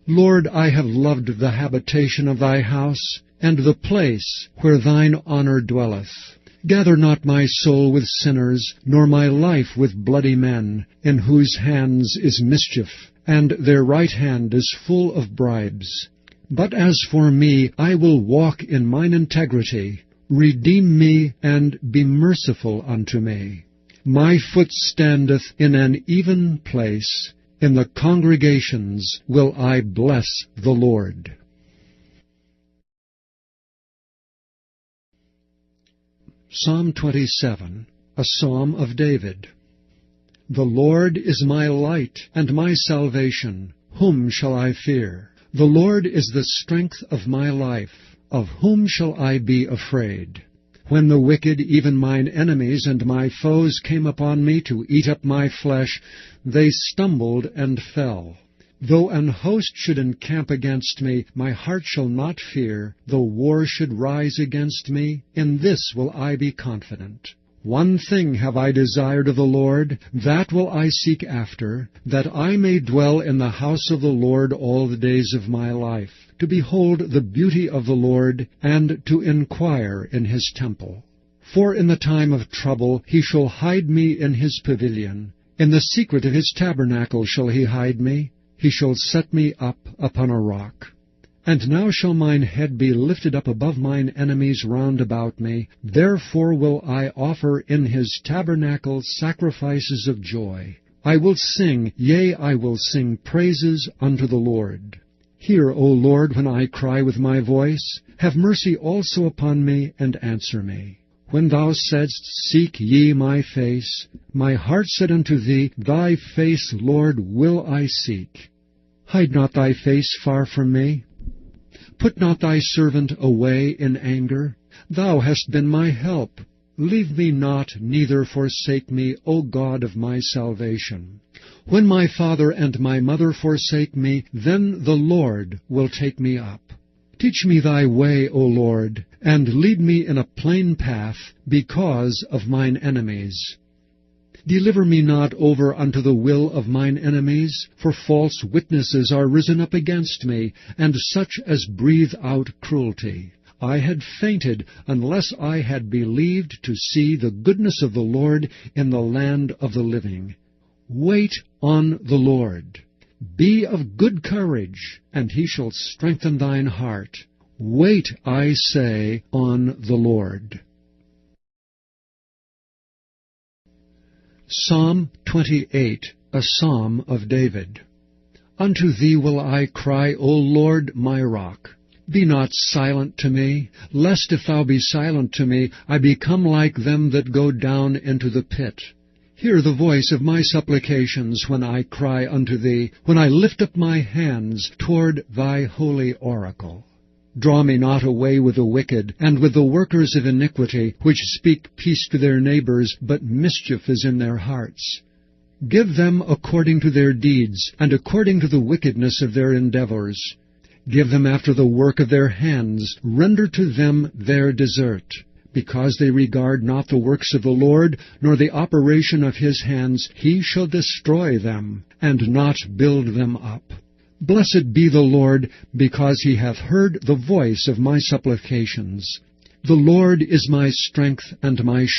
Lord, I have loved the habitation of thy house, and the place where thine honor dwelleth. Gather not my soul with sinners, nor my life with bloody men, in whose hands is mischief, and their right hand is full of bribes. But as for me, I will walk in mine integrity. Redeem me, and be merciful unto me. My foot standeth in an even place. In the congregations will I bless the Lord. Psalm 27, a psalm of David. The Lord is my light and my salvation. Whom shall I fear? The Lord is the strength of my life. Of whom shall I be afraid? When the wicked, even mine enemies and my foes, came upon me to eat up my flesh, they stumbled and fell. Though an host should encamp against me, my heart shall not fear. Though war should rise against me, in this will I be confident. One thing have I desired of the Lord, that will I seek after, that I may dwell in the house of the Lord all the days of my life, to behold the beauty of the Lord, and to inquire in his temple. For in the time of trouble he shall hide me in his pavilion. In the secret of his tabernacle shall he hide me. He shall set me up upon a rock. And now shall mine head be lifted up above mine enemies round about me. Therefore will I offer in his tabernacle sacrifices of joy. I will sing, yea, I will sing praises unto the Lord. Hear, O Lord, when I cry with my voice. Have mercy also upon me, and answer me. When thou saidst, Seek ye my face, my heart said unto thee, Thy face, Lord, will I seek. Hide not thy face far from me. Put not thy servant away in anger. Thou hast been my help. Leave me not, neither forsake me, O God of my salvation. When my father and my mother forsake me, then the Lord will take me up. Teach me thy way, O Lord, and lead me in a plain path because of mine enemies. Deliver me not over unto the will of mine enemies, for false witnesses are risen up against me, and such as breathe out cruelty. I had fainted unless I had believed to see the goodness of the Lord in the land of the living. Wait on the Lord. Be of good courage, and he shall strengthen thine heart. Wait, I say, on the Lord. Psalm 28, a psalm of David. Unto thee will I cry, O Lord, my rock. Be not silent to me, lest if thou be silent to me, I become like them that go down into the pit. Hear the voice of my supplications when I cry unto thee, when I lift up my hands toward thy holy oracle. Draw me not away with the wicked, and with the workers of iniquity, which speak peace to their neighbors, but mischief is in their hearts. Give them according to their deeds, and according to the wickedness of their endeavors. Give them after the work of their hands. Render to them their desert. Because they regard not the works of the Lord, nor the operation of his hands, he shall destroy them, and not build them up. Blessed be the Lord, because he hath heard the voice of my supplications. The Lord is my strength and my shield.